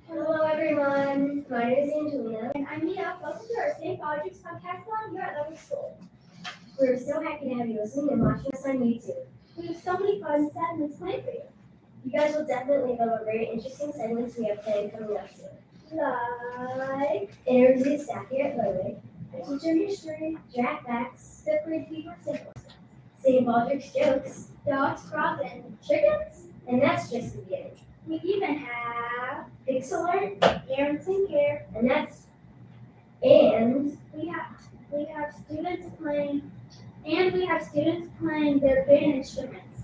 Hello everyone, my name is Angelina. And I'm Mia. Welcome to our St. Baldrick's Podcastathon here at Ludwig School. We're so happy to have you listening and watching us on YouTube. We have so many fun segments planned for you. You guys will definitely love our very interesting segments we have planned coming up soon. Like interviews with staff here at Ludwig, a teacher history, Jack facts, fifth grade people simple stuff, St. Baldrick's jokes, dogs, frogs, and chickens, and that's just the beginning. We even have Pixel Art, parents and care, and we have students playing their band instruments.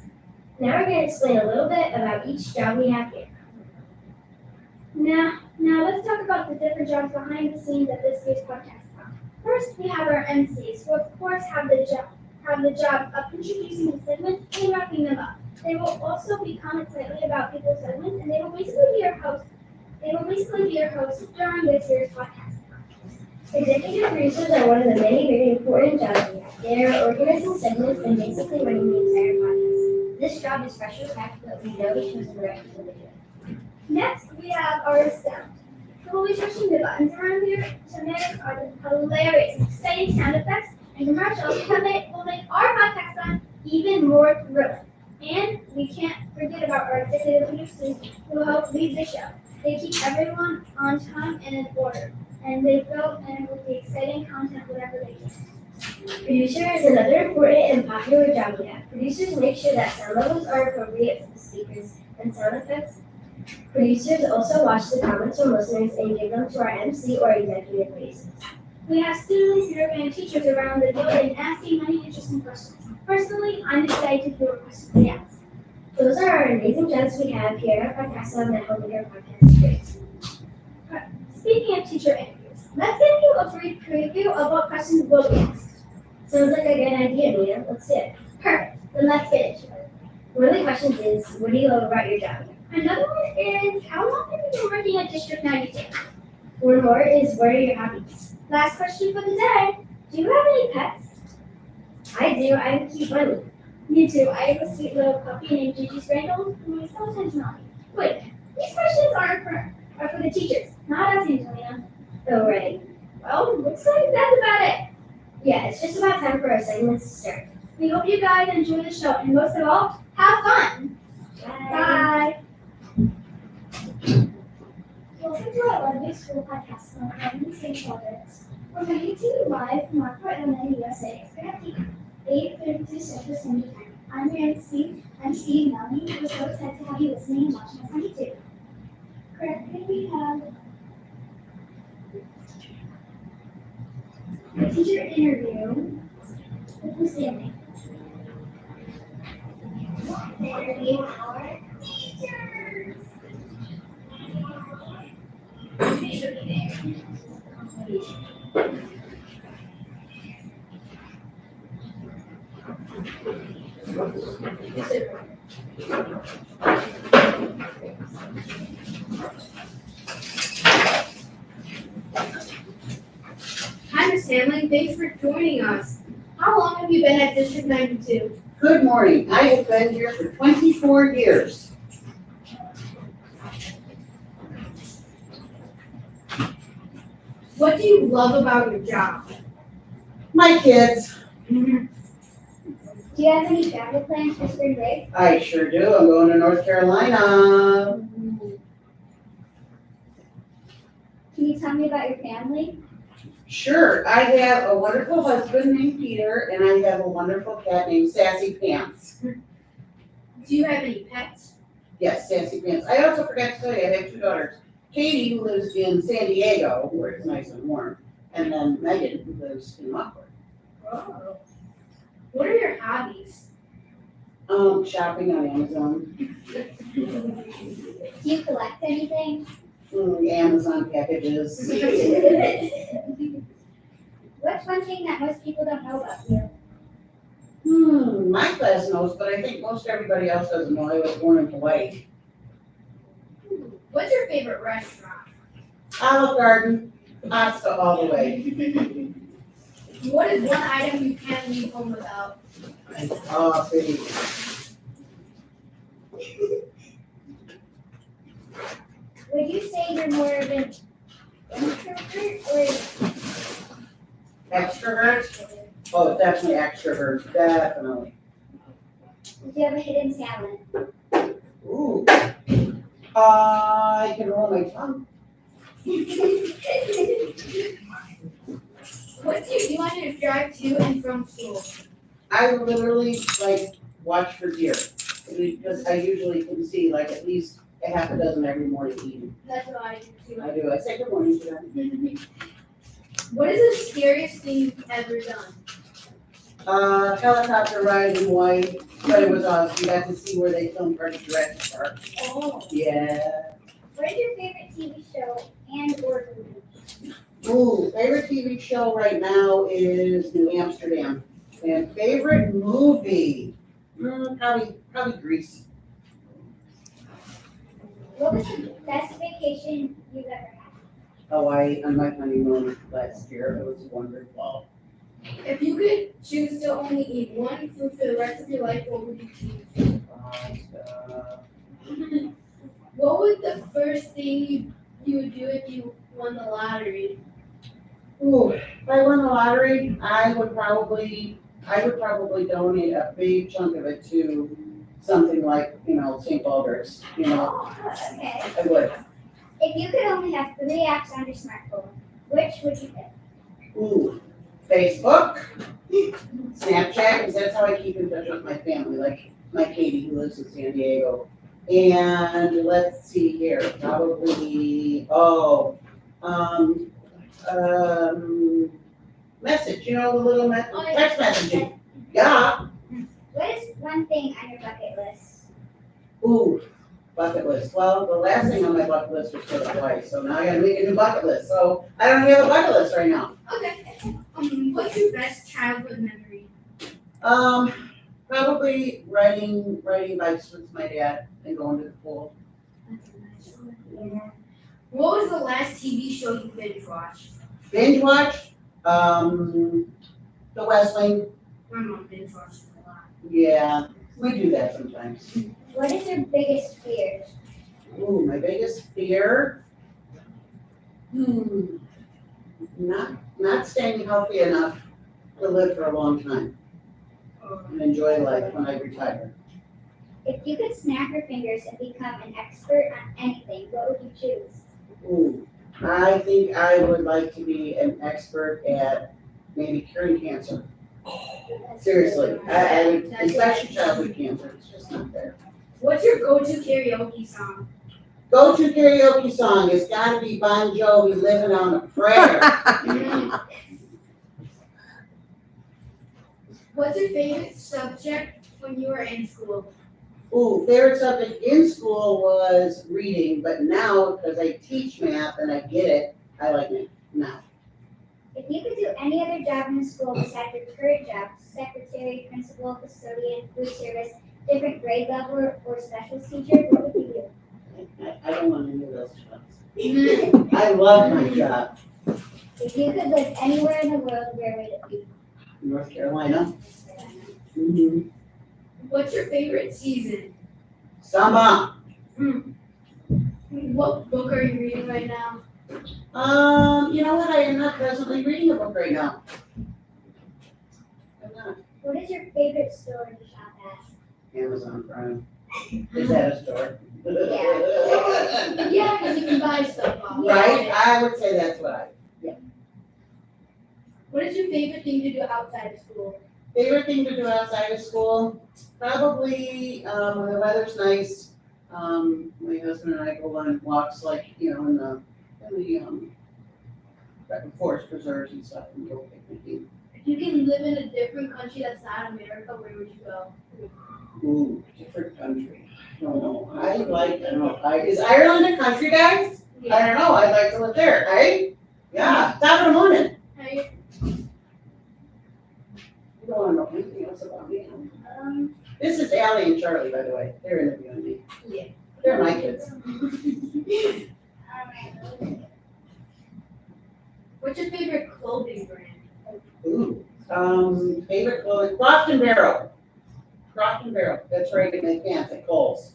Now we're going to explain a little bit about each job we have here. Now let's talk about the different jobs behind the scenes at this year's podcast. First, we have our MCs, who of course have the job of introducing the segments and wrapping them up. They will also be comment slightly about people's segments, and they will basically be your host. During this year's podcast. Executive producers are one of the many very important jobs we have. They are organizing segments and basically running the entire podcast. This job is pressure packed, but we know each other's direction to do it. Next, we have our sound. We'll be pushing the buttons around here to make our hilarious, exciting sound effects and commercials will make our podcast sound even more thrilling. And we can't forget about our executive producers who help lead the show. They keep everyone on time and in order, and they fill in with the exciting content whatever they can. Producer is another important and popular job we have. Producers make sure that sound levels are appropriate for the speakers and sound effects. Producers also watch the comments from listeners and give them to our MC or executive producers. We have student leaders and teachers around the building asking many interesting questions. Personally, I'm excited to hear what questions they ask. Those are our amazing jobs we have here at Podcastathon that help make our podcast great. Speaking of teacher interviews, let's give you a brief preview of what questions will be asked. Sounds like a good idea, Mia. Let's do it. Perfect. Then let's get into it. One of the questions is, what do you love about your job? Another one is, how long have you been working at District 92? One more is, what are your hobbies? Last question for the day. Do you have any pets? I do. I have a cute bunny. Me too. I have a sweet little puppy named Gigi Strangle, who is sometimes naughty. Wait, these questions are for the teachers, not us, Angelina. Oh, right. Well, looks like that's about it. Yeah, it's just about time for our segments to start. We hope you guys enjoy the show, and most of all, have fun. Bye. Welcome to our Ludwig School podcast on Learning St. Baldrick's. We're coming to you live from Marquette, Illinois, USA. It's 8:32 Central Standard Time. I'm your MC, Melanie. We're so excited to have you listening and watching us on YouTube. Correctly, we have a teacher interview with Miss Stanley. Interview our teachers. They should be there. Hi, Miss Hamlin. Thanks for joining us. How long have you been at District 92? Good morning. I have been here for 24 years. What do you love about your job? My kids. Do you have any travel plans for spring break? I sure do. I'm going to North Carolina. Can you tell me about your family? Sure. I have a wonderful husband named Peter, and I have a wonderful cat named Sassy Pants. Do you have any pets? Yes, Sassy Pants. I also forgot to tell you, I have 2 daughters. Katie, who lives in San Diego, where it's nice and warm, and then Megan, who lives in Lockwood. Oh. What are your hobbies? Shopping on Amazon. Do you collect anything? Amazon packages. What's one thing that most people don't know about you? My class knows, but I think most everybody else doesn't know. I was born in Hawaii. What's your favorite restaurant? Olive Garden, pasta all the way. What is one item you can't leave home without? Coffee. Would you say you're more of an introvert or Extrovert? Oh, definitely extrovert, definitely. do you have a hidden talent? Ooh. I can roll my tongue. What do you do on your drive to and from school? I literally watch for deer because I usually can see at least a half a dozen every morning eating. That's what I do I do. I say good morning to them. too. What is the scariest thing you've ever done? Helicopter ride in Hawaii, but it was awesome. You got to see where they filmed part of Jurassic Park. Oh. Yeah. What is your favorite TV show and or movie? Ooh, favorite TV show right now is New Amsterdam. And favorite movie? Probably Grease. What was the best vacation you've ever had? Hawaii on my honeymoon last year. It was wonderful. If you could choose to only eat one food for the rest of your life, what would you choose? What would the first thing you would do if you won the lottery? Ooh, if I won the lottery, I would probably donate a big chunk of it to something like, St. Baldrick's, Oh, okay. I would. If you could only have 3 apps on your smartphone, which would you pick? Ooh, Facebook, Snapchat, because that's how I keep in touch with my family, like my Katie who lives in San Diego. And let's see here, probably, message, the little text messaging. Yeah. What is one thing on your bucket list? Ooh, bucket list. Well, the last thing on my bucket list was go to Hawaii, so now I gotta make a new bucket list. So I don't have a bucket list right now. Okay. What's your best childhood memory? Probably riding bikes with my dad and going to the pool. That's a nice one. Yeah. What was the last TV show you binge watched? Binge watch, The West Wing. My mom binge watched a lot. Yeah, we do that sometimes. What is your biggest fear? Ooh, my biggest fear? Not staying healthy enough to live for a long time and enjoy life when I retire. If you could snap your fingers and become an expert on anything, what would you choose? Ooh, I think I would like to be an expert at maybe curing cancer. Seriously, I would, especially childhood cancer. It's just not fair. What's your go-to karaoke song? Go-to karaoke song has got to be Bon Jovi, "Living on a Prayer." What's your favorite subject when you were in school? Ooh, favorite subject in school was reading, but now because I teach math and I get it, I like math now. If you could do any other job in the school besides your current job, secretary, principal, custodian, food service, different grade level, or specialist teacher, what would you do? I don't want any of those jobs. I love my job. If you could live anywhere in the world, where would it be? North Carolina. Mm-hmm. What's your favorite season? Summer. What book are you reading right now? You know what? I am not presently reading a book right now. I'm not. What is your favorite store to shop at? Amazon Prime. Is that a store? Yeah, because you can buy stuff off. Right? I would say that's what I. What is your favorite thing to do outside of school? Favorite thing to do outside of school? Probably when the weather's nice. My husband and I go on walks in the forest preserves and stuff and go picnicking. If you can live in a different country that's not America, where would you go? Ooh, different country. I don't know. Is Ireland a country, guys? I don't know. I'd like to live there, right? Yeah, top of the morning. You don't want to know anything else about me. This is Allie and Charlie, by the way. They're interviewing me. Yeah. They're my kids. What's your favorite clothing brand? Ooh, favorite clothing, Croft and Barrel. Croft and Barrel. That's where I get my pants at Kohl's.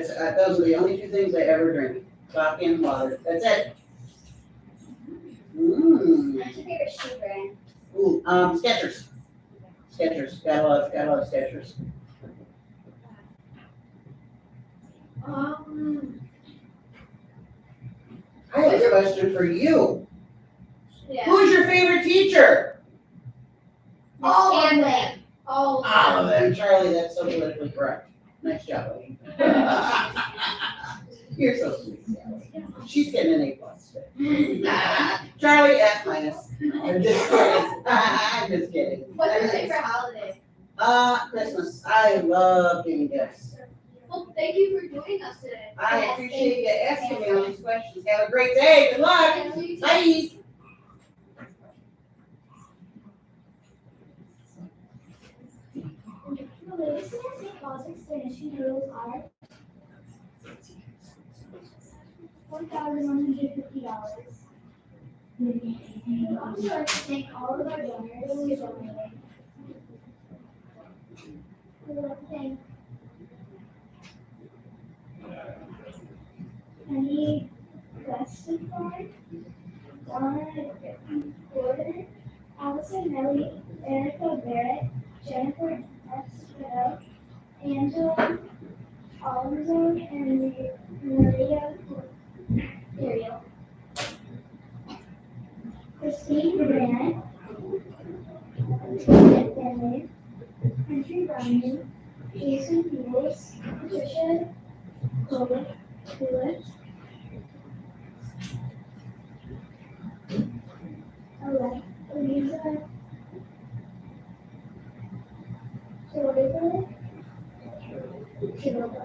Those are the only two things I ever drink, coffee and water, that's it. Mmm. What's your favorite shoe brand? Ooh, Skechers. Skechers, gotta love Skechers. I have a question for you. Yeah. Who's your favorite teacher? All of Family. them. All All of of them. them, Charlie, that's so politically correct. Nice job, buddy. You're so sweet, Sally. She's getting an A+ today. Charlie, F-. I'm just kidding. I'm just kidding. What's your favorite holiday? Christmas. I love giving gifts. Well, thank you for joining us today. I appreciate you asking me all these questions. Have a great day. Good luck. Bye. The latest in our St. Baldrick finishing rules are $1,150. We also like to thank all of our donors who donated. We would like to thank Penny Westford, Donna Gordon, Allison Nelly, Erica Barrett, Jennifer Escobedo, Angela Alonso, and Maria Ariel. Christine Grant, Janet Finley, Henry Bryan, Jason Peebles, Patricia Colbert, Eliza Chiroba.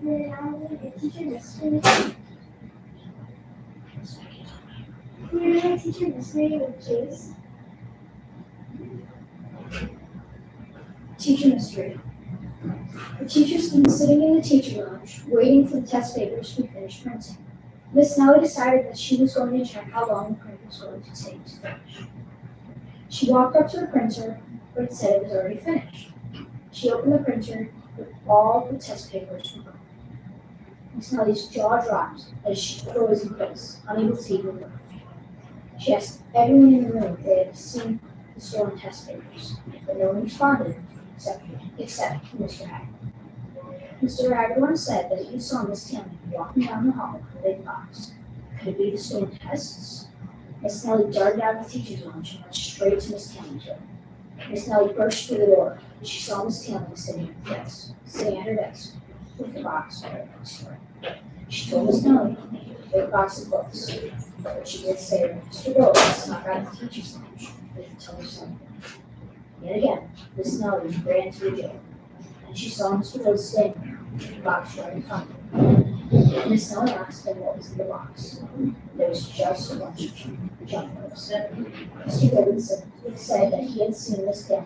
We're now teacher mystery. We're now teacher mystery with Jace. Teacher mystery. The teacher's been sitting in the teacher lounge, waiting for the test papers to be finished printing. Miss Nellie decided that she was going to check how long the print was going to take to finish. She walked up to the printer, but it said it was already finished. She opened the printer, but all the test papers were gone. Miss Nellie's jaw dropped as she froze in place, unable to even move. She asked everyone in the room if they had seen the stolen test papers, but no one responded except Mr. Haggard. Mr. Haggard said that he saw Miss Taylor walking down the hall with a big box. Could it be the stolen tests? Miss Nellie darted out of the teacher's lounge and went straight to Miss Taylor's room. Miss Nellie burst through the door, and she saw Miss Taylor sitting at her desk with the box right next to her. She told Miss Nellie to take a big box of books, but she did say that Mr. Rose snuck out of the teacher's lounge and tell her something. Yet again, Miss Nellie ran to the jail, and she saw Mr. Rose standing there with the box right in front of her. Miss Nellie asked him what was in the box. There was just a bunch of junk books. Mr. Rose said that he had seen Miss Taylor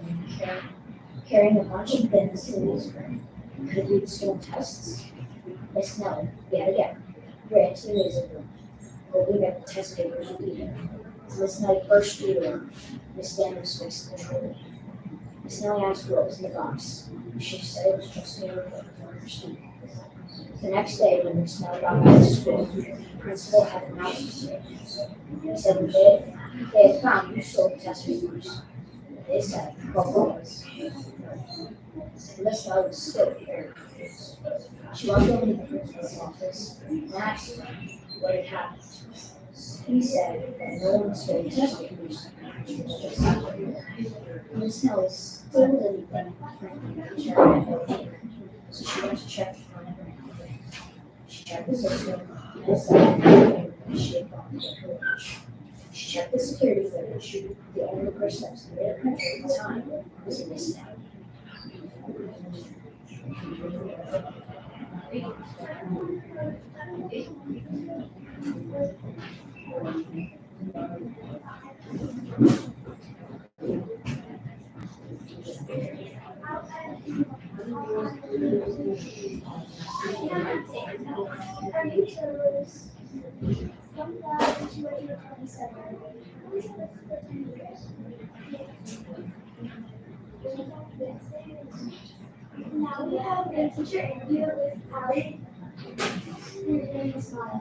carrying a bunch of bins to the music room. Could it be the stolen tests? Miss Nellie, yet again, ran to the music room, hoping that the test papers would be there. As Miss Nellie burst through the door, Miss Danvers faced the controller. Miss Nellie asked what was in the box. She said it was just a report for her student. The next day, when Miss Nellie got back to school, the principal had announced it. He said that they had found who stole the test papers. They said, what was? Miss Nellie was still very confused. She walked over to the principal's office and asked him what had happened. He said that no one stole the test papers. It was just happened. Miss Nellie still didn't think the teacher had no fear, so she went to check on everything. She checked the system, and decided that she had gone to get her lunch. She checked the security footage. The only person that was in the country at the time was Miss Natalie. Now we have a teacher interview with Allie. Her name is Maya.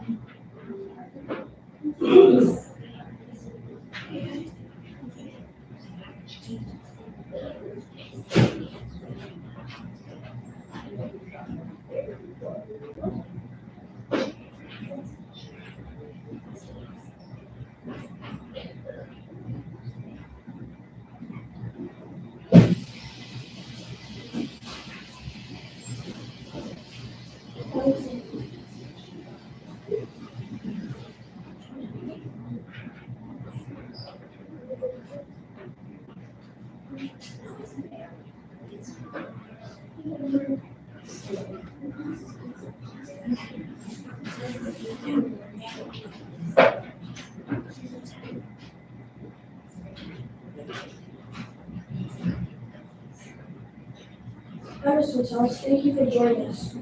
Hi, Ms. Gonzalez. Thank you for joining us.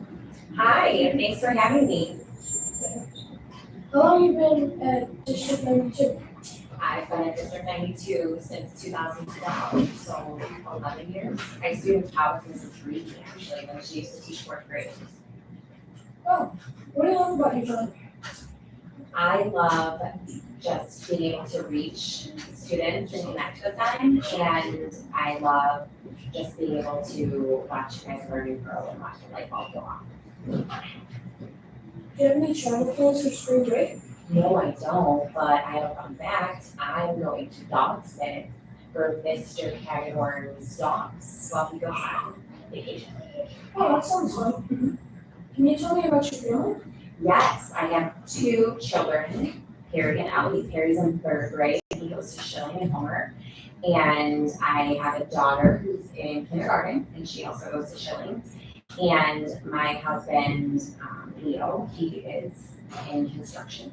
Hi, thanks for having me. How long have you been at District 92? I've been at District 92 since 2012, so 11 years. I student taught with Mrs. Reed actually, when she used to teach fourth grade. Oh, what do you love about your job? I love just being able to reach students and connect with them, and I love just being able to watch you guys learn and grow and watch the light bulb go off. Do you have any travel plans for spring break? No, I don't, but I have a fun fact. I'm going to dog sit for Mr. Cagadorn's dogs while he goes on vacation. Oh, that sounds fun. Can you tell me about your family? Yes, I have two children, Perry and Ellie. Perry's in third grade. He goes to Schilling and Homer. And I have a daughter who's in kindergarten, and she also goes to Schilling. And my husband, Leo, he is in construction.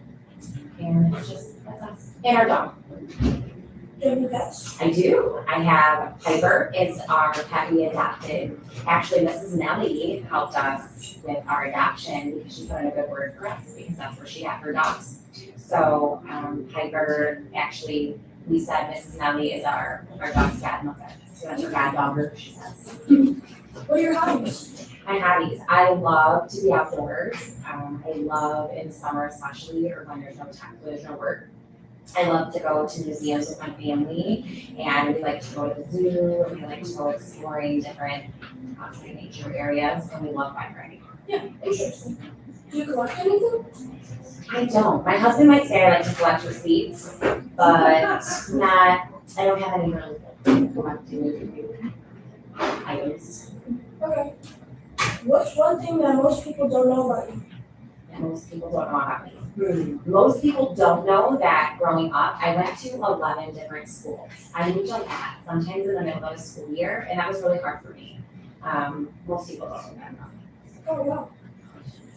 And it's just, that's us. And our dog. Do you have any pets? I do. I have Piper is our pet we adopted. Actually, Mrs. Nellie helped us with our adoption because she put in a good word for us because that's where she got her dogs. So Piper, actually, we said Mrs. Nellie is our dog's godmother. So that's her goddaughter, she says. What are your hobbies? My hobbies. I love to be outdoors. I love in the summer especially, or when there's no work. I love to go to museums with my family, and we like to go to the zoo, and we like to go exploring different nature areas, and we love bike riding. Yeah, interesting. Do you collect anything? I don't. My husband might say I like to collect receipts, but I don't have any really good collecting items. Okay. What's one thing that most people don't know about you? And most people don't know about me. Most people don't know that growing up, I went to 11 different schools. I moved a lot, sometimes in the middle of a school year, and that was really hard for me. Most people don't know that about me. Oh, wow.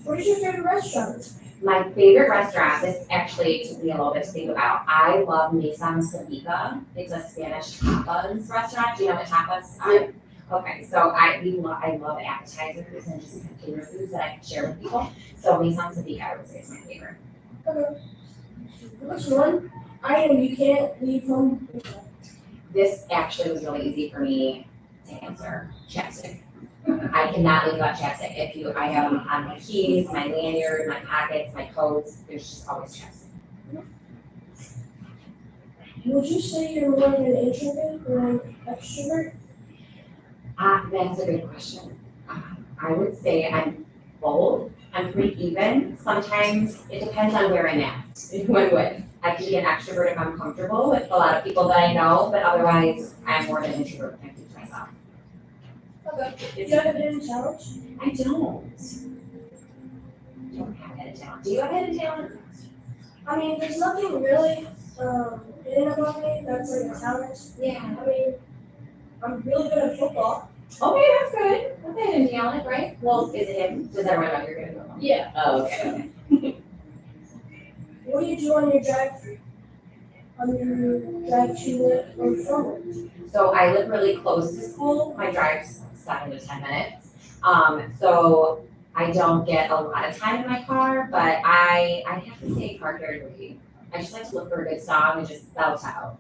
What is your favorite restaurant? My favorite restaurant, this actually took me a little bit to think about. I love Mesa Sabica. It's a Spanish tapas restaurant. Do you know what tapas are? Yep. Okay, so I love appetizers and just container foods that I can share with people. So Mesa Sabica, I would say, is my favorite. Okay. What's one item you can't leave home without? This actually was really easy for me to answer. Chapstick. I cannot live without chapstick. I have them on my keys, my lanyard, my pockets, my coats. There's just always chapstick. Would you say you're more of an introvert or an extrovert? That's a good question. I would say I'm both. I'm pretty even. Sometimes it depends on where I'm at, who I'm with. I can be an extrovert if I'm comfortable with a lot of people that I know, but otherwise I'm more of an introvert when I keep to myself. Okay. Do you have a hidden talent? I don't. don't have hidden talent. Do you have hidden talent? I mean, there's nothing really hidden about me that's like a talent. Yeah. I mean, I'm really good at football. Okay, that's good. That's a hidden talent, right? Well, is it him? Does everyone know you're good at football? Yeah. Oh, okay. What do you do on your drive to work or from work? So I live really close to school. My drive's 7 to 10 minutes. So I don't get a lot of time in my car, but I have to say car karaoke. I just like to look for a good song and just belt out.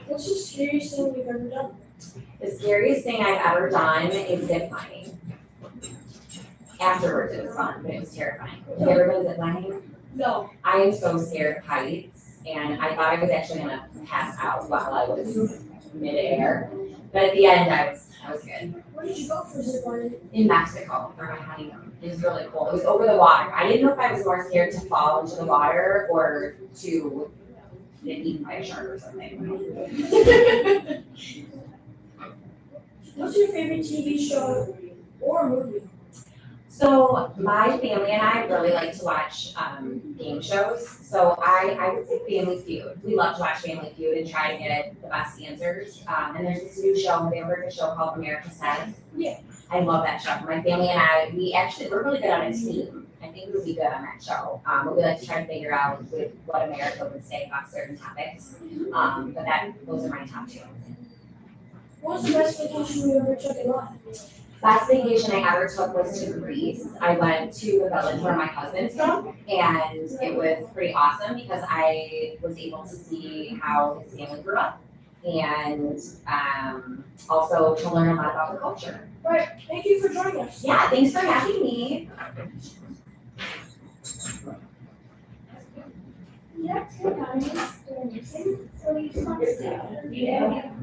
What's the scariest thing you've ever done? The scariest thing I've ever done is zip lining. Afterwards, it was fun, but it was terrifying. Have you ever been zip lining? No. I am so scared of heights, and I thought I was actually gonna pass out while I was midair. But at the end, I was good. Where did you go for zip lining? In Mexico for my honeymoon. It was really cool. It was over the water. I didn't know if I was more scared to fall into the water or to get eaten by a shark or something. What's your favorite TV show or movie? So my family and I really like to watch game shows. So I would say Family Feud. We love to watch Family Feud and try to get the best answers. And there's this new show, have you ever heard of a show called America Says? Yeah. I love that show. My family and I, we're really good on a team. I think we would be good on that show. But we like to try to figure out what America would say about certain topics. But those are my top two. What was the best vacation you ever took in life? Last vacation I ever took was to Greece. I went to the village where my husband's from, and it was pretty awesome because I was able to see how his family grew up and also to learn a lot about the culture. All right. Thank you for joining us. Yeah, thanks for having me. Yeah, two hobbies, intermission, so you just want to say. Yeah.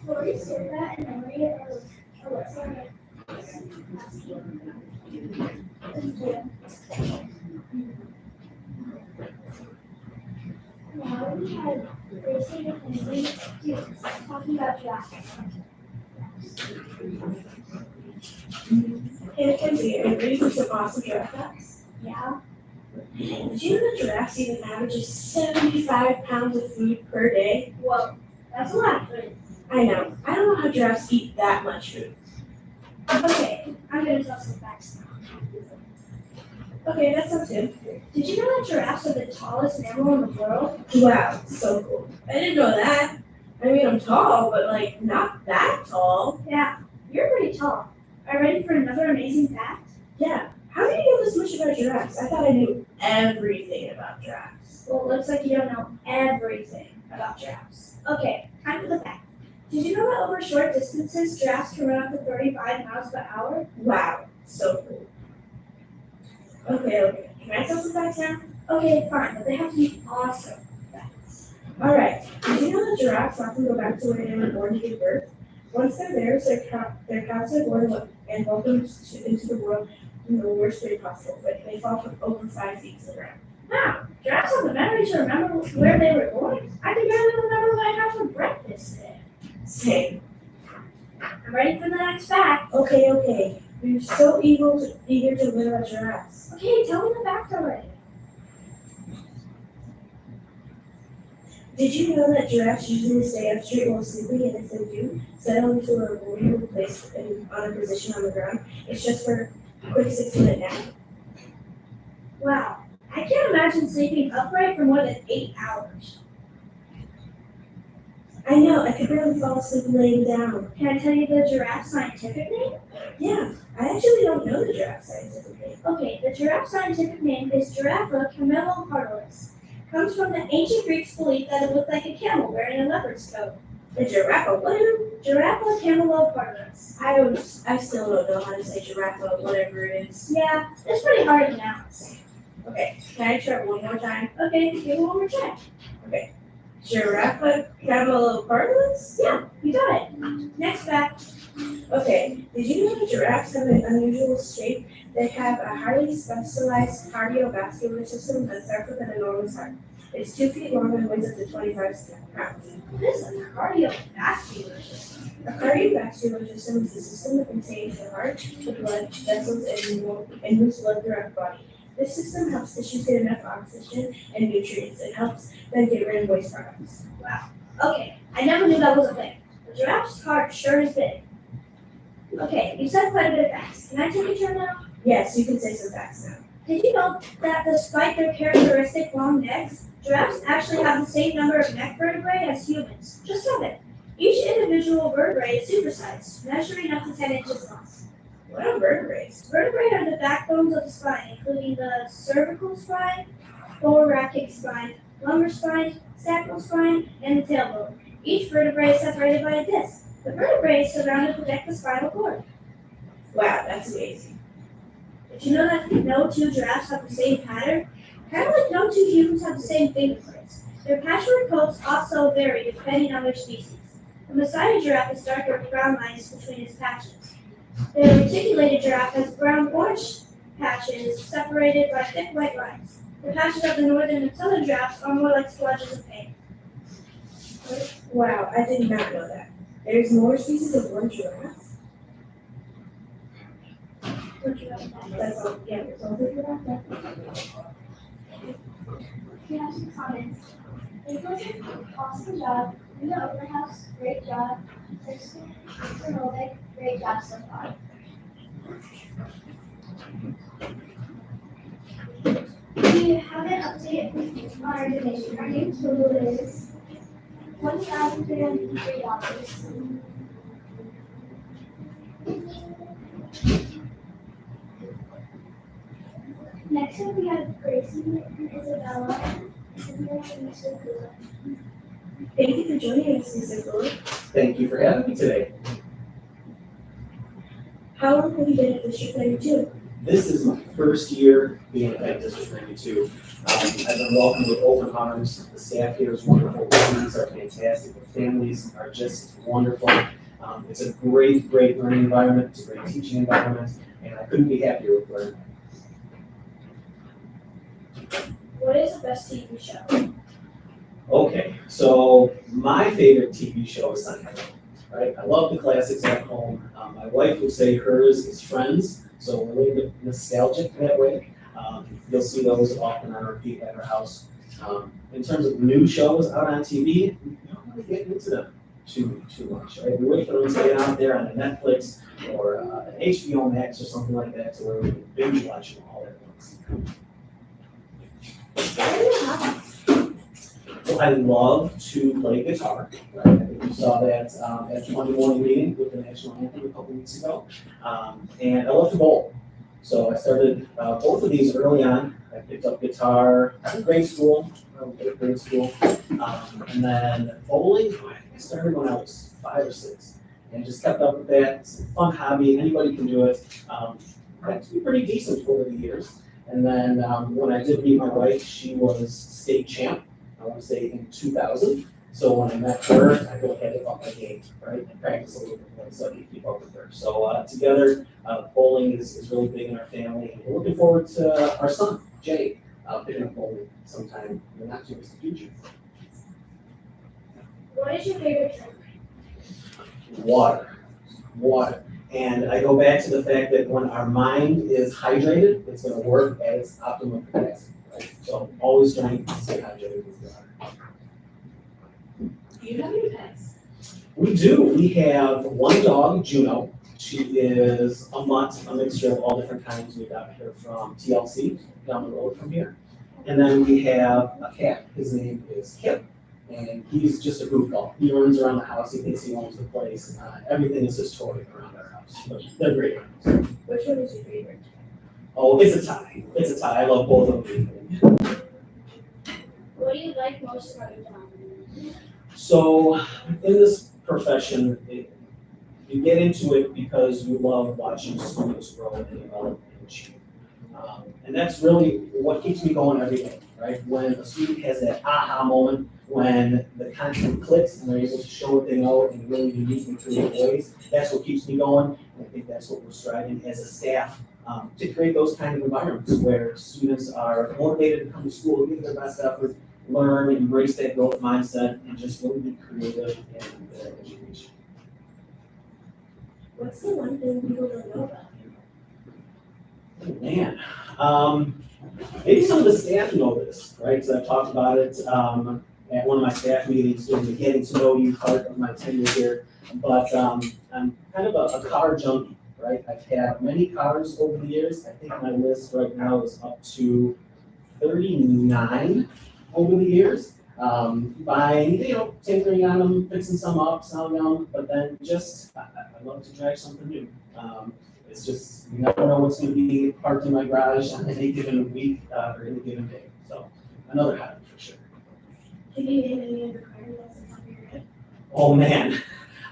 Lori said that and Emily or Alyssa. Now we had Gracie and Emily students talking about drafts. Hey Mackenzie, are you ready for some awesome giraffe facts? Yeah. Did you know that giraffes eat an average of 75 pounds of food per day? Whoa, that's a lot of food. I know. I don't know how giraffes eat that much food. Okay, I'm gonna tell some facts now. Okay, that sounds good. Did you know that giraffes are the tallest mammal in the world? Wow, so cool. I didn't know that. I mean, I'm tall, but like not that tall. Yeah, you're pretty tall. Are you ready for another amazing fact? Yeah. How do you know this much about giraffes? I thought I knew everything about giraffes. Well, it looks like you don't know everything about giraffes. Okay, time for the fact. Did you know that over short distances, giraffes can run up to 35 miles per hour? Wow, so cool. Okay. Can I tell some facts now? Okay, fine, but they have to be awesome facts. All right. Did you know that giraffes often go back to where they were born to give birth? Once they're there, their calves are born and welcomed into the world in the worst way possible. But they fall from over 5 feet to the ground. Wow, giraffes have the memory to remember where they were born. I can barely remember what I had for breakfast today. Same. I'm ready for the next fact. Okay. We're so eager to learn about giraffes. Okay, tell me the fact already. Did you know that giraffes usually stay up straight while sleeping, and if they do, settle into a rollable place on a position on the ground? It's just for a quick 6-minute nap. Wow, I can't imagine sleeping upright for more than 8 hours. I know, I could barely fall asleep laying down. Can I tell you the giraffe scientific name? Yeah, I actually don't know the giraffe scientific name. Okay, the giraffe scientific name is Giraffa camelopardalis. Comes from the ancient Greeks' belief that it looked like a camel wearing a leopard's coat. A giraffe, what? Giraffa camelopardalis. I still don't know how to say giraffe, whatever it is. Yeah, it's pretty hard to pronounce. Okay, can I try one more time? Okay, give it one more try. Giraffe camelopardalis? Yeah, you got it. Next fact. Okay, did you know that giraffes have an unusual shape? They have a highly specialized cardiovascular system that starts with an enormous heart. It's 2 feet long and weighs up to 25 pounds. What is a cardiovascular system? A cardiovascular system is the system that contains the heart, the blood vessels, and moves blood throughout the body. This system helps tissues get enough oxygen and nutrients. It helps them get rid of waste products. Okay, I never knew that was a thing. A giraffe's heart sure is big. Okay, you said quite a bit of facts. Can I take a turn now? Yes, you can say some facts now. Did you know that despite their characteristic long necks, giraffes actually have the same number of neck vertebrae as humans? Just 7. Each individual vertebrae is supersized, measuring up to 10 inches long. What are vertebrae? Vertebrae are the backbones of the spine, including the cervical spine, thoracic spine, lumbar spine, sacral spine, and the tailbone. Each vertebrae is separated by a disc. The vertebrae surround and protect the spinal cord. Wow, that's amazing. Did you know that no 2 giraffes have the same pattern? Kind of like no 2 humans have the same fingerprints. Their patchwork coats also vary depending on their species. The Maasai giraffe is darker with brown lines between its patches. The reticulated giraffe has brown-orange patches separated by thick white lines. The patches of the northern and southern giraffes are more like splotches of paint. Wow, I did not know that. There's more species of one giraffe? That's all, yeah, there's all the giraffe. We have some comments. Nicholas, awesome job. In the open house, great job. Kristen, Ludwig, great job so far. We have an update on our donation. Our new total is $1,303. Next up, we have Gracie and Isabella. And Mr. Kula. Thank you for joining us, Mr. Fuller. Thank you for having me today. How long have you been at District 92? This is my first year being at District 92. I've been welcomed with open arms. The staff here is wonderful. The students are fantastic. The families are just wonderful. It's a great learning environment. It's a great teaching environment, and I couldn't be happier with learning. What is the best TV show? Okay, so my favorite TV show is Seinfeld, right? I love the classics at home. My wife would say hers is Friends, so we're a little bit nostalgic that way. You'll see those often on repeat at our house. In terms of new shows out on TV, we don't really get into them too much, right? We wait for them to get out there on a Netflix or an HBO Max or something like that to where we can binge watch them all at once. So I love to play guitar. Right? I think you saw that at the Monday morning meeting with the national anthem a couple weeks ago. And I love to bowl. So I started both of these early on. I picked up guitar in grade school, eighth grade school. And then bowling, I think I started when I was 5 or 6. And just kept up with that. It's a fun hobby. Anybody can do it. I got to be pretty decent over the years. And then when I did meet my wife, she was state champ, I want to say in 2000. So when I met her, I really had to up my game, right? And practice a little bit more so I could keep up with her. So together, bowling is really big in our family. And we're looking forward to our son, Jay, picking up bowling sometime in the not too distant future. What is your favorite drink? Water. And I go back to the fact that when our mind is hydrated, it's going to work at its optimum capacity, right? So always trying to stay hydrated with water. Do you have any pets? We do. We have one dog, Juno. She is a mutt, a mixture of all different kinds. We got her from TLC down the road from here. And then we have a cat. His name is Kip. And he's just a goofball. He runs around the house. He thinks he owns the place. Everything is his toy around our house. But they're great animals. Which one is your favorite? Oh, it's a tie. I love both of them. What do you like most about your job? So in this profession, you get into it because you love watching students grow and develop and achieve. And that's really what keeps me going every day, right? When a student has that aha moment, when the content clicks and they're able to show what they know in really unique and creative ways, that's what keeps me going. And I think that's what we're striving as a staff to create those kind of environments where students are motivated to come to school, give their best effort, learn, embrace that growth mindset, and just really be creative in their education. What's the one thing people don't know about you? Oh, man, maybe some of the staff know this, right? Because I've talked about it at one of my staff meetings during the getting to know you part of my tenure here. But I'm kind of a car junkie, right? I've had many cars over the years. I think my list right now is up to 39 over the years. Buying, tinkering on them, fixing some up, selling them, but then just, I love to drive something new. It's just, you never know what's going to be parked in my garage on any given week or any given day. So another habit for sure. Can you name any of the cars off the top of your head? Oh man,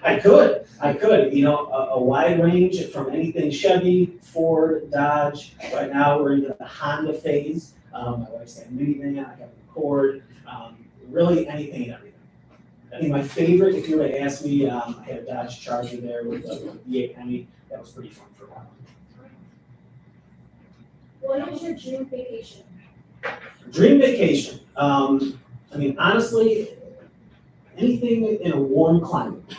I could. A wide range from anything Chevy, Ford, Dodge. Right now we're into the Honda phase. My wife's got a minivan, I have an Accord. Really anything and everything. I think my favorite, if you were to ask me, I had a Dodge Charger there with a V8 Hemi. That was pretty fun for a while. What is your dream vacation? Dream vacation. Honestly, anything in a warm climate.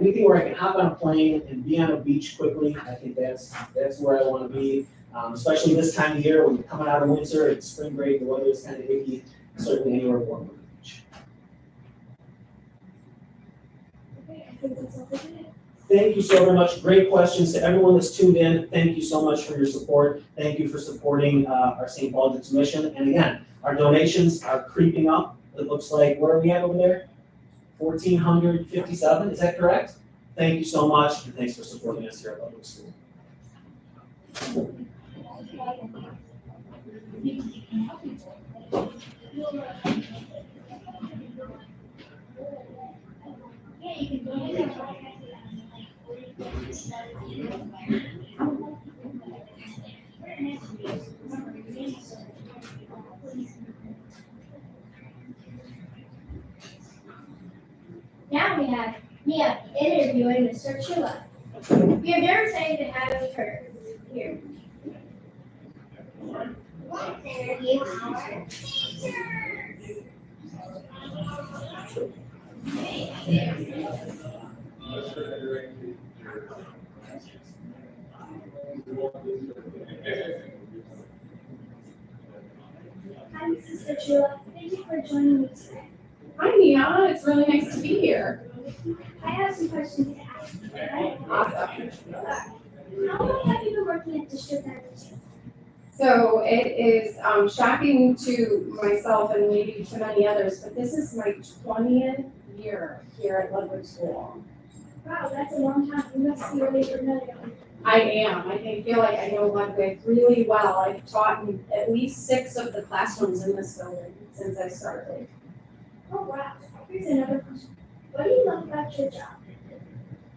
Anything where I can hop on a plane and be on a beach quickly. I think that's where I want to be. Especially this time of year when you're coming out of winter, it's spring break, the weather is kind of icky. Certainly anywhere warm on the beach. Okay, I think that's all for today. Thank you so very much. Great questions to everyone that's tuned in. Thank you so much for your support. Thank you for supporting our St. Baldrick's mission. And again, our donations are creeping up. It looks like, where are we at over there? 1,457, is that correct? Thank you so much, and thanks for supporting us here at Ludwig School. Now we have Mia interviewing Mr. Chua. We are very excited to have her here. Let's interview our teachers. Hi, Mrs. Chua. Thank you for joining me today. Hi, Mia. It's really nice to be here. I have some questions to ask you. Okay? Awesome. How long have you been working at District 92? So it is shocking to myself and maybe to many others, but this is my 20th year here at Ludwig School. Wow, that's a long time. You must be really familiar. I am. I feel like I know Ludwig really well. I've taught in at least 6 of the classrooms in this building since I started. Oh, wow. Here's another question. What do you love about your job?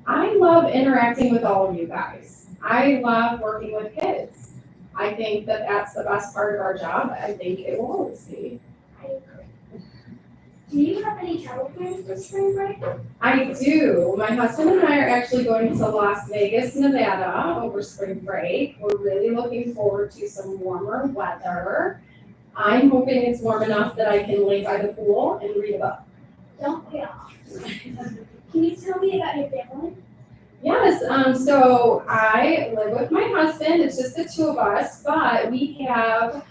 I love interacting with all of you guys. I love working with kids. I think that that's the best part of our job. I think it will always be. I agree. Do you have any travel plans this spring break? I do. My husband and I are actually going to Las Vegas, Nevada over spring break. We're really looking forward to some warmer weather. I'm hoping it's warm enough that I can lay by the pool and read a book. Don't we all? Can you tell me about your family? Yes, so I live with my husband. It's just the 2 of us, but we have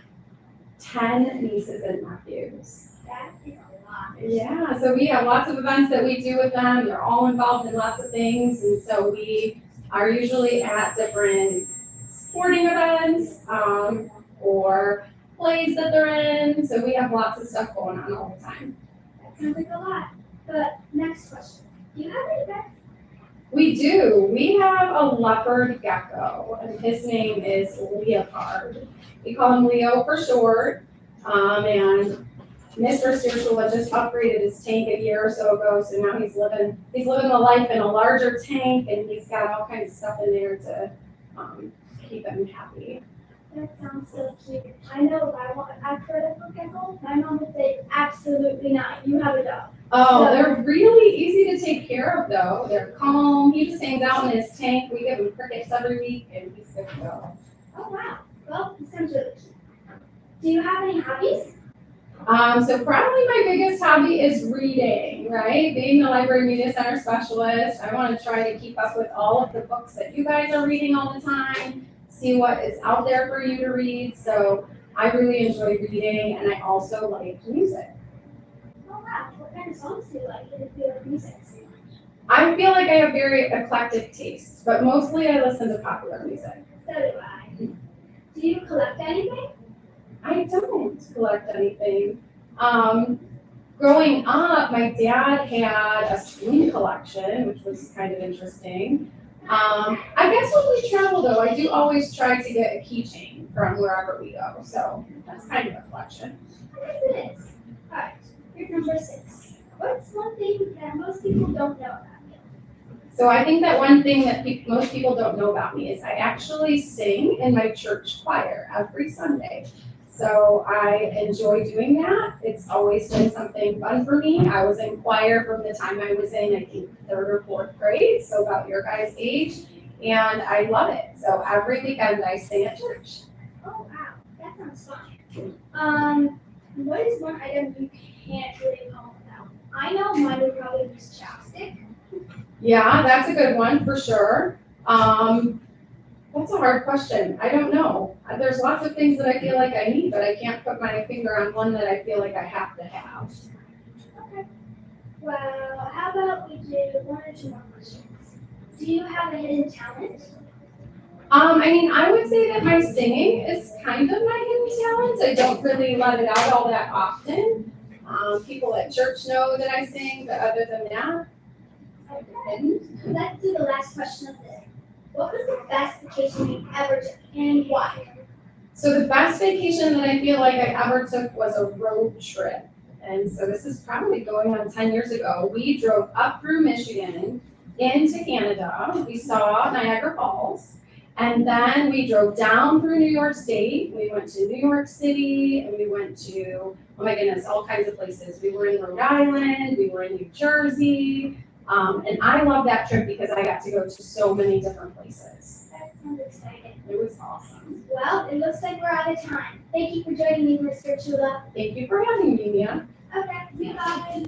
10 nieces and nephews. That is a lot. Yeah, so we have lots of events that we do with them. They're all involved in lots of things, and so we are usually at different sporting events or plays that they're in. So we have lots of stuff going on all the time. That sounds like a lot. But next question. Do you have any pets? We do. We have a leopard gecko, and his name is Leopard. We call him Leo for short. And Mr. Sturcula just upgraded his tank a year or so ago, so now he's living the life in a larger tank, and he's got all kinds of stuff in there to keep him happy. That sounds so cute. I know if I've heard of a gecko, my mom would say, absolutely not, you have a dog. Oh, So- they're really easy to take care of though. They're calm. He just hangs out in his tank. We give him crickets every week and he's good to go. Oh, wow. Well, this sounds really cute. Do you have any hobbies? So probably my biggest hobby is reading, right? Being the library media center specialist, I want to try to keep up with all of the books that you guys are reading all the time, see what is out there for you to read. So I really enjoy reading and I also like music. Oh, wow. What kind of songs do you like if you like music so much? I feel like I have very eclectic tastes, but mostly I listen to popular music. So do I. Do you collect anything? I don't collect anything. Growing up, my dad had a spoon collection, which was kind of interesting. I guess when we travel though, I do always try to get a keychain from wherever we go, so that's kind of a collection. Yes, it is. All right. Here's number 6. What's one thing that most people don't know about you? So I think that one thing that most people don't know about me is I actually sing in my church choir every Sunday. So I enjoy doing that. It's always been something fun for me. I was in choir from the time I was in, I think, 3rd or 4th grade, so about your guys' age, and I love it. So every weekend I sing at church. Oh, wow. That sounds fun. What is one item you can't really home without? I know mine would probably be chapstick. Yeah, that's a good one for sure. That's a hard question. I don't know. There's lots of things that I feel like I need, but I can't put my finger on one that I feel like I have to have. Okay. Well, how about we do 1 or 2 more questions? Do you have a hidden talent? I would say that my singing is kind of my hidden talent. I don't really let it out all that often. People at church know that I sing, but other than that, Okay. Let's do the last question of the day. What was the best vacation you ever took and why? so the best vacation that I feel like I ever took was a road trip. And so this is probably going on 10 years ago. We drove up through Michigan into Canada. We saw Niagara Falls. And then we drove down through New York State. We went to New York City and we went to, oh my goodness, all kinds of places. We were in Rhode Island, we were in New Jersey. And I love that trip because I got to go to so many different places. That sounds exciting. It was awesome. Well, it looks like we're out of time. Thank you for joining me, Mr. Chula. Thank you for having me, Mia. Okay, goodbye.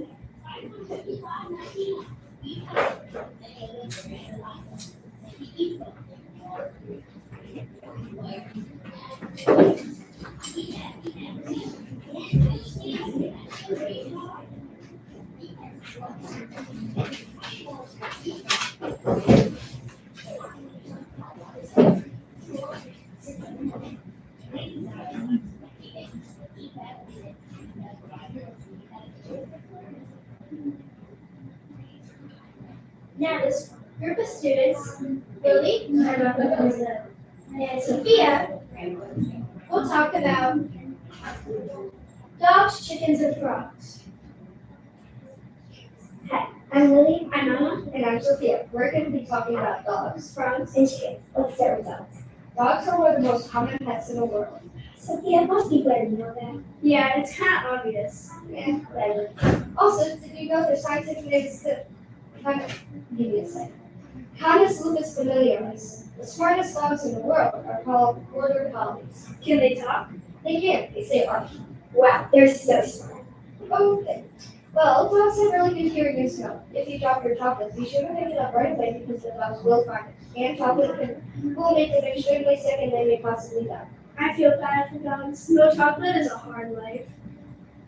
Now this group of students, Lily, and Sophia, will talk about dogs, chickens, and frogs. Hi, I'm Lily, I'm Anna, and I'm Sophia. We're going to be talking about dogs, frogs, and chickens. Let's start with dogs. Dogs are one of the most common pets in the world. Sophia, most people already know that. Yeah, it's kind of obvious. Yeah, whatever. Also, did you know their scientific name is give me a second. Canis lupus familiaris. The smartest dogs in the world are called border collies. Can they talk? They can. They say arf. Wow, they're so smart. Okay. Well, dogs have really good hearing and smell. If you drop your chocolate, be sure to pick it up right away because the dogs will find it. And chocolate will make them extremely sick and they may possibly die. I feel bad for dogs. No chocolate is a hard life.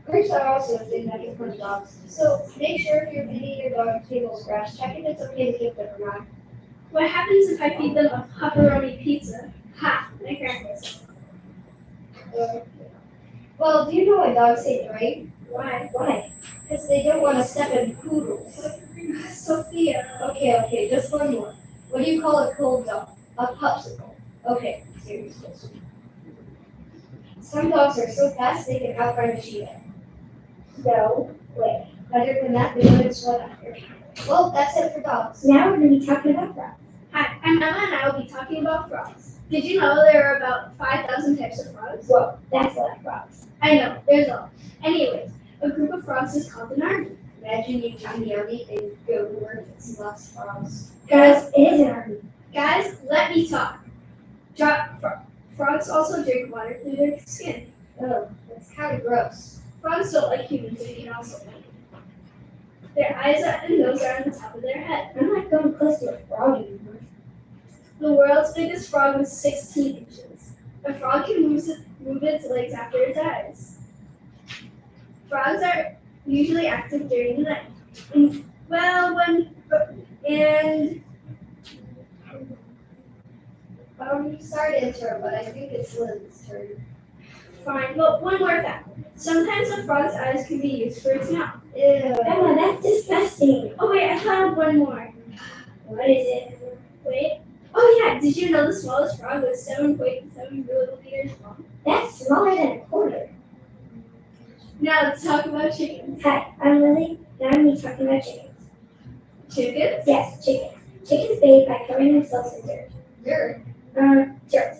Grapes are also a thing that can hurt dogs. So make sure if you're feeding your dog a table scratch, check if it's okay to give them or not. What happens if I feed them a pepperoni pizza? Ha! My grandma's. Well, do you know why dogs hate rain? Why? Why? Because they don't want to step in poodles. Sophia. Okay, just one more. What do you call a cold dog? A popsicle. Okay, seriously. Some dogs are so fast they can outrun a cheetah. No way. Better than that, they wouldn't sweat after. Well, that's it for dogs. Now we're going to be talking about frogs. Hi, I'm Emma and I will be talking about frogs. Did you know there are about 5,000 types of frogs? Whoa, that's a lot of frogs. I know, there's a lot. Anyways, a group of frogs is called an army. Imagine you join the army and go to work and see lots of frogs. Guys, it is an army. Guys, let me talk. Frogs also drink water through their skin. Oh, that's kind of gross. Frogs don't like humans, they can also bite. Their eyes and nose are on the top of their head. I'm not going close to a frog anymore. The world's biggest frog is 16 inches. A frog can move its legs after it dies. Frogs are usually active during the night. Sorry to interrupt, but I think it's Lynn's turn. Fine, but one more fact. Sometimes a frog's eyes can be used for its mouth. Ew. Emma, that's disgusting. Oh wait, I found one more. What is it? Wait. Oh yeah, did you know the smallest frog was 7.7 millimeters long? That's smaller than a quarter. Now let's talk about chickens. Hi, I'm Lily, and I'm going to be talking about chickens. Chickens? Yes, chickens. Chickens bathe by covering themselves in dirt. Dirt. Dirt.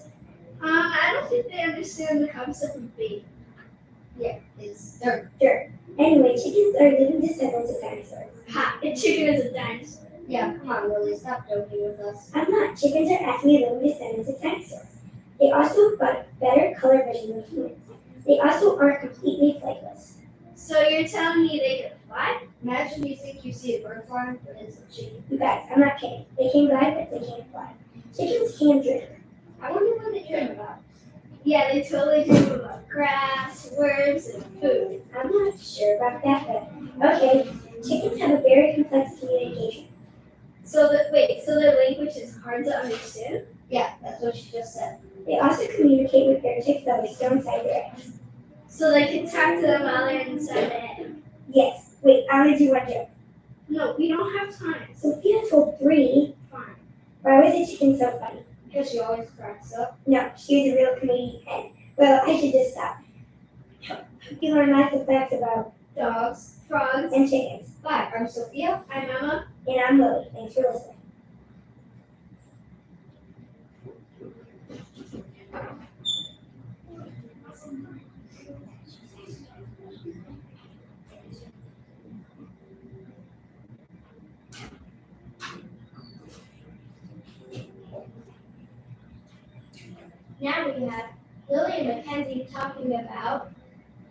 I don't think they understand the concept of bait. Yeah, it's dirt. Dirt. Anyway, chickens are living descendants of dinosaurs. Ha! A chicken is a dinosaur. Yeah, come on, Lily, stop joking with us. I'm not. Chickens are actually living descendants of dinosaurs. They also got better color vision than humans. They also aren't completely flightless. So you're telling me they can fly? Imagine you think you see a bird flying, but it's a chicken. You guys, I'm not kidding. They can glide, but they can't fly. Chickens can drink. I wonder what they dream about. Yeah, they totally dream about grass, worms, and food. I'm not sure about that, but okay. Chickens have a very complex communication. So their language is hard to understand? Yeah, that's what she just said. They also communicate with their chicks that are still inside their eggs. So they can talk to them while they're inside the egg. Yes. Wait, I'm gonna do one joke. No, we don't have time. Sophia told Bree, Fine. why was the chicken so funny? Because she always cracks up. No, she was a real comedian. And, well, I should just stop. Hope you learn lots of facts about Dogs, frogs, and chickens. Hi, I'm Sophia. I'm Emma. And I'm Lily. Thanks for listening. Now we have Lily and Mackenzie talking about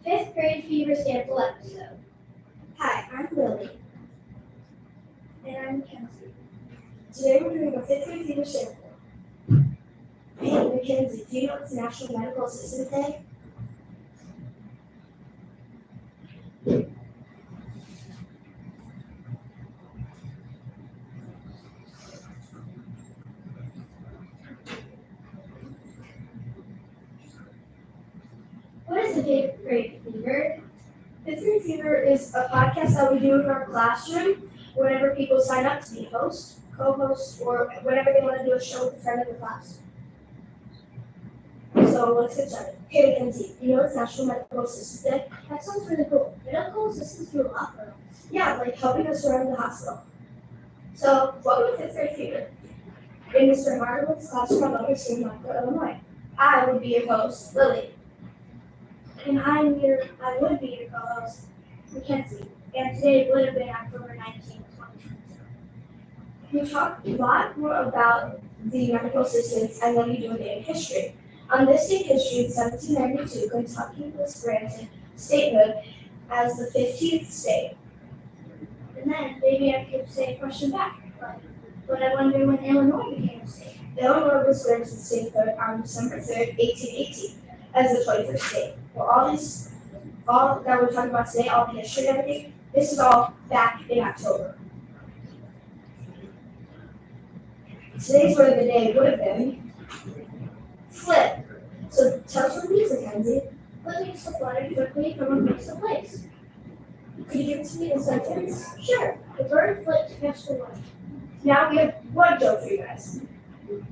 5th grade fever sample episode. Hi, I'm Lily. And I'm Mackenzie. Today we're doing a 5th grade fever sample. Hey, Mackenzie, do you know it's National Medical Assistant Day? What is a 5th grade fever? 5th grade fever is a podcast that we do in our classroom whenever people sign up to be host, co-host, or whenever they want to do a show with a friend of the class. So let's get started. Hey, Mackenzie, you know it's National Medical Assistant Day? That sounds really cool. Medical assistants do a lot for us. Yeah, like helping us around the hospital. So, welcome to 5th grade fever. In Mr. Hardwood's classroom at Lower State Medical, Illinois. I would be your host, Lily. And I would be your co-host, Mackenzie. And today would have been October 19th, 2022. We talked a lot more about the medical assistants and then we do a day in history. On this day in history in 1792, Kentucky was granted statehood as the 15th state. And then maybe I could say a question back. But I wonder when Illinois became a state. Illinois was granted statehood on December 3rd, 1818, as the 21st state. Well, all that we're talking about today, all the history and everything, this is all back in October. Today's word of the day would have been flip. So tell us what it means, Mackenzie. What means to flutter quickly from a place to place? Could you give it to me in a sentence? Sure. The bird flipped to catch the wind. Now we have one joke for you guys.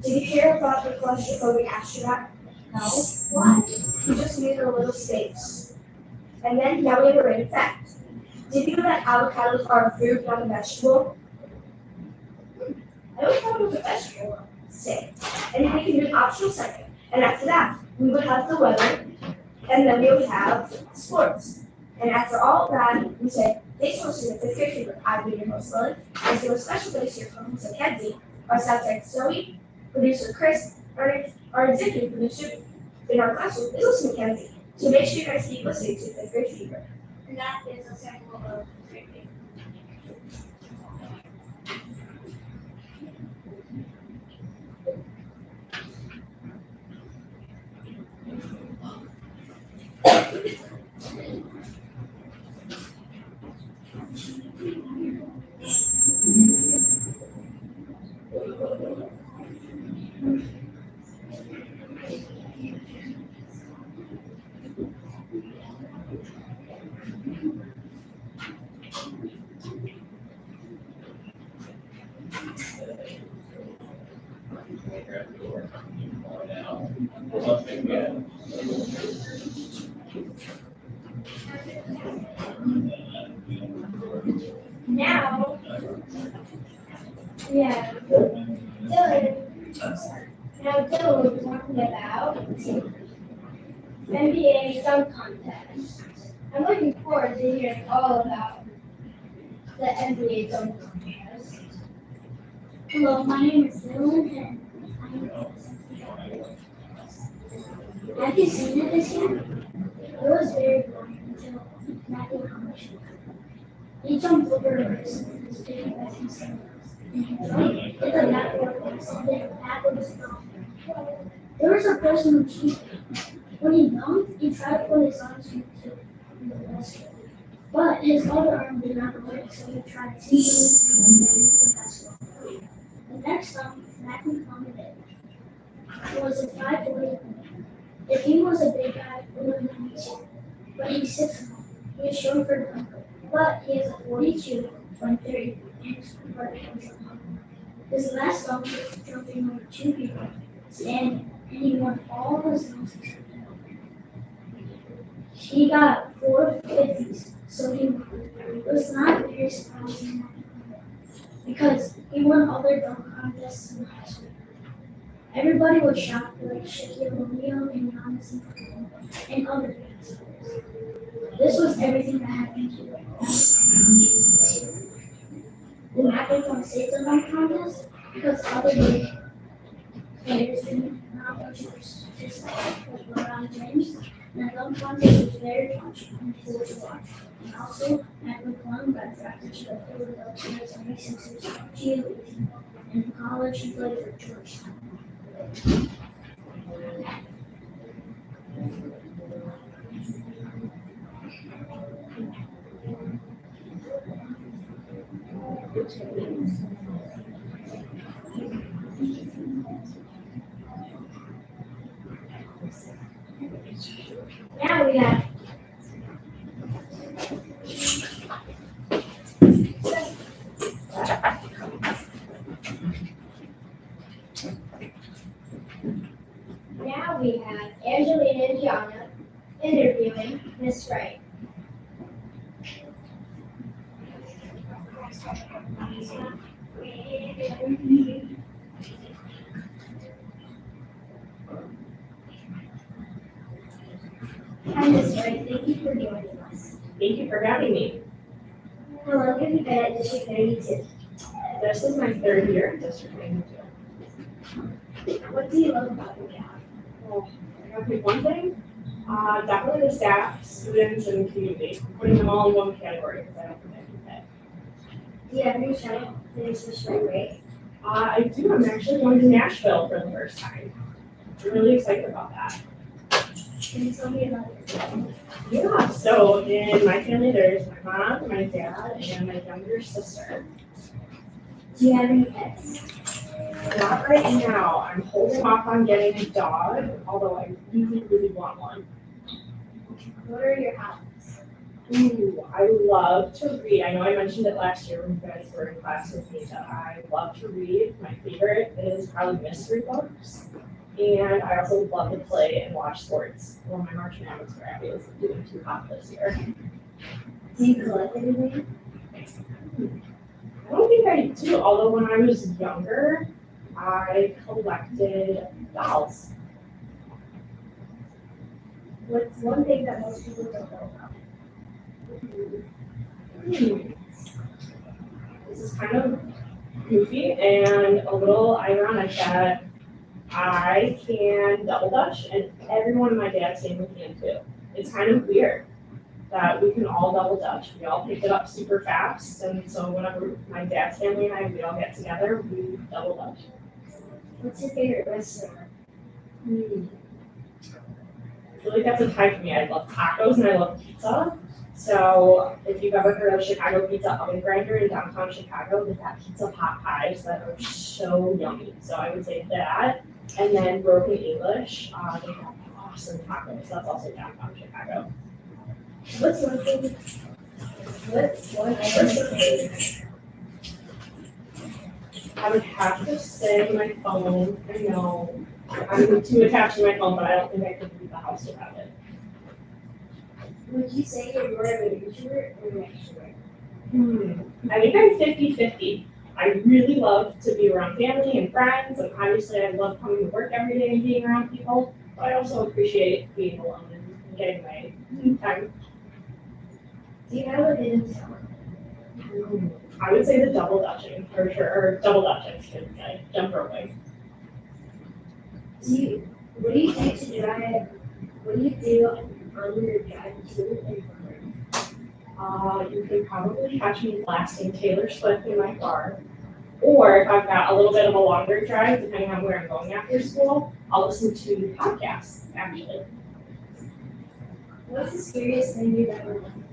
Did you hear about the claustrophobic astronaut? No. Why? He just needed a little space. And then now we have a random fact. Did you know that avocados are a fruit, not a vegetable? I always thought it was a vegetable. say. And we can do an optional second. And after that, we would have the weather, and then we would have sports. And after all of that, we say, thanks for listening to Fifth Grade Fever. I've been your host, Lily. Let's do a special thanks to your co-host, Kenzie, our sound tech, Zoe, producer, Chris, our executive producer in our classroom is listening to Kenzie. So make sure you guys keep listening to Fifth Grade Fever. And that is a sample of great thing. Now, yeah, Dylan. Now Dylan will be talking about NBA dunk contest. I'm looking forward to hearing all about the NBA dunk contest. Hello, my name is Dylan, and have you seen it this year? It was very boring until Matthew accomplished it. He jumped over his big as he said, and he did the backward pass, and then backwards throw. There was a person who cheated. When he dunked, he tried to put his arms into the basket, but his other arm did not work, so he tried to the basketball. The next time, Matthew counted it. It was a 5-40. If he was a big guy, it would have been easier. But he's 6'1". He is short for the number. But he is a 42 from 30 and his vertical jump. His last dunk was jumping over 2 people standing, and he won all his dunks except that. He got 4 50s, so he won. It was not very surprising because he won other dunk contests in high school. Everybody was shocked, like Shaquille O'Neal and Giannis and other guys. This was everything that happened to him. Did Matt become safe in dunk contest? Because other big players did not want to participate, like LeBron James. And the dunk contest was very much and cool to watch. And also, Matt McClung got drafted to the Philadelphia 76ers G League. In college, he played for Georgetown. Now we have Angelina and Gianna interviewing Miss Wright. Hi, Miss Wright. Thank you for joining us. Thank you for having me. How long have you been at District 92? This is my 3rd year at District 92. What do you love about your job? Well, I gotta pick one thing. Definitely the staff, students, and the community. I'm putting them all in one category because I don't think I can fit. Do you have any shout out to Miss Wright? I do. I'm actually going to Nashville for the first time. I'm really excited about that. Can you tell me about it? Yeah, so in my family, there's my mom, my dad, and my younger sister. Do you have any pets? Not right now. I'm holding off on getting a dog, although I really, really want one. What are your hobbies? Ooh, I love to read. I know I mentioned it last year when you guys were in class with me that I love to read. My favorite is probably mystery books. And I also love to play and watch sports. Well, my March Madness bracket is doing too hot this year. Do you collect anything? I don't think I do, although when I was younger, I collected dolls. What's one thing that most people don't know about? This is kind of goofy and a little ironic that I can double dutch and everyone in my dad's family can too. It's kind of weird that we can all double dutch. We all pick it up super fast, and so whenever my dad's family and we all get together, we double dutch. What's your favorite restaurant? I feel like that's a type for me. I love tacos and I love pizza. So if you've ever heard of Chicago Pizza Oven Grinder in downtown Chicago, they've got pizza pot pies that are so yummy. So I would say that. And then Broken English, they have awesome tacos. That's also downtown Chicago. What's one item? I would have to say my phone. I know I'm too attached to my phone, but I don't think I could leave the house without it. Would you say you're more of an introvert or an extrovert? I think I'm 50-50. I really love to be around family and friends, and obviously I love coming to work every day and being around people, but I also appreciate being alone and getting my time. Do you have a hidden talent? I would say the double dutching, for sure, or double dutching, I should say, jump roping. What do you take to drive? What do you do on your drive to and from? You can probably catch me blasting Taylor Swift in my car. Or if I've got a little bit of a longer drive, depending on where I'm going after school, I'll listen to podcasts, actually. What's the scariest thing you've ever done?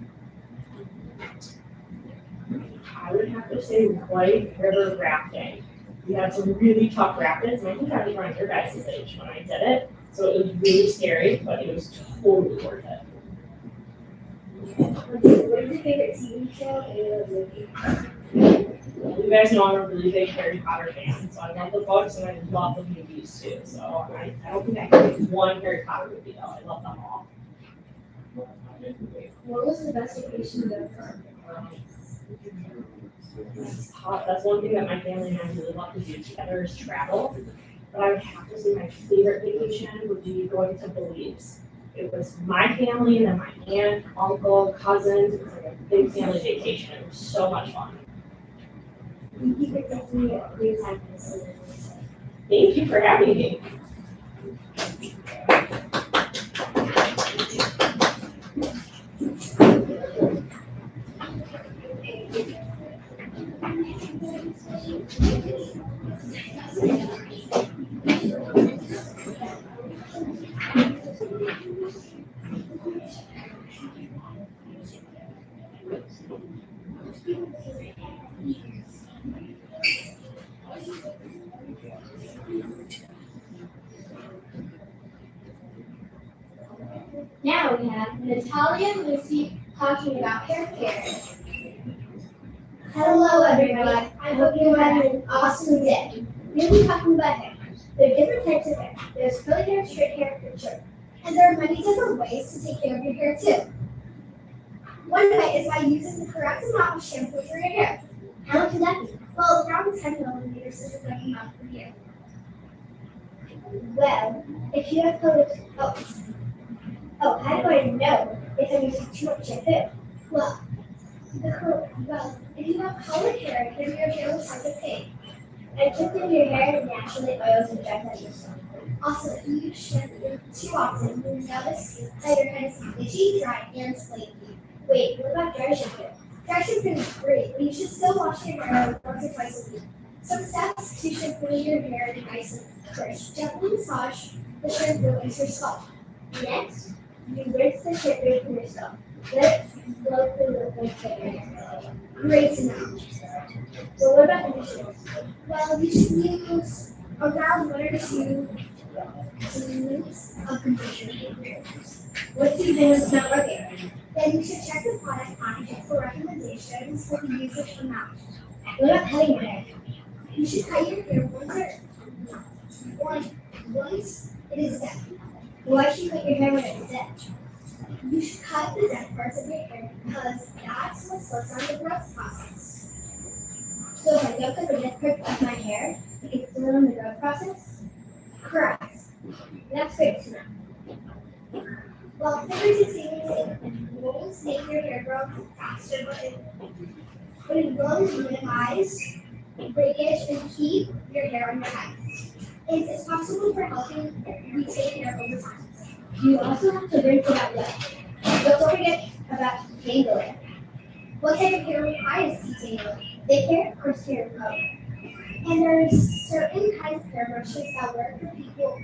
I would have to say White River rafting. We had some really tough rapids, and I think I was around your guys' age when I did it. So it was really scary, but it was totally worth it. What is your favorite TV show and movie? You guys know I'm a really big Harry Potter fan, so I love the books and I love the movies too. So I don't think I can pick one Harry Potter movie though. I love them all. What was the best vacation you've ever gone? That's tough. That's one thing that my family and I really love to do together is travel. But I would have to say my favorite vacation would be going to Belize. It was my family and then my aunt, uncle, cousins. It was like a big family vacation. It was so much fun. Thank you for taking me your time for this. Thank you for having me. Now we have Natalia and Lucy talking about hair care. Hello, everyone. I hope you had an awesome day. We'll be talking about hair. There are different types of hair. There's curly hair, straight hair, and short. And there are many different ways to take care of your hair too. One way is by using the correct amount of shampoo for your hair. How much would that be? Well, around 10 millimeters is a good amount for you. Well, if you have colored, how do I know if I'm using too much shampoo? Well, if you have colored hair, then your hair will start to fade. And keeping your hair naturally oils and dries out yourself. Also, if you use shampoo too often, you'll notice that your hair is itchy, dry, and flaky. Wait, what about dry shampoo? Dry shampoo is great, but you should still wash your hair once or twice a week. Some steps to shampoo your hair nice and first. Gently massage the shampoo into your scalp. Next, you rinse the shampoo from your scalp. Let's slowly lift your hair. Great to know. So what about conditioners? Well, you should use around 1 or 2 teaspoons of conditioner. What do you think is not working? Then you should check the product package for recommendations for the usage amount. What about cutting your hair? You should cut your hair once it is dead. Why should you cut your hair when it's dead? You should cut the dead parts of your hair because that's what slows down the growth process. So if I don't cut the dead part of my hair, It's still in the growth process? Correct. That's great to know. Well, fingers and savings won't make your hair grow faster, but it will minimize breakage and keep your hair on your head. It's possible for helping retain hair over time. You also have to rinse it out well. But don't forget about Tangling. what type of hair requires detangling. Thick hair or straight color? And there's certain kinds of hair brushes that work for people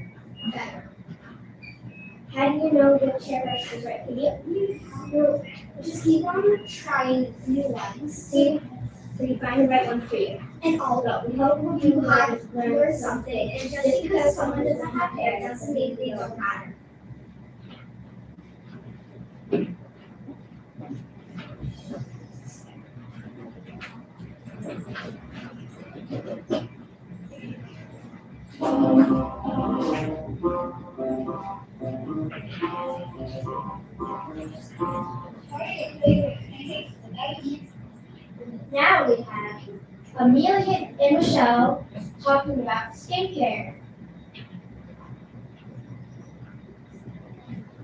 better. How do you know which hair brush is right for you? You'll just keep on trying new ones. See, so you find the right one for you. And although We hope you you have learn learned something, and just because someone doesn't have hair doesn't mean they don't matter. Now we have Amelia and Michelle talking about skincare.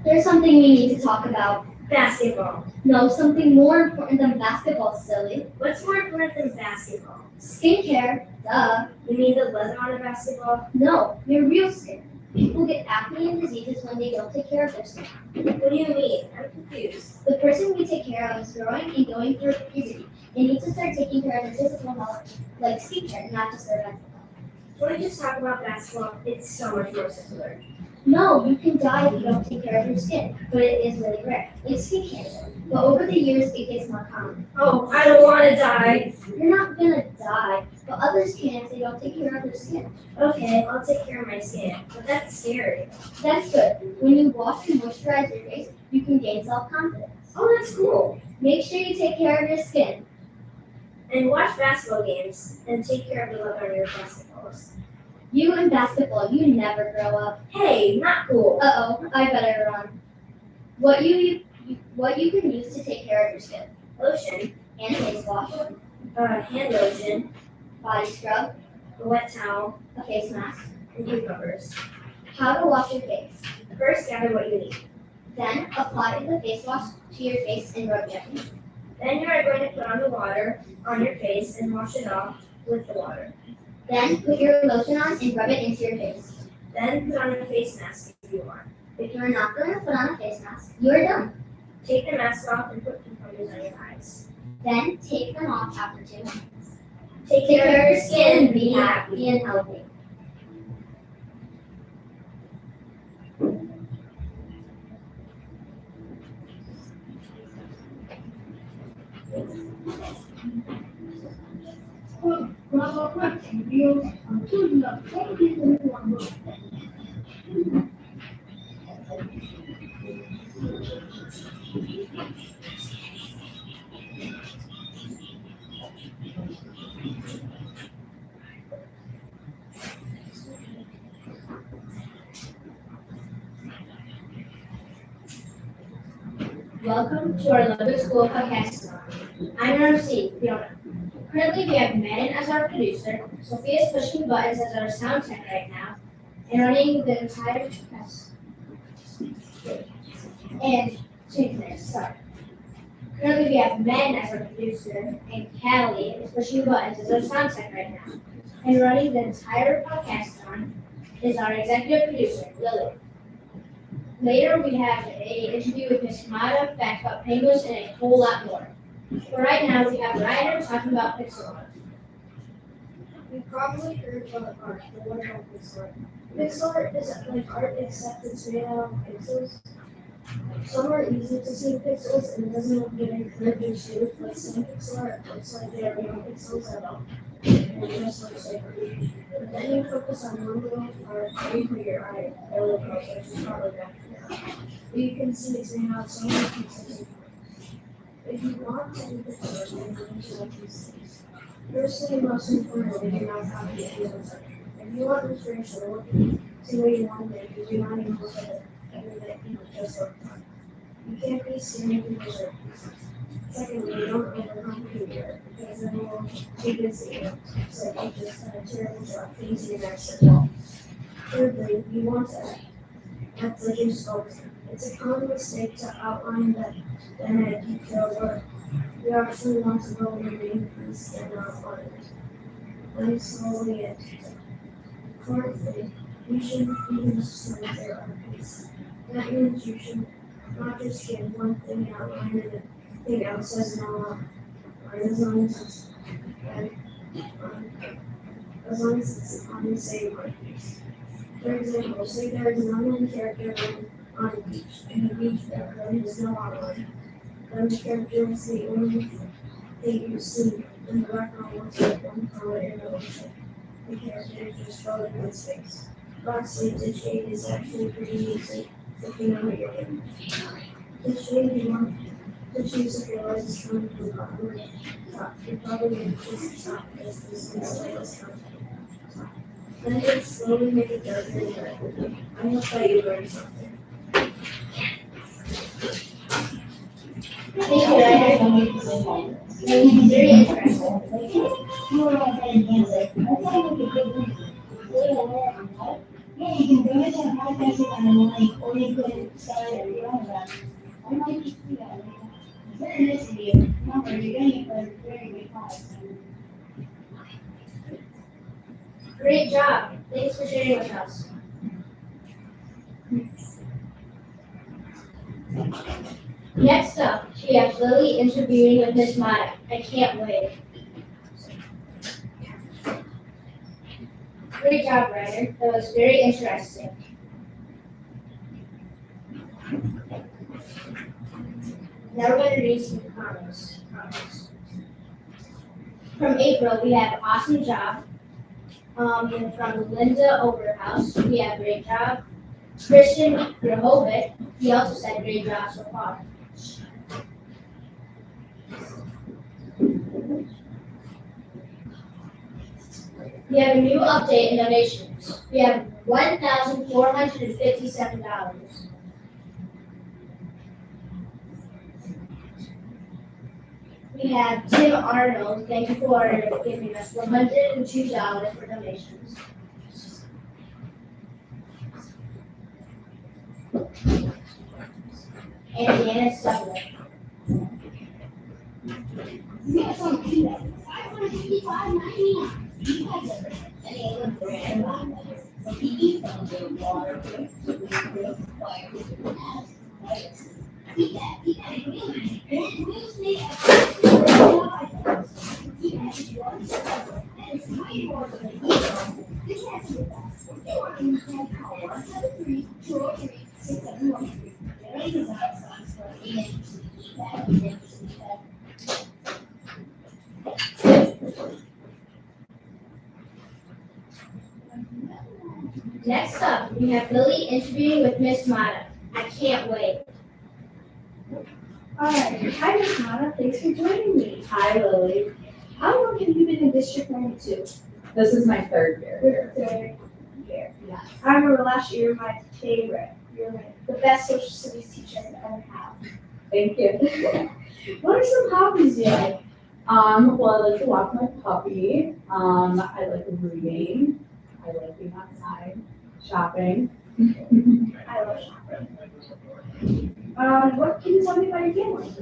There's something we need to talk about. Basketball. No, something more important than basketball, silly. What's more important than basketball? Skincare, duh. You mean the leather on a basketball? No, your real skin. People get acne and diseases when they don't take care of their skin. What do you mean? I'm confused. The person we take care of is growing and going through puberty. They need to start taking care of their physical health, like skincare, not just their mental health. When we just talk about basketball, it's so much more simpler. No, you can die if you don't take care of your skin, but it is really rare. It's skin cancer. But over the years, it gets more common. Oh, I don't want to die. You're not gonna die, but others can if they don't take care of their skin. Okay, I'll take care of my skin, but that's scary. That's good. When you wash and moisturize your face, you can gain self-confidence. Oh, that's cool. Make sure you take care of your skin. And watch basketball games and take care of the leather on your basketballs. You in basketball, you never grow up. Hey, not cool. Uh-oh, I better run. What you can use to take care of your skin. Lotion, Hand face wash, hand lotion, body scrub, a wet towel, a face mask. and cucumbers. How to wash your face. First, gather what you need. Then apply the face wash to your face and rub gently. Then you are going to put on the water on your face and wash it off with the water. Then put your lotion on and rub it into your face. Then put on a face mask if you want. If you are not going to put on a face mask, you are done. Take the mask off and put cucumbers on your eyes. Then take them off after 2 minutes. Take Take care of your skin and be happy and healthy. Welcome to our Ludwig School Podcastathon. I'm your MC, Fiona. Currently, we have Madden as our producer, Sophia is pushing buttons as our sound tech right now, and running the entire test. And change this, sorry. Currently, we have Madden as our producer, and Callie is pushing buttons as our sound tech right now, and running the entire podcastathon is our executive producer, Lily. Later, we have an interview with Miss Mata, facts about penguins, and a whole lot more. But right now, we have Ryder talking about pixel art. You probably heard about art, but what about pixel art? Pixel art is like art except it's made out of pixels. Some are easy to see pixels and it doesn't look very curved or smooth, but some pixel art looks like they are real pixels at all. And it just looks like pretty. But then you focus on one little part right for your eye, a little closer, which is probably back here. You can see it's made out of so many pixels. If you want to do pixel art, then you need to like these things. Firstly, most importantly, you not have to get pixels art. If you want inspiration or see what you want to make, you do not even look at it. Just look fun. You can't be staring at people's art. Secondly, don't overcomplicate it because then it will because it said you just done a terrible job painting an extra wall. Thirdly, you want to act like you're sculpting. It's a common mistake to outline that then a detailed work. You actually want to go in the main piece and not on it. Then slowly it. Fourthly, you shouldn't even assume there are pieces. That means you should not just get one thing outlined and the thing else as an as long as it's as long as it's on the same piece. For example, say there is an unknown character on a beach, and the beach background has no outline. Then the character is the only thing you see, and the background looks like one color in the ocean. The character is just floating in space. Lastly, the shade is actually pretty easy if you know what you're doing. The shade you want to choose if your light is coming from the bottom or the top. You're probably going to choose the top because this is light is coming from the top. Then just slowly make it darker and darker. I hope that you learned something. Thank you, Ryder. Very interesting. Great job. Thanks for sharing with us. Next up, we have Lily interviewing with Miss Mata. I can't wait. Great job, Ryder. That was very interesting. Now we're going to read some comments. From April, we have awesome job. And from Linda Overhouse, we have great job. Christian Rehovic, he also said great job so far. We have a new update in donations. We have $1,457. We have Tim Arnold, thank you for giving us $102 for donations. And Deanna Sutherland. Next up, we have Lily interviewing with Miss Mata. I can't wait. Alright, hi Miss Mata, thanks for joining me. Hi, Lily. How long have you been in District 92? This is my third year here. Third year. Yes. I remember last year, my favorite. You're the best social studies teacher I've ever had. Thank you. What are some hobbies you like? Well, I like to walk my puppy. I like reading. I like being outside, shopping. I love shopping. What can you tell me about your family?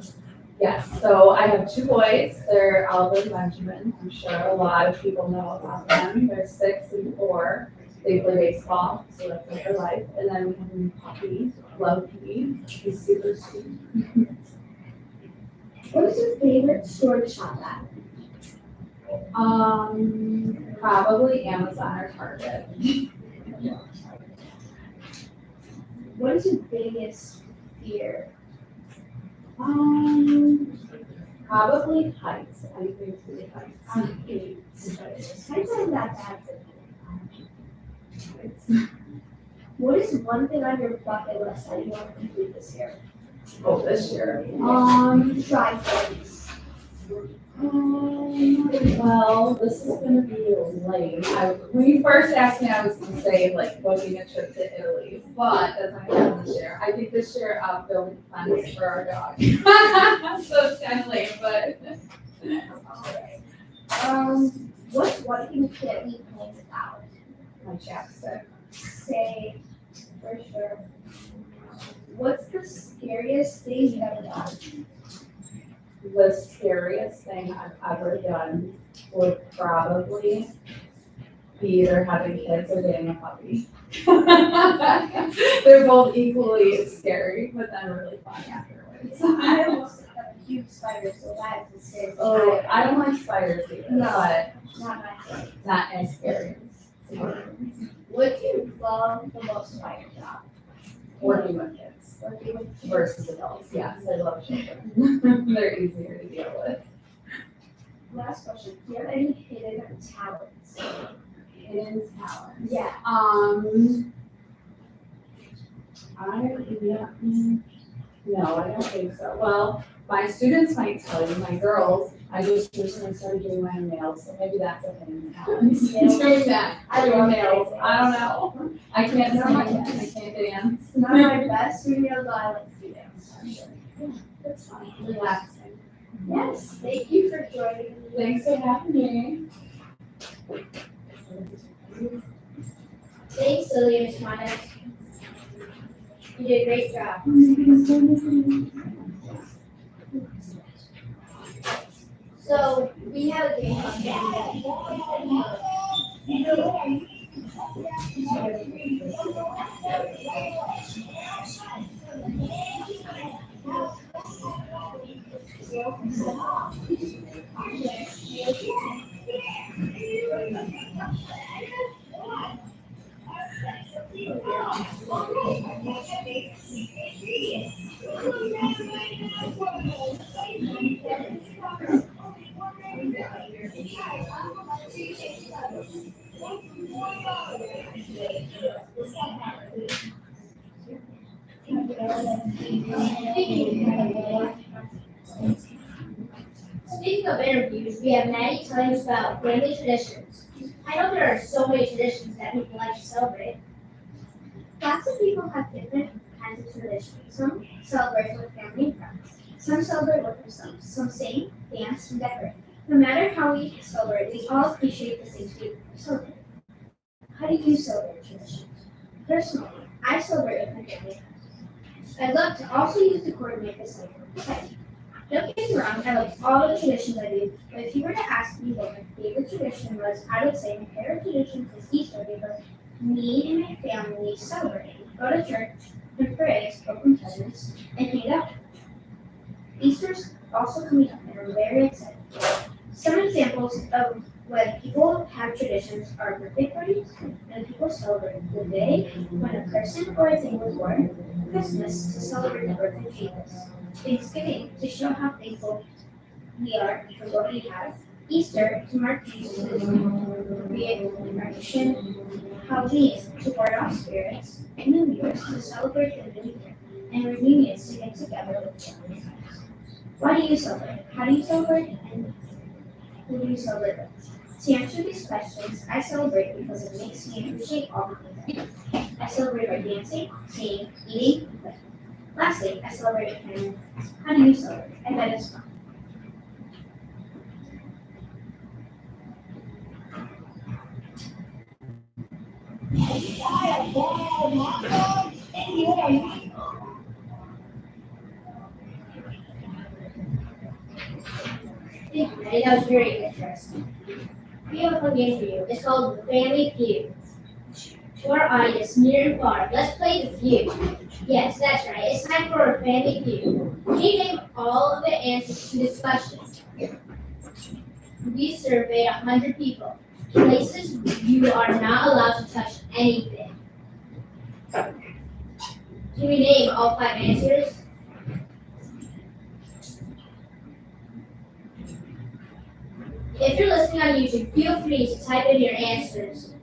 Yes, so I have two boys. They're Oliver and Benjamin. I'm sure a lot of people know about them. They're 6 and 4. They play baseball, so that's like their life. And then we have a new puppy, Love Pea. He's super sweet. What is your favorite store to shop at? Probably Amazon or Target. What is your biggest fear? Probably heights. I think through heights. Heights aren't that bad for me. What is one thing on your bucket list that you want to complete this year? Oh, this year. Try things. Well, this is gonna be lame. When you first asked me, I was gonna say like booking a trip to Italy, but that's not gonna happen this year. I think this year I'll build a fence for our dog. So it's kind of lame, but. what can get me playing without? My chapstick. Say, for sure. What's the scariest thing you've ever done? The scariest thing I've ever done would probably be either having kids or getting a puppy. They're both equally scary, but then really fun afterwards. I almost have a huge spider, so that's the scariest. Oh, I don't like spiders either, No. but Not my favorite. not as scary as What do you love the most about your job? working with kids Working with versus adults. Yes, I love children. They're easier to deal with. Last question. Do you have any hidden talents? Hidden talents. Yeah. No, I don't think so. Well, my students might tell you, my girls, I just recently started doing my own nails, so maybe that's a hidden talent. Doing that. I Doing love nails. nails. I don't know. I can't sing, They're my I can't dance. Not my best fingernails, but I like to do them. That's fine. Relaxing. Yes. Thank you for joining me. Thanks for having me. Thanks, Lily and Tamara. You did a great job. So we have a game Speaking of interviews, we have Maddie telling us about family traditions. I know there are so many traditions that people like to celebrate. Lots of people have different kinds of traditions. Some celebrate with family and friends. Some celebrate with themselves. Some sing, dance, and decorate. No matter how we celebrate, we all appreciate the things we celebrate. How do you celebrate traditions? Personally, I celebrate with my family. I love to also use the cord to make this exciting. Don't get me wrong, I love all the traditions I do, but if you were to ask me what my favorite tradition was, I would say my favorite tradition is Easter because me and my family celebrate, go to church, and pray, open presents, and hang out. Easter's also coming up, and I'm very excited. Some examples of when people have traditions are birthday parties, and people celebrate the day when a person or a thing was born, Christmas to celebrate the birth of Jesus, Thanksgiving to show how thankful we are for what we have, Easter to mark Jesus' reincarnation, Halloween to ward off spirits, and New Year's to celebrate the new year, and reunions to get together with family friends. Why do you celebrate? How do you celebrate? And who do you celebrate with? To answer these questions, I celebrate because it makes me appreciate all the things. I celebrate by dancing, singing, eating, and playing. Lastly, I celebrate with family. How do you celebrate? I bet it's fun. Thank you, Maddie. That was very interesting. We have a fun game for you. It's called Family Feud. To our audience, near and far, let's play the feud. Yes, that's right. It's time for a Family Feud. Can you name all of the answers to this question? We surveyed 100 people. Places you are not allowed to touch anything. Can we name all 5 answers? If you're listening on YouTube, feel free to type in your answers.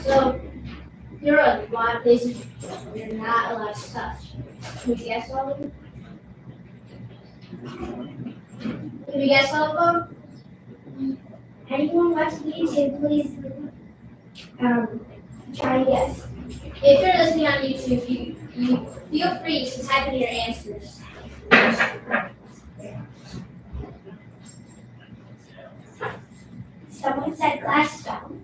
So there are a lot of places you're not allowed to touch. Can you guess all of them? Can you guess all of them? Anyone watching YouTube, please try and guess. If you're listening on YouTube, you feel free to type in your answers. Someone said glass stone.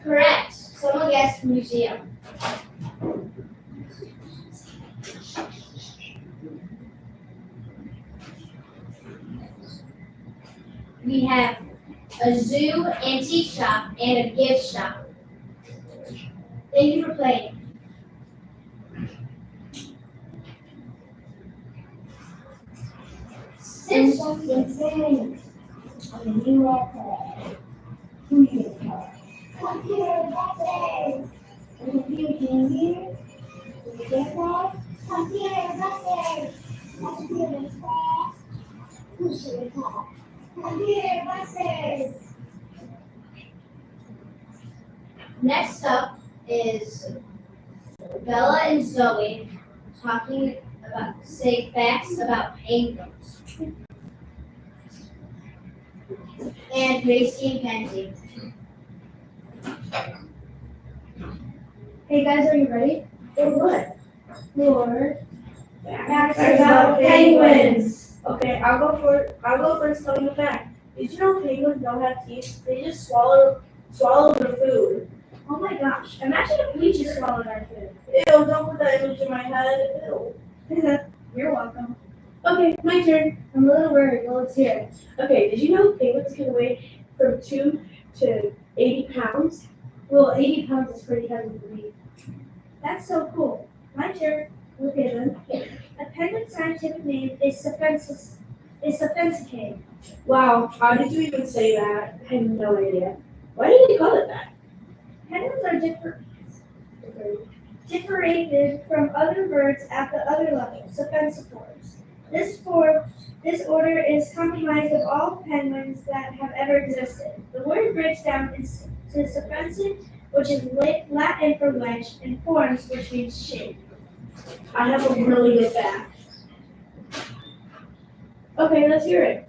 Correct. Someone guessed museum. We have a zoo, antique shop, and a gift shop. Thank you for playing. Since something things on the new iPad, computer buses. The confusion here. Did you get that? Computer buses. Computer class. Who should we call? Computer buses. Next up is Bella and Zoe talking about say facts about penguins. And Gracie and Kenzie. Hey guys, are you ready? For what? For facts about penguins. Okay, I'll go first telling the fact. Did you know penguins don't have teeth? They just swallow their food. Oh my gosh, imagine if we just swallowed our food. Ew, don't put that image in my head. Ew. You're welcome. Okay, my turn. I'm a little worried. Well, let's hear it. Okay, did you know penguins can weigh from 2 to 80 pounds? Well, 80 pounds is pretty heavy for me. That's so cool. My turn. Okay then. A penguin's scientific name is sophisticated. Wow, how did you even say that? I have no idea. Why do they call it that? Penguins are differentiated from other birds at the other level, sophistiforms. This order is comprised of all penguins that have ever existed. The word breaks down into sophisticated, which is Latin for wedge, and forms, which means shape. I have a really good fact. Okay, let's hear it.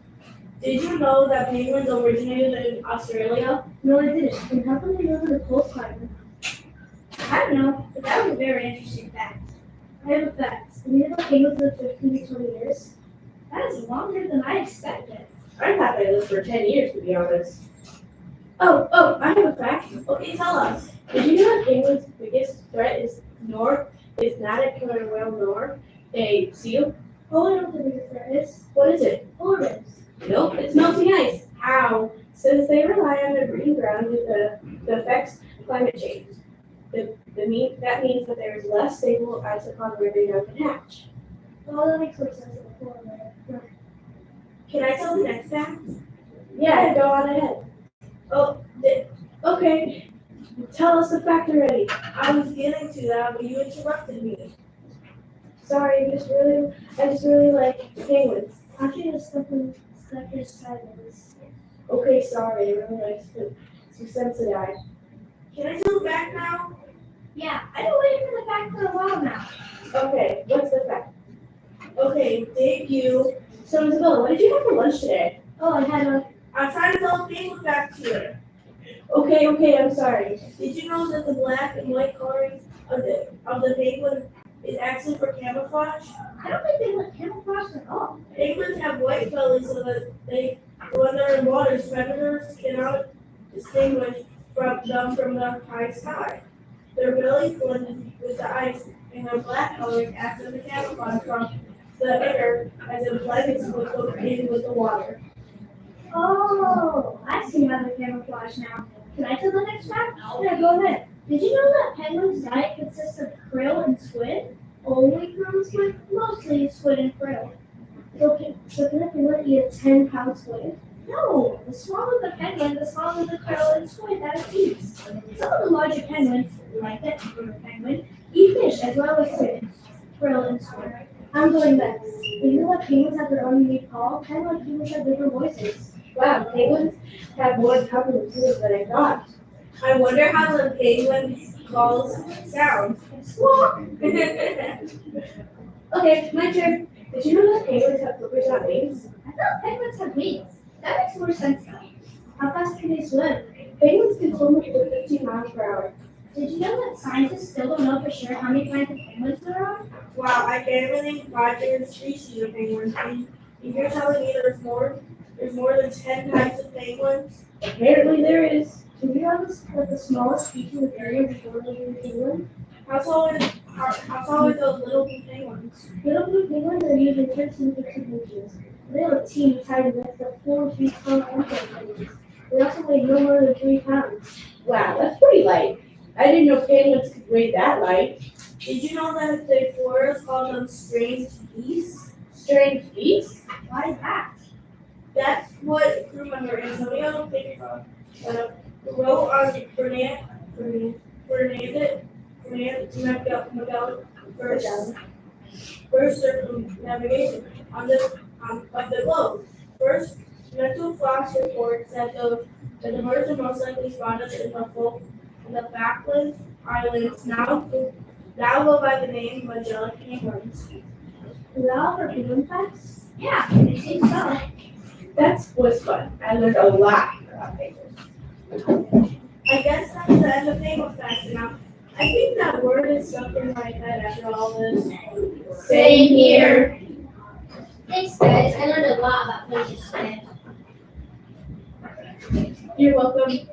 Did you know that penguins originated in Australia? No, I didn't. And how come they live in a cold climate? I don't know, but that was a very interesting fact. I have a fact. We have penguins live 15 to 20 years. That is longer than I expected. I thought they lived for 10 years, to be honest. Oh, I have a fact. Okay, tell us. Did you know that penguins' biggest threat is not a killer whale nor a seal? Oh, I know what the biggest threat is. What is it? Polar bears. Nope, it's melting ice. How? Since they rely on their breeding ground with the affects climate change. That means that there is less stable ice upon the river young can hatch. Oh, that makes more sense than a polar bear. Can I tell the next fact? Yeah, go on ahead. Okay. Tell us the fact already. I was getting to that, but you interrupted me. Sorry, I just really like penguins. Actually, the stuff is sideways. Okay, sorry, I really like to sensitive. Can I tell the fact now? Yeah, I've been waiting for the fact for a while now. Okay, what's the fact? Okay, thank you. So Isabella, what did you have for lunch today? Oh, I'm trying to tell a penguin fact here. Okay, I'm sorry. Did you know that the black and white coloring of the penguin is actually for camouflage? I don't think they look camouflage at all. Penguins have white bellies so that when they're in water, predators cannot distinguish them from the high sky. Their bellies blend with the ice, and their black coloring acts as a camouflage from the air as it blends in with the water. Oh, I see how they camouflage now. Can I tell the next fact? Yeah, go ahead. Did you know that penguins' diet consists of krill and squid? Only krill and squid? Mostly squid and krill. So can a penguin eat a 10-pound squid? No, the smaller the penguin, the smaller the krill and squid that it eats. Some of the larger penguins, like the emperor penguin, Eat fish as well as squid, krill, and squid. I'm going next. Did you know that penguins have their own unique call? Kind of like penguins have different voices. Wow, penguins have more in common with humans than I thought. I wonder how the penguins' calls sound. Squawk! Okay, my turn. Did you know that penguins have flippers, not wings? I thought penguins have wings. That makes more sense now. How fast can they swim? Penguins can swim up to 15 miles per hour. Did you know that scientists still don't know for sure how many kinds of penguins there are? Wow, I can't even name 5 different species of penguins. And you're telling me there's more than 10 kinds of penguins? Apparently there is. Did you know that the smallest species of penguins is located in England? How tall are those little blue penguins? Little blue penguins are usually 13 to 15 inches. Little teeny tiny with the 4 feet tall emperor penguins. They also weigh no more than 3 pounds. Wow, that's pretty light. I didn't know penguins could weigh that light. Did you know that the explorers called them strange geese? Strange geese? Why is that? That's what crew member Antonio wrote on first circumnavigation of the globe. First, Mental Fox reports that the birds are most likely spotted in the Falkland Islands, now go by the name Magellan penguins. Is that all for penguin facts? Yeah, I think so. That was fun. I learned a lot about penguins. I guess that's the end of penguin facts now. I think that word is stuck in my head after all this. Same here. Thanks, guys. I learned a lot about places today. You're welcome.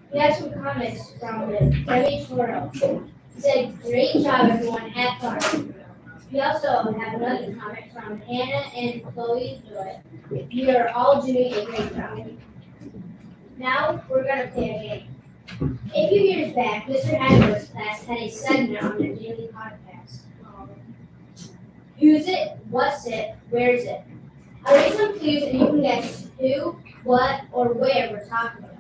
We have some comments from Debbie Toro. He said, great job everyone, have fun. We also have another comment from Hannah and Chloe Joy. You are all doing a great job. Now we're going to play a game. A few years back, Mr. Hadlow's class had a segment on their daily podcast. Who's it? What's it? Where's it? I'll read some clues and you can guess who, what, or where we're talking about.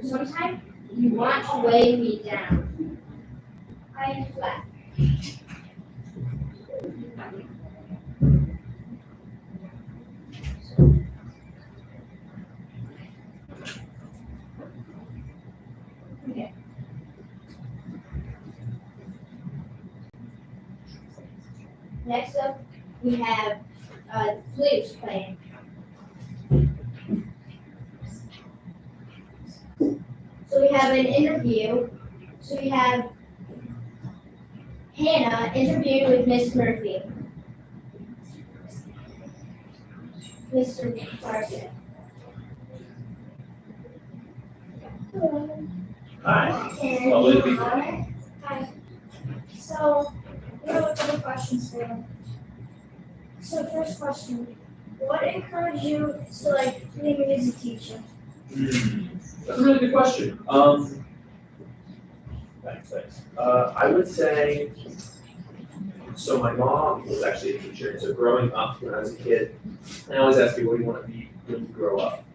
Sometimes you want to weigh me down. I am flat. Okay. Next up, we have flutes playing. So we have an interview. So we have Hannah interviewing with Miss Murphy. Mr. Carson. Hi. And, Well, Ludwig. hi. So, we have a couple questions for you. So, first question. What encouraged you to be a music teacher? That's a really good question. Thanks. I would say, so my mom was actually a teacher, and so growing up when I was a kid, I always asked me, what do you want to be when you grow up?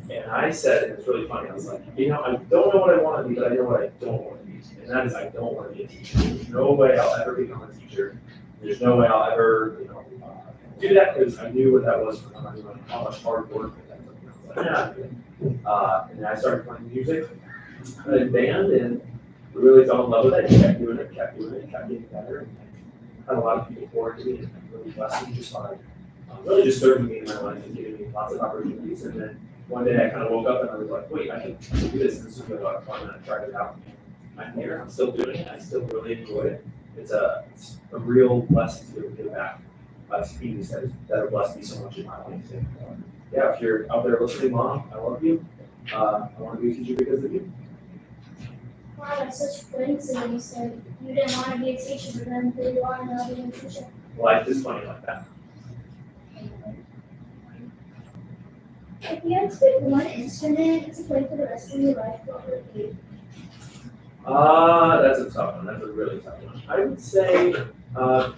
And I said, and it's really funny, I was like, I don't know what I want to be, but I know what I don't want to be. And that is, I don't want to be a teacher. There's no way I'll ever become a teacher. There's no way I'll ever, do that, because I knew what that was for me, how much hard work that was. And then I started playing music in band, and really fell in love with it, and kept doing it, kept getting better. And had a lot of people pour into me, and really blessed me just by really just serving me in my life and giving me lots of opportunities. And then one day I kind of woke up and I was like, wait, I can do this. This is really a lot of fun, and I tried it out. I'm here, I'm still doing it, I still really enjoy it. It's a real blessing to be able to give back to communities that have blessed me so much in my life. And, yeah, if you're out there listening, Mom, I love you. I want to be a teacher because of you. Wow, that's such a coincidence. You said you didn't want to be a teacher, but then here you are now being a teacher. Life is funny like that. If you had to pick one instrument to play for the rest of your life, what would it be? That's a tough one. That's a really tough one. I would say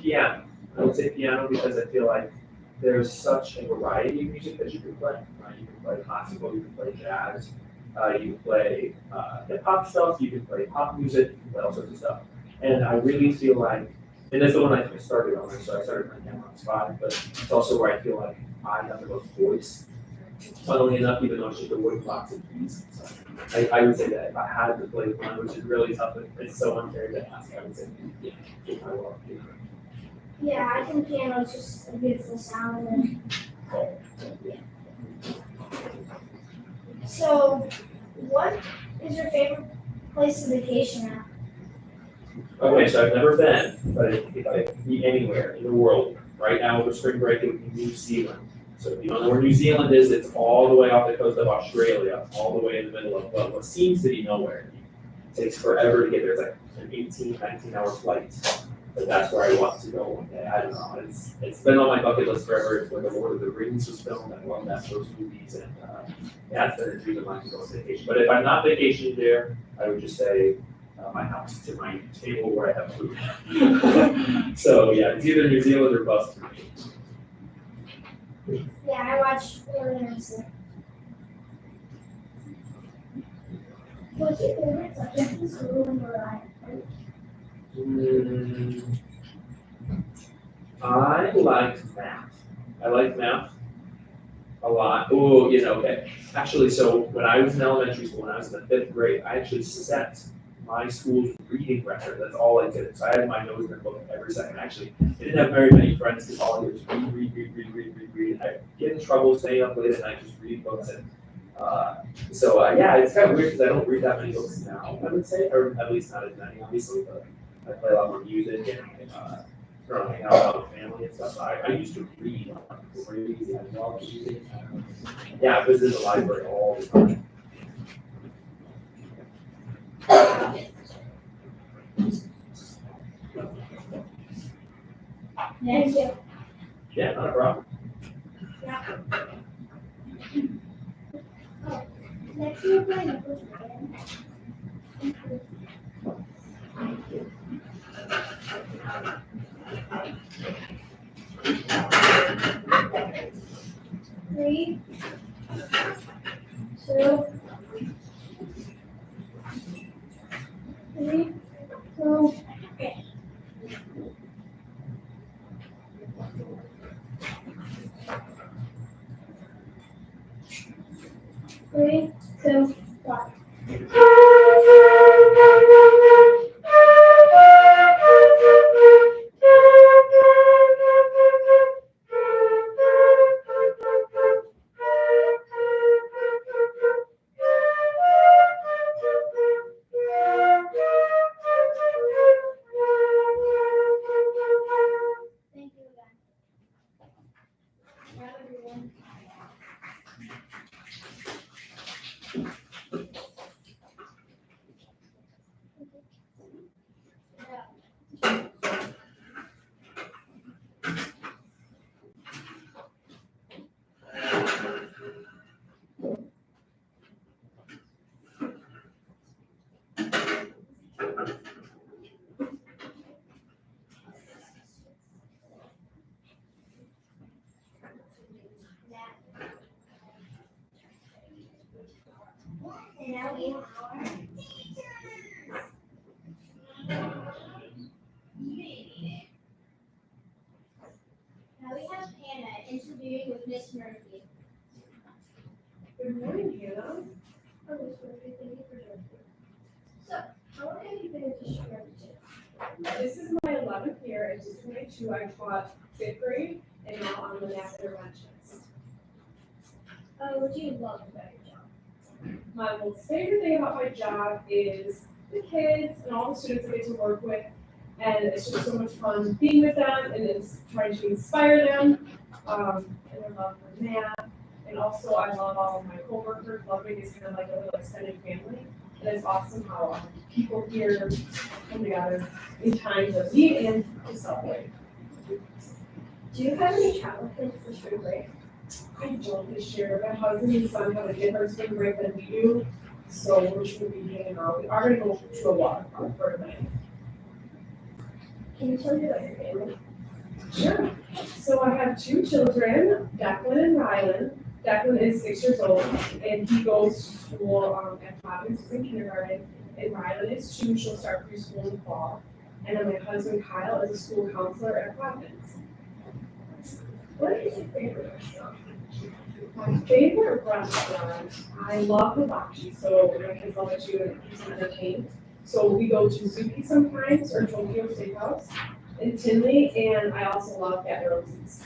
piano. I would say piano because I feel like there's such a variety of music that you can play. You can play classical, you can play jazz, you can play hip hop stuff, you can play pop music, you can play all sorts of stuff. And I really feel like, and that's the one I started on, so I started playing piano when I was 5, but it's also where I feel like I have the most voice. Funnily enough, even though it's just a wooden box of keys. So I would say that if I had to play one, which is really tough, it's so unfair to ask, I would say, yeah, I love piano. Yeah, I think piano is just a beautiful sound. And so, what is your favorite place to vacation at? Okay, so I've never been, but if I could be anywhere in the world, right now with spring break, it would be New Zealand. So if you don't know where New Zealand is, it's all the way off the coast of Australia, all the way in the middle of what seems to be nowhere. It takes forever to get there. It's like an 18, 19-hour flight. But that's where I want to go one day. I don't know. It's been on my bucket list forever. It's where The Lord of the Rings was filmed. I love those movies. And yeah, it's been a dream of mine to go on vacation. But if I'm not vacationing there, I would just say my house to my table where I have food. So yeah, it's either New Zealand or bust for me. Yeah, I watched really nicely. What's your favorite subject in school when you were alive? I liked math. I liked math a lot. Oh, okay. Actually, so when I was in elementary school, when I was in the 5th grade, I actually set my school's reading record. That's all I did. So I had my nose in the book every second. Actually, I didn't have very many friends because all I did was read. I get in trouble staying up late at night just reading books. And yeah, it's kind of weird because I don't read that many books now, I would say, or at least not as many, obviously, but I play a lot more music and hang out with family and stuff. I used to read crazy. I love music. Yeah, I visited the library all the time. Thank you. Yeah, not a problem. Next year, my knuckles again. Three, 2, 3, 2, okay. 3, 2, 1. Thank you again. Bye, everyone. And now we have our teachers. Now we have Hannah interviewing with Miss Murphy. Good morning, Hannah. Hello, Miss Murphy, thank you for joining me. So, how long have you been in District Number 2? This is my 11th year at District Number 2. I taught 5th grade, and now I'm the math interventionist. What do you love about your job? My most favorite thing about my job is the kids and all the students I get to work with, and it's just so much fun being with them and it's trying to inspire them, and their love for math. And also, I love all of my coworkers. Ludwig is kind of like a little extended family. And it's awesome how people here come together in times of need and to celebrate. Do you have any travel plans for spring break? I don't this year. My husband and son have a different spring break than we do, so we're just gonna be hanging out. We are gonna go to a water park for a night. Can you tell me about your family? Sure. So I have 2 children, Declan and Rylan. Declan is 6 years old, and he goes to school at Providence, he's in kindergarten, and Rylan is 2, she'll start preschool in the fall. And then my husband Kyle is a school counselor at Providence. What is your favorite restaurant? My favorite restaurant, I love hibachi, so my kids love it too, and it keeps them entertained. So we go to Zuki sometimes, or Tokyo Steakhouse in Tinley, and I also love Fat Rosie's.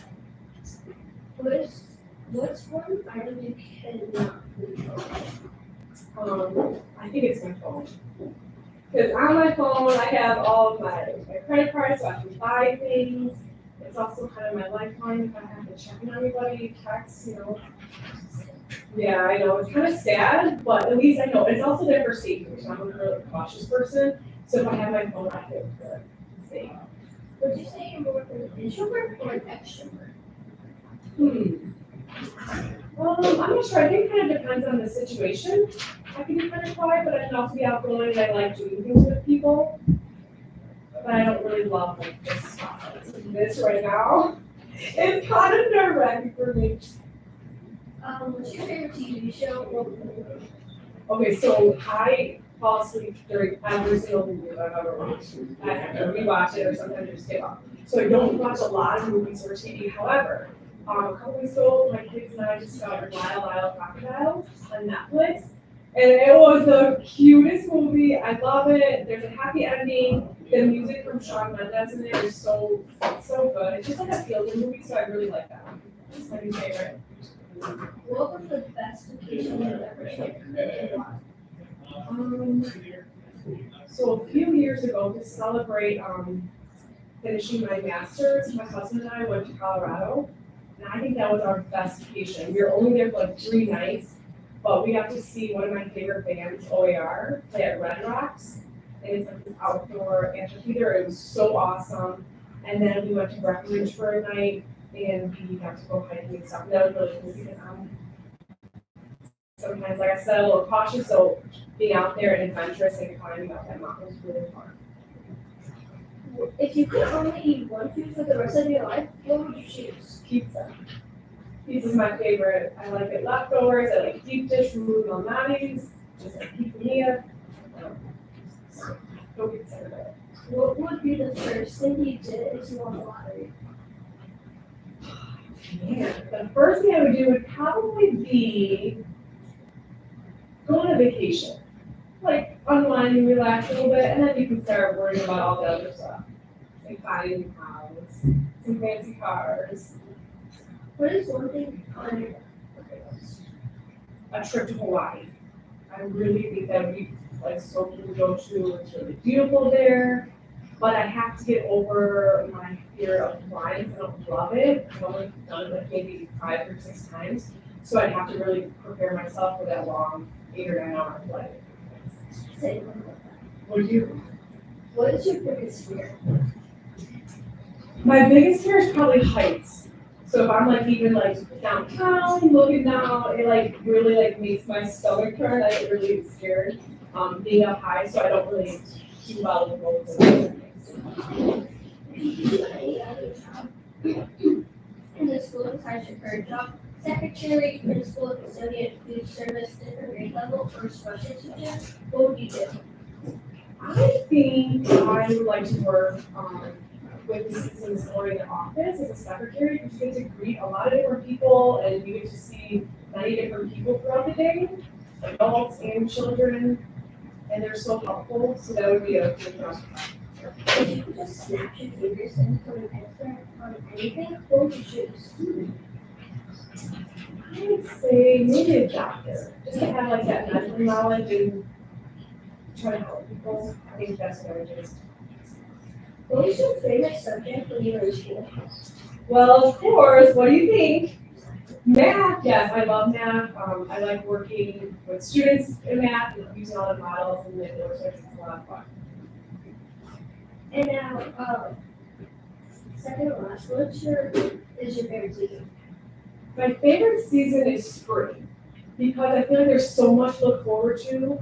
What's one item you cannot control? I think it's my phone. Because on my phone, I have all of my credit cards, so I can buy things. It's also kind of my lifeline if I have to check on anybody, text, Yeah, I know, it's kind of sad, but at least I know, it's also there for safety, because I'm a really cautious person, so if I have my phone, I feel good, safe. Would you say you're more of an introvert or an extrovert? I'm not sure, I think it kind of depends on the situation. I can be kind of quiet, but I can also be outgoing, and I like doing things with people. But I don't really love like this spotlight. This right now, it's kind of nerve-wracking for me. What's your favorite TV show or movie? Okay, so I fall asleep during every single movie I've ever watched. I have to rewatch it or sometimes just give up. So I don't watch a lot of movies or TV. However, a couple weeks ago, my kids and I discovered Lyle Lyle Crocodile on Netflix. And it was the cutest movie. I love it. There's a happy ending. The music from Shawn Mendes in there is so good. It's just like a feel-good movie, so I really like that one. It's my new favorite. What was the best vacation you've ever taken and why? So a few years ago, to celebrate finishing my master's, my husband and I went to Colorado, and I think that was our best vacation. We were only there for like 3 nights, but we got to see one of my favorite bands, OAR, play at Red Rocks. And it's like this outdoor amphitheater. It was so awesome. And then we went to Breckenridge for a night, and we got to go hiking and stuff. That was really cool because sometimes, like I said, a little cautious, so being out there and adventurous and climbing up that mountain was really fun. If you could only eat one food for the rest of your life, what would you choose? Pizza. Pizza's my favorite. I like it leftovers. I like deep dish from Malnati's, just like pizza. Don't get excited about it. What would be the first thing you did if you won the lottery? Man, the first thing I would do would probably be go on a vacation. Like unwind and relax a little bit, and then you can start worrying about all the other stuff. Like buying a new house, some fancy cars. What is one thing on your bucket list? A trip to Hawaii. I really think that would be like so cool to go to. It's really beautiful there. But I have to get over my fear of flying. I don't love it. I've only done it like maybe 5 or 6 times. So I'd have to really prepare myself for that long 8 or 9 hour flight. Say one more time. Would you? What is your biggest fear? My biggest fear is probably heights. So if I'm like even like downtown looking down, it like really like makes my stomach turn. I get really scared being up high, so I don't really do well with roads and other things. If you could do any other job in the school besides your current job, Secretary, principal, custodian, food service, different grade level, or special teacher? What would you do? I think I would like to work with the citizens or in the office as a secretary, because you get to greet a lot of different people and you get to see many different people throughout the day, adults and children, and they're so helpful, so that would be a good job. If you could just snap your fingers and become an expert on anything, what would you choose? I would say maybe a doctor, just to have like that medical knowledge and try to help people. I think that's what I would do. What was your favorite subject when you were in school? Well, of course, what do you think? Math, yes, I love math. I like working with students in math and using all the models and the illustrations. It's a lot of fun. And now, second to last, is your favorite season? My favorite season is spring because I feel like there's so much to look forward to.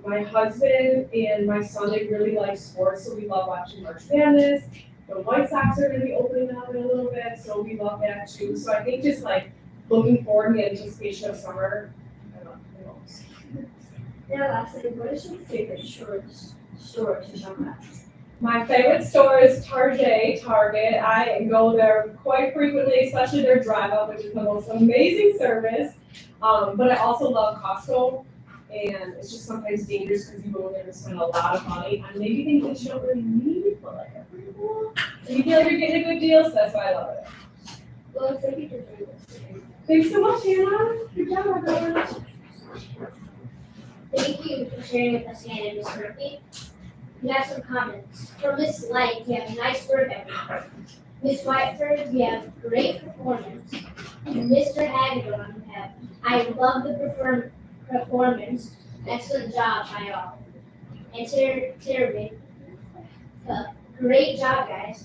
My husband and my son, they really like sports, so we love watching March Madness. The White Sox are going to be opening up in a little bit, so we love that too. So I think just like looking forward to the anticipation of summer, I love it the most. Now, lastly, what is your favorite store to shop at? My favorite store is Target. I go there quite frequently, especially their drive up, which is the most amazing service. But I also love Costco, and it's just sometimes dangerous because you go there and spend a lot of money on maybe things that you don't really need, but like everything. And you feel like you're getting a good deal, so that's why I love it. Well, thank you for joining us today. Thanks so much, Hannah. Good job, everyone. Thank you for sharing with us, Hannah and Miss Murphy. We have some comments. From Miss Light, we have nice work, everyone. Miss Whiteford, we have great performance. And Mr. Hagedorn, we have, I love the performance. Excellent job by all. And Terry, great job, guys.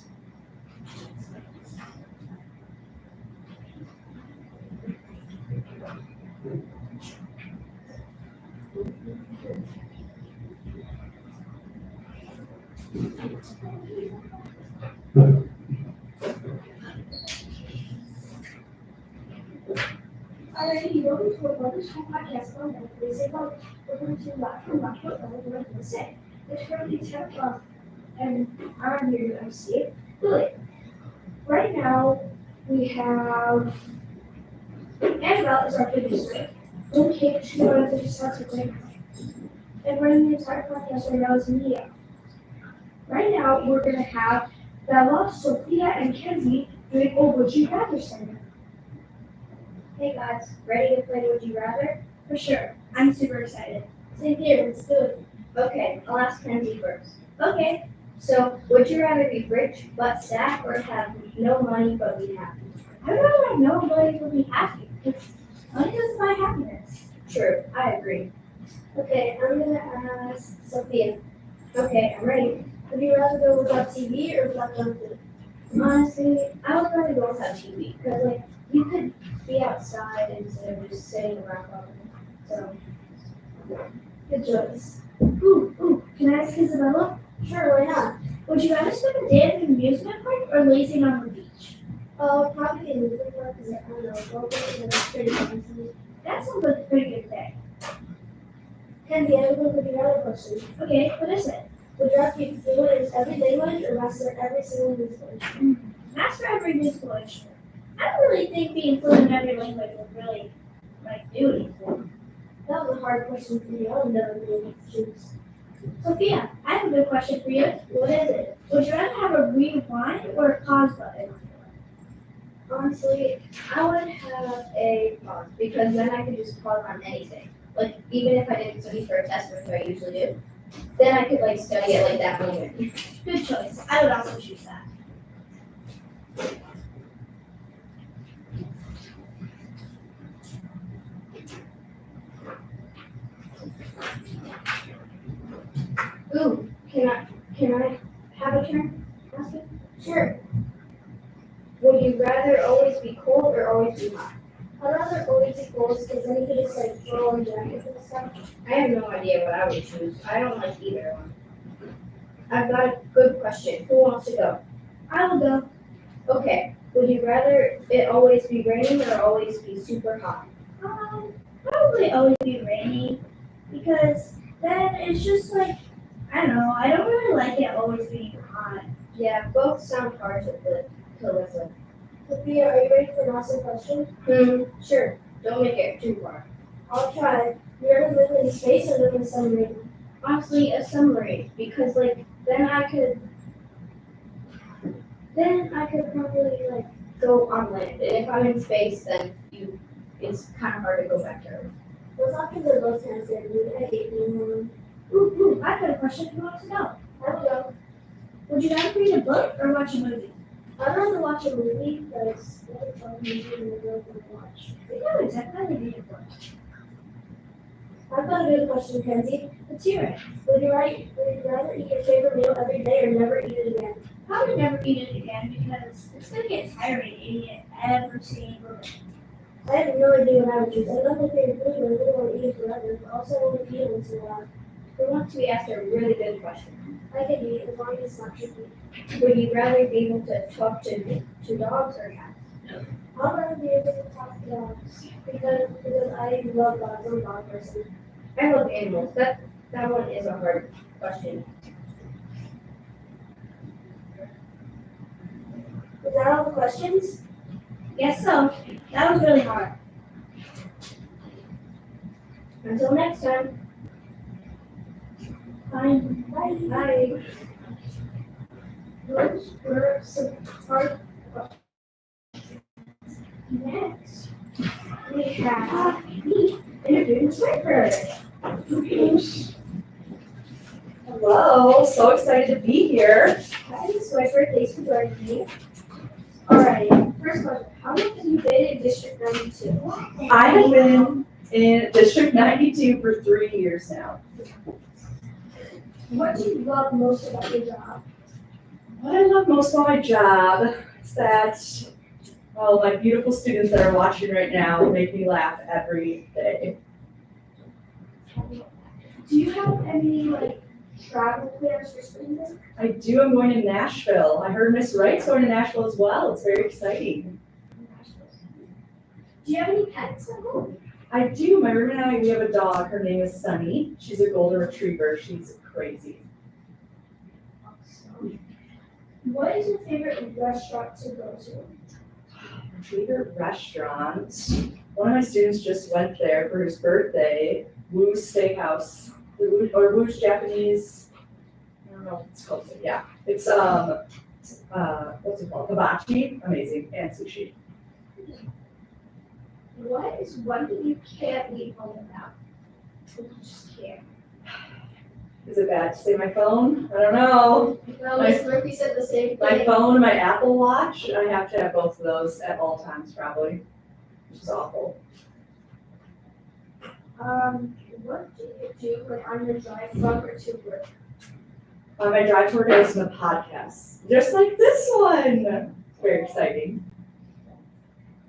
Alrighty, welcome to another podcast on that is about welcome to Laughter Laughter Everyone Can Say. It's currently 10 o'clock and I'm here to MC Lily. Right now we have Annabelle is our producer. Okay, she wanted to just start quickly. And running the entire podcast right now is Mia. Right now we're gonna have Bella, Sophia, and Kenzie doing Would You Rather segment. Hey guys, ready to play Would You Rather? For sure. I'm super excited. Same here, let's do it. Okay, I'll ask Kenzie first. Okay, so would you rather be rich but sad or have no money but be happy? I'd rather have no money but be happy. Money doesn't buy happiness. True, I agree. Okay, I'm gonna ask Sophia. Okay, I'm ready. Would you rather go without TV or without junk food? Honestly, I would rather go without TV because like you could be outside instead of just sitting around all day. So, Good choice. Ooh, can I ask Isabella? sure, why not? Would you rather spend a day at an amusement park or lazing on the beach? Probably a movie park because I don't know, go to pretty fancy. That sounds like a pretty good day. Kenzie, I have a Would You Rather question. Okay, what is it? Would you rather be fluent in every language or master every single musical instrument? Master every musical instrument. I don't really think being fluent in every language would really do anything. That was a hard question for you. I would never be able to choose. Sophia, I have a good question for you. What is it? Would you rather have a rewind or a pause button? Honestly, I would have a pause because then I could just pause on anything. Like even if I didn't study for a test, which I usually do, then I could like study at like that moment. Good choice. I would also choose that. Ooh, can I have a turn? Ask it? Sure. Would you rather always be cold or always be hot? I'd rather always be cold because then you could just like throw on jackets and stuff. I have no idea what I would choose. I don't like either one. I've got a good question. Who wants to go? I will go. Okay. Would Would you rather it always be raining or always be super hot? Probably always be rainy because then it's just like, I don't know, I don't really like it always being hot. Yeah, both sound hard to live with. Sophia, are you ready for an awesome question? Sure. Don't make it too hard. I'll try. You ever live in space or live in a submarine? Honestly, a submarine, because like then I could probably like go on land. And if I'm in space, then it's kind of hard to go back to Earth. Those options are both kind of good. I hate being alone. Ooh, I've got a question you want to know. I don't know. Would you rather read a book or watch a movie? I'd rather watch a movie because it's fun movie in the world to watch. Yeah, would definitely read a book. I've got a good question, Kenzie. Let's hear it. Would you rather eat your favorite meal every day or never eat it again? Probably never eat it again because it's gonna get tiring eating it every single day. I have no idea what I would choose. I love my favorite food, but I really want to eat it forever. But also, I want to eat it once in a while. Who wants to be asked a really good question? I can eat it as long as it's not tricky. Would you rather be able to talk to dogs or cats? I'd rather be able to talk to dogs because I love dogs. I'm a dog person. I love animals. That one is a hard question. Is that all the questions? Guess so. That was really hard. Until next time. Fine. Bye. Bye. Those were some hard questions. Next. We have me interviewing Swiper. Hello, so excited to be here. Hi, Swiper. Thanks for joining me. Alrighty, first question. How long have you been in District 92? I have been in District 92 for 3 years now. What do you love most about your job? What I love most about my job is that, well, my beautiful students that are watching right now make me laugh every day. Do you have any travel plans for spring break? I do, I'm going to Nashville. I heard Miss Wright's going to Nashville as well. It's very exciting. Do you have any pets at home? I do. My room and I, we have a dog. Her name is Sunny. She's a golden retriever. She's crazy. What is your favorite restaurant to go to? My favorite restaurant. One of my students just went there for his birthday. Woo's Steakhouse. Or Woo's Japanese. I don't know what it's called. Yeah. It's what's it called? Hibachi. Amazing. And sushi. What is one thing you can't leave home without? You just can't. Is it bad to say my phone? I don't know. Well, Miss Murphy said the same My thing. phone and my Apple Watch. I have to have both of those at all times probably. Which is awful. What do you do on your drive from or to work? On my drive to work, I listen to podcasts. Just like this one. Very exciting.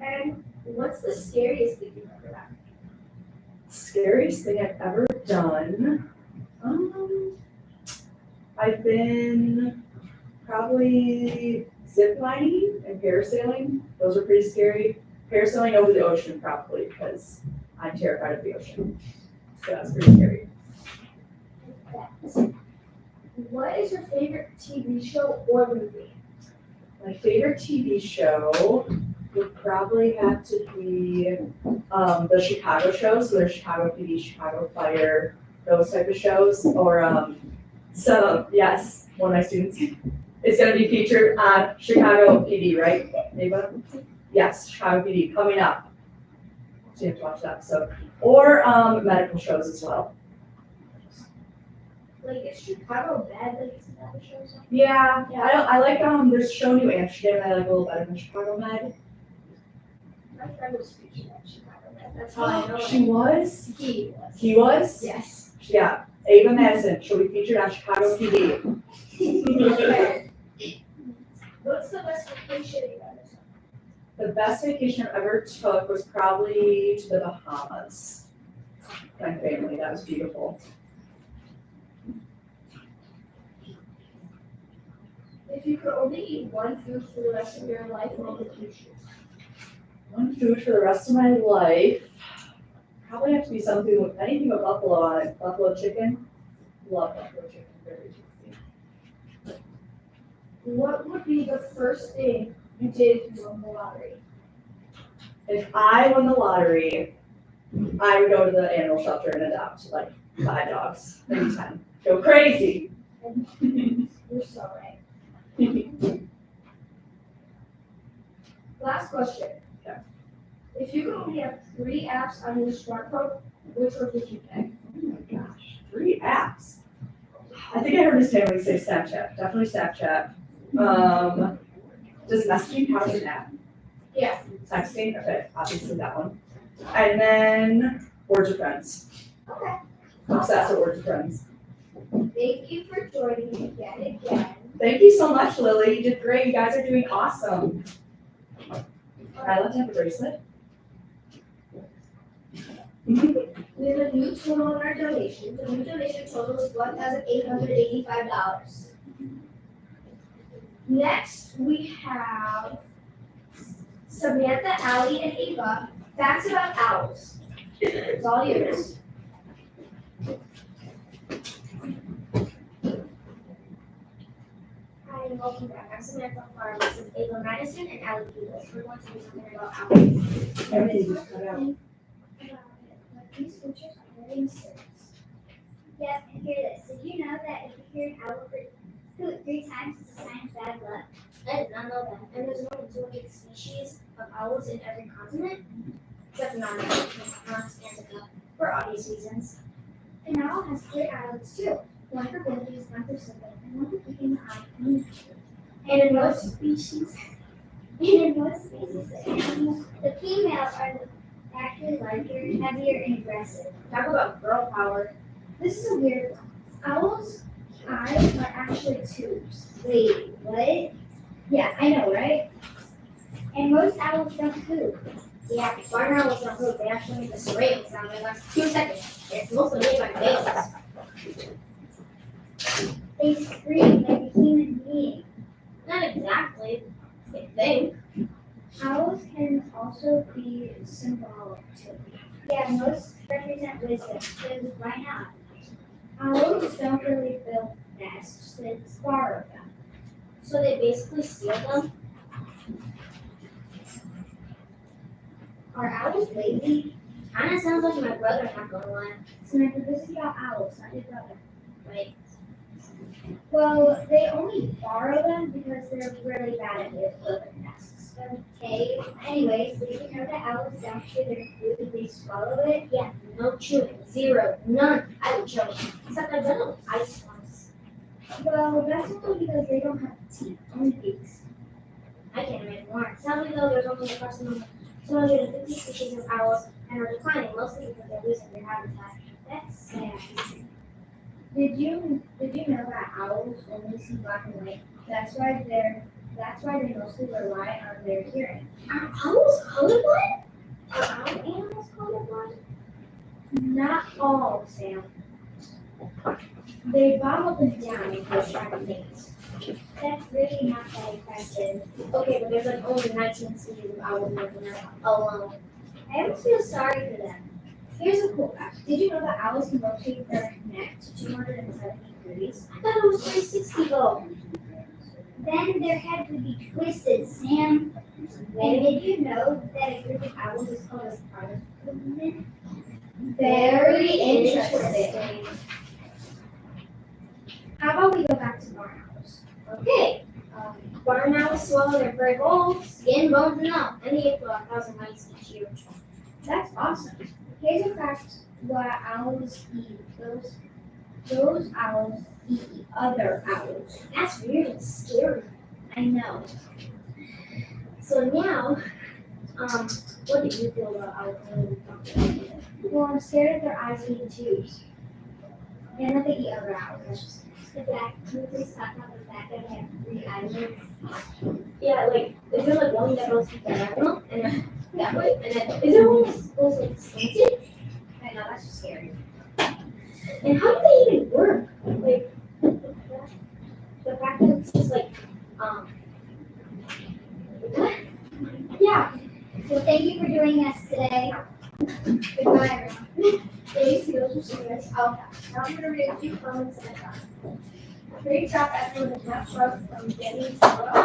And what's the scariest thing you've ever done? Scariest thing I've ever done. I've been probably zip lining and parasailing. Those are pretty scary. Parasailing over the ocean probably because I'm terrified of the ocean. So that's pretty scary. What is your favorite TV show or movie? My favorite TV show would probably have to be the Chicago shows, so there's Chicago PD, Chicago Fire, those type of shows. Or yes, one of my students is going to be featured on Chicago PD, right? Ava? Yes, Chicago PD coming up. So you have to watch that. So, or medical shows as well. Like, is Chicago bad? Like, it's not a show or something? Yeah, I like there's a show New Amsterdam that I like a little better than Chicago Med. My friend was featured at Chicago. That's how I know. She was? He was. He was? Yes. Yeah, Ava Madison, she'll be featured on Chicago PD. What's the best vacation you've ever taken? The best vacation I ever took was probably to the Bahamas. My family, that was beautiful. If If you could only eat one food for the rest of your life, what would you choose? One food for the rest of my life, probably have to be something with anything with buffalo on it. Buffalo chicken, love buffalo chicken, very tasty. What would be the first thing you did if you won the lottery? If I won the lottery, I would go to the animal shelter and adopt like 5 dogs, maybe 10. Go crazy. You're so right. Last question. Okay. If you could only have 3 apps on your smartphone, which one would you pick? Oh my gosh, 3 apps. I think I heard Miss Taylor say Snapchat. Definitely Snapchat. Does messaging count as an app? Yeah. Texting, okay, obviously that one. And then Words with Friends. Okay. Obsessed with Words with Friends. Thank you for joining me again. Thank you so much, Lily. You did great. You guys are doing awesome. I'd love to have a bracelet. We have a new total on our donation. The new donation total is $1,885. Next, we have Samantha, Allie, and Ava. Facts about owls. It's all yours. Hi, and welcome back. I'm Samantha Farr. This is Ava Madison and Allie Peters. We're going to be talking about owls. Everything just cut out. These creatures are very mysterious. Yes, and hear this. Did you know that if you hear an owl hoot 3 times, it's a sign of bad luck? I did not know that. And there's more than 200 species of owls in every continent, except for Antarctica, for obvious reasons. An owl has 3 eyelids too. One for blinking, one for sleeping, and one for keeping the eye clean. And in most species, the females are actually larger, heavier, and aggressive. Talk about girl power. This is a weird one. Owls' eyes are actually tubes. Wait, what? Yeah, I know, right? And most owls don't hoot. Yeah, barn owls don't hoot. They actually make a screaming sound that lasts 2 seconds. It's mostly made by males. They scream like a human being. Not exactly. Same thing. Owls can also be symbolic too. Yeah, most represent wisdom, because why not? Owls don't really build nests, they borrow them. So they basically steal them? Are owls lazy? Kinda sounds like my brother, not gonna lie. Samantha, this is about owls, not your brother. Right. Well, they only borrow them because they're really bad at building nests. Okay. Anyways, did you know that owls don't chew their food if they swallow it? Yeah, no chewing. 0. None. I would choke. Except I've done it with ice once. Well, that's only because they don't have teeth, only beaks. I can't imagine why. Sadly though, there's only approximately 250 species of owls and are declining mostly because they're losing their habitat. That's sad. Did you know that owls only see black and white? That's why they mostly rely on their hearing. Are owls colorblind? Are owl animals colorblind? Not all, Sam. They bottle them down if they try to mate. That's really not that impressive. Okay, but there's like only 19 species of owls in North America alone. I almost feel sorry for them. Here's a cool fact. Did you know that owls can rotate their neck to 270 degrees? I thought it was 360 though. Then their head would be twisted, Sam. And did you know that a group of owls is called a parliament? Very interesting. How about we go back to barn owls? Okay. Barn owls swallow their prey whole, skin, bones, and all. And they get to 1,000 mites each year. That's awesome. Here's a fact what owls eat. Those owls eat other owls. That's weird and scary. I know. So now, what do you feel about owls? Well, I'm scared of their eyes being tubes. And that they eat other owls. The fact, can we please talk about the fact that they have 3 eyelids? Yeah, like, is there like one that goes diagonal and then that way? And then, is there one that goes like slanted? I know, that's just scary. And how do they even work? Like, the fact that it's just like Yeah. So thank you for joining us today. Goodbye, everyone. Today's skills are serious. Now I'm going to read a few comments at a time. Great job, everyone. The next growth from getting to grow.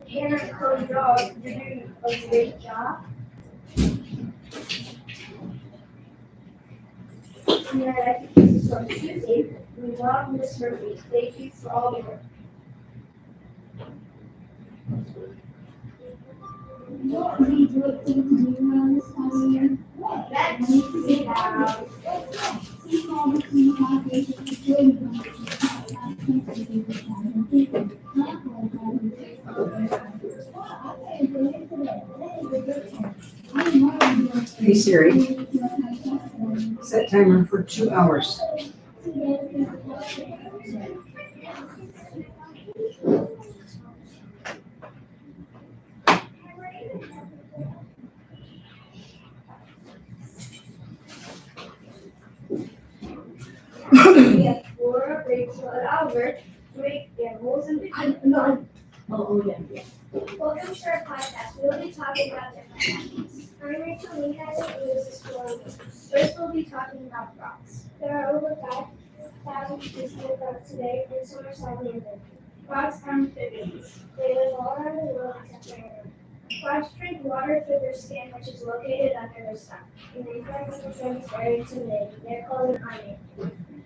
Hannah and Chloe Dog, you're doing a great job. And then I think this is from Susie. We love Miss Murphy. Thank you for all the work. What are you doing around this time of year? Next, we have Hey Siri, set timer for 2 hours. we have Laura, Rachel, and Albert doing animals and none. Yeah. Welcome to our podcast. We will be talking about different topics. I'm Rachel Leahead and this is Laura. First, we'll be talking about frogs. There are over 5,000 species of frogs today, and some are salamander. Frogs are amphibians. They live all around the world except for Europe. Frogs drink water through their skin, which is located under their stomach. And they find the friends very intimidating. They're called an army.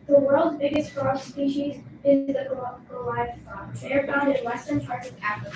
The world's biggest frog species is the Goliath frog. They are found in western parts of Africa.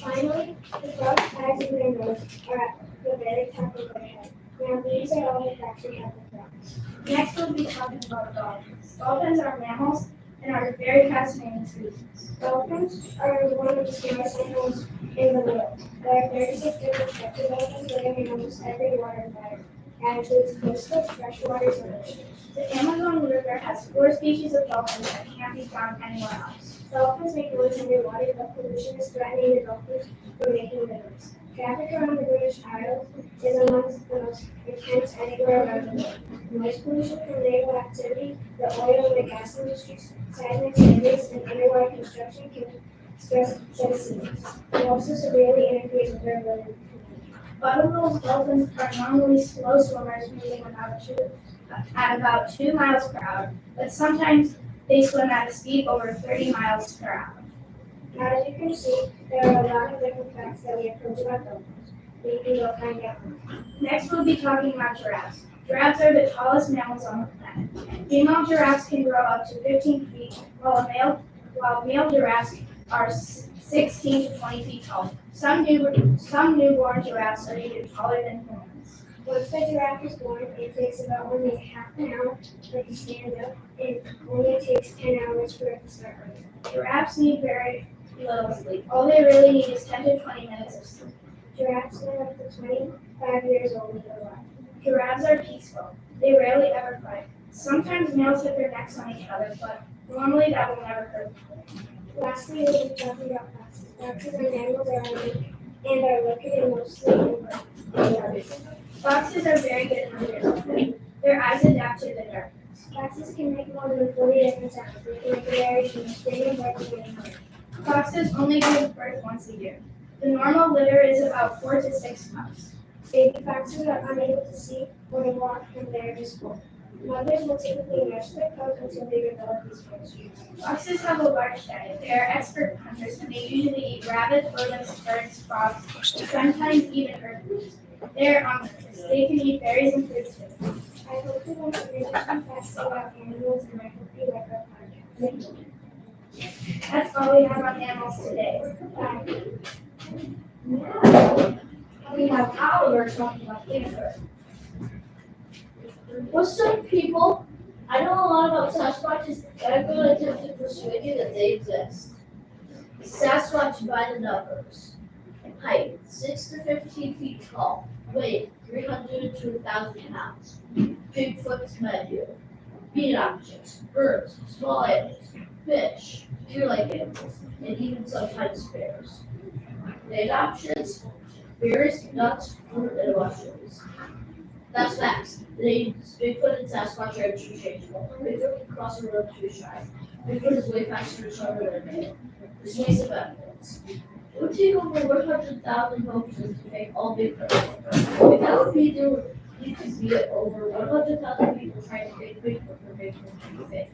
Finally, the frog's tags in their nose are at the very top of their head. Now, these are all the facts we have with frogs. Next, we'll be talking about dolphins. Dolphins are mammals and are very fascinating species. Dolphins are one of the smallest animals in the world. There are 36 different types of dolphins living in almost every water environment, and includes coastal, freshwater, and oceans. The Amazon River has 4 species of dolphins that can't be found anywhere else. Dolphins make noise underwater, but pollution is threatening the dolphins from making the noise. Traffic around the British Isles is amongst the most intense anywhere around the world. Noise pollution from naval activity, the oil and the gas industries, seismic surveys, and underwater construction can stress citizens. It also severely interferes with their ability to communicate. Bottlenose dolphins are normally slow swimmers, moving at about 2 miles per hour, but sometimes they swim at a speed over 30 miles per hour. Now, as you can see, there are a lot of different facts that we have heard about dolphins. We can go find out. Next, we'll be talking about giraffes. Giraffes are the tallest mammals on the planet. Female giraffes can grow up to 15 feet, while male giraffes are 16 to 20 feet tall. Some newborn giraffes are even taller than humans. Once the giraffe is born, it takes about only half an hour for it to stand up, and only takes 10 hours for it to start running. Giraffes need very little sleep. All they really need is 10 to 20 minutes of sleep. Giraffes live up to 25 years old when they're alive. Giraffes are peaceful. They rarely ever fight. Sometimes males hit their necks on each other, but normally that will never hurt them. Lastly, we'll be talking about foxes. Foxes are mammals and are located mostly in birds. Foxes are very good hunters. Their eyes adapt to the darkness. Foxes can make more than 40 different sounds. They can make a variation of screaming, barking, and hunting. Foxes only give birth once a year. The normal litter is about 4 to 6 pups. Baby foxes are unable to see or to walk when they are just born. Mothers will typically nurse their cubs until they develop these skills. Foxes have a large diet. They are expert hunters, and they usually eat rabbits, rodents, birds, frogs, and sometimes even herbivores. They are omnivorous. They can eat berries and fruits too. I hope you learned some interesting facts about animals, and I hope you like our podcast. That's all we have on animals today. Bye. We have Oliver talking about Bigfoot. What's up, people? I know a lot about Sasquatches, and I'm going to attempt to persuade you that they exist. Sasquatch by the numbers. Height 6 to 15 feet tall. Weight 300 to 1,000 pounds. Bigfoot's menu. Meat objects, birds, small animals, fish, deer-like animals, and even sometimes bears. Main options: berries, nuts, fruit, and mushrooms. That's facts. The names Bigfoot and Sasquatch are interchangeable. Bigfoot can cross a road to a shrine. Bigfoot is way faster to travel than man. This makes it backwards. It would take over 100,000 hoaxes to make all Bigfoot. If that would be there would need to be over 100,000 people trying to fake Bigfoot for Bigfoot to be fake.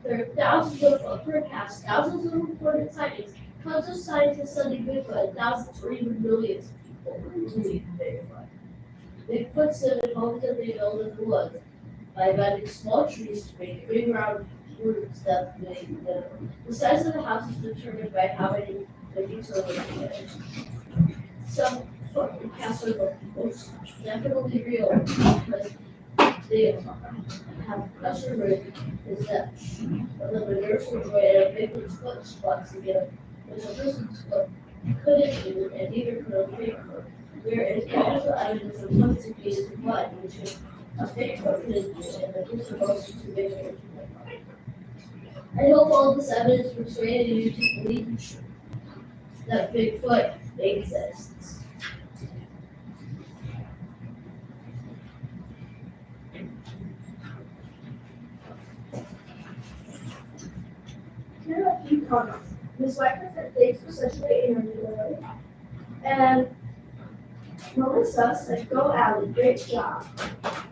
There are thousands of reports, thousands of reported sightings, tons of scientists studying Bigfoot, and thousands or even millions of people who believe in Bigfoot. Bigfoots live in homes that they build in the woods by bending small trees to make big round roots that they live. The size of the house is determined by how many livings are living in it. Some forecasts are most definitely real because they have pressure rate is that but the manures will join a Bigfoot's foot spots together, which a person's foot couldn't do and neither could a Bigfoot. There is chemical evidence of toxicated blood, which is a Bigfoot couldn't do, and the roots are most to Bigfoot. I hope all this evidence persuaded you to believe that Bigfoot exists. Here are a few comments. Ms. Wagner said thanks for such a great interview. And Melissa said, go Allie, great job.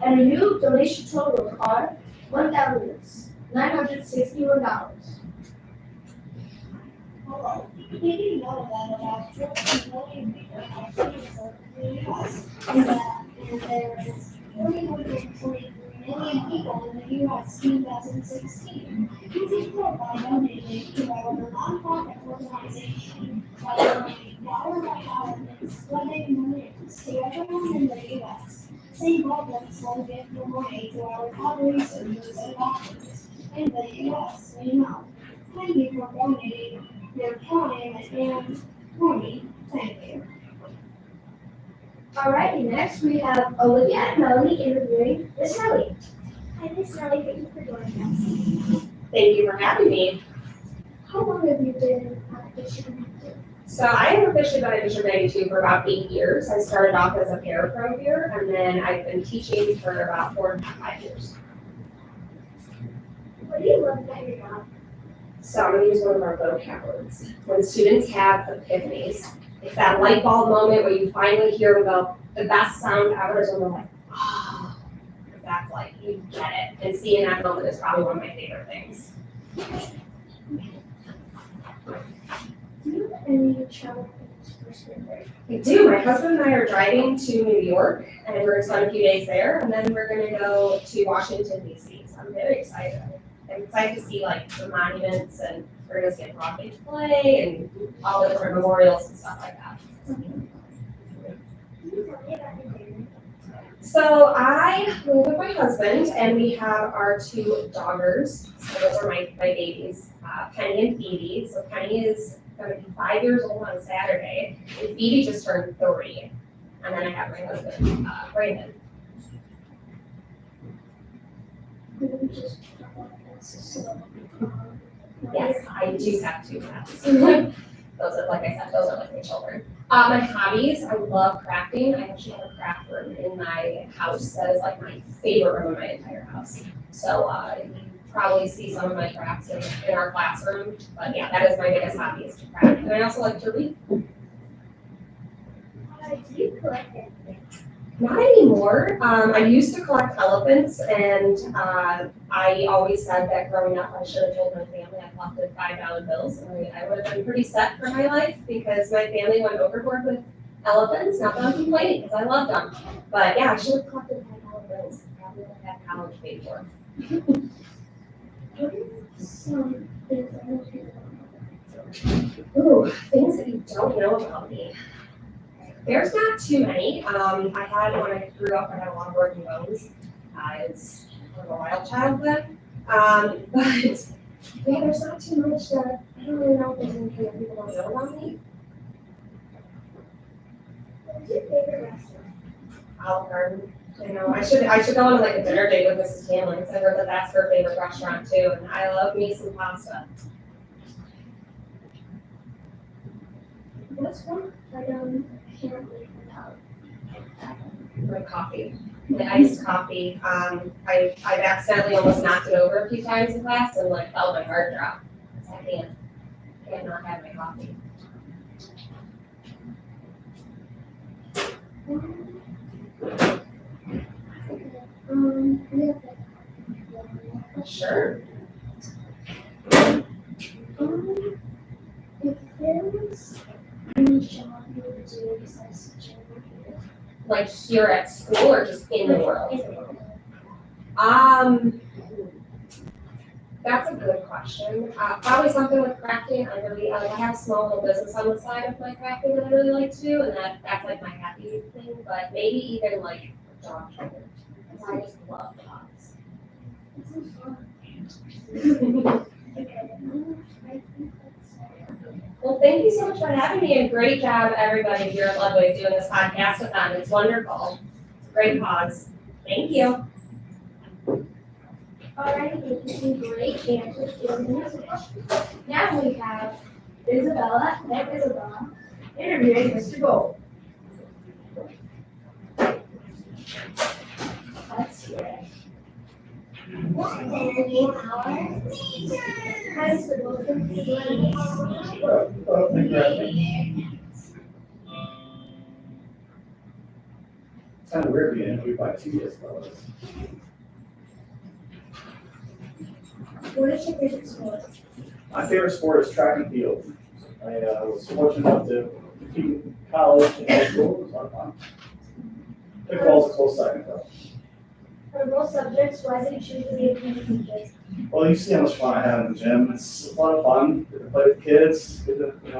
And a new donation total are $1,961. Hello. Did you know that about 14 million people have seen in the US? And that there is 343 million people in the US in 2016. You can help by donating to our nonprofit organization by donating $1 by $1 donating millions to everyone in the US. St. Baldrick will give the money to our top researchers and doctors in the US. We know. Thank you for donating your time and money. Thank you. Alrighty, next we have Olivia and Melanie interviewing Miss Melanie. Hi, Miss Nelly. Thank you for joining us. Thank you for having me. How long have you been at Fisherman? So I have officially been at Bishop 92 for about 8 years. I started off as a parapro here, and then I've been teaching for about 4.5 years. What do you love about your job? So I'm gonna use one of our vocab words. When students have epiphanies, it's that light bulb moment where you finally hear the best sound ever is when they're like, oh, that's like, you get it. And seeing that moment is probably one of my favorite things. Do you have any travel plans for spring break? I do. My husband and I are driving to New York, and we're gonna spend a few days there, and then we're gonna go to Washington DC. So I'm very excited. I'm excited to see like the monuments, and we're gonna see a Broadway play and all the different memorials and stuff like that. Can you tell me about your family? So I live with my husband, and we have our 2 daughters. So those are my babies, Penny and Phoebe. So Penny is gonna be 5 years old on Saturday, and Phoebe just turned 3. And then I have my husband, Brandon. Could we just talk about this? So, Yes, I do have 2 pets. Those are, like I said, those are like my children. My hobbies, I love crafting. I actually have a craft room in my house that is like my favorite room in my entire house. So you probably see some of my crafts in our classroom. But yeah, that is my biggest hobby is to craft. And I also like to read. do you collect anything? Not anymore. I used to collect elephants, and I always said that growing up, I should have told my family I collected $5 bills, and I would have been pretty set for my life because my family went overboard with elephants. Not that I'm complaining, because I love them. But yeah, I should have collected $5 bills. Probably would have had college paid for. What are some things I don't hear about? Ooh, things that you don't know about me. There's not too many. I had, when I grew up, I had a lot of broken bones. I was kind of a wild child then. But yeah, there's not too much that, I don't really know if there's anything that people don't know about me. What's your favorite restaurant? Olive Garden. I know, I should go on like a dinner date with Mrs. Hanlon, because I heard that that's her favorite restaurant too, and I love me some pasta. What's one item I can't live without? My coffee. my iced coffee. I've accidentally almost knocked it over a few times in class and like felt my heart drop. I can't not have my coffee. Yeah. Sure. If there was any job you would do besides teaching, Like here at school or just in the world? in the world. That's a good question. Probably something with crafting. I have a small little business on the side of my crafting that I really like to do, and that's like my happy thing. But maybe even like a dog trainer, because I just love dogs. It sounds fun. Okay. I think that's Well, thank you so much for having me, and great job, everybody here at Ludwig, doing this podcastathon. It's wonderful. It's a great cause. Thank you. Alright, thank you, great answers to the next question. Now we have Isabella and Isabella interviewing Mr. Gold. Let's hear it. What will our teacher? Hi, Mr. Gold. Thank you, Ashley. It's kind of weird being interviewed by two years fellows. What is your favorite sport? My favorite sport is track and field. I was fortunate enough to compete in college and high school. It was a lot of fun. Pickleball's a close second though. For both subjects, why did you choose to be a PE teacher? Well, you see how much fun I have in the gym. It's a lot of fun. Get to play with kids. Get to, get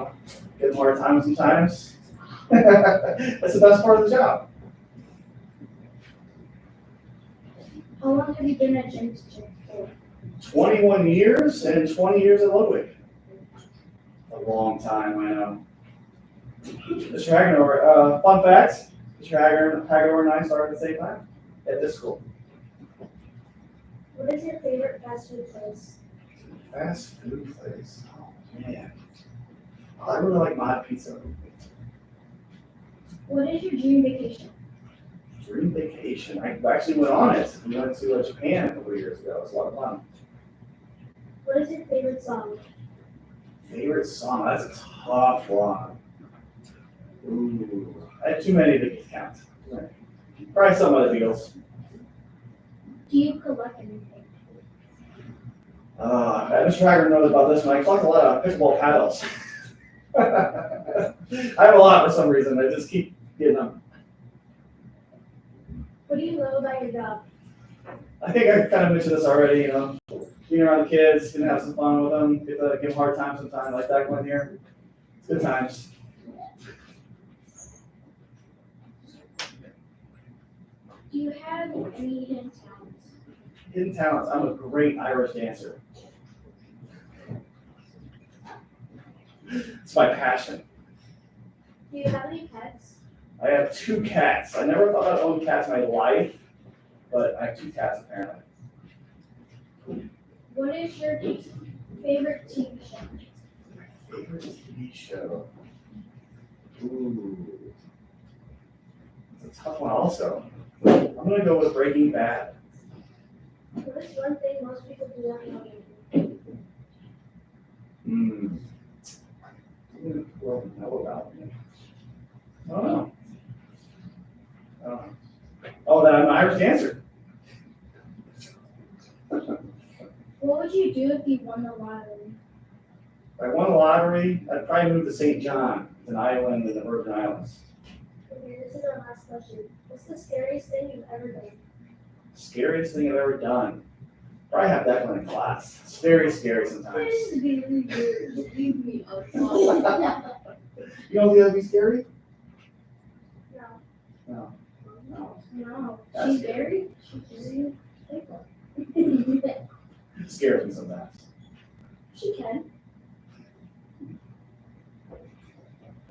them hard time sometimes. That's the best part of the job. How long have you been at gym teaching for? 21 years and 20 years at Ludwig. A long time, I know. Mr. Hagenover, fun fact, Mr. Hagenover and I started at the same time at this school. What is your favorite fast food place? Fast food place. Oh, man. I really like Mod Pizza. What is your dream vacation? Dream vacation. I actually went on it. We went to Japan a couple of years ago. It was a lot of fun. What is your favorite song? Favorite song? That's a tough one. Ooh, I have too many to count. Probably some of the Beatles. Do you collect anything? Mr. Hager knows about this one. I collect a lot of pickleball paddles. I have a lot for some reason. I just keep getting them. What do you love about your job? I think I kind of mentioned this already, being around the kids, gonna have some fun with them, get to give them a hard time sometimes, like that one here. It's good times. Do you have any hidden talents? Hidden talents, I'm a great Irish dancer. It's my passion. Do you have any pets? I have 2 cats. I never thought I'd own cats in my life, but I have 2 cats apparently. What is your favorite TV show? Favorite TV show? Ooh. It's a tough one also. I'm gonna go with Breaking Bad. What is one thing most people do not know you do? Well, know about me. I don't know. Oh, that I'm an Irish dancer. What would you do if you won the lottery? If I won the lottery, I'd probably move to St. John. It's an island in the Virgin Islands. Okay, this is our last question. What's the scariest thing you've ever done? Scariest thing I've ever done. Probably have that one in class. It's very scary sometimes. Please be weird. Leave me alone. You don't think that'd be scary? No. No. No. No. That's She's scary. very playful. It scares me sometimes. She can.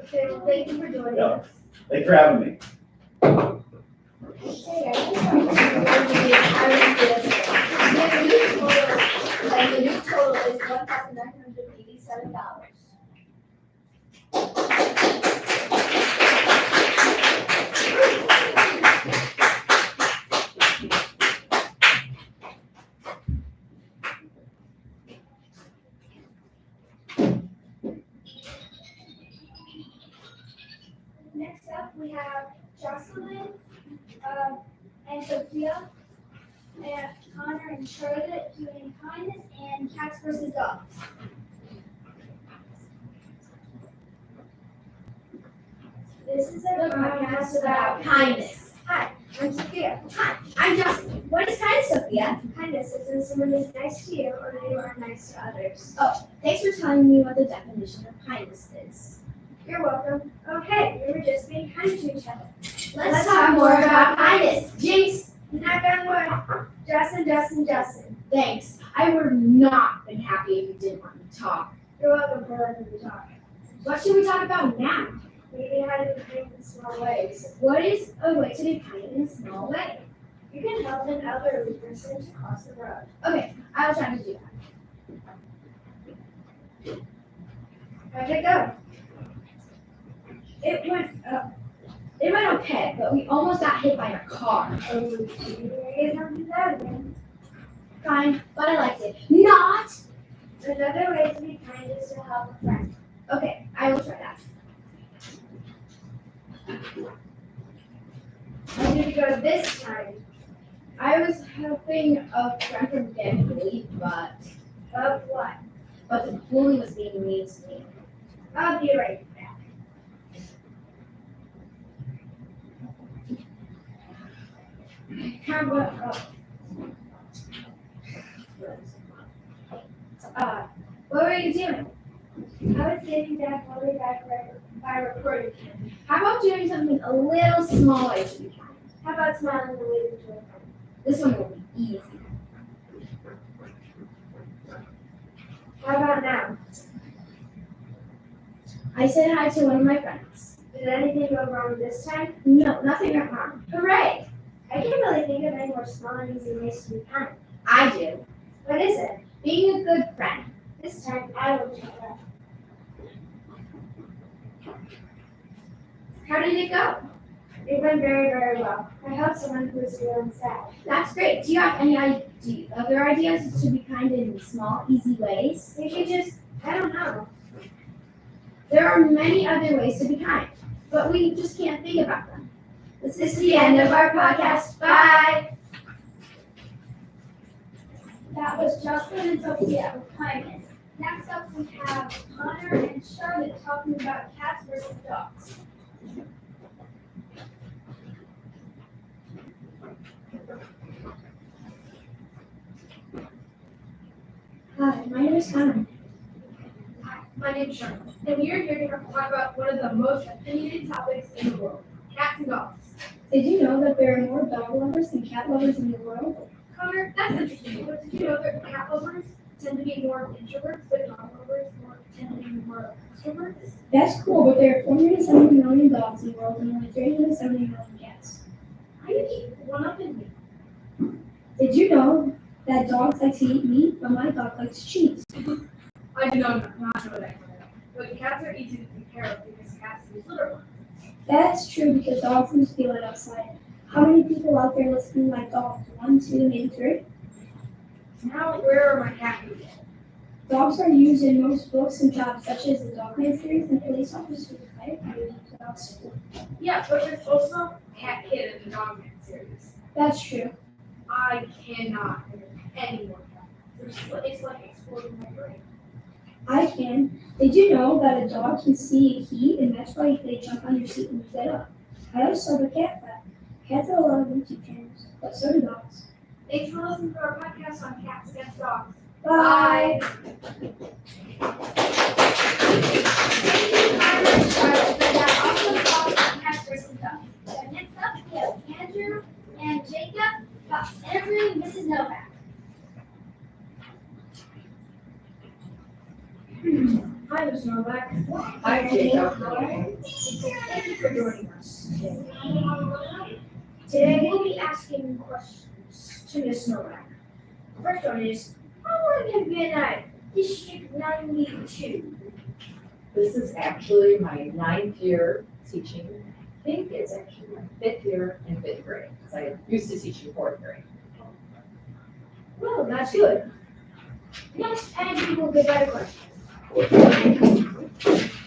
Okay, well, thank you for joining Yeah. us. Thanks for having me. Hey, the new total is $1,987. up, we have Jocelyn, and Sophia, and Connor and Charlotte doing kindness and cats versus dogs. This is a podcast about kindness. Hi, I'm Sophia. Hi, I'm Justin. What is kindness, Sophia? Kindness is when someone is nice to you or you are nice to others. Oh, thanks for telling me what the definition of kindness is. You're welcome. Okay, we were just being kind to each other. Let's talk more about kindness. Jinx! Knock on wood. Justin. Thanks. I would not been happy if you didn't want me to talk. You're welcome for letting me talk. What should we talk about now? Maybe how to be kind in small ways. What is a way to be kind in a small way? You can help an elderly person to cross the road. Okay, I will try to do that. How'd it go? It went okay, but we almost got hit by a car. Oh, you guys don't do that again. Fine, but I liked it. Not! Another way to be kind is to help a friend. Okay, I will try that. How did it go this time? I was helping a friend from getting bullied, but what? But the bully was being mean to me. I'll be right back. What were you doing? I was getting that bully back by recording him. How about doing something a little smaller to be kind? How about smiling and waving to a friend? This one will be easy. How about now? I said hi to one of my friends. Did anything go wrong this time? No, nothing went wrong. Hooray! I can't really think of any more small and easy ways to be kind. I do. What is it? Being a good friend. This time I will try that. How did it go? It went very, very well. I helped someone who was feeling sad. That's great. Do you have any other ideas to be kind in small, easy ways? I don't know. There are many other ways to be kind, but we just can't think about them. This is the end of our podcast. Bye! That was Justin and Sophia with kindness. Next up, we have Connor and Charlotte talking about cats versus dogs. Hi, my name is Connor. Hi, my name is Charlotte, and we are here to talk about one of the most opinionated topics in the world, cats and dogs. Did you know that there are more dog lovers than cat lovers in the world? Connor, that's interesting, but did you know that cat lovers tend to be more introverts, but dog lovers tend to be more extroverts? That's cool, but there are 470 million dogs in the world and only 370 million cats. I keep one up in me. Did you know that dogs like to eat meat, but my dog likes cheese? I do not know that, but the cats are easy to take care of because cats use litter box. That's true because dogs need to feel it outside. How many people out there listening like dogs? 1, 2, maybe 3? Now, where are my cat people? Dogs are used in most books and jobs, such as the Dogman series and police officers, right? Yeah, but there's also Cat Kid in the Dogman series. That's true. I cannot think of any more cats. It's like exploding my brain. I can. Did you know that a dog can see heat and that's why they jump on your seat when you get up? I also have a cat fact. Cats have a lot of YouTube channels, but so do dogs. Thanks for listening to our podcast on cats against dogs. Bye. Next up, we have Andrew and Jacob, Andrew and Mrs. Novak. Hi, Ms. Novak. Hi, Jacob. Thank you for joining us today. Today we'll be asking questions to Ms. Novak. The first one is, how long have you been at District 92? This is actually my 9th year teaching. I think it's actually my 5th year in 5th grade, because I used to teach in 4th grade. Well, that's good. Next, Andrew will give out a question.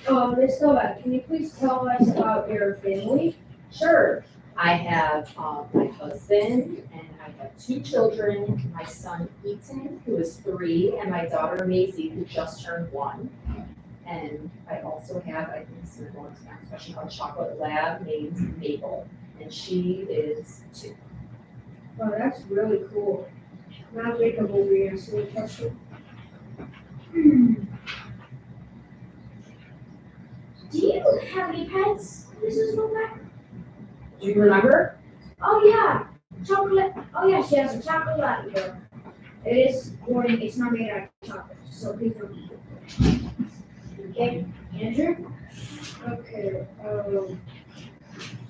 Ms. Novak, can you please tell us about your family? Sure. I have my husband and I have 2 children, my son Ethan, who is 3, and my daughter Maisie, who just turned 1. And I also have, I think this is going to next question, a chocolate lab named Mabel, and she is 2. Oh, that's really cool. Now Jacob will be answering the question. Do you have any pets, Mrs. Novak? Do you remember? Oh, yeah. Chocolate. Oh, yeah, she has a chocolate lavender. It is boring. It's not made out of chocolate, so please don't eat it. Okay, Andrew? Okay,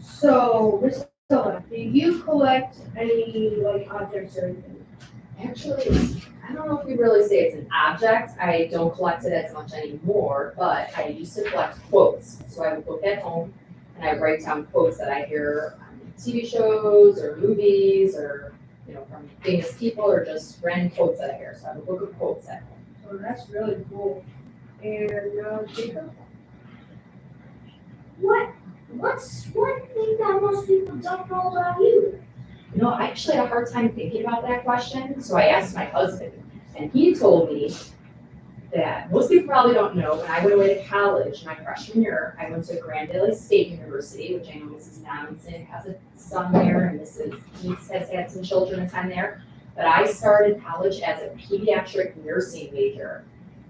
so, Ms. Novak, do you collect any, like, objects or anything? Actually, I don't know if we really say it's an object. I don't collect it as much anymore, but I used to collect quotes. So I would look at home and I write down quotes that I hear on TV shows or movies or, from famous people or just random quotes that I hear. So I have a book of quotes at home. Oh, that's really cool. And, Jacob? What's one thing that most people don't know about you? I actually had a hard time thinking about that question, so I asked my husband, and he told me that most people probably don't know, when I went away to college my freshman year, I went to Grand Valley State University, which I know Mrs. Nominson has a son there, and Mrs. East has had some children attend there, but I started college as a pediatric nursing major,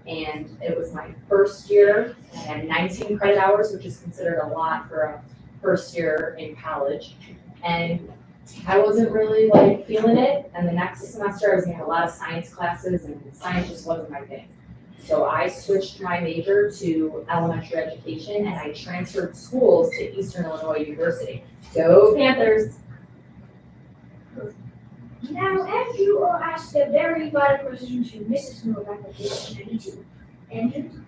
and it was my first year, and I had 19 credit hours, which is considered a lot for a first year in college, and I wasn't really feeling it, and the next semester I was gonna have a lot of science classes, and science just wasn't my thing. So I switched my major to elementary education, and I transferred schools to Eastern Illinois University. Go Panthers! Now, Andrew will ask a very vital question to Mrs. Novak at age 92. Andrew?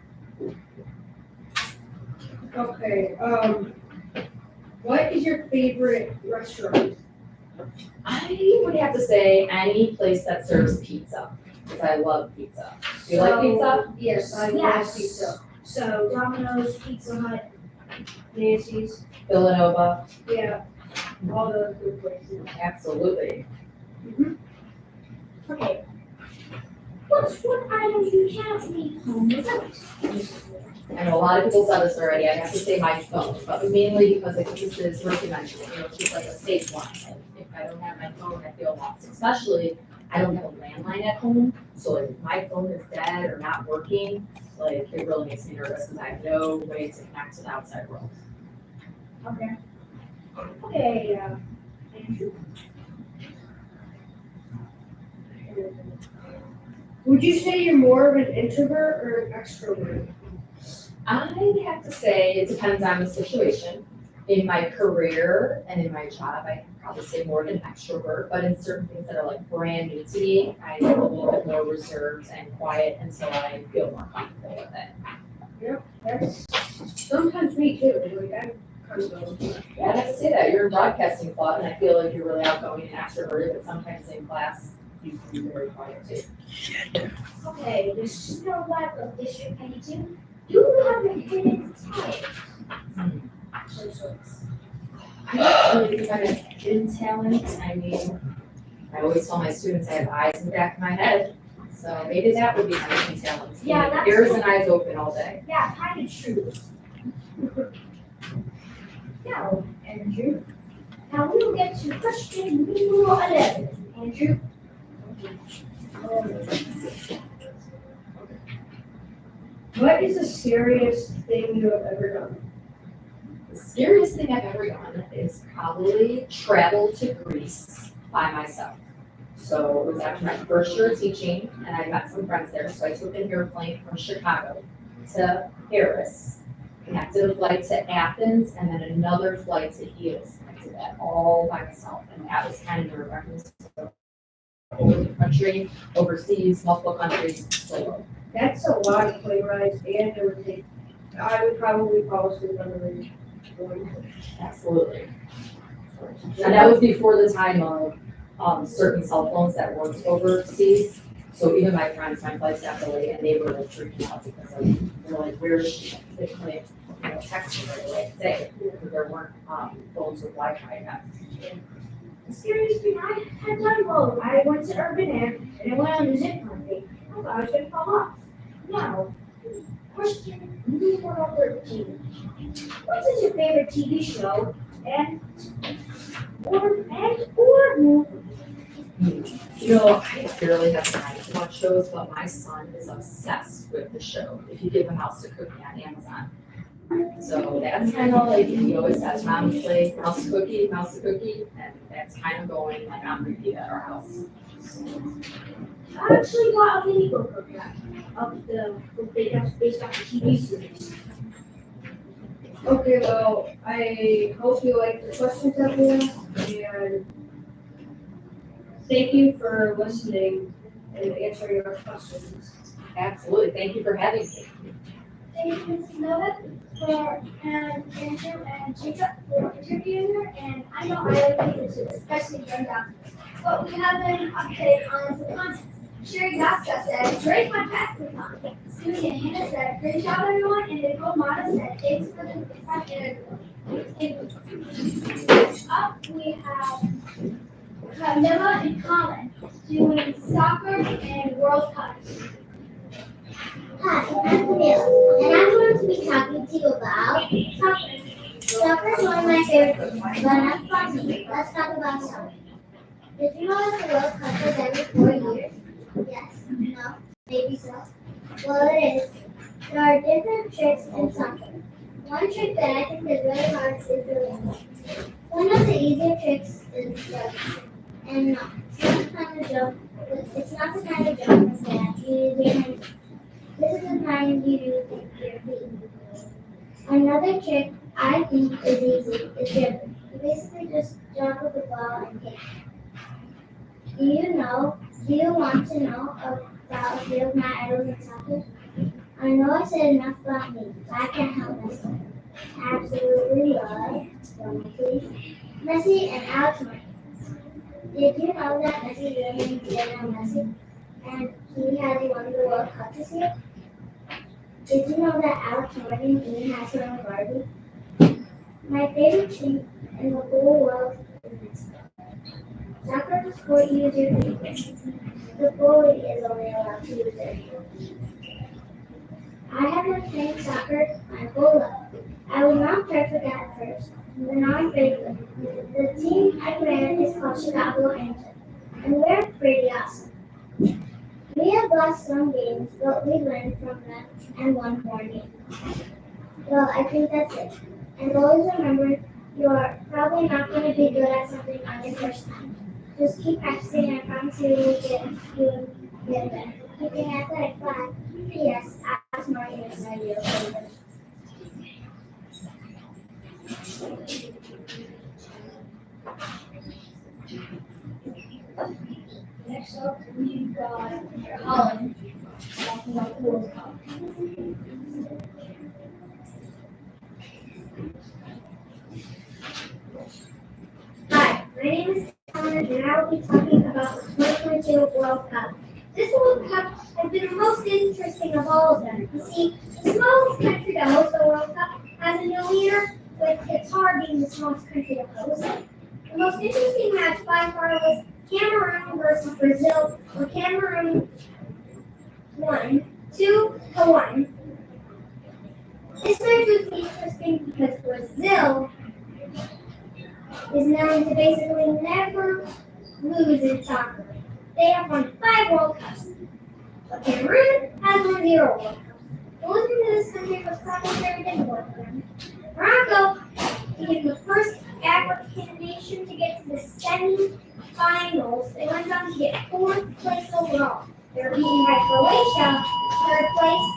Okay, what is your favorite restaurant? I would have to say any place that serves pizza, because I love pizza. Do you like pizza? Yes, I love pizza. So, Domino's, Pizza Hut, Nancy's, Villanova, yeah, all the good places. absolutely. Okay. What's one item you can't leave home without? I know a lot of people said this already, I have to say my phone, but mainly because I think this is worth mentioning, just like a safe one. If I don't have my phone, I feel lost, especially I don't have a landline at home, so if my phone is dead or not working, it really makes me nervous because I have no way to connect to the outside world. Okay. Okay, Andrew? Would you say you're more of an introvert or an extrovert? I have to say it depends on the situation. In my career and in my job, I can probably say more of an extrovert, but in certain things that are brand new to me, I'm a little bit more reserved and quiet until I feel more comfortable with it. Yep, that's sometimes me too. I'm kind of Yeah, I have to say that. You're in broadcasting club, and I feel like you're really outgoing and extroverted, but sometimes in class, you can be very quiet too. Okay, the Snow Lab of District 92. Do you have a hidden talent? I don't really think I have hidden talent. I mean, I always tell my students I have eyes in the back of my head. So maybe that would be my hidden talent. Yeah, that's ears and eyes open all day. Yeah, kind of true. Now, Andrew. Now we will get to question number 11. Andrew. What is the scariest thing you have ever done? The scariest thing I've ever done is probably travel to Greece by myself. So it was after my first year of teaching, and I met some friends there. So I took an airplane from Chicago to Paris, connected a flight to Athens, and then another flight to Eos. I did that all by myself, and that was kind of nerve-wracking. So over the country, overseas, multiple countries, solo. That's a lot of plane rides and everything. I would probably fall asleep on the way going. Absolutely. And that was before the time of certain cell phones that worked overseas. So even my friends, my flights got delayed and they were like freaking out because they're like, where is she? They couldn't, text me right away, say, because there weren't, phones with Wi-Fi yet. Excuse me, I had done well. I went to Urban Air and I went on the zip line. I thought I was gonna fall off. Now, question number 13. What is your favorite TV show or movie? I barely have time to watch shows, but my son is obsessed with the show, If You Give a Mouse to Cookie on Amazon. So that's kind of like, he always says, Mom, play mouse to cookie, and that's kind of going like on repeat at our house. I actually got a mini book of that, of the based off the TV series. Okay, well, I hope you like the questions that we asked, and thank you for listening and answering our questions. Absolutely, thank you for having me. Thank you, Ms. Novak, for Andrew and Jacob for interviewing her, and I know I like this, especially during that. But we have an update on some contest. Sherry Gasca said, great Podcastathon. Susie and Hannah said, great job everyone, and Nicole Mata said, thanks for the fun interview. Next up, we have Camilla and Colin doing soccer and World Cup. Hi, I'm Camille, and I'm going to be talking to you about soccer. Soccer is one of my favorite sports, but enough about me. Let's talk about soccer. Did you know that the World Cup is every 4 years? Yes? No? Maybe so? Well, it is. There are different tricks in soccer. One trick that I think is really hard is the layup. One of the easier tricks is jumping. And no, it's not the kind of jump that you use your hands. This is the kind you use your feet. Another trick I think is easy is dribbling. You basically just jump with the ball and kick. Do you want to know about a few of my idols in soccer? I know I said enough about me, but I can't help myself. I absolutely love Messi and Alex Martinez. Did you know that Messi really named Lionel Messi? And he has won the World Cup this year? Did you know that Alex Martin even has her own Barbie? My favorite team in the whole world is Mexico. Soccer is a sport you use your feet. The goalie is only allowed to use their hands. I have been playing soccer my whole life. I was not perfect at first, but now I'm pretty good. The team I play in is called Chicago Angels, and we're pretty awesome. We have lost some games, but we learned from them and won more games. Well, I think that's it. And always remember, you are probably not going to be good at something on your first time. Just keep practicing, and I promise you will get better. Keeping athletic fun. P.S. Alex Martin is my real favorite. Next up, we've got Colin talking about the World Cup. Hi, my name is Colin, and I will be talking about the 2022 World Cup. This World Cup has been the most interesting of all of them. You see, the smallest country to host the World Cup has a new leader, with Qatar being the smallest country to host. The most interesting match by far was Cameroon versus Brazil, where Cameroon won 2-1. This match was interesting because Brazil is known to basically never lose in soccer. They have won 5 World Cups, but Cameroon has won 0 World Cups. Losing to this country was probably very difficult for them. Morocco became the first African nation to get to the semi-finals. They went on to get 4th place overall. They were beaten by Croatia, 3rd place,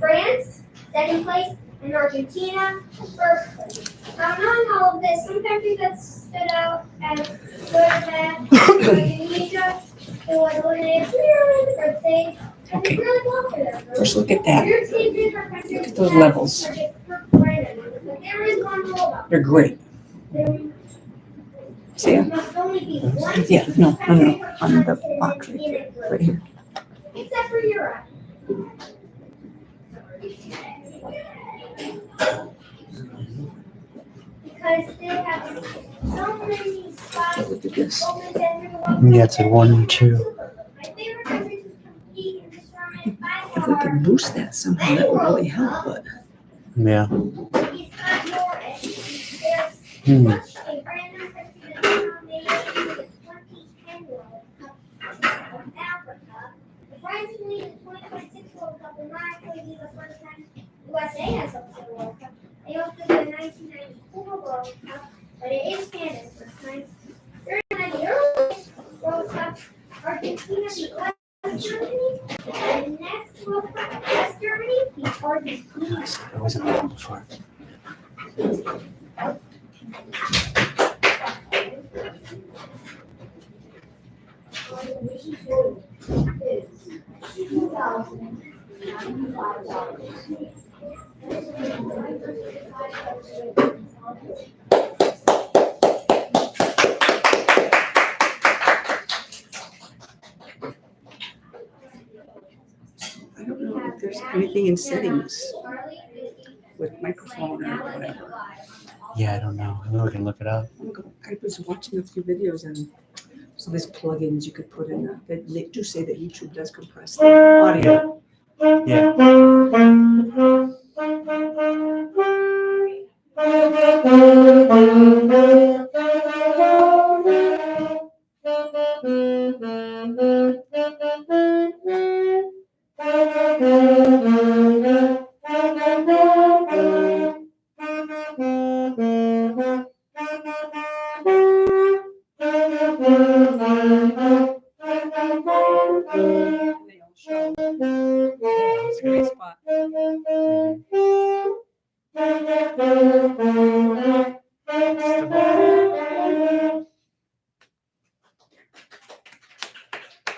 France, 2nd place, and Argentina, 1st place. Now, knowing all of this, some countries that stood out as good or bad, Indonesia, who was eliminated clearly in the group stage, and did really well for them. First, look at that. Group stages are countries Look at those that levels. are just random, but there is one rule about They're great. them. See There ya? must only be one Yeah, no, country per on the continent box in a group. right here. except for your eye. Because they have so many spots Look at this. open to everyone. Yeah, it's a 1 and 2. My favorite country to compete in this tournament by If we far could boost that somehow, that would really help, but. Yeah. is Honduras. Hmm. There's such a random country that somehow made it into the 2010 World Cup of Africa. Surprisingly, the 2026 World Cup will not actually be the first time USA has hosted a World Cup. They hosted the 1994 World Cup, but it is Canada's first time. During the earliest World Cup, Argentina beat West Germany, and the next World Cup, West Germany beat Argentina. I wasn't there before. I don't know if there's anything in settings with microphone or whatever. Yeah, I don't know. Maybe we can look it up. I was watching a few videos and some of these plugins you could put in that. They do say that YouTube does compress the audio. Yeah.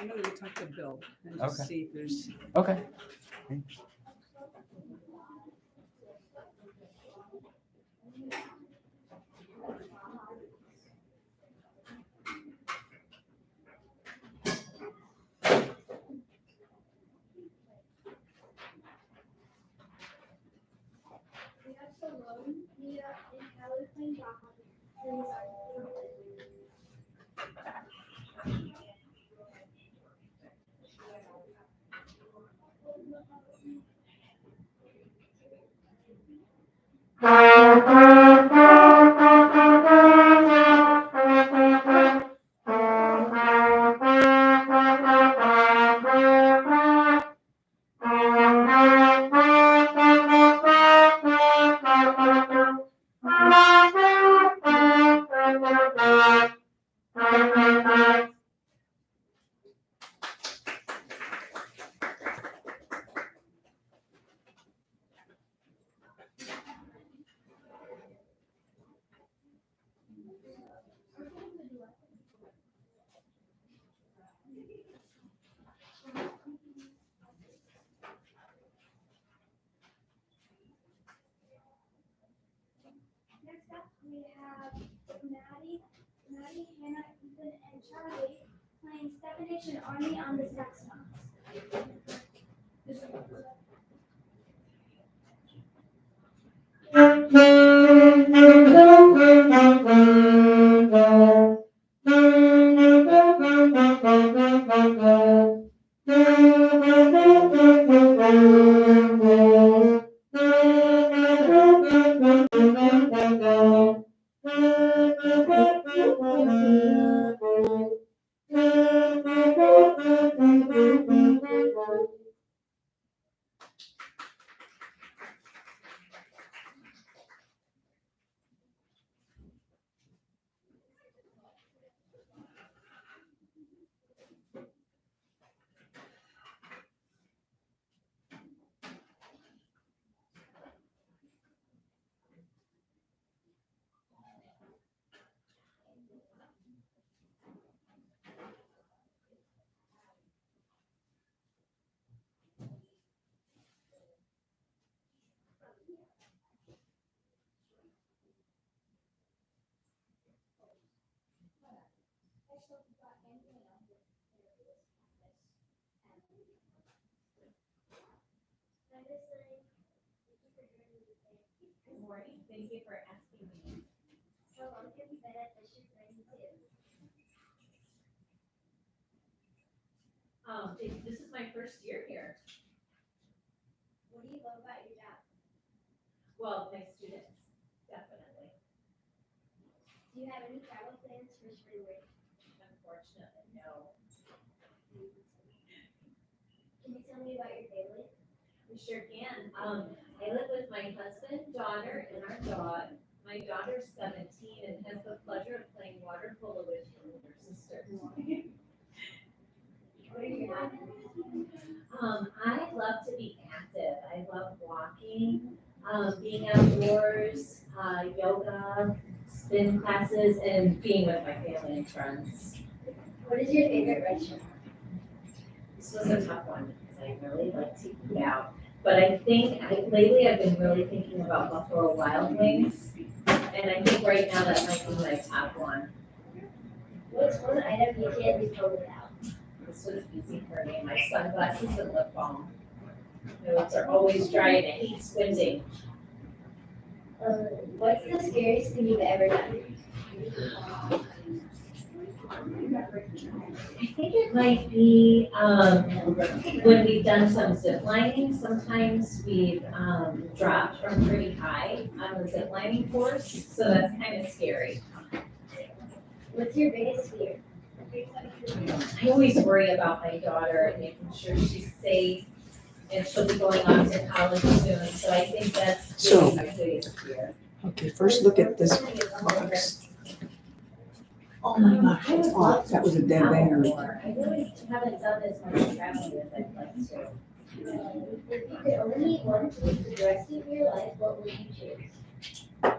I'm going to talk to Bill and just see if there's. Okay. We have Salome, Mia, and Kelly playing drama. Next up, we have Maddie, Hannah, Ethan, and Charlie playing Seven Nation Army on the saxophones. morning. Thank you for asking me. How long have you been at District 92? This is my first year here. What do you love about your job? Well, my students, definitely. Do you have any travel plans for spring break? Unfortunately, no. Can you tell me about your family? We sure can. I live with my husband, daughter, and our dog. My daughter's 17 and has the pleasure of playing water polo with her older sister. What are your hobbies? I love to be active. I love walking, being outdoors, yoga, spin classes, and being with my family and friends. What is your favorite restaurant? This was a tough one because I really like to eat out. But I think lately I've been really thinking about Buffalo Wild Wings. And I think right now that might be my top one. What's one item you can't leave home without? This was easy for me. My sunglasses and lip balm. My lips are always dry and I hate squinting. What's the scariest thing you've ever done? I think it might be when we've done some zip lining. Sometimes we've dropped from pretty high on the zip lining course, so that's kind of scary. What's your biggest fear? I always worry about my daughter and making sure she's safe, and she'll be going off to college soon. So I think that's really my biggest fear. Okay, first look at this box. Oh my gosh, it's off. That was a dead battery. I really haven't done as much traveling as I'd like to. If you could only eat one food for the rest of your life, what would you choose? I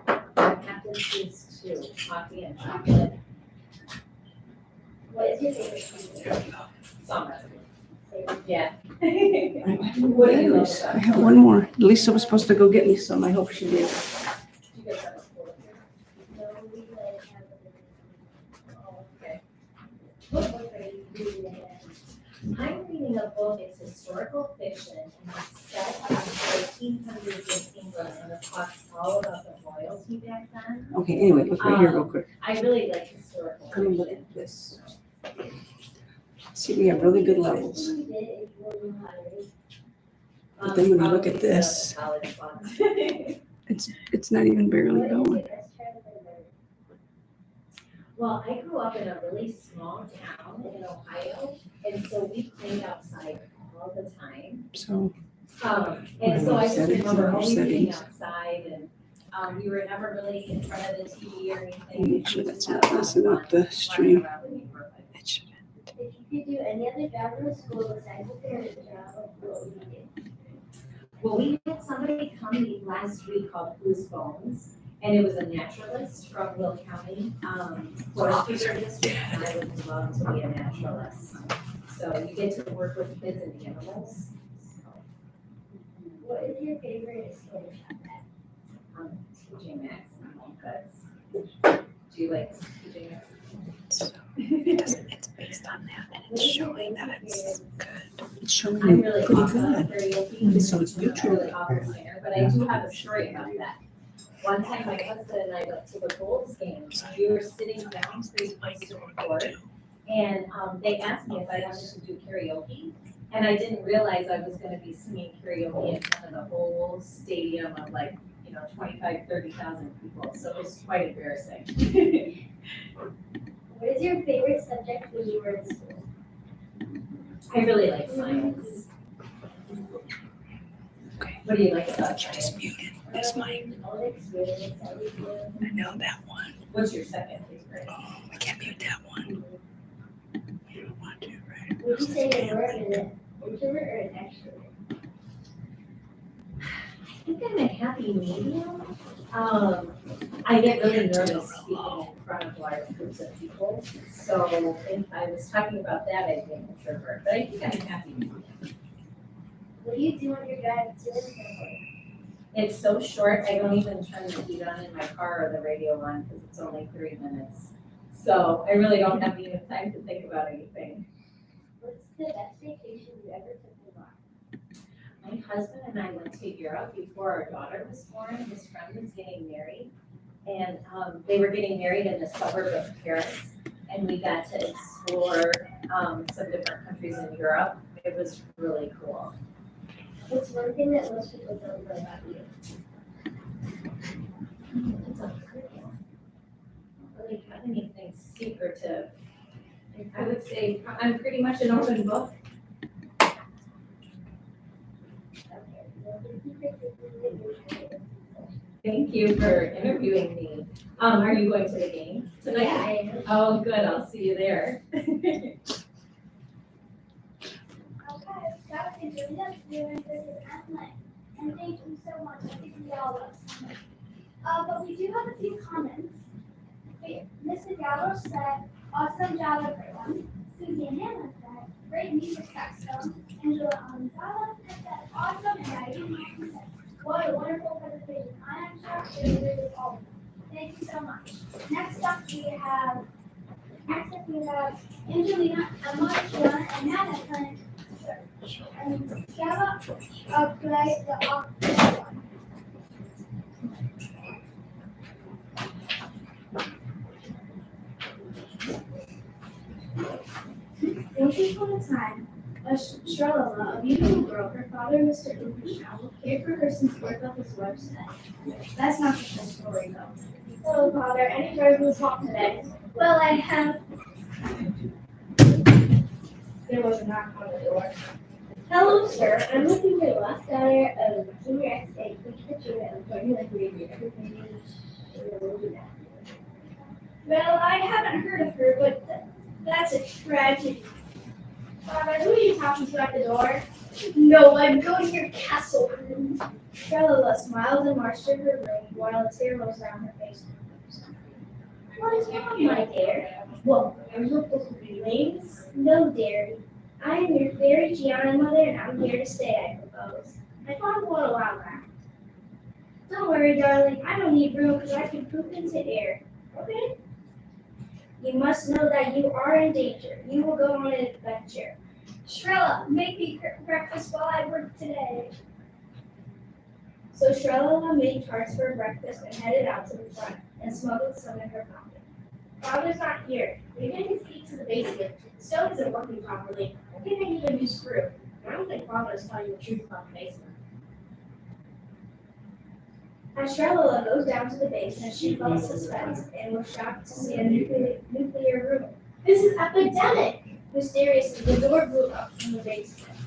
have to choose two, coffee and chocolate. What is your favorite season? Summer. Yeah. I have batteries. I have one more. Lisa was supposed to go get me some. I hope she did. You guys have a school here? No, we like have a Oh, okay. what book are you reading? I'm reading a book, it's historical fiction, and it's set in the 1300s in England, and it talks all about the royalty back then. Okay, anyway, look right here real quick. I really like historical Come and look fiction. at this. See, we have really good levels. You did if you were in lottery. But then when you look Probably at this, some college funds. it's not even barely What is going. your best childhood memory? Well, I grew up in a really small town in Ohio, and so we played outside all the time. So, And so I just Settings remember and always being settings. outside, and we were never really in front of the TV or anything. make sure We that's just had not a lot of messing up fun the running stream. around the neighborhood. It shouldn't. If you could do any other job in school besides your parent job, what would you do? Well, we had somebody come last week called Bruce Bones, and it was a naturalist from Will County, Forest Preserve District, and I would love to be a naturalist. So you get to work with kids and animals. What is your favorite school subject? TJ Maxx and Home Goods. Do you like TJ Maxx? It doesn't, it's based on that, and it's showing that it's good. It's showing I'm you really pretty awful at good. karaoke. So it's I'm a neutral. really awful singer, but I do have a story about that. One time my husband and I went to the Bulls game. We were sitting down pretty close to the court, and they asked me if I wanted to do karaoke. And I didn't realize I was gonna be singing karaoke in front of the whole stadium of 25, 30,000 people. So it was quite embarrassing. What is your favorite subject when you were in school? I really like science. Okay. What do you like about You science? just muted this mic. All the experience that we do. I know that one. What's your second favorite? Oh, I can't mute that one. You don't want to, right? Would you say you're more of an introvert or an extrovert? I think I'm a happy medium. I get really nervous speaking in front of large groups of people. So if I was talking about that, I'd be an introvert. But I think I'm a happy medium. What do you do on your drive to and from work? It's so short, I don't even turn the heat on in my car or the radio on because it's only 3 minutes. So I really don't have even time to think about anything. What's the best vacation you ever took and why? My husband and I went to Europe before our daughter was born. His friend was getting married. And they were getting married in the suburb of Paris. And we got to explore some different countries in Europe. It was really cool. What's one thing that most people don't know about you? It's a good one. I don't really have anything secretive. I would say I'm pretty much an open book. Thank you for interviewing me. Are you going to the game tonight? Yeah, I am. Oh, good. I'll see you there. Okay, that was really nice doing this at and thank you so much. I think we all love so much. But we do have a few comments. Mr. Gallo said, awesome job everyone. Susie and Hannah said, great music saxophone. Angela Gonzalez said, awesome. And Diane said, what a wonderful presentation. I am shocked to agree with all of them. Thank you so much. Next up we have Angelina, Emma, Joanna, and Hannah playing and Shabba play the octave one. Once upon a time, Shrella, a beautiful girl, her father, Mr. Upishaw, cared for her since birth of his wife's death. That's not the full story, though. Hello, Father. Any joyful talk today? Well, I have. There was a knock on the door. Hello, sir. I'm looking for the last daughter of Junior X8. Which picture of joining the community? Everything is. Well, I haven't heard of her, but that's a tragedy. Who are you talking to at the door? No, I'm going to your castle room. Shrella smiled and marched to her room while a tear rolls down her face. What is wrong, my dear? Well, are you supposed to be wings? No, dearie. I am your fairy Gianna mother, and I'm here to stay, I suppose. I thought won't allow that. Don't worry, darling. I don't need room because I can poop into air. Okay? You must know that you are in danger. You will go on an adventure. Shrella, make me breakfast while I work today. So Shrella made tarts for breakfast and headed out to the front and smuggled some in her pocket. Father's not here. We didn't speak to the basement. The stove isn't working properly. I think I need a new screw. I don't think Father is telling the truth about the basement. As Shrella goes down to the basement, she felt suspense and was shocked to see a nuclear room. This is epidemic! Mysteriously, the door blew up from the basement.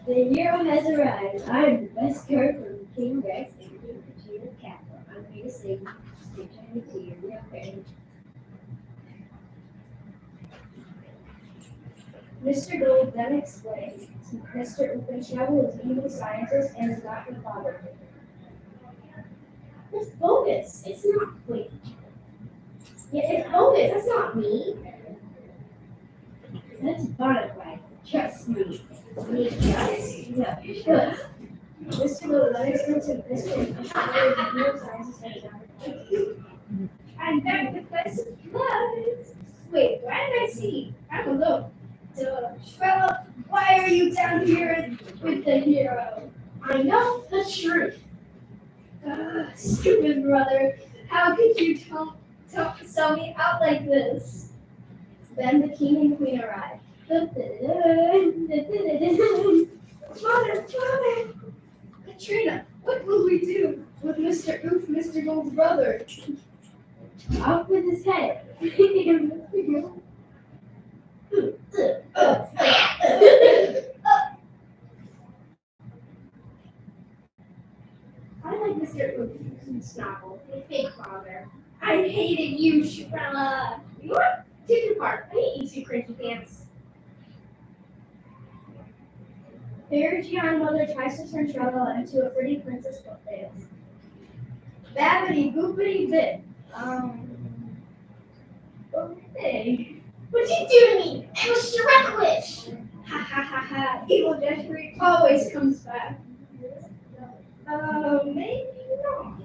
The hero has arrived. I'm the best card from King Rex and King Katrina's castle. I'm here to save you. Stay trying to your real parents. Mr. Gold then explained, Mr. Opentravel is an evil scientist and is not your father. It's bogus. It's not. Wait. Yeah, it's bogus. That's not me. That's Butterfly. Trust me. Me trust. No, good. Mr. Gold then explained to Mr. Opentravel the evil scientist and is not your father. I'm back with my supplies. Wait, why did I see? I don't know. Shrella, why are you down here with the hero? I know the truth. Stupid brother, how could you sell me out like this? Then the king and queen arrived. Father, Katrina, what will we do with Mr. Gold's brother? Off with his head. I like Mr. Oof's novel, The Fake Father. I'm hating you, Shrella. What? Take your part. I hate you two cranky pants. Fairy Gianna mother tries to turn Shrella into a pretty princess but fails. Babbity boopity bit. Okay. What'd you do to me? I was reckless. Ha ha ha ha. Evil Jeffrey always comes back. Maybe not.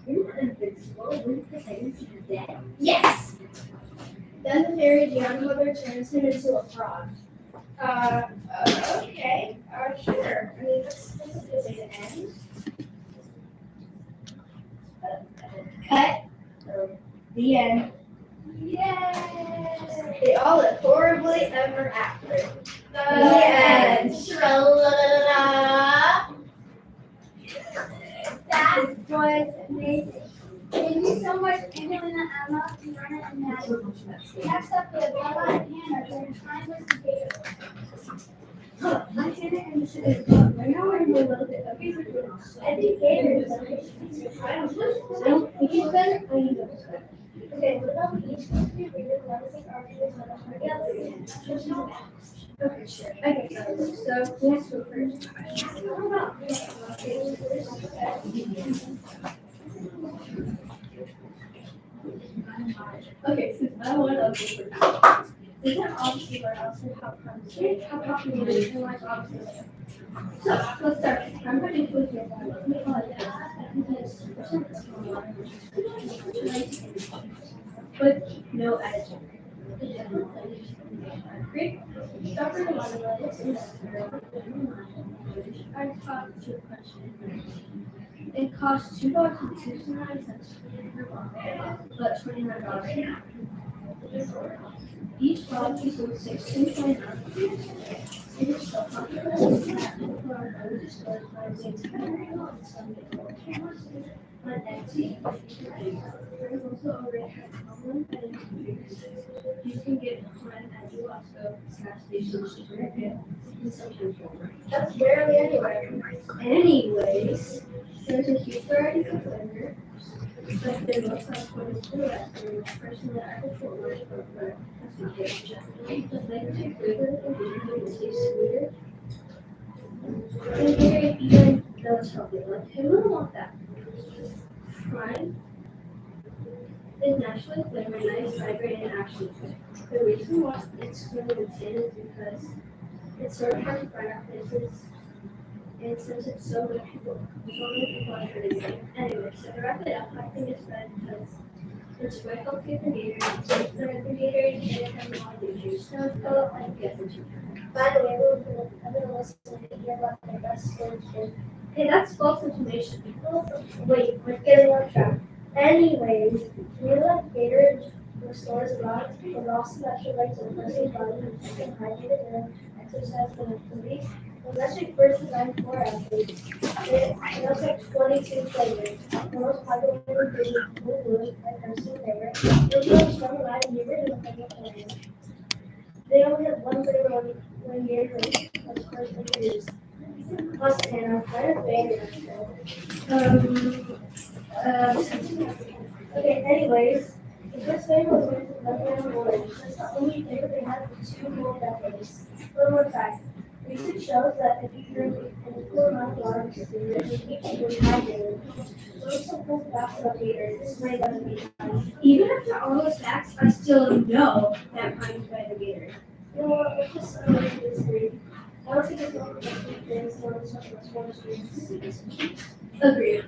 You're invincible with the things you did. Yes! Then the fairy Gianna mother turns him into a frog. Okay, sure. I mean, that's a good way to end. Cut. The end. Yay! They all live horribly ever after. The end. Tra-la-la-la-la. That was amazing. Thank you so much, Angela, Emma, Tiana, and Maddie. Next up, we have Bella and Hannah. Their time was debatable. I'm Hannah, and this is Bella. Right now, we're going to do a little bit of research. I think Gator is I don't think it's better. I think it's better. Okay, what about we each go through readers, legacy, arguments, and the other? Okay, sure. Okay, so let's go first. How about okay, since I want to go first. These are obviously where else and how complicated and like obviously. So let's start. I'm going to include here that we call it with no editing. Great. Dr. I taught 2 questions. It costs $2.69 per bottle, but $29. Each bottle includes 16.9. It is so popular for our own display on Etsy. There is also a rate at Tomlin and you can get mine at the Costco gas station supermarket and sometimes Walmart. That's barely anywhere. Anyways, there's a huge variety of flavor. But they most like what is the rest of the person that I prefer much but that's not it. The flavor is good and it tastes sweeter. And very even though it's healthy. Like who would want that? Prime is naturally flavored, nice, vibrant, and actually good. The reason why it's really the tin is because it's sort of hard to find out places. And since it's so many people are hurting it. Anyway, so to wrap it up, I think it's bad because it's way healthier than Gatorade, it's safer than Gatorade, and it has a lot of features. So it's all I get what you can. By the way, I'm going to listen to hear about their best skin. Hey, that's false information. Wait, we're getting off track. Anyways, we like Gatorade restores a lot of the lost electrolytes in the person's body and keeps them hydrated and exercise and activity. It was actually first designed for athletes. It also has 22 flavors. The most popular ingredient is blue, my personal favorite. It's really strong alive and never in the flavor. They only have one flavor one year release, of course, introduced. Plus, and I'm kind of big. Okay, anyways, the first flavor was with lemon and orange. That's the only flavor they had for 2 whole decades. One more fact. Research shows that if you drink an equal amount of water to food, it will keep you hydrated. So it's something about Gatorade. This way doesn't need time. Even after all those facts, I still know that pine is better than Gatorade. You know what? Let's just disagree. I don't think it's not the things so much as one streams. Agreed.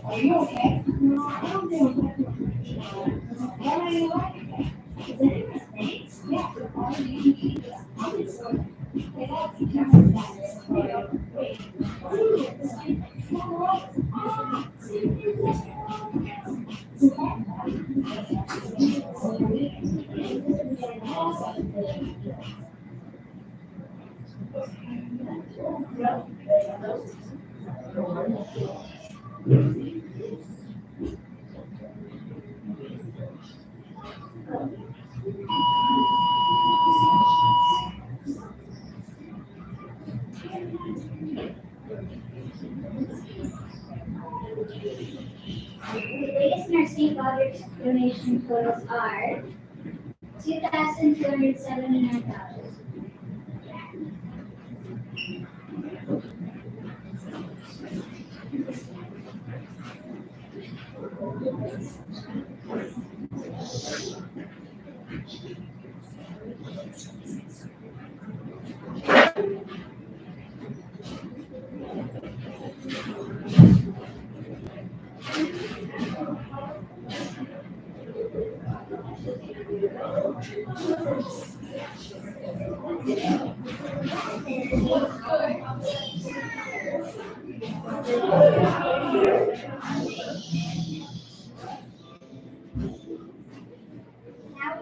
Are you okay? No, I don't think I'm okay. Why are you okay? Is there any mistakes? Yeah, you're already eating. The latest in our St. Baldrick's donation totals are $2,279. Now we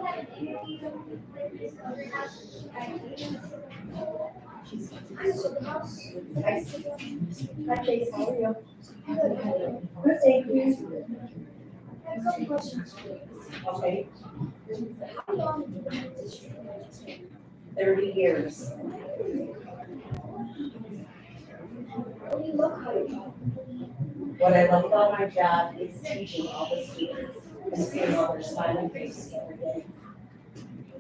have an interview with Miss Baldrick. I'm so house. Hi, Chase, how are you? Good, thank you. I have some questions. Okay, How long have you been in this district? 30 years. What do you love about your job? What I love about my job is teaching all the students and seeing all their smiling faces every day.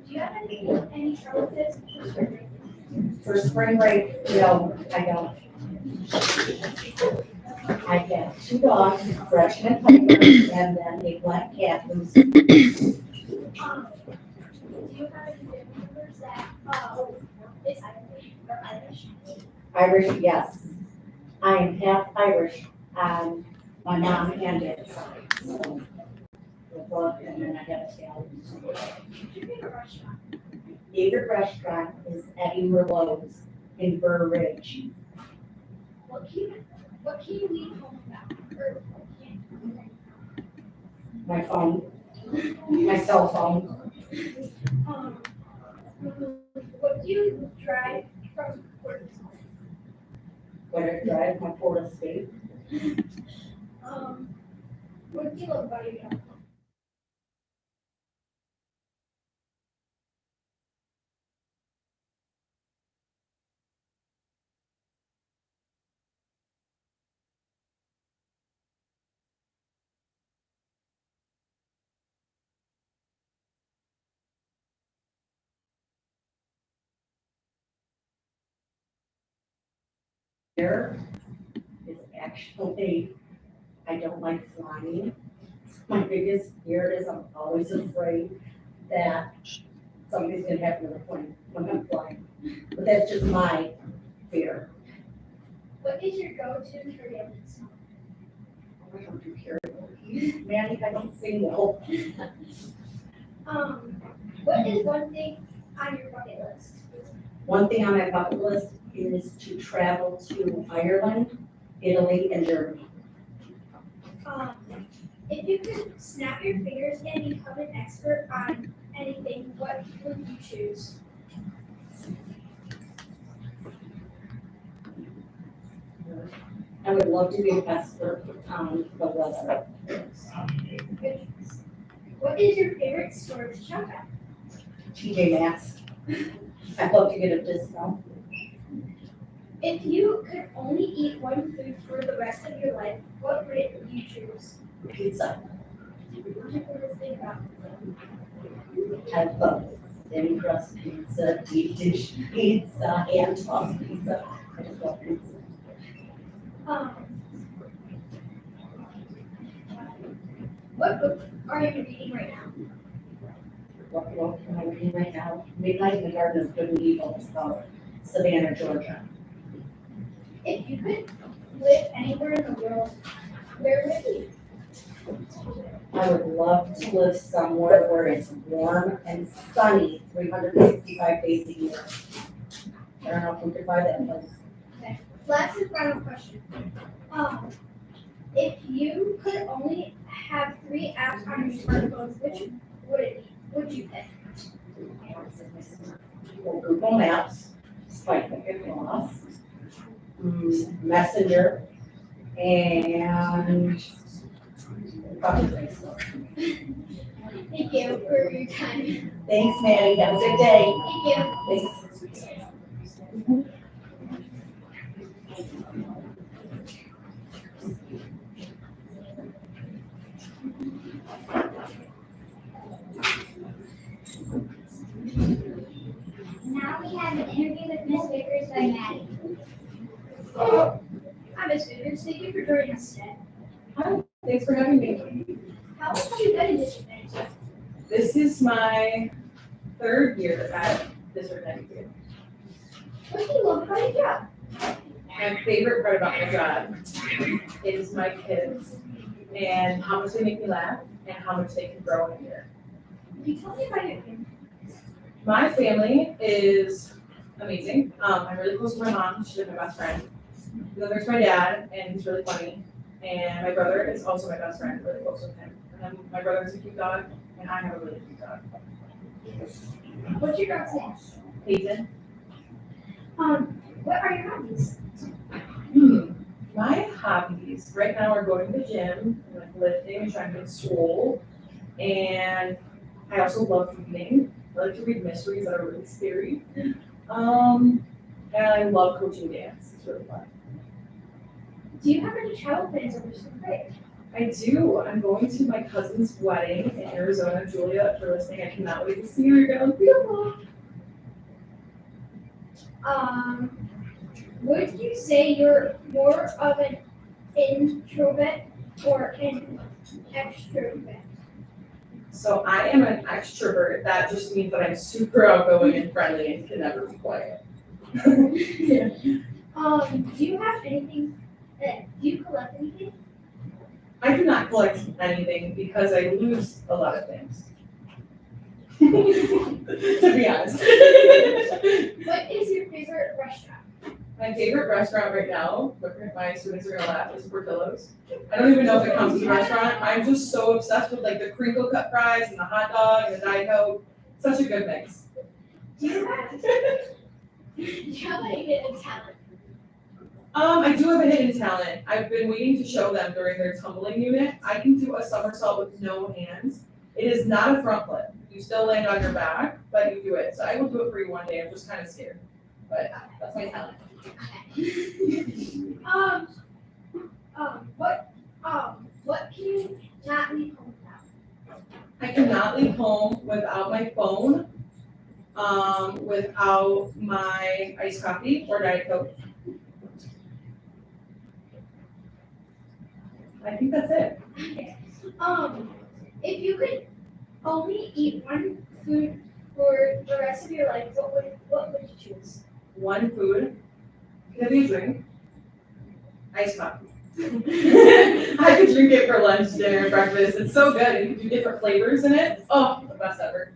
Do you have any trouble with this? For spring break, no, I don't. I have 2 dogs, Gretchen and Piper, and then a black cat who's Do you have any family members that is Irish or Irish? Irish, yes. I am half Irish on my mom and dad's side. So, we're both, and then I have Italian. What's your favorite restaurant? Favorite restaurant is Eddie Merlot's in Burr Ridge. What can you leave home without? Or can't? My phone, my cell phone. What do you drive from work? When I drive my Ford Escape. What do you love about your job? Fear is actually, I don't like flying. My biggest fear is I'm always afraid that something's gonna happen to the plane when I'm flying. But that's just my fear. What is your go-to karaoke song? I don't do karaoke. Manny, I don't sing well. What is one thing on your bucket list? One thing on my bucket list is to travel to Ireland, Italy, and Germany. If you could snap your fingers and become an expert on anything, what would you choose? I would love to be an expert on the weather. What is your favorite store to shop at? TJ Maxx. I'd love to get a discount. If you could only eat one food for the rest of your life, what would you choose? Pizza. What's your favorite thing about I love thin crust pizza, deep dish pizza, and tossed pizza. I just love pizza. What book are you reading right now? What book am I reading right now? Midnight in the Garden of Good and Evil. It's about Savannah, Georgia. If you could live anywhere in the world, where would it be? I would love to live somewhere where it's warm and sunny 365 days a year. I don't know if we could find that place. Okay. Last and final question. If you could only have 3 apps on your smartphone, which would it be? Would you pick? Well, Google Maps, Spike Loss, Messenger, and probably Facebook. Thank you for your time. Thanks, Maddie. Have a good day. Thank you. Thanks. Now we have an interview with Miss Vickers by Maddie. Hi, Miss Vickers. Thank you for joining us today. Hi, thanks for having me. How long have you been in district manager? This is my 3rd year at District 92. What do you love about your job? My favorite part about my job is my kids and how much they make me laugh and how much they can grow in a year. Can you tell me about your family? My family is amazing. I'm really close to my mom. She's like my best friend. And then there's my dad, and he's really funny. And my brother is also my best friend, really close with him. And then my brother is a cute dog, and I have a really cute dog. What's your dog's name? Peyton. What are your hobbies? My hobbies right now are going to the gym, and like lifting and trying to get swole. And I also love reading. I like to read mysteries that are really scary. And I love coaching dance. It's really fun. Do you have any travel plans over spring break? I do. I'm going to my cousin's wedding in Arizona. Julia, if you're listening, I cannot wait to see you again. Beautiful. Would you say you're more of an introvert or an extrovert? So I am an extrovert. That just means that I'm super outgoing and friendly and can never be quiet. Do you have anything do you collect anything? I do not collect anything because I lose a lot of things. To be honest. What is your favorite restaurant? My favorite restaurant right now, my students are gonna laugh, is Portillo's. I don't even know if it counts as a restaurant. I'm just so obsessed with like the crinkle cut fries and the hot dog and the Diet Coke. Such a good mix. Do you have any hidden talent? I do have a hidden talent. I've been waiting to show them during their tumbling unit. I can do a somersault with no hands. It is not a front flip. You still land on your back, but you do it. So I will do it for you one day. I'm just kind of scared, but that's my talent. What can you not leave home without? I cannot leave home without my phone, without my iced coffee or Diet Coke. I think that's it. If you could only eat one food for the rest of your life, what would you choose? One food. Can it be a drink? Iced coffee. I could drink it for lunch, dinner, breakfast. It's so good. You can do different flavors in it. Oh, the best ever.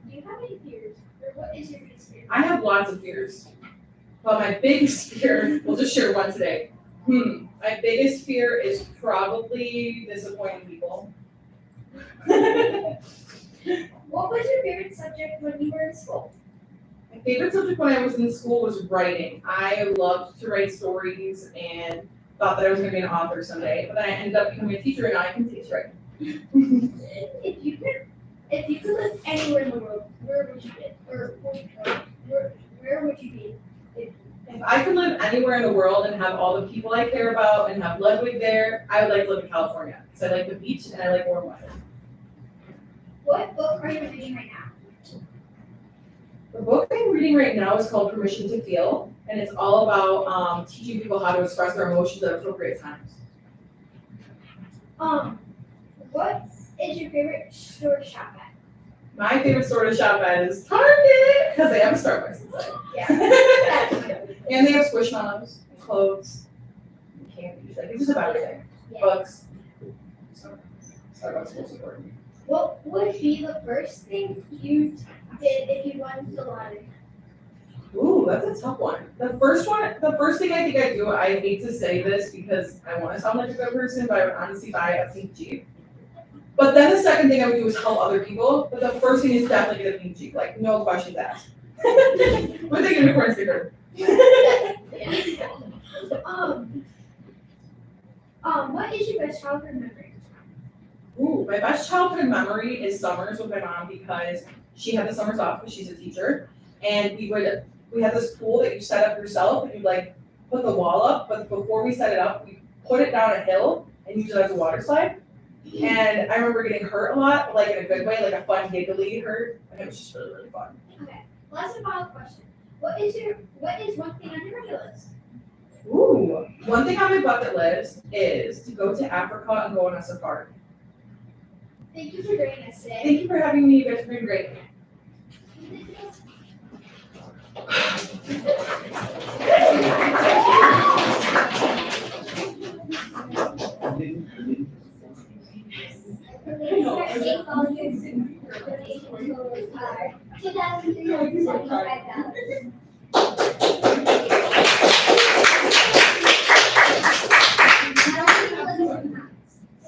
Do you have any fears? Or what is your biggest fear? I have lots of fears. But my biggest fear, we'll just share one today. My biggest fear is probably disappointing people. What was your favorite subject when you were in school? My favorite subject when I was in school was writing. I loved to write stories and thought that I was going to be an author someday, but then I ended up becoming a teacher and now I can teach writing. If you could live anywhere in the world, where would you be? Or where would you be? If I could live anywhere in the world and have all the people I care about and have Ludwig there, I would like to live in California because I like the beach and I like warm weather. What book are you reading right now? The book I'm reading right now is called Permission to Feel, and it's all about teaching people how to express their emotions at appropriate times. What is your favorite store to shop at? My favorite store to shop at is Target because they have a Starbucks inside. Yeah. And they have Squishmallows, and clothes, and candies. Like, it's just about everything. Yeah. Books. So, Starbucks is most important. What would be the first thing you did if you won the lottery? Ooh, that's a tough one. The first thing I think I'd do, I hate to say this because I want to sound like a good person, but I would honestly buy a pink Jeep. But then the second thing I would do is help other people. But the first thing is definitely get a pink Jeep, like no questions asked. We're thinking a corn sticker. What is your best childhood memory? Ooh, my best childhood memory is summers with my mom because she had the summers off because she's a teacher. And we had this pool that you set up yourself and you like put the wall up, but before we set it up, we put it down a hill and use it as a water slide. And I remember getting hurt a lot, but like in a good way, like a fun giggly hurt, and it was just really, really fun. Okay. Last and final question. What is one thing on your bucket list? Ooh, one thing on my bucket list is to go to Africa and go on a safari. Thank you for joining us today. Thank you for having me, you guys have been great. State volunteers donation totals are $2,375.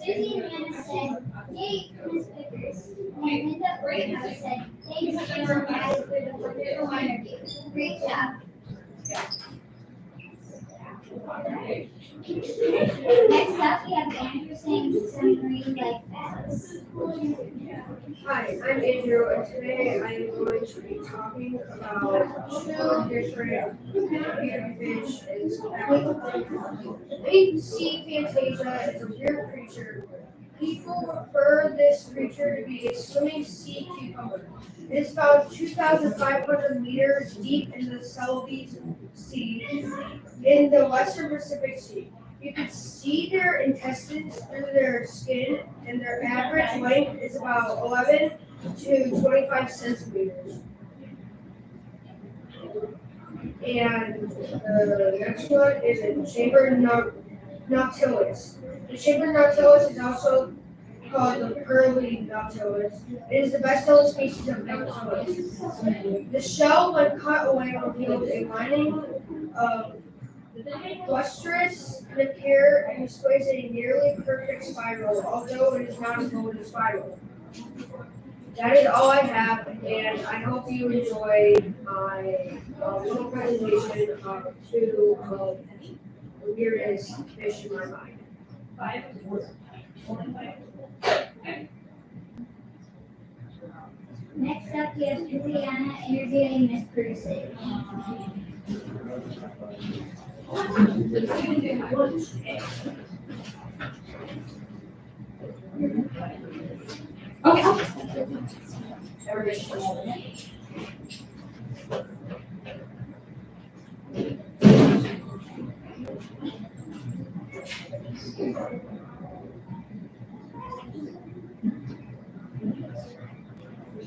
Susie and Anna said, "Yay, Miss Vickers." And Linda Brigham said, "Thanks, General guys, for the wonderful interview. Great job." Next up, we have Andrew saying summary like facts. Hi, I'm Andrew, and today I am going to be talking about two different weird fish in Scotland. Big sea fantasia is a weird creature. People refer this creature to be a swimming sea cucumber. It is found 2,500 meters deep in the Celebes Sea in the Western Pacific Sea. You can see their intestines through their skin, and their average length is about 11 to 25 centimeters. And the next one is a chambered nautilus. The chambered nautilus is also called the pearly nautilus. It is the best-known species of nautilus. The shell, when cut away, reveals a lining of lustrous nacre and displays a nearly perfect spiral, although it is not a golden spiral. That is all I have, and I hope you enjoyed my little presentation of two of the weirdest fish in my mind. Next up, we have Juliana interviewing Miss Bruce.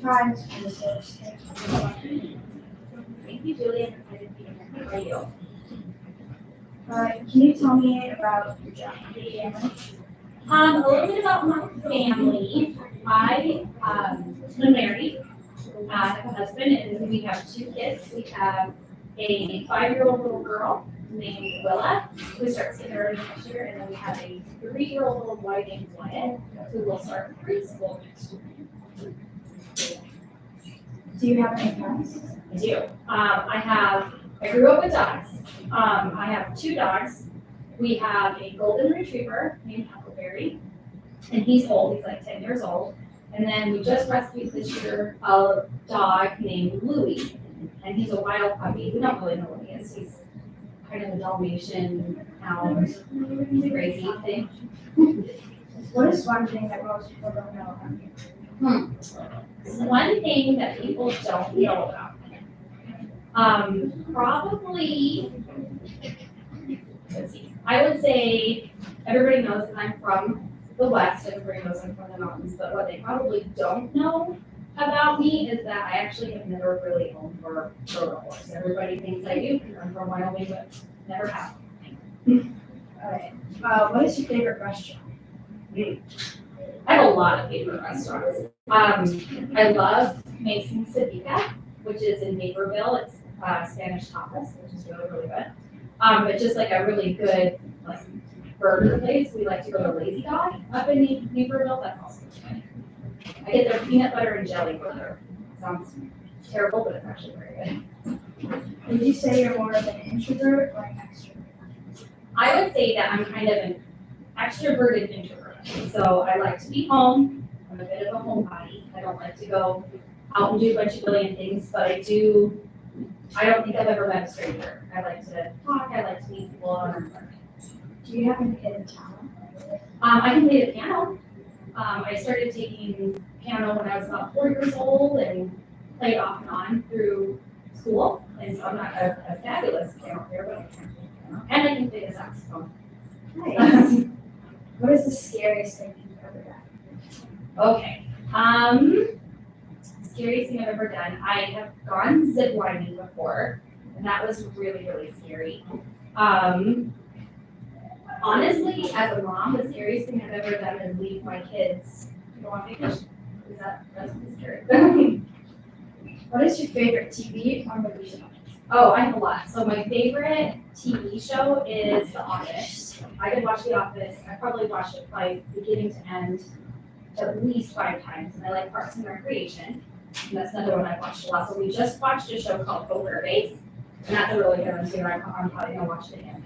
Hi, Ms. Princess. Thank you, Julia. How are you? Can you tell me about your job? A little bit about my family. I am married. I have a husband, and we have two kids. We have a 5-year-old little girl named Willa, who starts kindergarten next year, and then we have a 3-year-old little boy named Wyatt, who will start preschool next year. Do you have any pets? I do. I grew up with dogs. I have 2 dogs. We have a golden retriever named Huckleberry, and he's old. He's like 10 years old. And then we just rescued this year a dog named Louie, and he's a wild puppy. We don't really know what he is. He's kind of a Dalmatian hound, crazy thing. What is one thing that most people don't know about you? One thing that people don't know about me. Probably, let's see, I would say everybody knows that I'm from the West, everybody knows I'm from the mountains, but what they probably don't know about me is that I actually have never really owned or rode a horse. Everybody thinks I do because I'm from Wyoming, but never have. Alright. What is your favorite restaurant? I have a lot of favorite restaurants. I love Mason's Sabica, which is in Naperville. It's Spanish tapas, which is really, really good. But just like a really good like burger place, we like to go to Lazy Dog up in Naperville. That's also good. I get their peanut butter and jelly burger. Sounds terrible, but it's actually very good. Would you say you're more of an introvert or an extrovert? I would say that I'm kind of an extroverted introvert. So I like to be home. I'm a bit of a homebody. I don't like to go out and do a bunch of billion things, but I don't think I've ever met a stranger. I like to talk, I like to meet people, and I'm learning. Do you have any hidden talent? I can play the piano. I started taking piano when I was about 4 years old and played off and on through school. And so I'm not a fabulous piano player, but I can play piano. And I can play the saxophone. Nice. What is the scariest thing you've ever done? Okay, scariest thing I've ever done, I have gone zip lining before, and that was really, really scary. Honestly, as a mom, the scariest thing I've ever done is leave my kids to go on vacation. That's scary. What is your favorite TV or movie show? Oh, I have a lot. So my favorite TV show is The Office. I could watch The Office. I probably watched it by beginning to end at least 5 times. And I like Parks and Recreation. And that's another one I've watched a lot. So we just watched a show called Poker Face. And that's a really good one too. I'm probably gonna watch it again.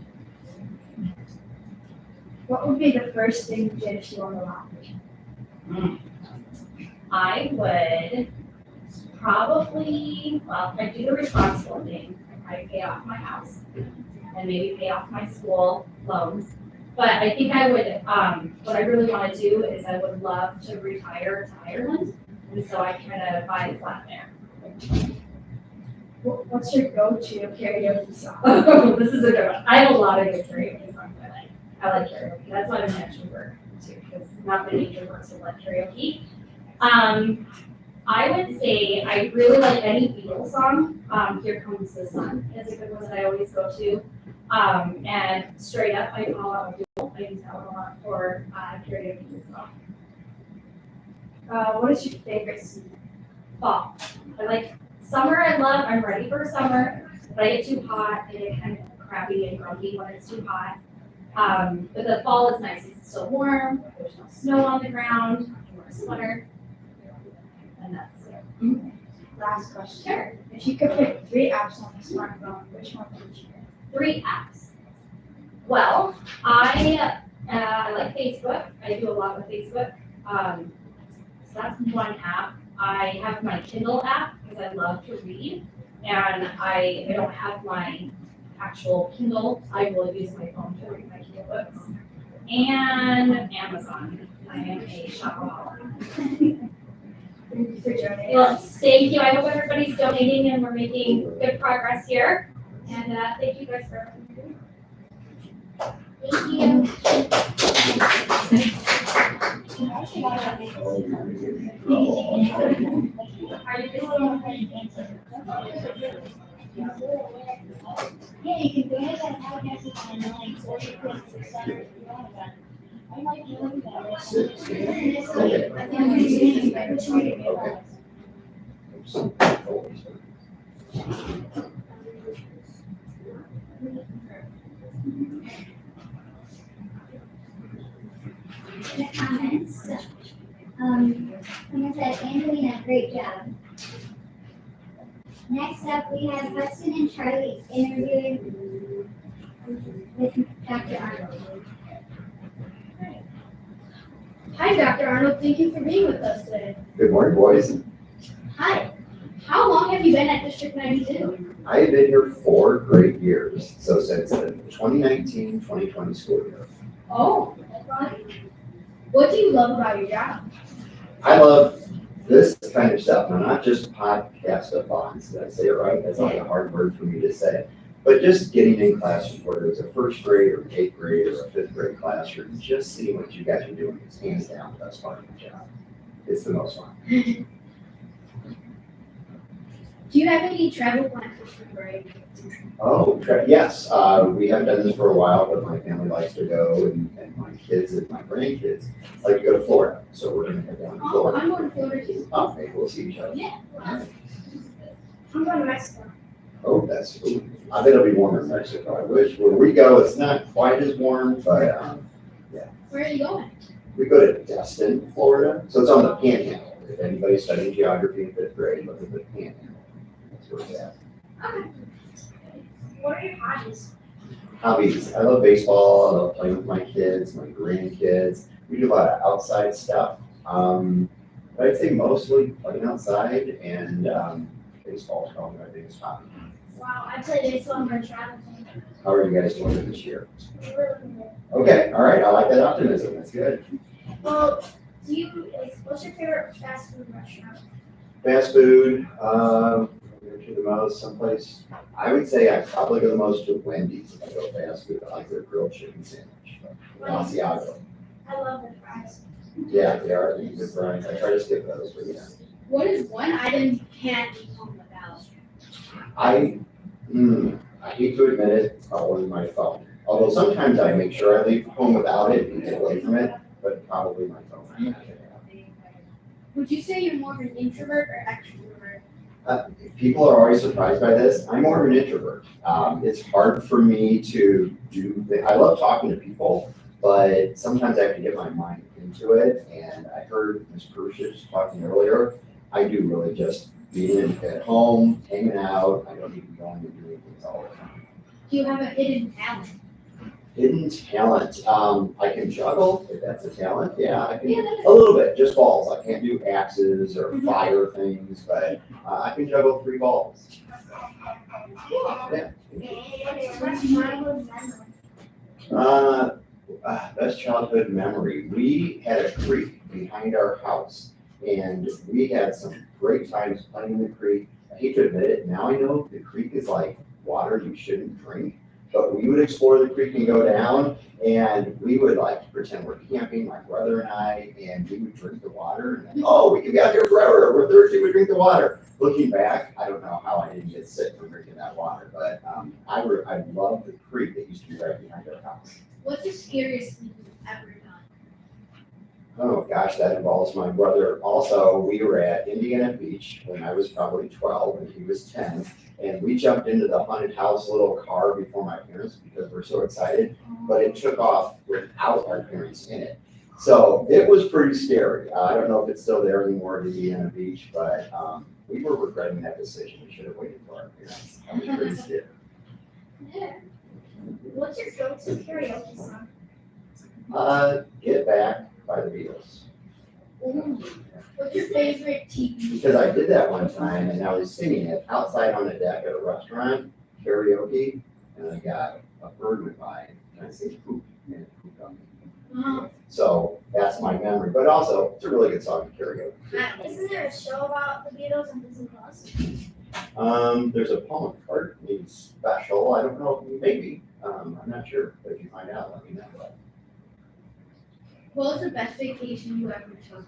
What would be the first thing you did if you won the lottery? I would probably, well, I'd do the responsible thing. I'd pay off my house and maybe pay off my school loans. But I think I would, what I really want to do is I would love to retire to Ireland. And so I kind of buy a flat there. What's your go-to karaoke song? Oh, this is a good one. I have a lot of good karaoke songs I like. I like karaoke. That's why I'm an extrovert too, because not many introverts will like karaoke. I would say I really like any Beatles song. Here Comes the Sun is a good one that I always go to. And Straight Up, I call out Duel. I use that one a lot for karaoke as well. What is your favorite season? Fall. I like summer. I'm ready for summer, but I get too hot. I get kind of crabby and grumpy when it's too hot. But the fall is nice. It's still warm. There's no snow on the ground. You can wear a sweater. And that's it. Last question. Sure. If you could pick 3 apps on the smartphone, which one would you pick? 3 apps. Well, I like Facebook. I do a lot with Facebook. So that's one app. I have my Kindle app because I love to read. And I don't have my actual Kindle. I will use my phone to read my Kindle books. And Amazon. I am a shopaholic. Thank you for joining Well, us. thank you. I hope everybody's donating and we're making good progress here. And thank you guys for everything. Thank you. Are you Yeah, you can go ahead and have it on like 40 points or something if you want that. I like doing that. The comments. Someone said, Angelina, great job. Next up, we have Hudson and Charlie interviewing with Dr. Arnold. Hi, Dr. Arnold. Thank you for being with us today. Good morning, boys. Hi. How long have you been at District 92? I've been here 4 great years, so since the 2019-2020 school year. Oh, what do you love about your job? I love this kind of stuff, now not just podcastathons, did I say it right? That's like a hard word for me to say. But just getting in classrooms, whether it's a 1st grade or 8th grade or a 5th grade classroom, just seeing what you guys are doing is hands down the best part of the job. It's the most fun. Do you have any travel plans for spring break? Oh, yes, we haven't done this for a while, but my family likes to go, and my kids and my grandkids like to go to Florida, so we're gonna head down to Oh, Florida. I'm going to Florida too. Oh, maybe we'll see each other. Yeah. I'm going to Mexico. Oh, that's, I bet it'll be warmer in Mexico. I wish, where we go, it's not quite as warm, but, Where are you going? we go to Destin, Florida, so it's on the Panhandle. If anybody's studying geography in 5th grade, look at the Panhandle. That's where it's at. Okay. What are your hobbies? Hobbies, I love baseball, I love playing with my kids, my grandkids. We do a lot of outside stuff. But I'd say mostly playing outside and baseball is probably my biggest hobby. Wow, I played baseball and we're traveling. How are you guys doing this year? Okay, all right, I like that optimism, that's good. Well, what's your favorite fast food restaurant? Fast food, go to the most, someplace, I would say I probably go the most to Wendy's if I go fast food. I like their grilled chicken sandwich. Asiago. I love the fries. Yeah, they are the good Brian. I try to skip those, but yeah. What is one item you can't leave home without? I hate to admit it, probably my phone. Although sometimes I make sure I leave home without it and get away from it, but probably my phone. I have to have. Would you say you're more of an introvert or extrovert? People are always surprised by this. I'm more of an introvert. It's hard for me to I love talking to people, but sometimes I have to get my mind into it. And I heard Ms. Purchase talking earlier. I do really just being at home, hanging out. I don't need to be going and doing things all the time. Do you have a hidden talent? Hidden talent. I can juggle, if that's a talent. Yeah, I can a little bit, just balls. I can't do axes or fire things, but I can juggle 3 balls. Yeah. Best childhood memory. We had a creek behind our house, and we had some great times playing in the creek. I hate to admit it, now I know the creek is like water you shouldn't drink. But we would explore the creek and go down, and we would like pretend we're camping, my brother and I, and we would drink the water. And oh, we could be out here forever. We're thirsty. We drink the water. Looking back, I don't know how I didn't get sick from drinking that water, but I love the creek that used to be right behind our house. What's the scariest thing you've ever done? Oh gosh, that involves my brother. Also, we were at Indiana Beach when I was probably 12 and he was 10. And we jumped into the haunted house little car before my parents because we're so excited, but it took off without our parents in it. So it was pretty scary. I don't know if it's still there anymore at Indiana Beach, but we were regretting that decision. We should have waited for our parents. I was pretty scared. Yeah. What's your go-to karaoke song? Get Back by the Beatles. What's your favorite TV? Because I did that one time and I was singing it outside on the deck at a restaurant, karaoke, and I got a bird went by and I said poop and it pooped on me. So that's my memory, but also it's a really good song to karaoke. Isn't there a show about the Beatles on Disney Plus? There's a Paul McCartney special. I don't know, maybe. I'm not sure, but if you find out, let me know. What was the best vacation you ever took?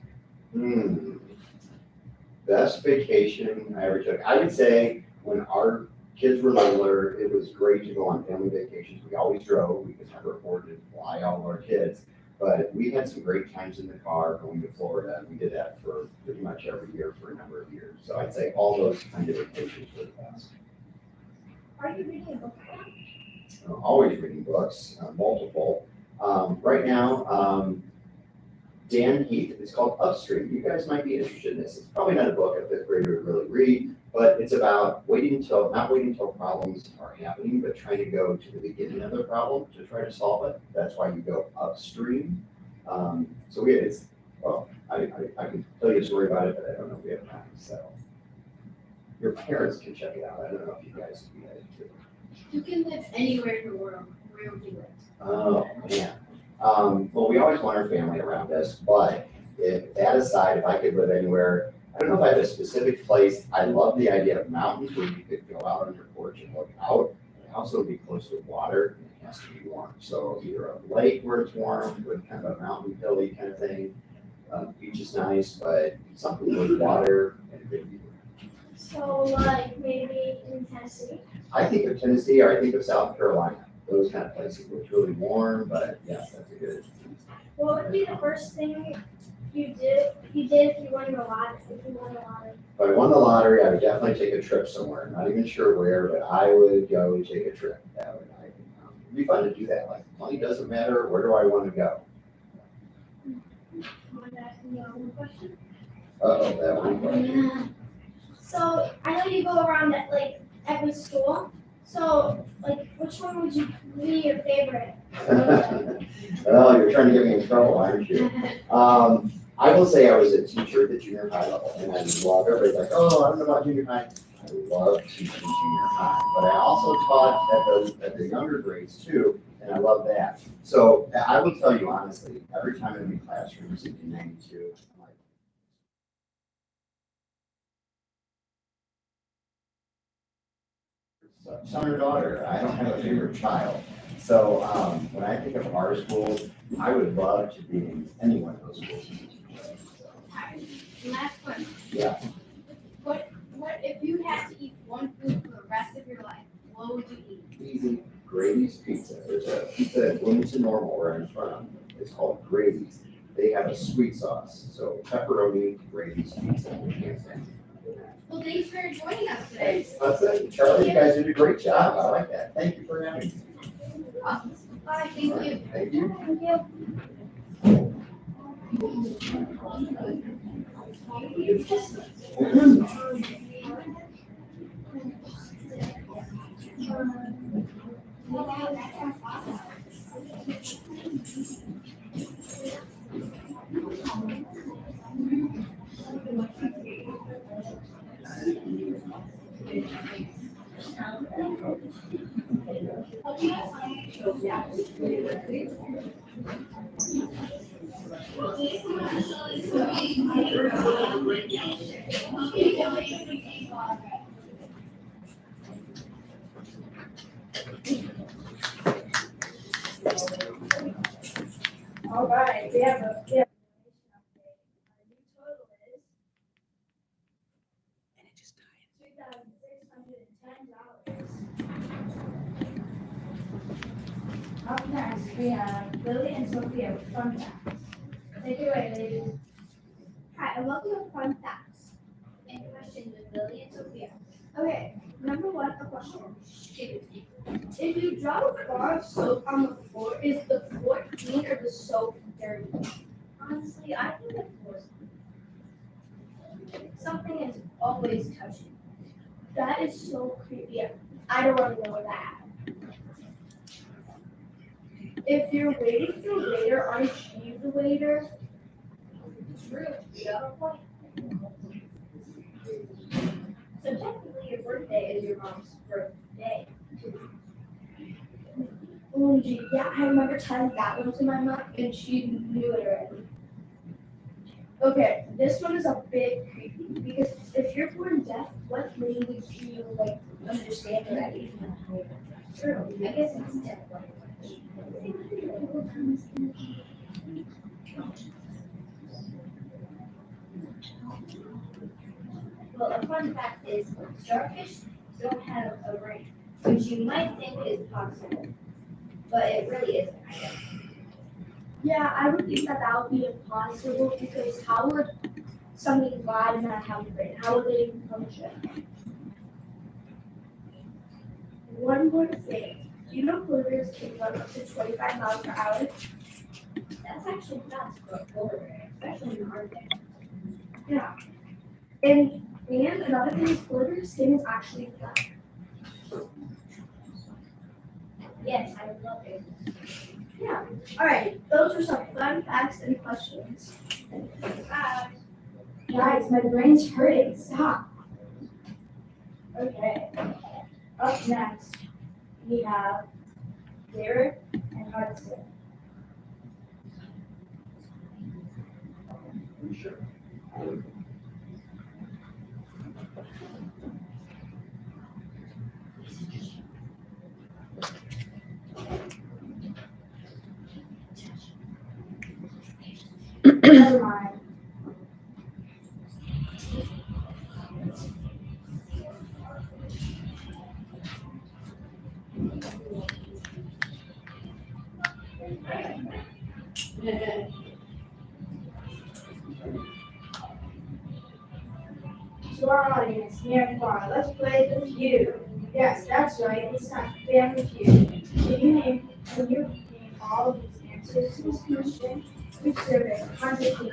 Best vacation I ever took. I would say when our kids were littler, it was great to go on family vacations. We always drove. We could never afford to fly all of our kids. But we had some great times in the car going to Florida. We did that for pretty much every year for a number of years. So I'd say all those kind of vacations were the best. Are you reading a book? I'm always reading books, multiple. Right now, Dan Heath, it's called Upstream. You guys might be interested in this. It's probably not a book a fifth grader would really read, but it's about not waiting until problems are happening, but trying to go to the beginning of the problem to try to solve it. That's why you go upstream. I can tell you a story about it, but I don't know if we have time. So your parents can check it out. I don't know if you guys can get it too. You can live anywhere in the world. Where would you live? Oh, man. Well, we always want our family around us, but if that aside, if I could live anywhere, I don't know if I have a specific place. I love the idea of mountains where you could go out on your porch and look out. And also be close to water and it has to be warm. So either a lake where it's warm, with kind of a mountain hilly kind of thing. Beach is nice, but something with water and a good view. So, like maybe in Tennessee? I think of Tennessee or I think of South Carolina. Those kind of places where it's really warm, but yes, that's a good. What would be the first thing you did if you won the lottery? If I won the lottery, I would definitely take a trip somewhere. I'm not even sure where, but I would go and take a trip. It'd be fun to do that. Like money doesn't matter. Where do I want to go? Want to ask me one question? That one question. Yeah. So I know you go around at like every school. So like, which one would you be your favorite? Well, you're trying to get me in trouble, aren't you? I will say I was a teacher at the junior high level, and I love everybody's like, oh, I don't know about junior high. I love teaching junior high, but I also taught at the younger grades too, and I love that. So I will tell you honestly, every time I'm in classrooms in 92, I'm like, son or daughter, I don't have a favorite child. So, when I think of our schools, I would love to be in any one of those schools. Last question. Yeah. What if you had to eat one food for the rest of your life? What would you eat? Easy, Grady's Pizza. There's a pizza in Bloomington Normal where I'm from. It's called Grady's. They have a sweet sauce. So pepperoni, Grady's Pizza. Hands down. Well, thanks for joining us today. That's it. Charlie, you guys did a great job. I like that. Thank you for having me. Awesome. Bye, thank you. Thank you. Thank you. All right, we have a donation update. Our new total is $2,610. Up next, we have Lily and Sophia with fun facts. Take it away, ladies. Hi, and welcome to Fun Facts and Questions with Lily and Sophia. Okay, number one, a question. If you drop a bar of soap on the floor, is the floor clean or the soap dirty? Honestly, I think the floor's clean. Something is always touching. That is so creepy. I don't want to know that. If you're waiting for a waiter, aren't you the waiter? True, you have a point. So technically, your birthday is your mom's birthday. OMG, yeah, I remember telling that one to my mom, and she knew it already. Okay, this one is a bit creepy, because if you're born deaf, what language do you, understand already? True, I guess it's deaf language. Well, a fun fact is starfish don't have a brain, which you might think is possible, but it really isn't, I guess. Yeah, I would think that would be impossible because how would something glide and not have a brain? How would they even function? One more thing. Do you know polar can run up to 25 miles per hour? That's actually fast for a polar bear, especially in the Arctic. Yeah. And another thing is polar bear skin is actually flat. Yes, I would love it. Yeah. All right. Those are some fun facts and questions. Guys, my brain's hurting. Stop. Okay. Up next, we have Derek and Hudson. Sure. Never mind. To our audience near and far, let's play the Feud. Yes, that's right. It's time Family Feud. Can you name all of these answers to this question? We've surveyed 100 people.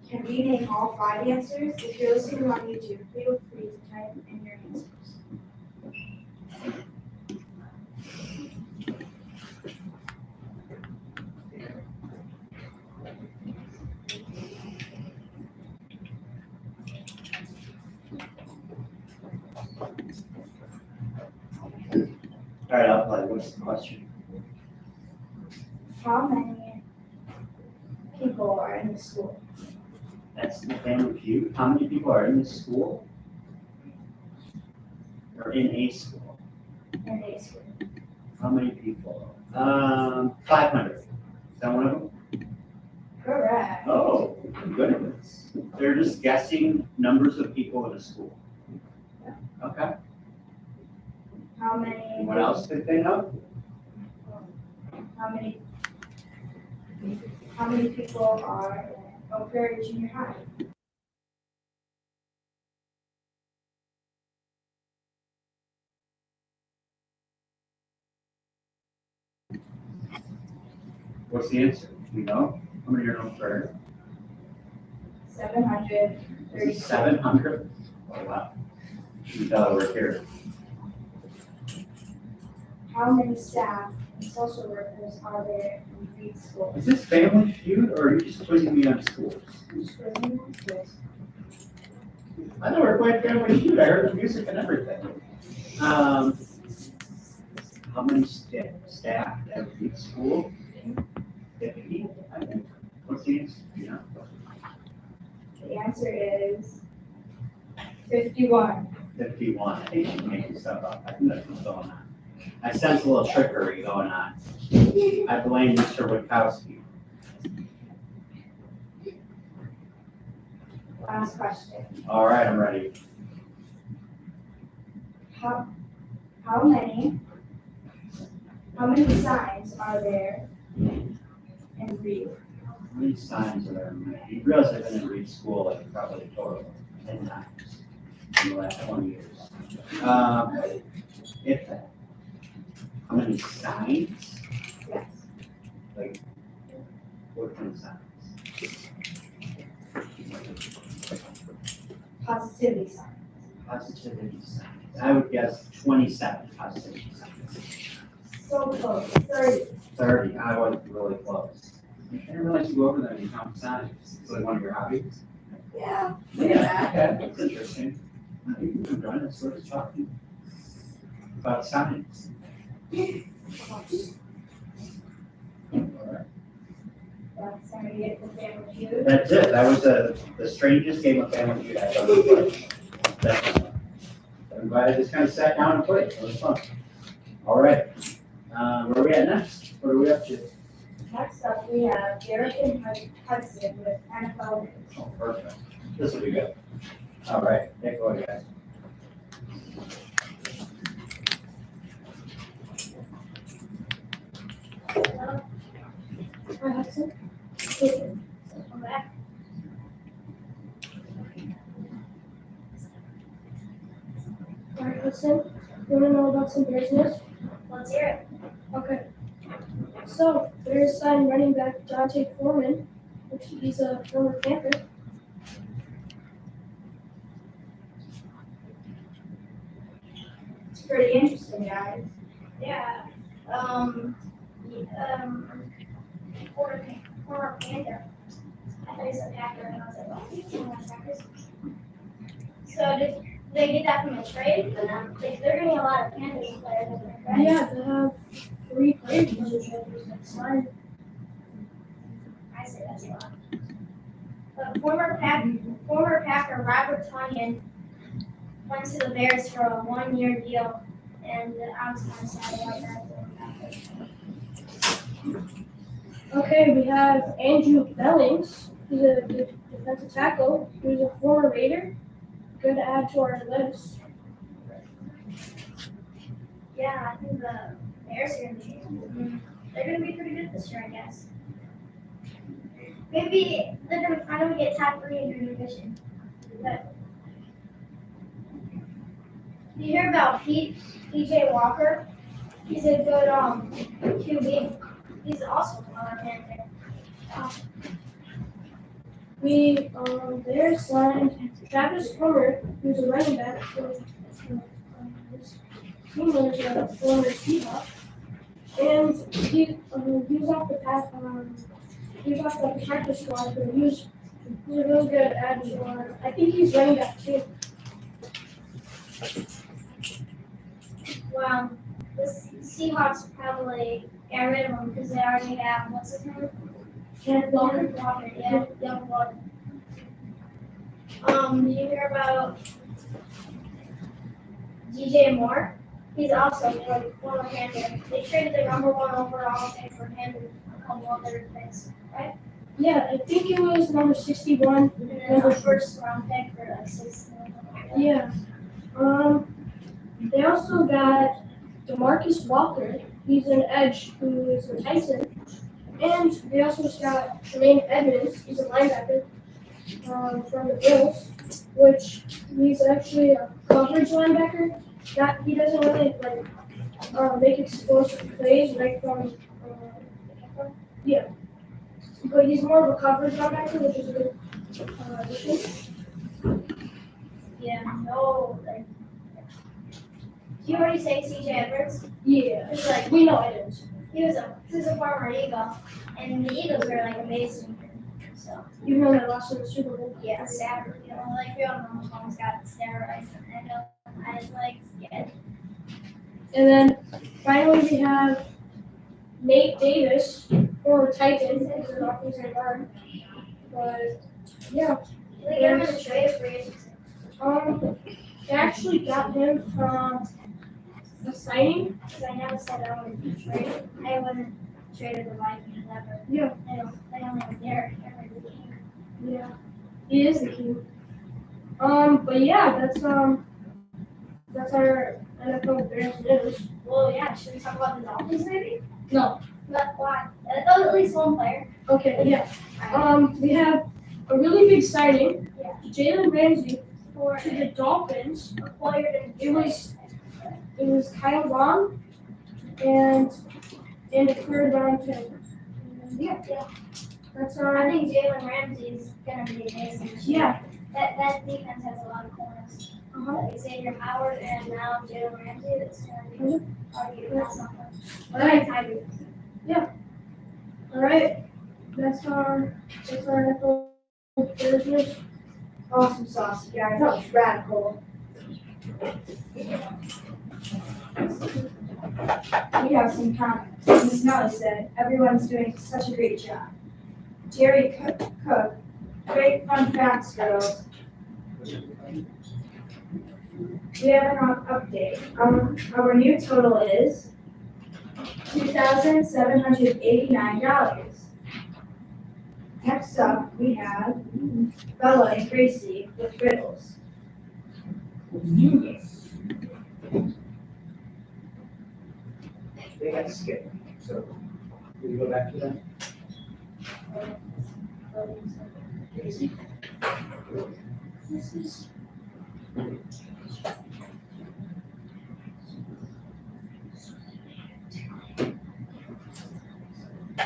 Can we name all 5 answers? If you're listening on YouTube, feel free to type in your answers. All right, I'll play. What's the question? How many people are in the school? That's the Family Feud. How many people are in this school? Or in a school? In a school. How many people? 500. Is that one of them? Correct. Oh, goodness. They're just guessing numbers of people in a school. Okay. How many? What else did they know? How many people are in Oak Prairie Junior High? What's the answer? Do you know? How many are in Oak Prairie? 730. 700? Oh, wow. You thought we're here. How many staff and social workers are there in Reed School? Is this Family Feud or are you just quizzing me on schools? I know we're playing Family Feud. I heard the music and everything. How many staff at Reed School? 50, I think. What's the answer? Yeah. The answer is 51. 51. I think she's making stuff up. I think that's what's going on. I sense a little trickery going on. I blame Mr. Witkowski. Last question. All right, I'm ready. How many signs are there in Reed? How many signs are there? You realize I've been in Reed School like probably a total of 10 times in the last 20 years. If that. How many signs? Yes. Like, what kind of signs? Positivity signs. Positivity signs. I would guess 27 positivity signs. So close. 30. 30. I was really close. I didn't realize you go over there and count signs. It's like one of your hobbies. Yeah. Yeah, okay, that's interesting. You can come join us. We're just talking about signs. Alright. That's gonna be it for Family Feud. That's it. That was the strangest game of Family Feud I've ever played. Definitely. I'm glad I just kind of sat down and played. It was fun. All right. Where are we at next? What are we up to? Next up, we have Derek and Hudson with NFL news. Oh, perfect. This will be good. All right. Take a look, guys. Hi, Hudson. Welcome back. All right, Hudson, you want to know about some Bears news? Let's hear it. Okay. So, Bears signed running back Jonte Foreman, which he's a former Panther. It's pretty interesting, guys. Yeah. Former Panther. I thought he said Packer, and I was like, oh, he's one of the Packers. So did they get that from a trade for them? Like, they're getting a lot of Panthers players, I think, right? Yeah, they have 3 players in the trade that signed. I say that's a lot. But former Packer Robert Tonyan went to the Bears for a 1-year deal, and I was kind of sad about that. Okay, we have Andrew Bellings. He's a defensive tackle. He's a former Raider. Good to add to our list. Yeah, I think the Bears are they're gonna be pretty good this year, I guess. Maybe they're gonna finally get top 3 in their division. But you hear about PJ Walker? He's a good QB. He's also a Panther. We Bears signed Travis Homer, who's a running back for his team was a former Seahawk, and he was off the practice squad, but he's a really good add to our. I think he's running back too. Well, the Seahawks probably got rid of him because they already have what's his name? Walker. Yeah, Walker. Did you hear about DJ Moore? He's also like former Panther. They traded the number one overall pick for him and a couple other picks, right? Yeah, I think it was number 61. And then the first round pick for like 6. Yeah. They also got DeMarcus Walker. He's an edge who is a Tyson. And they also just got Tremaine Edmonds. He's a linebacker from the Bills, which he's actually a coverage linebacker. He doesn't really make explosive plays right from yeah. But he's more of a coverage linebacker, which is a good addition. Yeah, no, like. Did you already say CJ Edwards? Yeah. It's like, We know Edmonds. he was a former Eagle, and the Eagles were like amazing. So, Even though they lost in the Super Bowl. yeah, Stafford, you know, like we all know Mahomes got steroids, and I was like, yeah. And then finally we have Nate Davis, former Titan, who's an offensive guard. But yeah, They got him in a trade for you. they actually got him from a signing. Because I never said I would be traded. I wouldn't trade the Vikings ever. Yeah. They only have Derek Henry. Yeah, he is the king. But yeah, that's our NFL Bears news. Well, yeah, should we talk about the Dolphins maybe? No. But why? Oh, at least one player. Okay, yeah. We have a really big signing. Yeah. Jalen Ramsey For to the Dolphins. acquired in It was Kyle Long and a third round pick. Yeah. That's our. I think Jalen Ramsey is gonna be amazing. Yeah. That defense has a lot of corners. Like Xavier Howard and now Jalen Ramsey. That's gonna be argue about something. All right. Yeah. All right. That's our NFL business. Awesome sauce, you guys. That was radical. We have some comments. Ms. Melly said, everyone's doing such a great job. Jerry Cook, great fun facts, girls. We have an update. Our new total is $2,789. Next up, we have Bella and Gracie with Riddles. They got Skit, so we go back to them.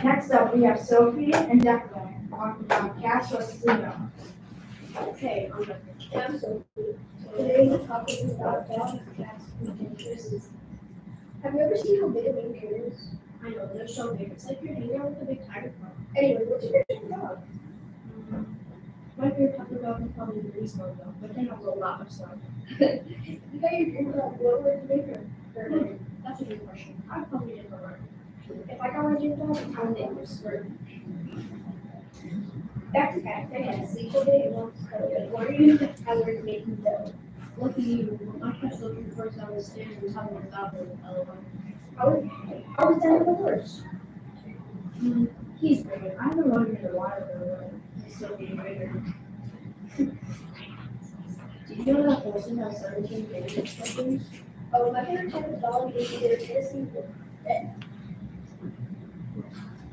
Next up, we have Sophie and Declan talking about Cash vs. Uno. Okay, so today we're talking about dogs, cats, and kisses. Have you ever seen how big a baby is? I know, they're so big. It's like you're hanging out with a big tiger dog. Anyway, what's your favorite dog? My favorite type of dog is probably the Grease dog, but they have a lot of stuff. You got your dream dog, what would you name her? That's a good question. I'd probably name her. If I got my dream dog, I would name her Squirt. Back to cat. I had a sleep today and walked early. What are you doing? I would make you go. Lucky you. My cat's looking first down the stairs and having a stop with How was that the horse? He's bigger. I haven't run in a while. He's still being bigger. Do you know that horses have 17 favorite expressions? Oh, my favorite type of dog is either Tennessee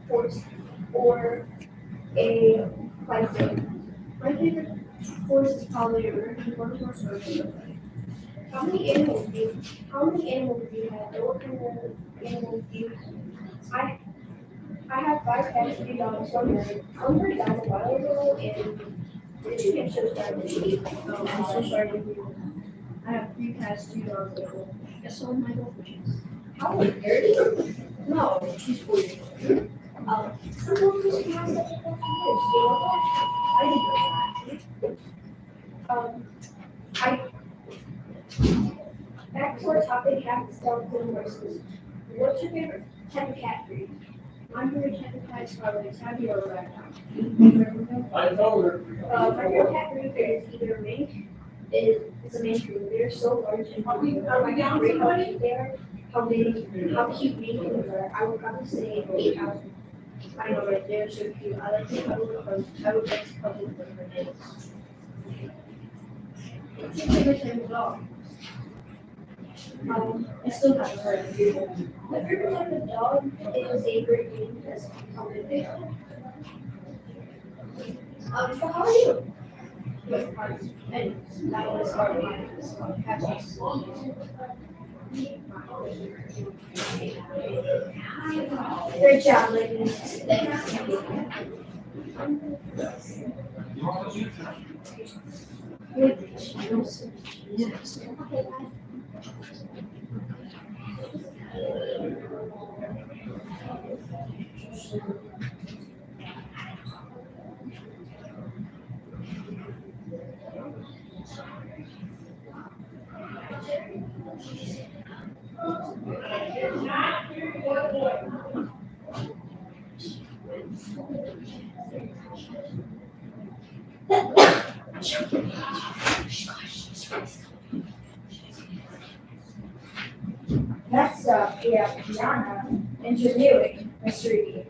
horse or a Python. My favorite horse is probably a American horse or a Shetland. How many animals do you have? And what kind of animals do you have? I have 5 cats, 3 dogs, 1 bird. I was pretty down a while ago, and where did you get so started? Oh, I'm so sorry to hear that. I have 3 cats, 2 dogs, and 1. Guess all my goldfishes. How old are you? No, she's 4 years old. Some goldfish can have such a funky voice. Do you know that? I didn't know that, actually. Back to our topic, cats, dogs, and horses. What's your favorite type of cat breed? My favorite type of pie is probably tabby or ragdoll. I told her. My favorite cat breed is either mink. It's a Maine Coon. They're so large and how cute they are. How cute Maine Coons are. I would probably say 8,000. I know, right? They're so cute. I like to cuddle with them. I would like to cuddle with them for days. What's your favorite type of dog? I still haven't heard of you. My favorite type of dog is a Great Dane. That's how they are. So how are you? Good. And that was our Great job, ladies. Next up, we have Kiana interviewing Mr.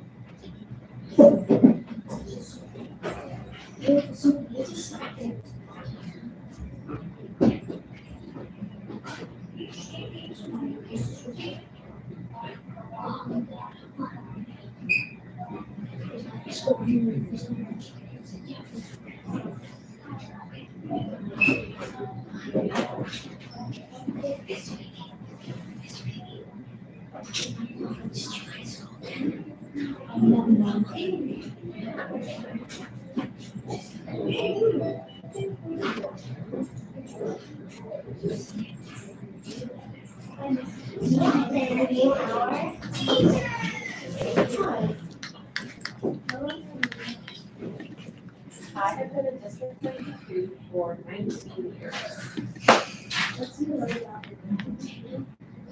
I have been a district attorney Feud for 19 years.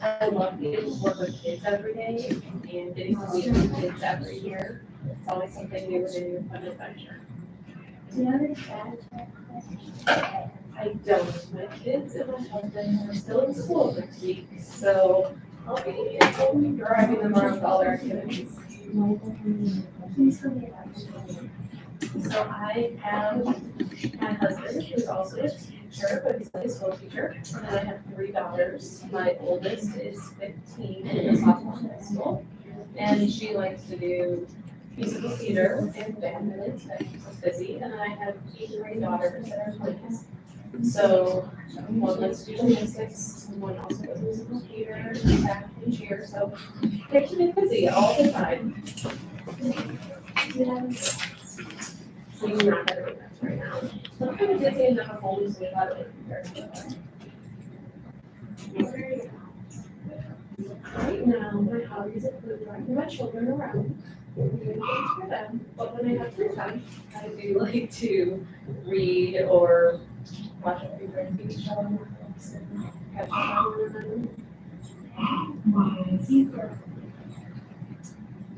I love getting to work with kids every day and getting to see the kids every year. It's always something new and a fun adventure. Do you have any bad? I don't. My kids and my husband are still in school this week, so I'll be driving them around all their activities. So I have my husband, who's also a teacher, but he's a school teacher, and then I have 3 daughters. My oldest is 15 in the sophomore high school, and she likes to do musical theater and band, that keeps us busy. And then I have 3 daughters that are twins. So one likes to do gymnastics, and one also does musical theater, and tap and cheer. So they keep me busy all the time. So you're not having that right now. So I'm kind of busy enough at home, so we thought it would be very good. Right now, my hobbies include driving my children around, doing things for them, but when I have free time, I do like to read or watch a favorite TV show on Netflix and catch up on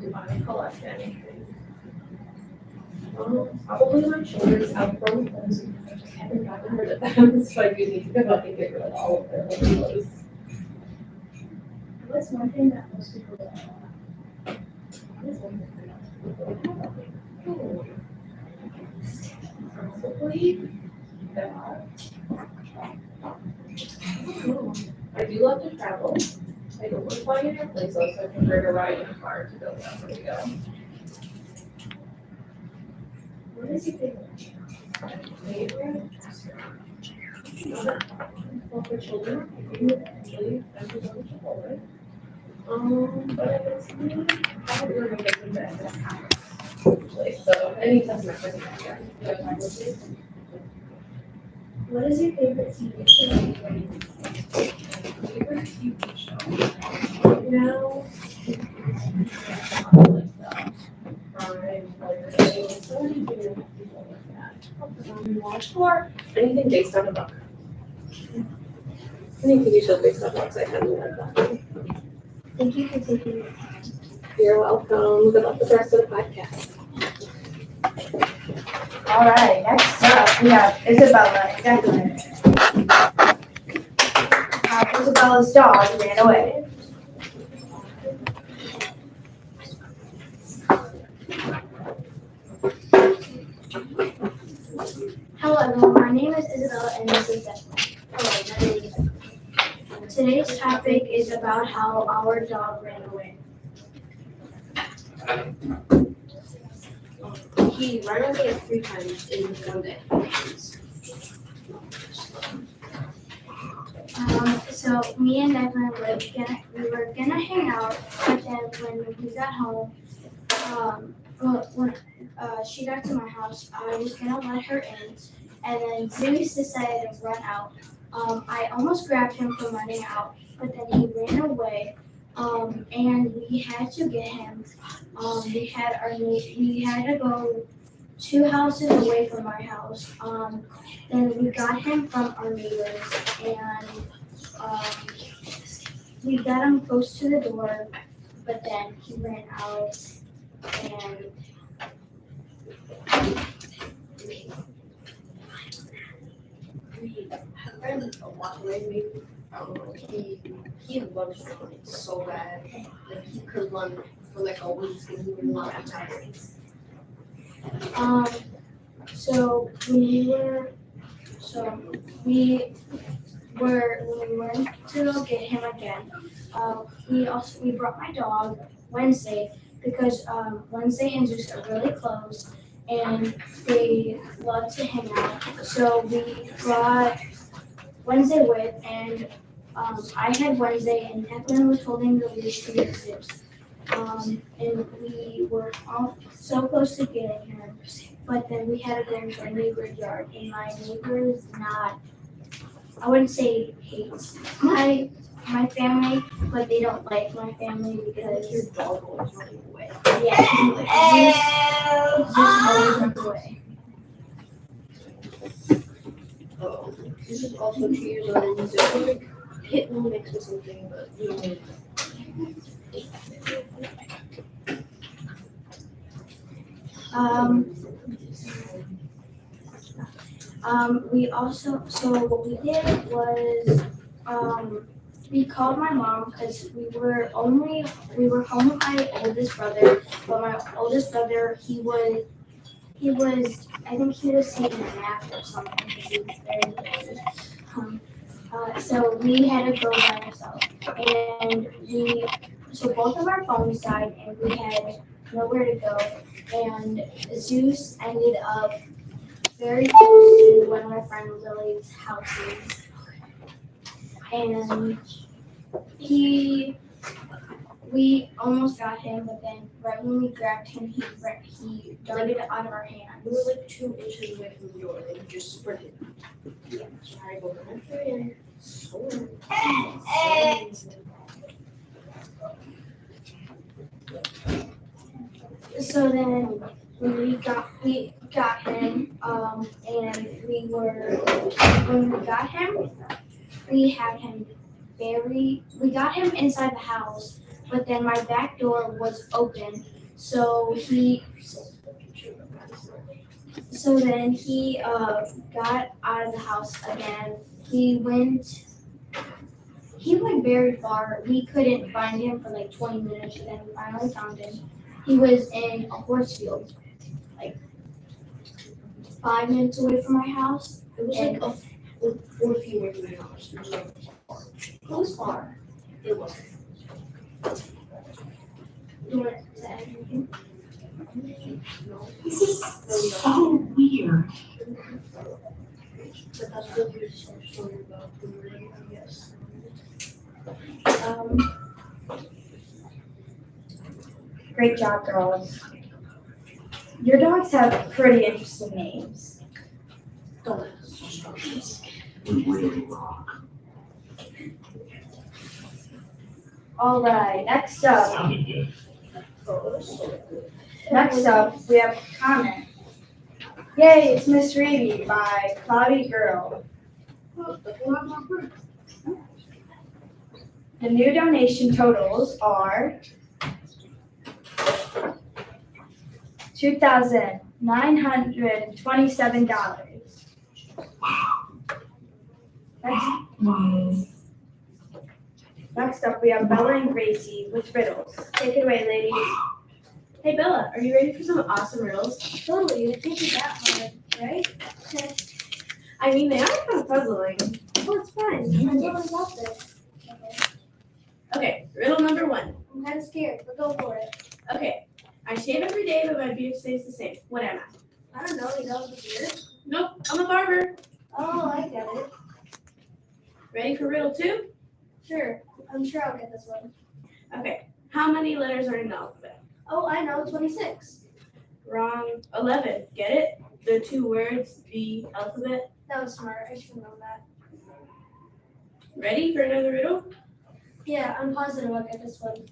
do I collect anything? Probably my children's outgrown clothes, I just haven't gotten rid of them, so I do need to go out and get rid of all of their old clothes. What's one thing that most people don't know? Probably that. I do love to travel. I don't want to fly in airplanes though, so I prefer to ride in a car to go wherever we go. What is your favorite? Favorite? Well, for children, usually I would go to Chipotle. But if it's me, I would really get them back to the house. Usually, so anytime my first time, What is your favorite TV show? Favorite TV show? Right now, watch or anything based on a book. Any TV show based on books, I kind of like that. Thank you for taking your time. You're welcome. Good luck with the rest of the podcast. All right, next up, we have Isabella and Declan. Isabella's dog ran away. Hello everyone, my name is Isabella and this is Declan. Hello, my name is Declan. Today's topic is about how our dog ran away. He ran away 3 times in 1 day. So me and Declan we were gonna hang out, but then when we got home, when she got to my house, I was gonna let her in, and then Zeus decided to run out. I almost grabbed him from running out, but then he ran away, and we had to get him. We had to go 2 houses away from our house. Then we got him from our neighbors, and we got him close to the door, but then he ran out, and We had ran a lot away. Maybe I don't know. He loves running so bad that he could run for like a week and he would not be tired. So when we went to go get him again, we brought my dog Wednesday because Wednesday and Zeus are really close and they love to hang out. So we brought Wednesday with, and I had Wednesday and Declan was holding the leash to get Zeus. And we were all so close to getting him, but then we had to go into our neighbor's yard, and my neighbor is not, I wouldn't say hates my family, but they don't like my family because your dog always running away. Yeah, Zeus always runs away. Oh, he's just also 2 years old and he's just like hit and mix or something, but you know. We also, so what we did was, we called my mom because we were home with my oldest brother, but my oldest brother, I think he was taking a nap or something because he was very busy. So we had to go by ourselves, and so both of our phones died, and we had nowhere to go, and Zeus ended up very close to one of my friend Lily's houses, and we almost got him, but then right when we grabbed him, he darted out of our hand. We were like 2 inches away from the door and he just sprinted. Yeah, sorry, I go country and So then when we got him, and when we got him, we got him inside the house, but then my back door was open, so then he got out of the house again. He went very far. We couldn't find him for like 20 minutes, and then we finally found him. He was in a horse field, like 5 minutes away from my house. it was like a 4 feet away from my house. It was like far. It was far. It wasn't. You want to say anything? No. This is so weird. But that's really a story about the ring, I guess. Great job, girls. Your dogs have pretty interesting names. Don't All right, next up, we have a comment. Yay, it's Miss Reedy by Cloudy Girl. The new donation totals are $2,927. Next up, we have Bella and Gracie with riddles. Take it away, ladies. Hey Bella, are you ready for some awesome riddles? Totally, it can't be that hard, right? I mean, they are kind of puzzling. Oh, it's fine. I totally got this. Okay, riddle number 1. I'm kind of scared, but go for it. Okay, I shave every day, but my beard stays the same. What am I? I don't know, you know the beard? Nope, I'm a barber. Oh, I get it. Ready for riddle 2? Sure, I'm sure I'll get this one. Okay, how many letters are in the alphabet? Oh, I know, 26. Wrong. 11. Get it? The 2 words, the alphabet. That was smart, I should have known that. Ready for another riddle? Yeah, I'm positive I'll get this one.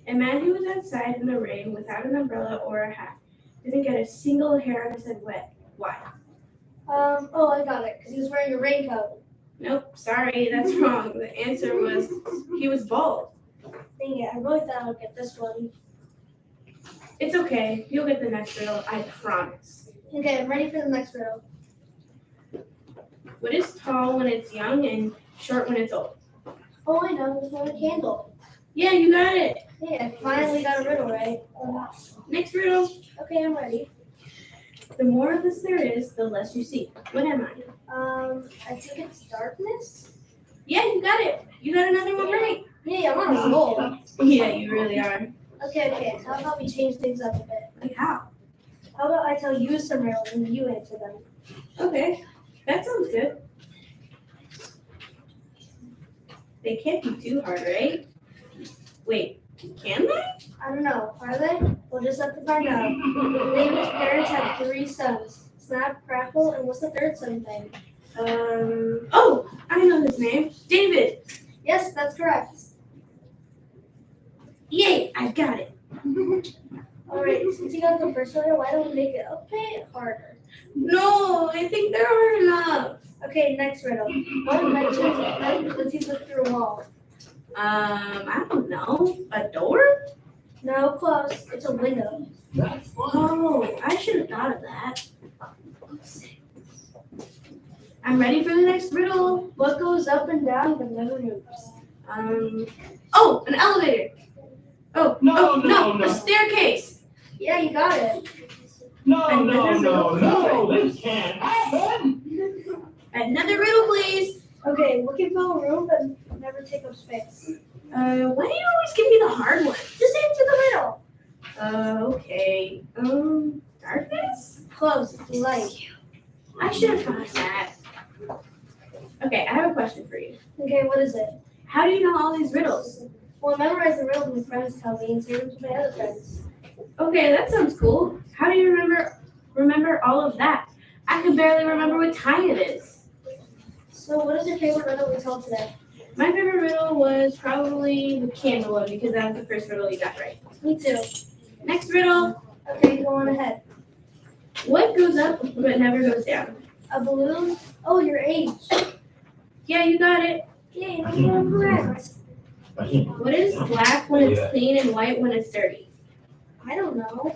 A man who was outside in the rain without an umbrella or a hat didn't get a single hair on his head wet. Why? Oh, I got it, because he was wearing a raincoat. Nope, sorry, that's wrong. The answer was he was bald. Dang it, I really thought I'd get this one. It's okay. You'll get the next riddle, I promise. Okay, I'm ready for the next riddle. What is tall when it's young and short when it's old? Oh, I know, it's not a candle. Yeah, you got it. Hey, I finally got a riddle right. Next riddle. Okay, I'm ready. The more of this there is, the less you see. What am I? I think it's darkness. Yeah, you got it. You got another one right. Hey, I'm on a roll. Yeah, you really are. Okay, how about we change things up a bit? Like how? How about I tell you some riddles and you answer them? Okay, that sounds good. They can't be too hard, right? Wait, can they? I don't know. Are they? We'll just have to find out. David's parents had 3 sons. Snap, Crackle, and what's the third son thing? Oh, I know his name. David. Yes, that's correct. Yay, I got it. Alright, since you got the first one, why don't we make it a bit harder? No, I think they're hard enough. Okay, next riddle. What invention lets you look through a wall? I don't know. A door? No, close. It's a window. Oh, I should have thought of that. I'm ready for the next riddle. What goes up and down but never moves? Oh, an elevator. Oh, no, a staircase. Yeah, you got it. No, this can't happen. Another riddle, please. Okay, we can fill a room but never take up space. Why do you always give me the hard one? Just answer the riddle. Okay. Darkness? Close. Light. I should have thought of that. Okay, I have a question for you. Okay, what is it? How do you know all these riddles? Well, I memorize the riddles my friends tell me and say them to my other friends. Okay, that sounds cool. How do you remember all of that? I can barely remember what time it is. So what is your favorite riddle we told today? My favorite riddle was probably the candle one because that was the first riddle you got right. Me too. Next riddle. Okay, go on ahead. What goes up but never goes down? A balloon? Oh, your age. Yeah, you got it. Yay, you're correct. What is black when it's clean and white when it's dirty? I don't know.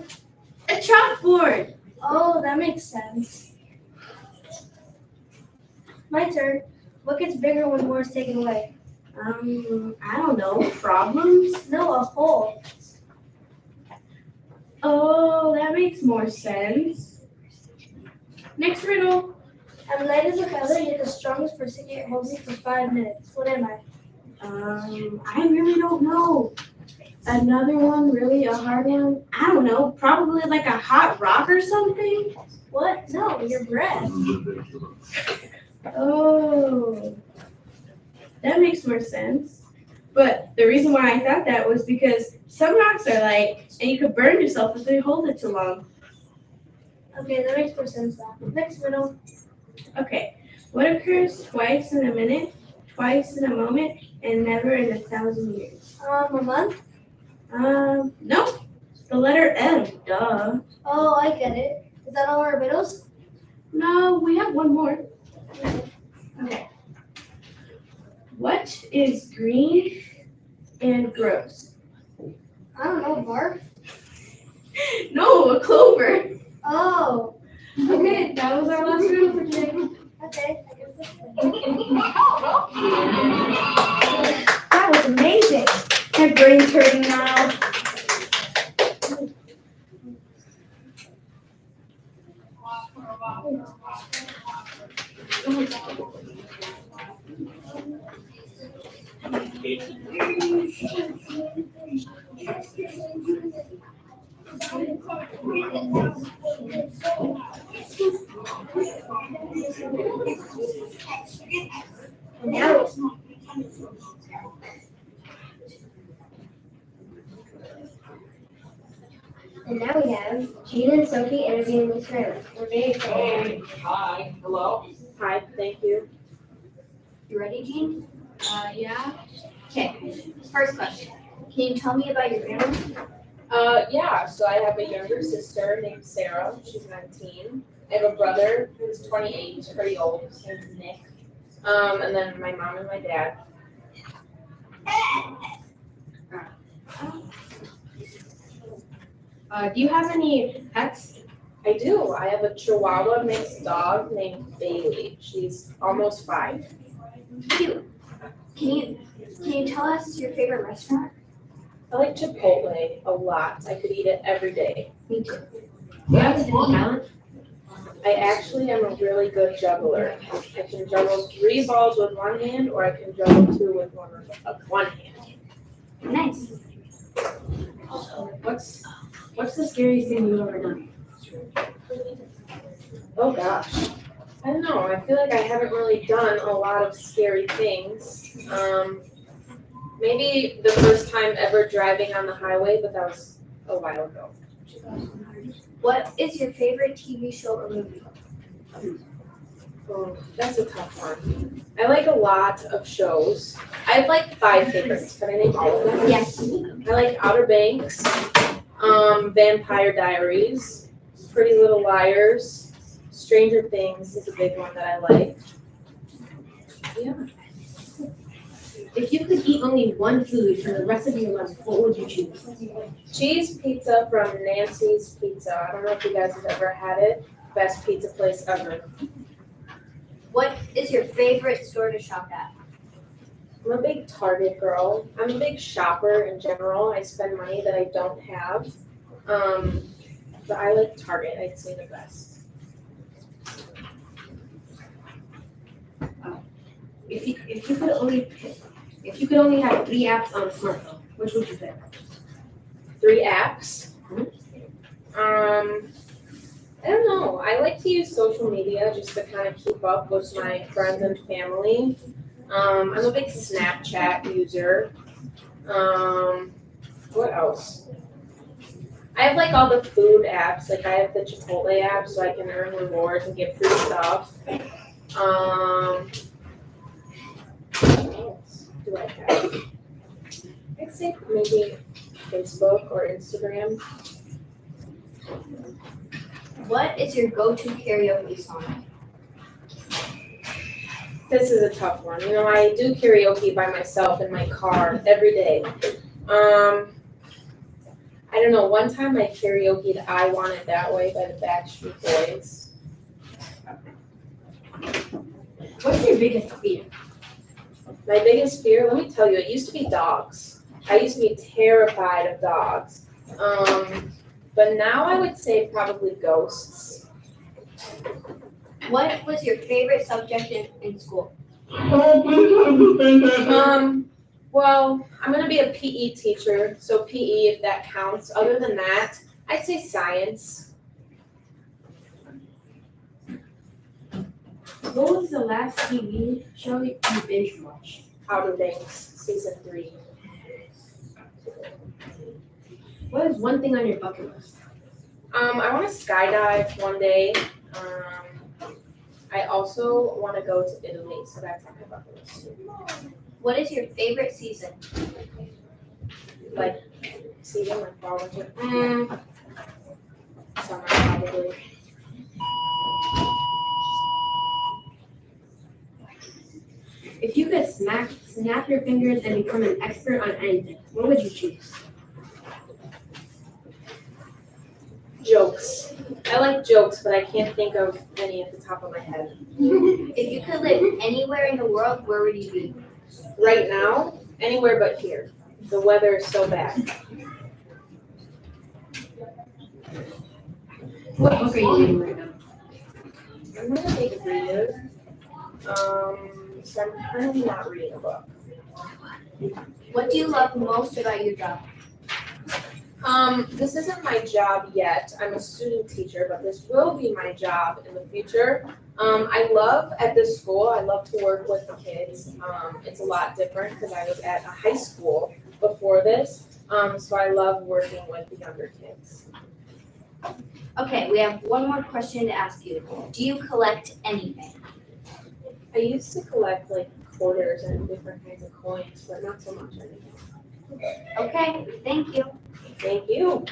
A chalkboard. Oh, that makes sense. My turn. What gets bigger when more is taken away? I don't know. Problems? No, a hole. Oh, that makes more sense. Next riddle. I'm light as a feather, yet the strongest person can't hold me for 5 minutes. What am I? I really don't know. Another one, really a hard one? I don't know. Probably like a hot rock or something? What? No, your breath. Oh, that makes more sense. But the reason why I thought that was because some rocks are light and you could burn yourself if you hold it too long. Okay, that makes more sense now. Next riddle. Okay, what occurs twice in a minute, twice in a moment, and never in 1,000 years? A month? No. The letter M, duh. Oh, I get it. Is that all our riddles? No, we have one more. Okay. What is green and gross? I don't know, bark. No, a clover. Oh, Okay, that was our last riddle for today. okay. I guess That was amazing. My brain's hurting now. And now we have Gina and Sophie interviewing Miss Rose. We're very excited. Hi, hello. Hi, thank you. You ready, Jean? Yeah. Okay, first question. Can you tell me about your family? Yeah, so I have a younger sister named Sarah, she's 19. I have a brother who's 28, he's pretty old, his name's Nick. And then my mom and my dad. Do you have any pets? I do, I have a Chihuahua mixed dog named Bailey, she's almost 5. Cute. Can you tell us your favorite restaurant? I like Chipotle a lot, I could eat it every day. Me too. Do you have a hidden talent? I actually am a really good juggler. I can juggle 3 balls with one hand, or I can juggle 2 with one hand. Nice. What's the scariest thing you've ever done? Oh gosh. I don't know. I feel like I haven't really done a lot of scary things. Maybe the first time ever driving on the highway, but that was a while ago. What is your favorite TV show or movie? Oh, that's a tough one. I like a lot of shows. I have like 5 favorites. Can I name all of them? Yes. I like Outer Banks, Vampire Diaries, Pretty Little Liars, Stranger Things is a big one that I like. Yeah. If you could eat only one food for the rest of your life, what would you choose? Cheese pizza from Nancy's Pizza. I don't know if you guys have ever had it. Best pizza place ever. What is your favorite store to shop at? I'm a big Target girl. I'm a big shopper in general. I spend money that I don't have. But I like Target. I'd say the best. If you could only have 3 apps on a smartphone, which would you pick? 3 apps? I don't know. I like to use social media just to kind of keep up with my friends and family. I'm a big Snapchat user. What else? I have like all the food apps. Like I have the Chipotle app so I can earn rewards and get free stuff. What else do I have? I'd say maybe Facebook or Instagram. What is your go-to karaoke song? This is a tough one. You know, I do karaoke by myself in my car every day. I don't know, one time I karaoke'd I Want It That Way by the Backstreet Boys. What's your biggest fear? My biggest fear, let me tell you, it used to be dogs. I used to be terrified of dogs. But now I would say probably ghosts. What was your favorite subject in school? Well, I'm gonna be a PE teacher, so PE if that counts. Other than that, I'd say science. What was the last TV show you binge watched? Outer Banks, season 3. What is one thing on your bucket list? I want to skydive one day. I also want to go to Italy, so that's on my bucket list. What is your favorite season? Like season, like fall, winter. Summer, probably. If you could snap your fingers and become an expert on anything, what would you choose? Jokes. I like jokes, but I can't think of any at the top of my head. If you could live anywhere in the world, where would you be? Right now, anywhere but here. The weather is so bad. What book are you reading right now? I'm gonna take a reader. So I'm currently not reading a book. What do you love most about your job? This isn't my job yet. I'm a student teacher, but this will be my job in the future. I love at this school, I love to work with the kids. It's a lot different because I was at a high school before this. So I love working with the younger kids. Okay, we have one more question to ask you. Do you collect anything? I used to collect like quarters and different kinds of coins, but not so much anymore. Okay, thank you. Thank you.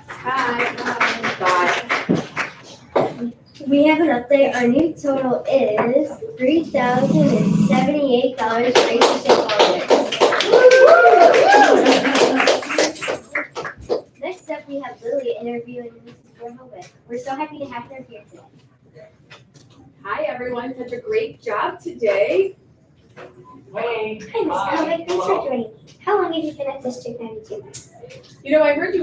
Bye. Bye. We have an update. Our new total is $3,078 for 8% holidays. Next up, we have Lily interviewing Mrs. Ludwig. We're so happy to have her here today. Hi, everyone. Such a great job today. Hi, Ms. Ludwig. Thanks for joining me. How long have you been at District 92? You know, I heard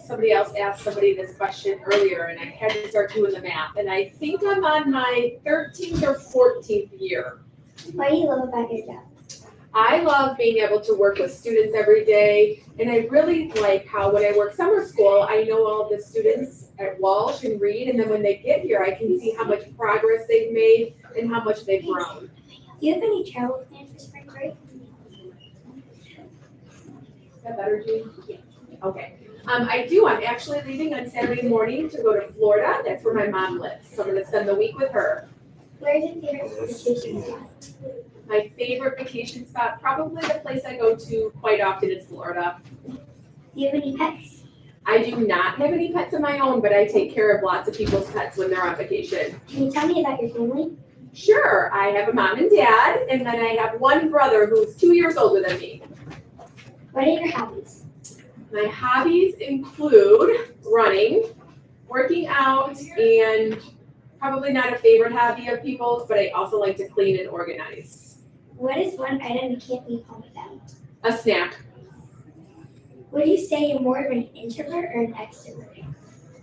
somebody else ask somebody this question earlier, and I had to start doing the math. And I think I'm on my 13th or 14th year. What do you love about your job? I love being able to work with students every day, and I really like how when I work summer school, I know all the students at Walsh and Reed, and then when they get here, I can see how much progress they've made and how much they've grown. Do you have any travel plans for spring break? Is that better, Jean? Yeah. Okay. I do. I'm actually leaving on Saturday morning to go to Florida. That's where my mom lives. So I'm going to spend the week with her. Where's your favorite vacation spot? My favorite vacation spot, probably the place I go to quite often is Florida. Do you have any pets? I do not have any pets of my own, but I take care of lots of people's pets when they're on vacation. Can you tell me about your family? Sure. I have a mom and dad, and then I have one brother who's 2 years older than me. What are your hobbies? My hobbies include running, working out, and probably not a favorite hobby of people's, but I also like to clean and organize. What is one item you can't leave home without? A snack. Would you say you're more of an introvert or an extrovert?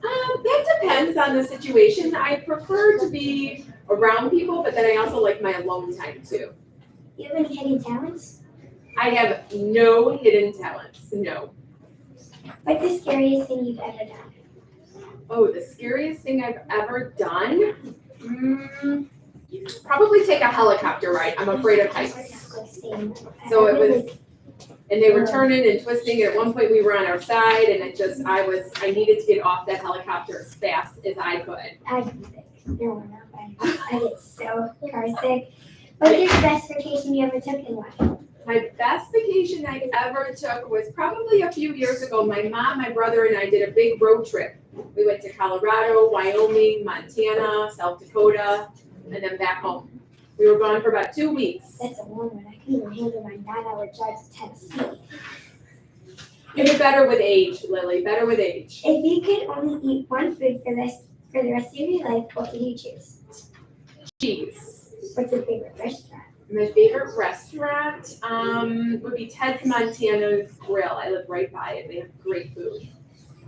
That depends on the situation. I prefer to be around people, but then I also like my alone time too. Do you have any hidden talents? I have no hidden talents, no. What's the scariest thing you've ever done? Oh, the scariest thing I've ever done? Probably take a helicopter ride. I'm afraid of heights. So it was, and they were turning and twisting, and at one point we were on our side, and I needed to get off that helicopter as fast as I could. I'd be sick. No, I get so car sick. What's your best vacation you ever took and why? My best vacation I ever took was probably a few years ago. My mom, my brother, and I did a big road trip. We went to Colorado, Wyoming, Montana, South Dakota, and then back home. We were gone for about 2 weeks. That's a long one. I couldn't even handle my 9-hour drive to Tennessee. You get better with age, Lily, better with age. If you could only eat one food for the rest of your life, what would you choose? Cheese. What's your favorite restaurant? My favorite restaurant would be Ted's Montana's Grill. I live right by it. They have great food.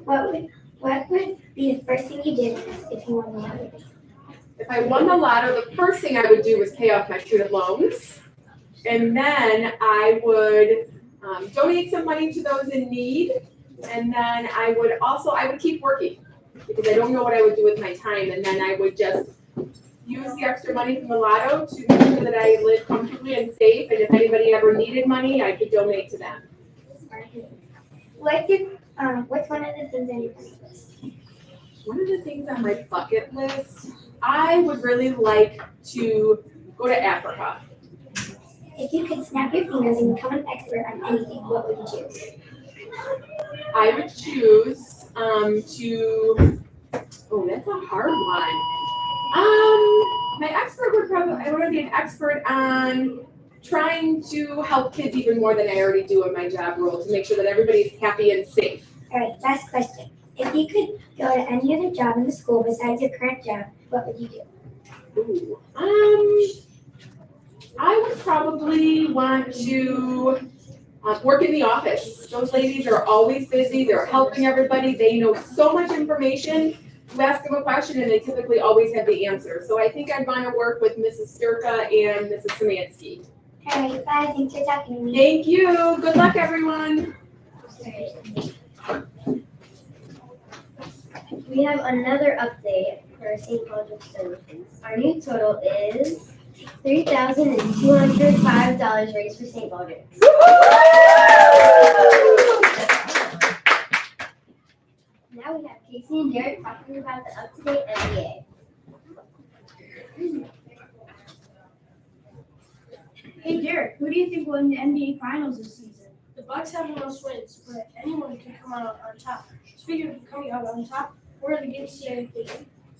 What would be the first thing you did if you won the lottery? If I won the lotto, the first thing I would do was pay off my student loans. And then I would donate some money to those in need. And then I would keep working because I don't know what I would do with my time. And then I would just use the extra money from the lotto to make sure that I live comfortably and safe. And if anybody ever needed money, I could donate to them. What's one of the things on your bucket list? One of the things on my bucket list, I would really like to go to Africa. If you could snap your fingers and become an expert on anything, what would you choose? I would choose that's a hard one. My expert I want to be an expert on trying to help kids even more than I already do in my job role to make sure that everybody's happy and safe. All right, last question. If you could go to any other job in the school besides your current job, what would you do? Ooh, I would probably want to work in the office. Those ladies are always busy, they're helping everybody, they know so much information. You ask them a question and they typically always have the answer. So I think I'd want to work with Mrs. Sturka and Mrs. Szymanski. All right, bye. Thanks for talking to me. Thank you. Good luck, everyone. We have another update for St. Baldrick Services. Our new total is $3,205 raised for St. Baldrick. Now we have Casey and Derek talking about the up-to-date NBA. Hey Derek, who do you think will win the NBA Finals this season? The Bucks have the most wins, but anyone can come out on top. Speaking of coming out on top, where are the games today?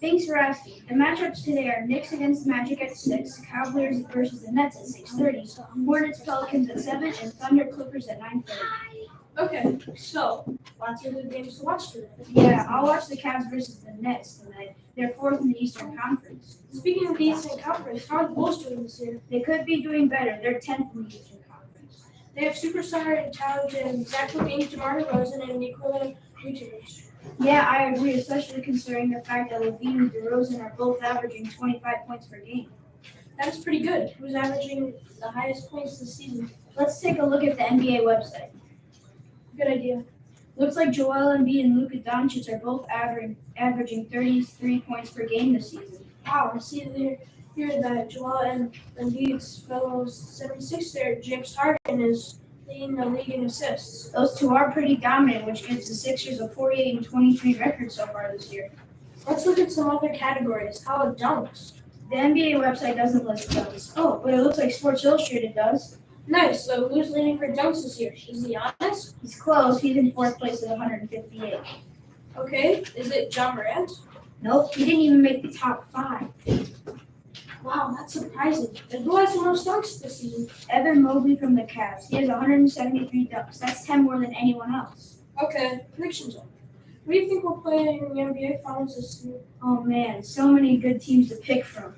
Thanks for asking. The matchups today are Knicks against the Magic at 6, Cavaliers versus the Nets at 6:30, Hornets Pelicans at 7, and Thunder Clippers at 9:30. Okay, so lots of good games to watch today. Yeah, I'll watch the Cavs versus the Nets tonight. They're 4th in the Eastern Conference. Speaking of the Eastern Conference, how are the Bulls doing this year? They could be doing better. They're 10th in the Eastern Conference. They have superstar and talented Zach LaVine, DeMar DeRozan, and Nikola Vucevic. Yeah, I agree, especially considering the fact that LaVine and DeRozan are both averaging 25 points per game. That's pretty good. Who's averaging the highest points this season? Let's take a look at the NBA website. Good idea. Looks like Joel Embiid and Luka Doncic are both averaging 33 points per game this season. Wow, I see here that Joel Embiid's fellow 76er, James Harden, is leading the league in assists. Those two are pretty dominant, which gives the Sixers a 48-23 record so far this year. Let's look at some other categories. How about dunks? The NBA website doesn't list dunks. Oh, but it looks like Sports Illustrated does. Nice. So who's leading for dunks this year? Is he honest? He's close. He's in 4th place with 158. Okay. Is it John Morant? Nope, he didn't even make the top 5. Wow, that's surprising. And who has the most dunks this season? Evan Mobley from the Cavs. He has 173 dunks. That's 10 more than anyone else. Okay, predictions. Who do you think will play in the NBA Finals this year? Oh man, so many good teams to pick from.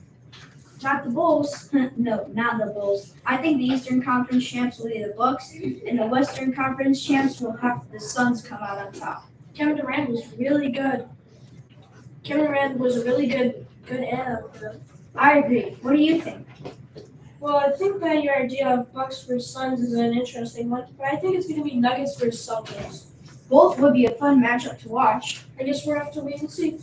Not the Bulls. No, not the Bulls. I think the Eastern Conference champs will be the Bucks, and the Western Conference champs will have the Suns come out on top. Kevin Durant was really good. Kevin Durant was a really good analyst for them. I agree. What do you think? Well, I think that your idea of Bucks versus Suns is an interesting one, but I think it's going to be Nuggets versus Celtics. Both would be a fun matchup to watch. I guess we'll have to wait and see.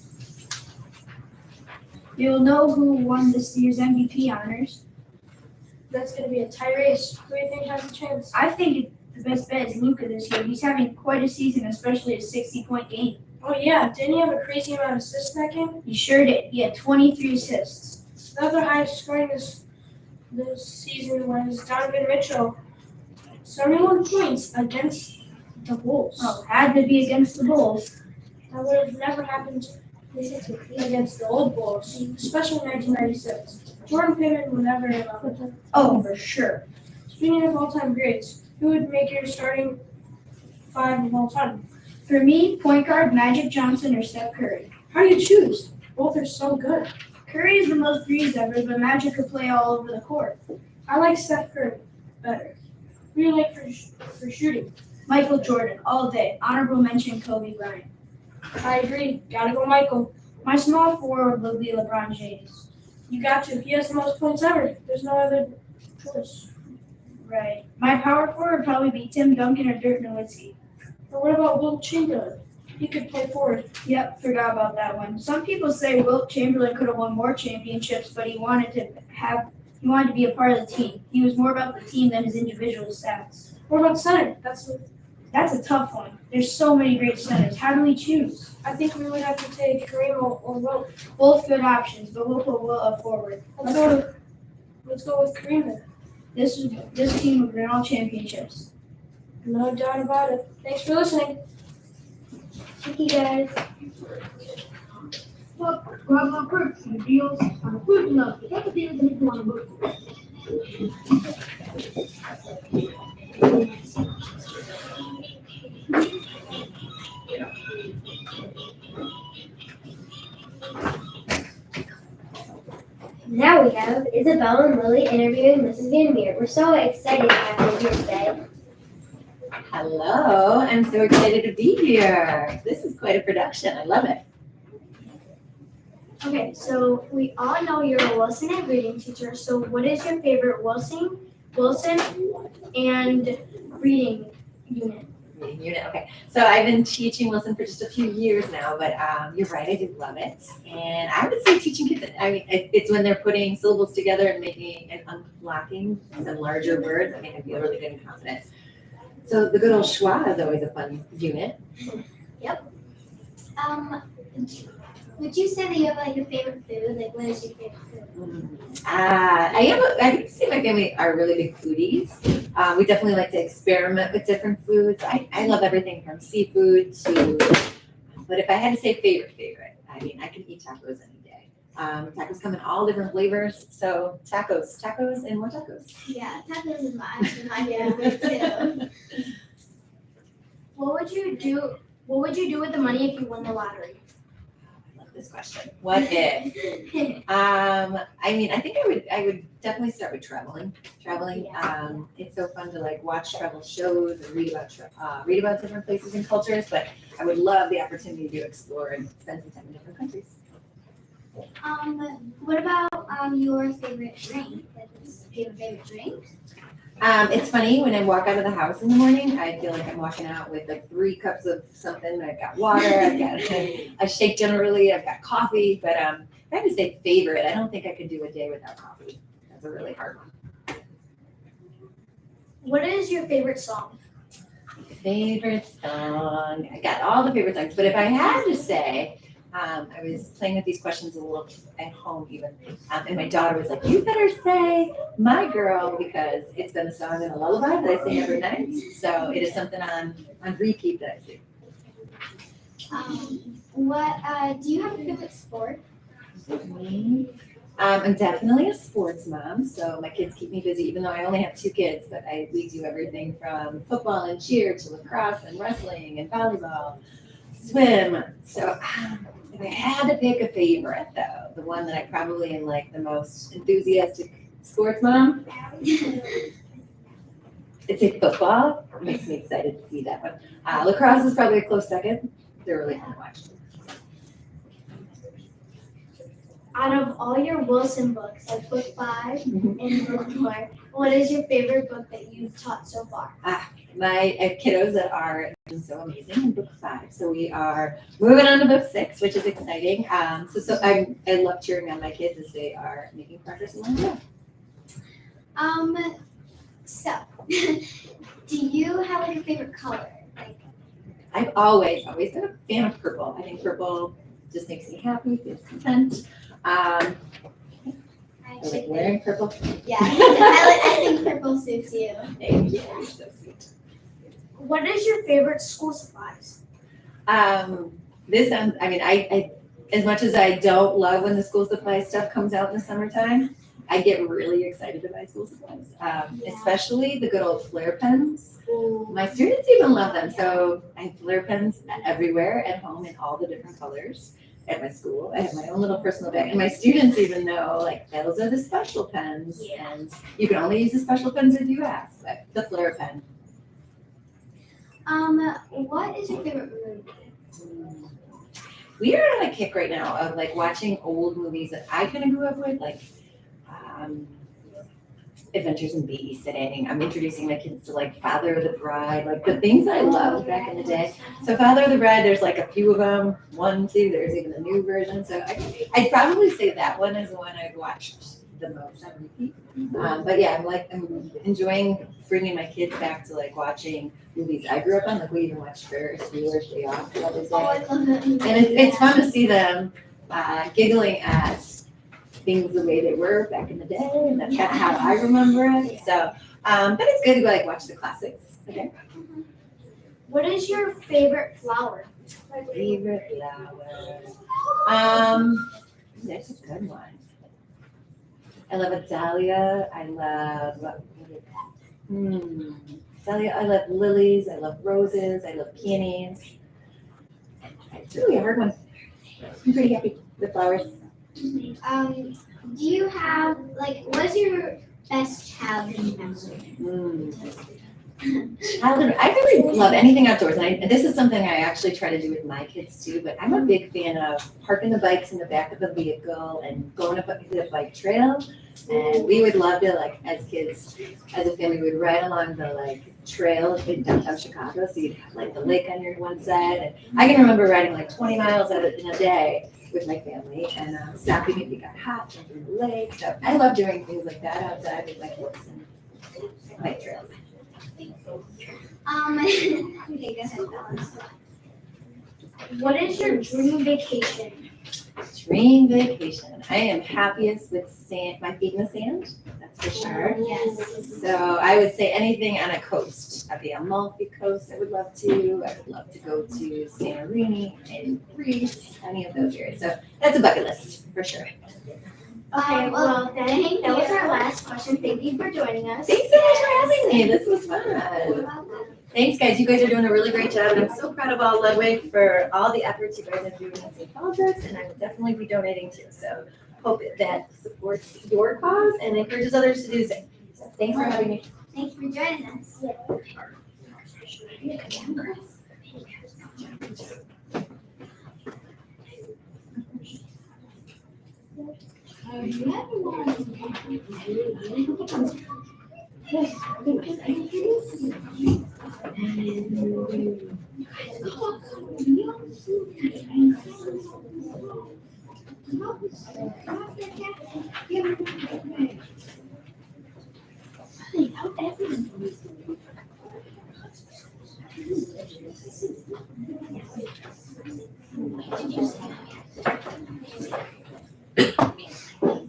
You'll know who won this year's MVP honors. That's going to be a tie race. Who do you think has a chance? I think the best bet is Luka this year. He's having quite a season, especially a 60-point game. Oh, yeah. Didn't he have a crazy amount of assists that game? He sure did. He had 23 assists. The other highest scoring this season was Donovan Mitchell. 71 points against the Bulls. Oh, had to be against the Bulls. That would have never happened against the old Bulls, especially in 1996. Jordan Pippen would never have. Oh, for sure. Speaking of all-time greats, who would make your starting 5 of all time? For me, point guard, Magic Johnson or Steph Curry. How do you choose? Both are so good. Curry is the most threes ever, but Magic could play all over the court. I like Steph Curry better. Who do you like for shooting? Michael Jordan, all day. Honorable mention, Kobe Bryant. I agree. Gotta go Michael. My small forward will be LeBron James. You got to. He has the most points ever. There's no other choice. Right. My power forward would probably be Tim Duncan or Dirk Nowitzki. Or what about Wilt Chamberlain? He could play forward. Yep, forgot about that one. Some people say Wilt Chamberlain could have won more championships, but he wanted to be a part of the team. He was more about the team than his individual stats. What about center? That's a tough one. There's so many great centers. How do we choose? I think we would have to take Kareem or Wilt. Both good options, but we'll put Wilt forward. Let's go with Kareem then. This team will win all championships. No doubt about it. Thanks for listening. Thank you guys. Well, grab my perks and deals on food enough. Get the deals and if you want to book. Belle and Lily interviewing Mrs. Van Meer. We're so excited to have you here today. Hello, I'm so excited to be here. This is quite a production. I love it. Okay, so we all know you're a Wilson and reading teacher. So what is your favorite Wilson and reading unit? Unit, okay. So I've been teaching Wilson for just a few years now, but you're right, I do love it. And I would say teaching kids, I mean, it's when they're putting syllables together and making and unlocking some larger words. I mean, I feel really good and confident. So the good old schwa is always a fun unit. Yep. Would you say that you have like a favorite food? Like, what is your favorite food? I would say my family are really big foodies. We definitely like to experiment with different foods. I love everything from seafood to, but if I had to say favorite, I mean, I can eat tacos any day. Tacos come in all different flavors. So tacos and more tacos. Yeah, tacos is my favorite too. What would you do with the money if you won the lottery? This question. What if? I mean, I think I would definitely start with traveling. It's so fun to like watch travel shows and read about different places and cultures, but I would love the opportunity to explore and spend some time in different countries. What about your favorite drink? Do you have a favorite drink? It's funny when I walk out of the house in the morning, I feel like I'm walking out with like 3 cups of something. I've got water, I've got a shake generally, I've got coffee, but if I had to say favorite, I don't think I could do a day without coffee. That's a really hard one. What is your favorite song? Favorite song? I got all the favorite songs, but if I had to say, I was playing with these questions a little at home even, and my daughter was like, you better say My Girl, because it's been a song and a lullaby that I sing every night, so it is something on repeat that I sing. Do you have a favorite sport? I'm definitely a sports mom, so my kids keep me busy, even though I only have 2 kids, but we do everything from football and cheer to lacrosse and wrestling and volleyball, swim. So if I had to pick a favorite though, the one that I probably am like the most enthusiastic sports mom, it's a football. It makes me excited to see that one. Lacrosse is probably a close second. They're really fun to watch. Out of all your Wilson books, like book 5 and book 4, what is your favorite book that you've taught so far? My kiddos that are so amazing in book 5. So we are moving on to book 6, which is exciting. So I love cheering on my kids as they are making progress in their life. So do you have like a favorite color? I've always been a fan of purple. I think purple just makes me happy, feels content. I like wearing purple. Yeah, I think purple suits you. Thank you. You're so sweet. What is your favorite school supplies? This sounds, I mean, I as much as I don't love when the school supply stuff comes out in the summertime, I get really excited to buy school supplies, especially the good old flare pens. My students even love them. So I have flare pens everywhere at home in all the different colors. At my school, I have my own little personal bag, and my students even know, like, those are the special pens, and you can only use the special pens if you ask, but the flare pen. What is your favorite movie? We are on a kick right now of like watching old movies that I kind of grew up with, like Adventures in Babysitting. I'm introducing my kids to like Father of the Bride, like the things I loved back in the day. So Father of the Bride, there's like a few of them, 1, 2, there's even a new version. So I'd probably say that one is the one I've watched the most on repeat. But yeah, I'm enjoying bringing my kids back to like watching movies I grew up on. Like we even watched Ferris Bueller's Day Off the other day. Oh, I love that movie. And it's fun to see them giggling at things the way they were back in the day, and that's kind of how I remember it. So, but it's good to like watch the classics again. What is your favorite flower? Favorite flower? That's a good one. I love a dahlia. I love dahlia. I love lilies. I love roses. I love peonies. It's really a hard one. I'm pretty happy with flowers. Do you have, like, what's your best childhood memory? Childhood, I really love anything outdoors, and this is something I actually try to do with my kids too, but I'm a big fan of parking the bikes in the back of the vehicle and going up the bike trail. And we would love to, like, as kids, as a family, we would ride along the, like, trail in downtown Chicago, so you'd have, like, the lake on your one side. And I can remember riding, like, 20 miles in a day with my family and stopping if you got hot, jumping in the lake. So I love doing things like that outside with my kids and bike trails. Okay, go ahead, Alice. What is your dream vacation? Dream vacation. I am happiest with sand, my feet in the sand, that's for sure. Yes. So I would say anything on a coast. I'd be Amalfi Coast, I would love to. I would love to go to Santorini and Greece, any of those areas. So that's a bucket list for sure. Okay, well, that was our last question. Thank you for joining us. Thanks so much for having me. This was fun. Thanks, guys. You guys are doing a really great job, and I'm so proud of all Ludwig for all the efforts you guys are doing in St. Baldrick, and I will definitely be donating too. So hope that supports your cause and encourages others to do the same. So thanks for having me. Thanks for joining us.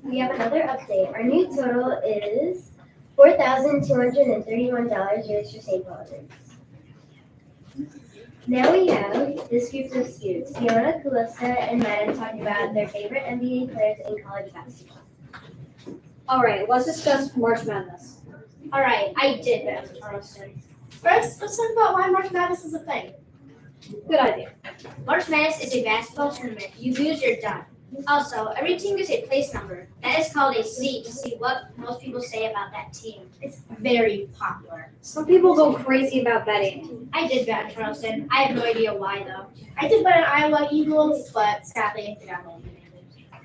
We have another update. Our new total is $4,231 yours for St. Baldrick. Now we have this group of students. Fiona, Calista, and Madden talking about their favorite NBA players in college basketball. All right, let's discuss March Madness. All right, I did bet on Charleston. First, let's talk about why March Madness is a thing. Good idea. March Madness is a basketball tournament. You lose, you're done. Also, every team gets a place number. That is called a seed to see what most people say about that team. It's very popular. Some people go crazy about betting. I did bet on Charleston. I have no idea why though. I did bet on Iowa Eagles, but sadly I got eliminated.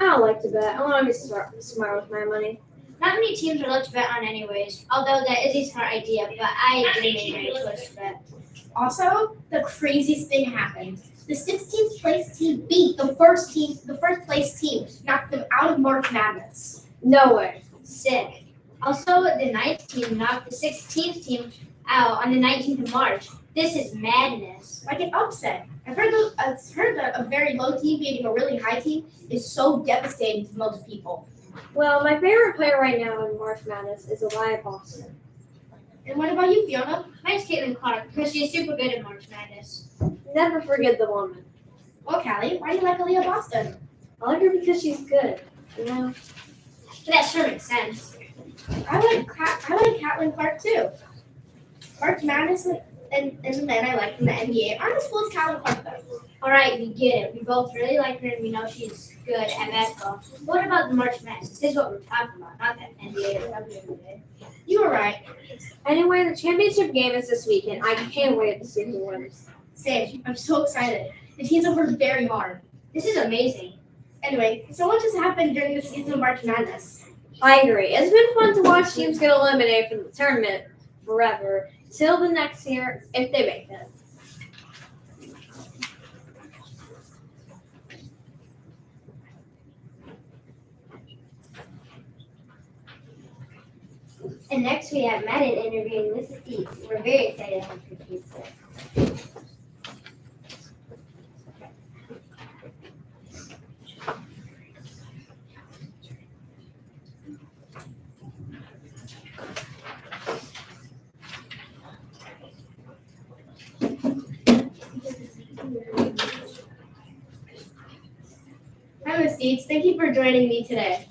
I don't like to bet. I want to be smart with my money. Not many teams would like to bet on anyways, although that is a smart idea, but I didn't make my choice to bet. Also, the craziest thing happened. The 16th place team beat the first place team, knocked them out of March Madness. No way. Sick. Also, the 9th team knocked the 16th team out on the 19th of March. This is madness. Like an upset. I've heard that a very low team beating a really high team is so devastating to most people. Well, my favorite player right now in March Madness is Elia Boston. And what about you, Fiona? Mine's Caitlin Clark because she's super good at March Madness. Never forget the woman. Well, Callie, why do you like Aaliyah Boston? I like her because she's good. You know. That sure makes sense. I like Caitlin Clark too. March Madness and the men I like from the NBA aren't as cool as Caitlin Clark though. All right, we get it. We both really like her and we know she's good at basketball. What about the March Madness? This is what we're talking about, not that NBA or WNBA. You were right. Anyway, the championship game is this weekend. I can't wait to see who wins. Same. I'm so excited. The teams have worked very hard. This is amazing. Anyway, so much has happened during the season of March Madness. I agree. It's been fun to watch teams get eliminated from the tournament forever till the next year if they make it. And next we have Madden interviewing Mrs. Deeds. We're very excited to have her kids there. Hi, Ms. Deeds. Thank you for joining me today.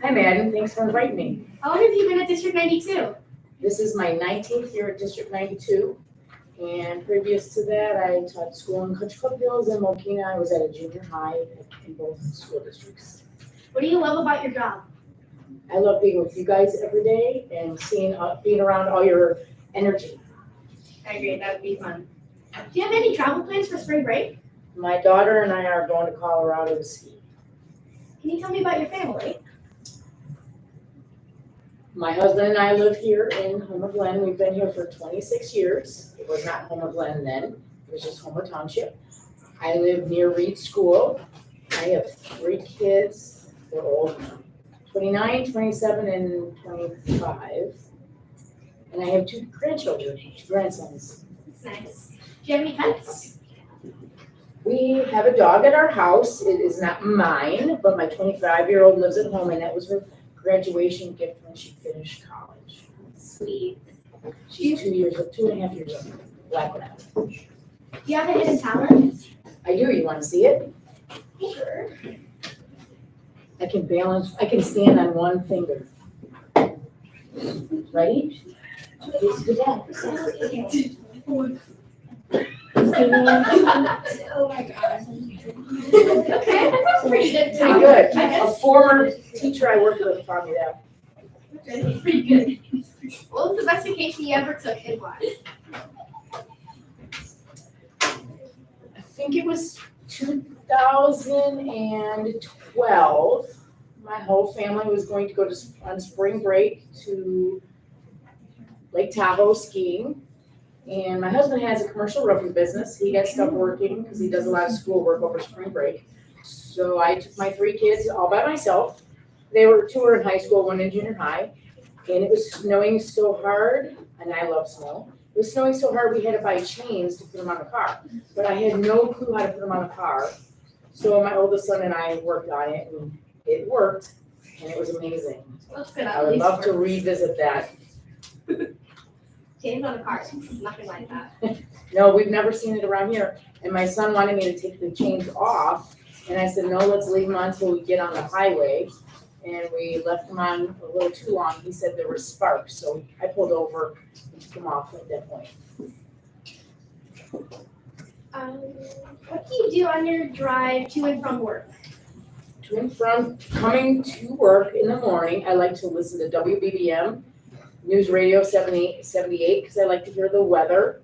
Hi, Madden. Thanks for inviting me. How long have you been at District 92? This is my 19th year at District 92. And previous to that, I taught school in Country Club Hills and Mokina. I was at a junior high in both school districts. What do you love about your job? I love being with you guys every day and being around all your energy. I agree, that would be fun. Do you have any travel plans for spring break? My daughter and I are going to Colorado to ski. Can you tell me about your family? My husband and I live here in Homer Glen. We've been here for 26 years. It was not Homer Glen then, it was just Homer Township. I live near Reed School. I have 3 kids. They're old, 29, 27, and 25. And I have 2 grandchildren, 2 grandsons. That's nice. Do you have any pets? We have a dog at our house. It is not mine, but my 25-year-old lives at home, and that was her graduation gift when she finished college. Sweet. She's 2.5 years old. Black lab. Do you have a hidden talent? I do. You want to see it? Sure. I can stand on one finger. Ready? Just do that. Oh my god. Okay, that's pretty good. Pretty good. A former teacher I worked with taught me that. Pretty good. What was the best vacation you ever took and why? I think it was 2012. My whole family was going to go on spring break to Lake Tahoe skiing. And my husband has a commercial roofing business. He got stuck working because he does a lot of school work over spring break. So I took my 3 kids all by myself. 2 were in high school, 1 in junior high. And it was snowing so hard, and I love snow. It was snowing so hard we had to buy chains to put them on the car. But I had no clue how to put them on the car. So my oldest son and I worked on it, and it worked, and it was amazing. I would love to revisit that. Chains on the car, nothing like that. No, we've never seen it around here. And my son wanted me to take the chains off, and I said, no, let's leave them on until we get on the highway. And we left them on a little too long. He said there were sparks, so I pulled over and took them off at that point. What do you do on your drive to and from work? To and from coming to work in the morning, I like to listen to WBBM, News Radio 78, because I like to hear the weather.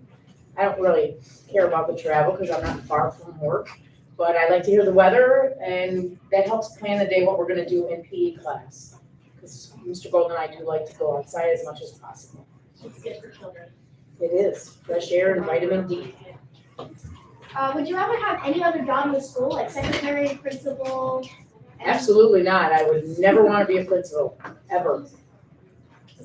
I don't really care about the travel because I'm not far from work, but I like to hear the weather, and that helps plan the day what we're going to do in PE class. Because Mr. Golden and I do like to go outside as much as possible. It's good for children. It is, fresh air and vitamin D. Would you rather have any other job in the school, like secretary, principal? Absolutely not. I would never want to be a principal, ever.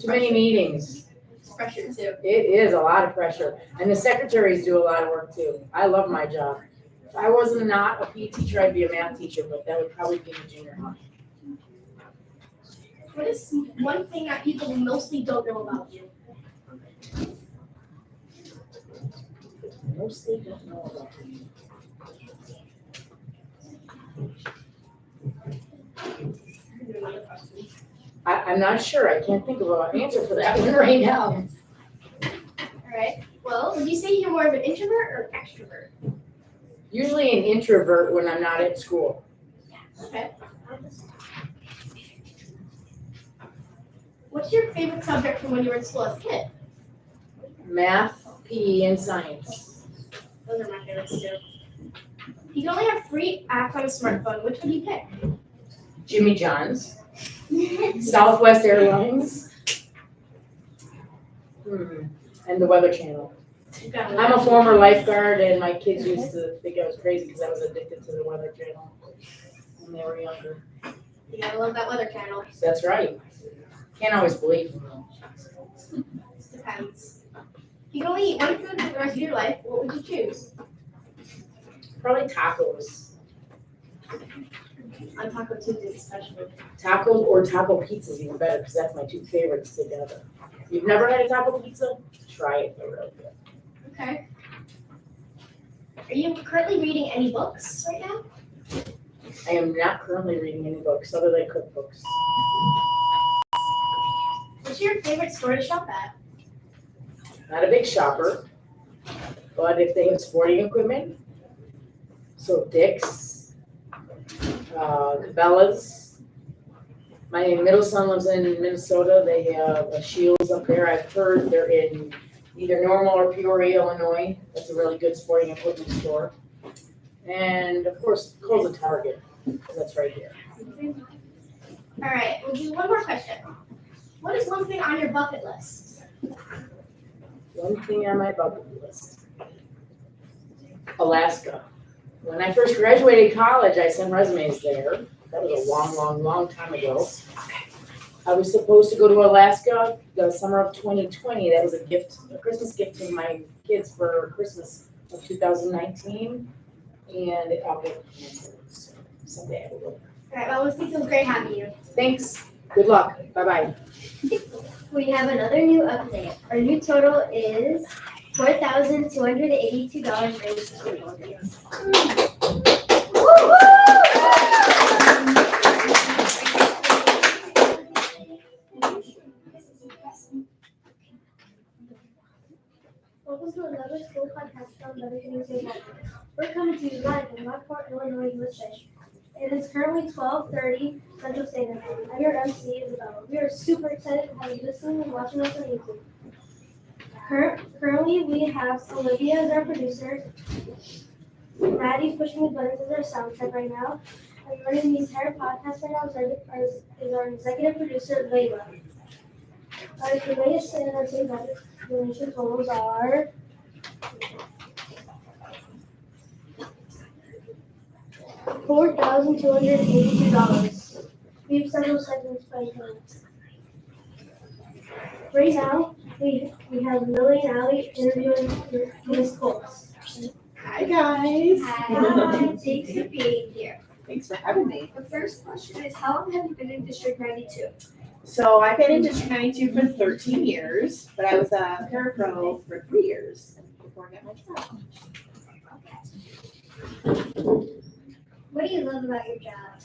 Too many meetings. It's pressure too. It is a lot of pressure. And the secretaries do a lot of work too. I love my job. If I wasn't not a PE teacher, I'd be a math teacher, but that would probably be in junior high. What is one thing that people mostly don't know about you? Mostly don't know about me. I'm not sure. I can't think of an answer for that one right now. All right. Well, would you say you're more of an introvert or an extrovert? Usually an introvert when I'm not at school. Okay. What's your favorite subject from when you were in school as a kid? Math, PE, and science. Those are my favorites too. You can only have 3 apps on a smartphone. Which would you pick? Jimmy John's, Southwest Airlines, and the Weather Channel. I'm a former lifeguard, and my kids used to think I was crazy because I was addicted to the Weather Channel when they were younger. You gotta love that Weather Channel. That's right. Can't always believe them though. Depends. You can only eat one food for the rest of your life. What would you choose? Probably tacos. On Taco Tuesday especially. Tacos or taco pizzas even better because that's my 2 favorites together. If you've never had a taco pizza, try it. They're really good. Okay. Are you currently reading any books right now? I am not currently reading any books other than cookbooks. What's your favorite store to shop at? Not a big shopper, but if they have sporting equipment, so Dick's, Cabela's, My middle son lives in Minnesota. They have a Shields up there. I've heard they're in either Normal or Peoria, Illinois. That's a really good sporting equipment store. And of course, Kohl's and Target, because that's right here. All right, we'll do one more question. What is one thing on your bucket list? One thing on my bucket list. Alaska. When I first graduated college, I sent resumes there. That was a long time ago. I was supposed to go to Alaska the summer of 2020. That was a gift, a Christmas gift to my kids for Christmas of 2019. And it all got canceled. So someday I will go. All right, well, it was great having you. Thanks. Good luck. Bye-bye. We have another new update. Our new total is $4,282 raised to school budgets. Welcome to another school podcast on Ludwig. We're coming to you live in Lockport, Illinois, USA. It is currently 12:30 Central Standard Time. I'm your MC, Isabella. We are super excited to have you listening and watching us on YouTube. Currently, we have Olivia as our producer. Maddie's pushing the buttons as our sound check right now. And running the entire podcast right now is our executive producer, Layla. The latest in our team donation totals are $4,282. We have several segments by time. Right now, we have Lily and Allie interviewing Miss Colts. Hi, guys. Hi. Thanks for being here. Thanks for having me. The first question is, how long have you been in District 92? So I've been in District 92 for 13 years, but I was a parapro for 3 years before I got my job. What do you love about your job?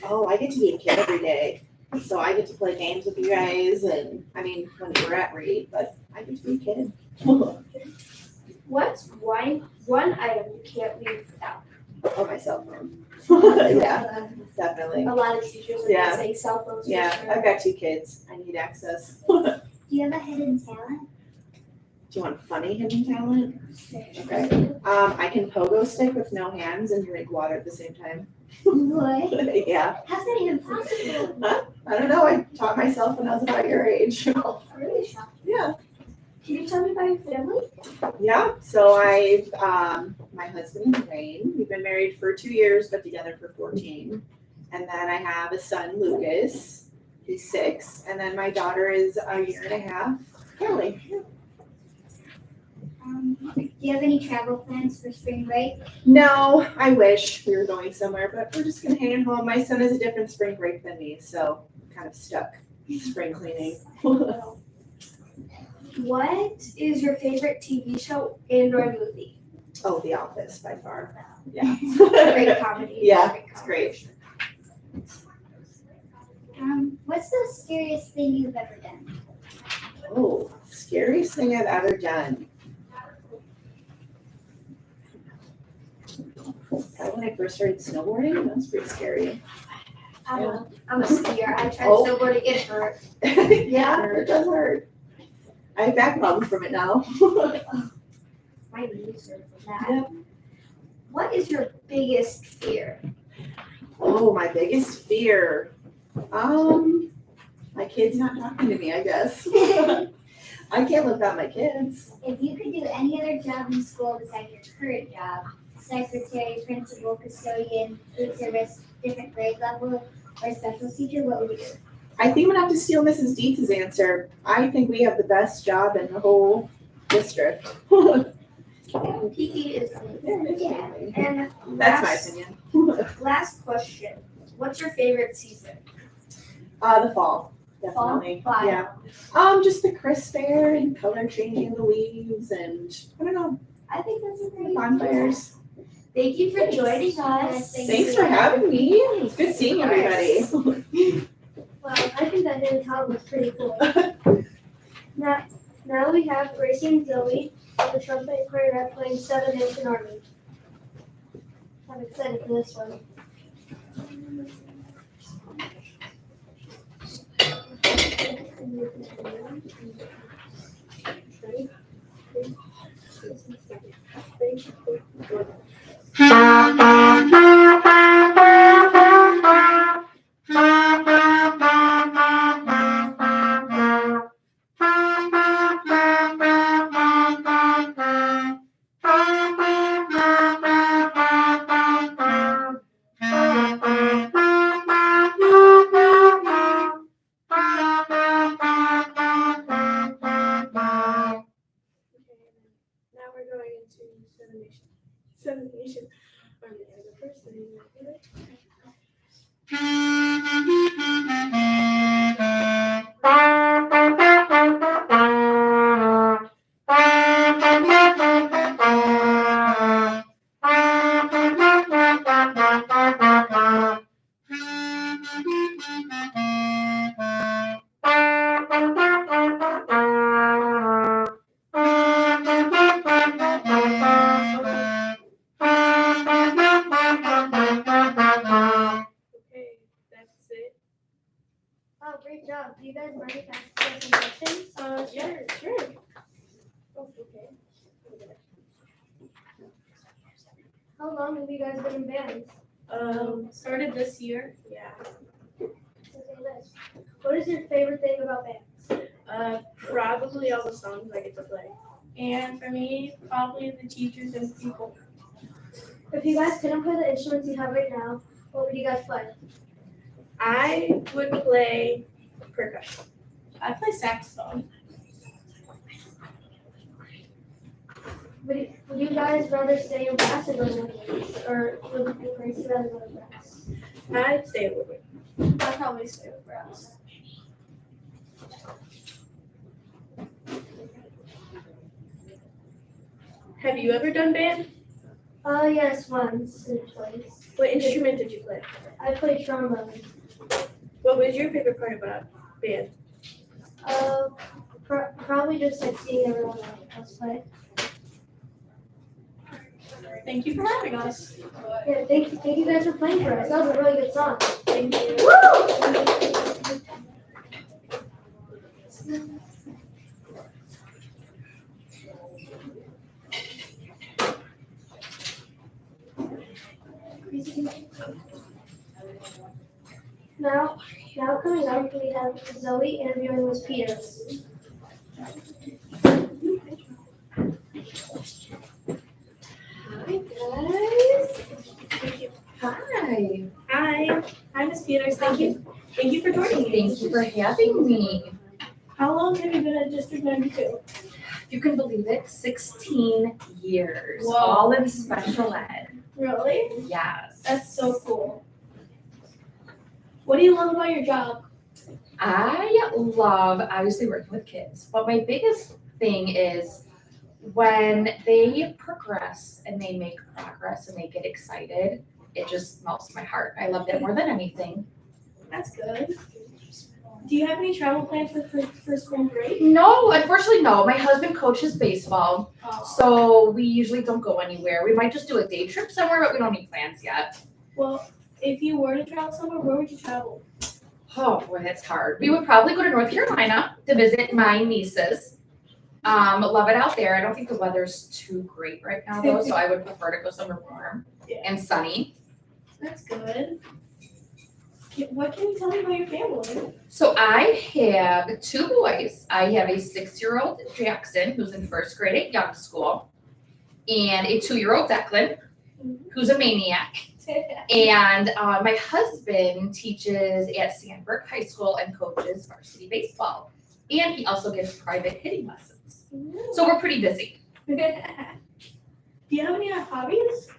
Oh, I get to be a kid every day. So I get to play games with you guys, and I mean, when we're at Reed, but I get to be a kid. What's one item you can't leave without? Oh, my cell phone. Yeah, definitely. A lot of teachers are saying cell phones. Yeah, I've got 2 kids. I need access. Do you have a hidden talent? Do you want funny hidden talent? Okay. I can pogo stick with no hands and drink water at the same time. What? Yeah. How's that even possible? Huh? I don't know. I taught myself when I was about your age. Really shocked. Yeah. Can you tell me about your family? Yeah. So I've my husband Wayne. We've been married for 2 years, but together for 14. And then I have a son, Lucas. He's 6. And then my daughter is a year and a half, Kelly. Do you have any travel plans for spring break? No, I wish we were going somewhere, but we're just gonna hang at home. My son has a different spring break than me, so I'm kind of stuck spring cleaning. What is your favorite TV show and or movie? Oh, The Office by far. Yeah. Great comedy. Yeah, it's great. What's the scariest thing you've ever done? Oh, scariest thing I've ever done. When I first started snowboarding, that was pretty scary. I'm a skier. I tried snowboarding, it hurt. Yeah, it does hurt. I have back problems from it now. My knees hurt from that. Yep. What is your biggest fear? Oh, my biggest fear. My kids not talking to me, I guess. I can't live without my kids. If you could do any other job in school besides your current job, secretary, principal, custodian, food service, different grade level, or special teacher, what would you do? I think I'm gonna have to steal Mrs. Dietz's answer. I think we have the best job in the whole district. He is. Yeah. And That's my opinion. Last question. What's your favorite season? The fall, definitely. Fall? Yeah. Just the crisp air and color changing the leaves, and I don't know. I think that's a great bonfires. Thank you for joining us. Thanks for having me. It's good seeing everybody. Well, I think that hidden talent was pretty cool. Now we have Gracie and Zoe of the trumpet and clarinet playing 7 Nation Army. I'm excited for this one. Now we're going into seven nation. I'm gonna go first, and then you're gonna do it. Okay, that's it. Oh, great job. Do you guys mind if I ask you some questions? Sure. Oh, okay. How long have you guys been in bands? Started this year. Yeah. Okay, nice. What is your favorite thing about bands? Probably all the songs I get to play. And for me, probably the teachers and people. If you guys couldn't play the instruments you have right now, what would you guys play? I would play percussion. I play saxophone. Would you guys rather stay in brass or go to woodwinds? Or would you rather go to brass? I'd stay with it. I'd probably stay with brass. Have you ever done band? Yes, once and twice. What instrument did you play? I played trombone. What was your favorite part about band? Probably just like seeing everyone else play. Thank you for having us. Yeah, thank you guys for playing for us. That was a really good song. Thank you. Now coming up, we have Zoe interviewing Miss Peter. Hi guys. Hi. Hi, Miss Peters. Thank you for joining me. Thank you for having me. How long have you been at District 92? You can believe it, 16 years, Whoa. all in special ed. Really? Yes. That's so cool. What do you love about your job? I love obviously working with kids, but my biggest thing is when they progress and they make progress and they get excited, it just melts my heart. I love that more than anything. That's good. Do you have any travel plans for spring break? No, unfortunately, no. My husband coaches baseball, so we usually don't go anywhere. We might just do a day trip somewhere, but we don't need plans yet. Well, if you were to travel somewhere, where would you travel? Oh boy, that's hard. We would probably go to North Carolina to visit my nieces. Love it out there. I don't think the weather's too great right now though, so I would prefer to go somewhere warm and sunny. That's good. What can you tell me about your family? So I have two boys. I have a 6-year-old Jackson who's in first grade at Young School, and a 2-year-old Declan who's a maniac. And my husband teaches at Sandburg High School and coaches varsity baseball. And he also gives private hitting lessons. So we're pretty busy. Do you have any hobbies?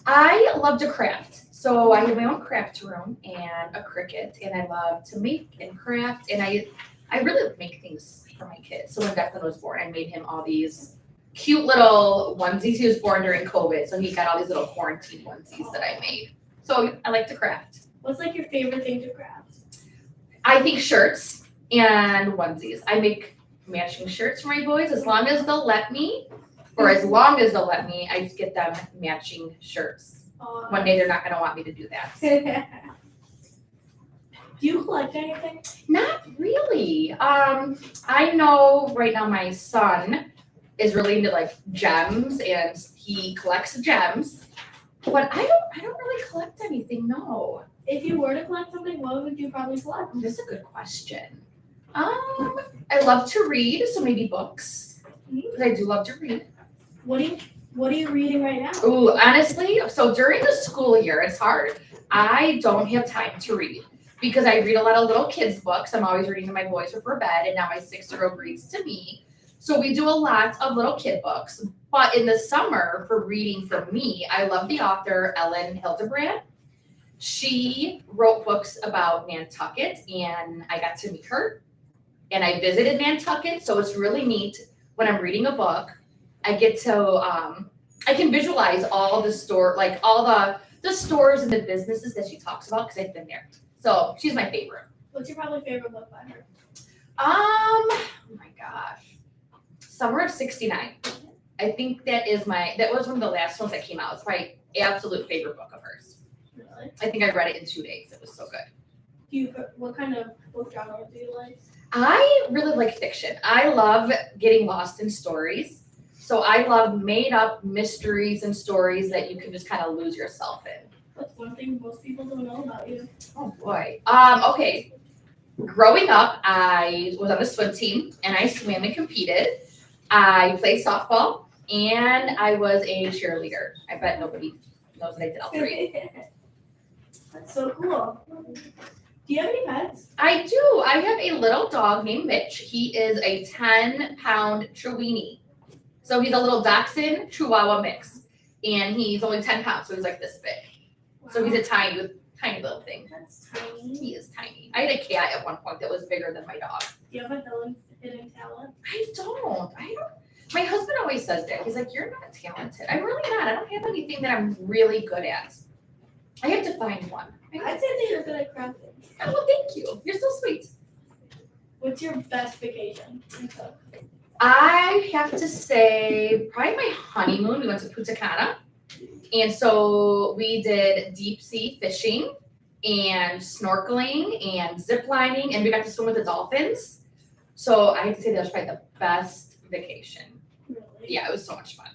I love to craft. So I have my own craft room and a Cricut, and I love to make and craft. And I really make things for my kids. So when Declan was born, I made him all these cute little onesies. He was born during COVID, so he got all these little quarantine onesies that I made. So I like to craft. What's like your favorite thing to craft? I think shirts and onesies. I make matching shirts for my boys as long as they'll let me. For as long as they'll let me, I get them matching shirts. One day they're not going to want me to do that. Do you collect anything? Not really. I know right now my son is really into like gems and he collects gems, but I don't really collect anything, no. If you were to collect something, what would you probably collect? This is a good question. I love to read, so maybe books. Because I do love to read. What are you reading right now? Ooh, honestly, so during the school year, it's hard. I don't have time to read because I read a lot of little kids' books. I'm always reading to my boys before bed, and now my 6-year-old reads to me. So we do a lot of little kid books. But in the summer, for reading for me, I love the author Ellen Hildebrand. She wrote books about Nantucket, and I got to meet her. And I visited Nantucket, so it's really neat when I'm reading a book. I get to, I can visualize all the the stores and the businesses that she talks about because I've been there. So she's my favorite. What's your probably favorite book by her? Oh my gosh. Summer of '69. I think that was one of the last ones that came out. It's my absolute favorite book of hers. Really? I think I read it in 2 days. It was so good. What kind of book genre do you like? I really like fiction. I love getting lost in stories. So I love made up mysteries and stories that you can just kind of lose yourself in. That's one thing most people don't know about you. Oh boy. Okay. Growing up, I was on the swim team and I swam and competed. I played softball and I was a cheerleader. I bet nobody knows that I did all three. That's so cool. Do you have any pets? I do. I have a little dog named Mitch. He is a 10-pound Chiweenie. So he's a little Dachshund Chihuahua mix. And he's only 10 pounds, so he's like this big. Wow. So he's a tiny little thing. That's tiny. He is tiny. I had a cat at one point that was bigger than my dog. Do you have a hidden talent? I don't. My husband always says that. He's like, you're not talented. I'm really not. I don't have anything that I'm really good at. I have to find one. I'd say that you're good at crafting. Oh, well, thank you. You're so sweet. What's your best vacation? I have to say, probably my honeymoon. We went to Punta Cana. And so we did deep sea fishing and snorkeling and zip lining, and we got to swim with the dolphins. So I have to say that was probably the best vacation. Really? Yeah, it was so much fun.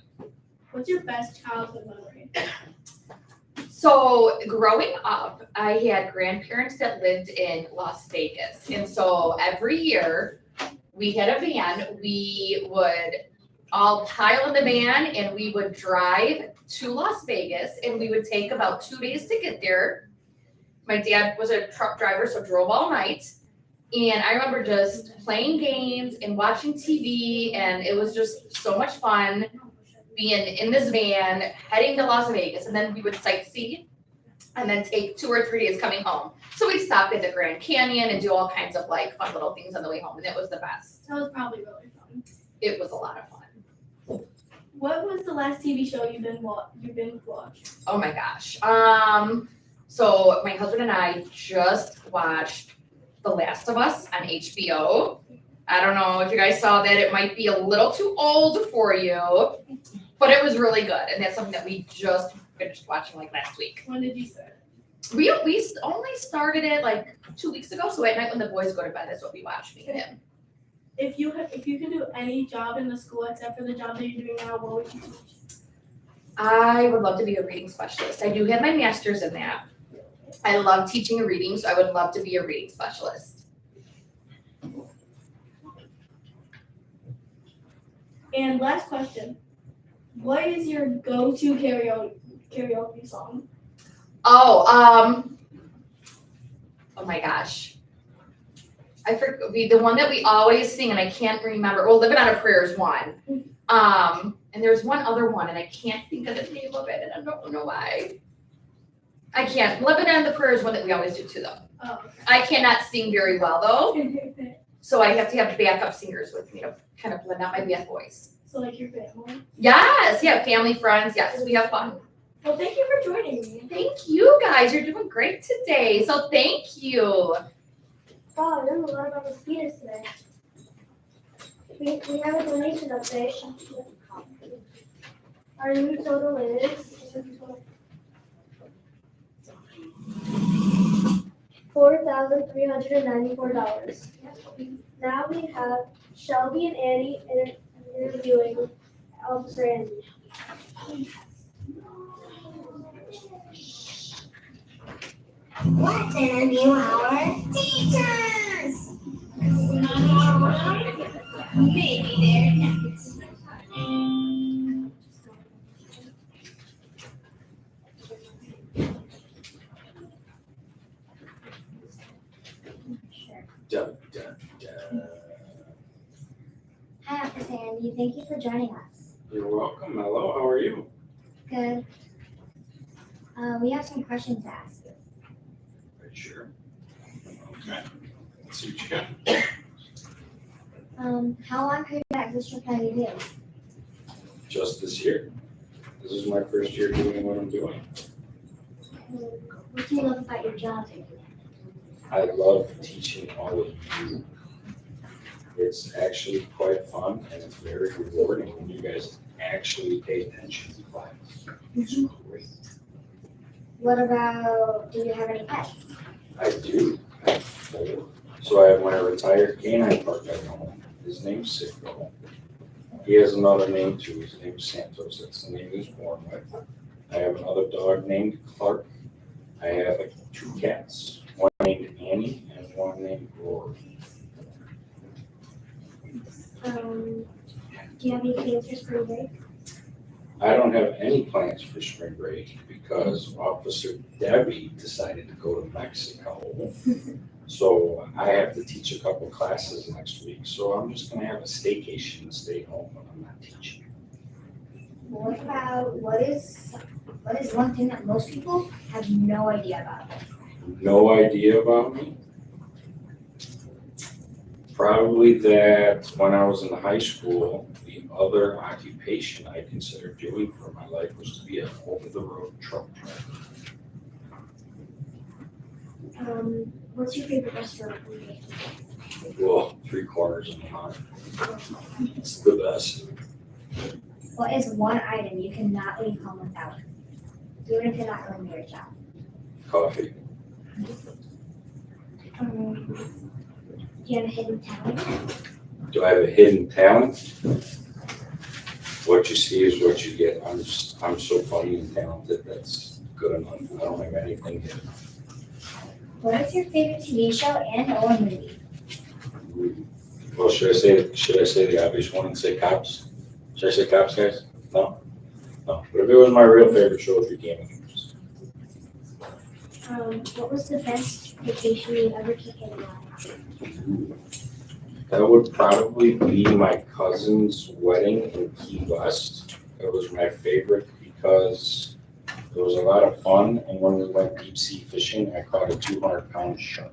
What's your best childhood memory? So growing up, I had grandparents that lived in Las Vegas. And so every year we had a van. We would all pile in the van and we would drive to Las Vegas, and we would take about 2 days to get there. My dad was a truck driver, so drove all night. And I remember just playing games and watching TV, and it was just so much fun being in this van, heading to Las Vegas, and then we would sightsee and then take 2 or 3 days coming home. So we'd stop at the Grand Canyon and do all kinds of like fun little things on the way home, and it was the best. That was probably really fun. It was a lot of fun. What was the last TV show you've been watched? Oh my gosh. So my husband and I just watched The Last of Us on HBO. I don't know if you guys saw that. It might be a little too old for you, but it was really good. And that's something that we just finished watching like last week. When did you start? We only started it like 2 weeks ago. So at night when the boys go to bed, that's what we watch, me and him. If you can do any job in the school except for the job that you're doing now, what would you teach? I would love to be a reading specialist. I do have my master's in that. I love teaching reading, so I would love to be a reading specialist. And last question. What is your go-to karaoke song? Oh my gosh. I forgot the one that we always sing, and I can't remember. Well, Living on a Prayer is one. And there's one other one, and I can't think of the name of it, and I don't know why. I can't. Living on the Prayer is one that we always do too, though. Oh, okay. I cannot sing very well, though. So I have to have backup singers with me to kind of blend out my bad voice. So like your family? Yes, yeah, family, friends. Yes, we have fun. Well, thank you for joining me. Thank you, guys. You're doing great today. So thank you. Wow, I learned a lot about mosquitoes today. We have a donation of fish. Our new total is $4,394. Now we have Shelby and Annie interviewing Officer Andy. Let's interview our teachers. Maybe they're next. Dun, dun, dun. Hi, Officer Andy. Thank you for joining us. You're welcome. Hello, how are you? Good. We have some questions to ask you. Are you sure? Okay. Let's see what you got. How long have you been at District 92? Just this year. This is my first year doing what I'm doing. What do you love about your job? I love teaching all of you. It's actually quite fun and it's very rewarding when you guys actually pay attention to class. It's great. What about, do you have any pets? I do. I have 4. So I have my retired canine partner at home. His name's Sicko. He has another name too. His name is Santos. That's the name he's born with. I have another dog named Clark. I have 2 cats. One named Annie and one named Rory. Do you have any plans for spring break? I don't have any plans for spring break because Officer Debbie decided to go to Mexico. So I have to teach a couple classes next week. So I'm just gonna have a staycation and stay home when I'm not teaching. What is one thing that most people have no idea about? No idea about me? Probably that when I was in high school, the other occupation I considered doing for my life was to be an over-the-road truck driver. What's your favorite restaurant? Well, 3 Corners in the heart. It's the best. What is one item you cannot leave home without? Even if you're not going to your job. Coffee. Do you have a hidden talent? Do I have a hidden talent? What you see is what you get. I'm so funny and talented. That's good enough. I don't have anything hidden. What is your favorite TV show and or movie? Well, should I say the obvious one and say Cops? Should I say Cops, guys? No? No. But if it was my real favorite show, it'd be Game of Thrones. What was the best vacation you ever taken in life? That would probably be my cousin's wedding in Key West. It was my favorite because it was a lot of fun, and when we went deep sea fishing, I caught a 200-pound shark.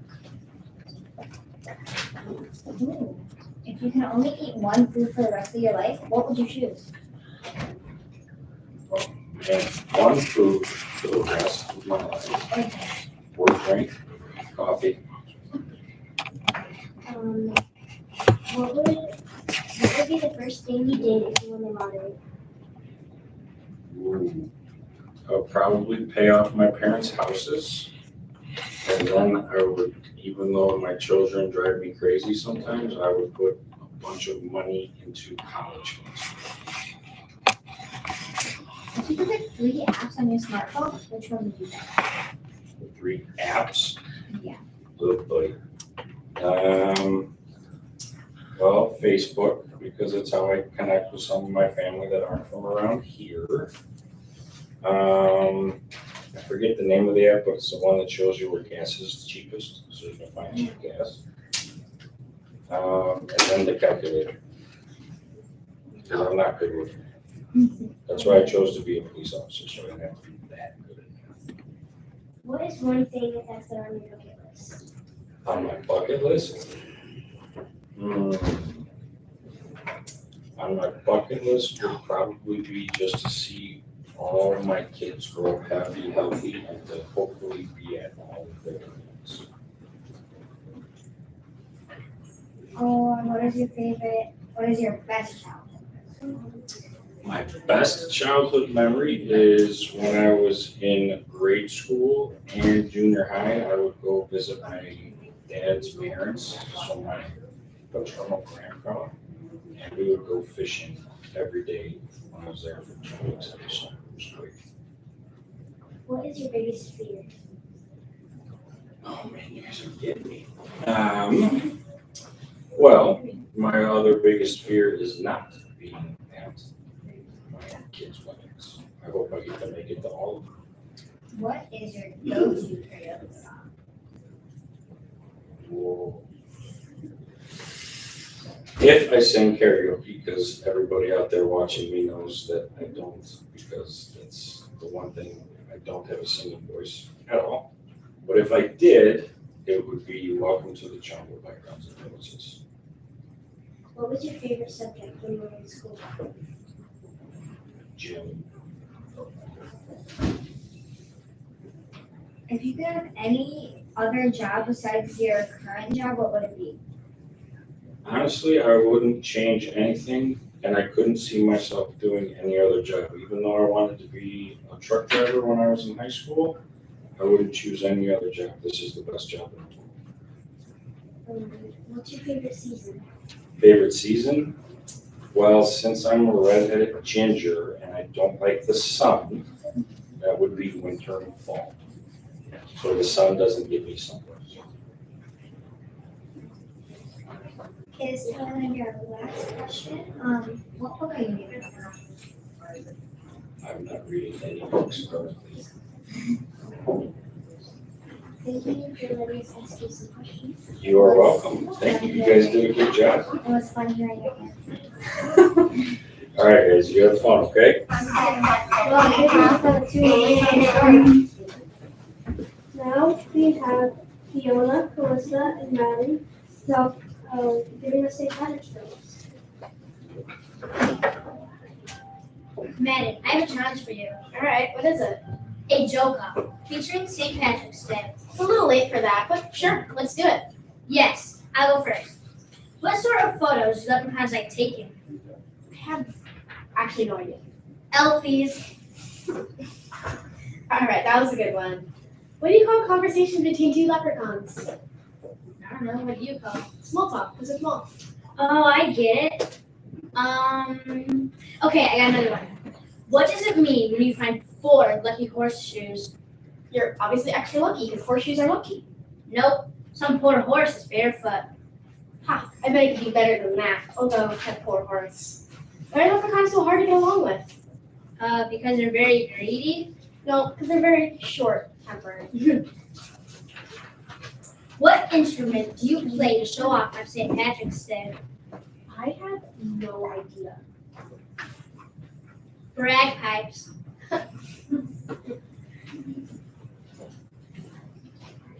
Ooh. If you can only eat one food for the rest of your life, what would you choose? And one food for the rest of my life. Or drink, coffee. What would be the first thing you did if you won the lottery? Ooh. I'll probably pay off my parents' houses. And then I would, even though my children drive me crazy sometimes, I would put a bunch of money into college funds. If you could pick 3 apps on your smartphone, which one would you pick? The 3 apps? Yeah. Good boy. Well, Facebook, because it's how I connect with some of my family that aren't from around here. I forget the name of the app, but it's the one that shows you where gas is cheapest, so you can find cheap gas. And then the calculator. Because I'm not good with it. That's why I chose to be a police officer, so I didn't have to be that good at it. What is one thing that's on your bucket list? On my bucket list? On my bucket list would probably be just to see all of my kids grow up happy, healthy, and to hopefully be at all of their events. Oh, and what is your best childhood? My best childhood memory is when I was in grade school and junior high. I would go visit my dad's parents, so my paternal grandpa, and we would go fishing every day when I was there for 2 weeks every summer. It was great. What is your biggest fear? Oh man, you guys are getting me. Well, my other biggest fear is not being at my kids' weddings. I hope I get to make it to all of them. What is your go-to karaoke song? Whoa. If I sing karaoke, because everybody out there watching me knows that I don't, because it's the one thing, I don't have a singing voice at all. But if I did, it would be Welcome to the Jungle by Guns N' Roses. What was your favorite subject when you were in school? Jim. If you could have any other job besides your current job, what would it be? Honestly, I wouldn't change anything, and I couldn't see myself doing any other job. Even though I wanted to be a truck driver when I was in high school, I wouldn't choose any other job. This is the best job in the world. What's your favorite season? Favorite season? Well, since I'm a redheaded ginger and I don't like the sun, that would be winter and fall. So the sun doesn't give me sunburn. Okay, this is kind of your last question. What book are you reading right now? I'm not reading any books currently. Thank you for letting us ask you some questions. You are welcome. Thank you. You guys did a good job. It was fun hearing your answers. All right, guys, you have fun, okay? Now we have Fiona, Calista, and Maddie giving us St. Patrick's Day. Madden, I have a challenge for you. Alright, what is it? A joke-up featuring St. Patrick's Day. It's a little late for that, but sure, let's do it. Yes, I'll go first. What sort of photos do leprechauns like taking? I have actually no idea. Elfies. Alright, that was a good one. What do you call conversation between two leprechauns? I don't know, what do you call it? Small talk, because it's small. Oh, I get it. Okay, I got another one. What does it mean when you find 4 lucky horseshoes? You're obviously extra lucky because horseshoes are lucky. Nope, some poor horse is barefoot. Ha, I bet I could do better than that, although that poor horse. Why are leprechauns so hard to get along with? Because they're very greedy. No, because they're very short-tempered. What instrument do you play to show off on St. Patrick's Day? I have no idea. Bagpipes.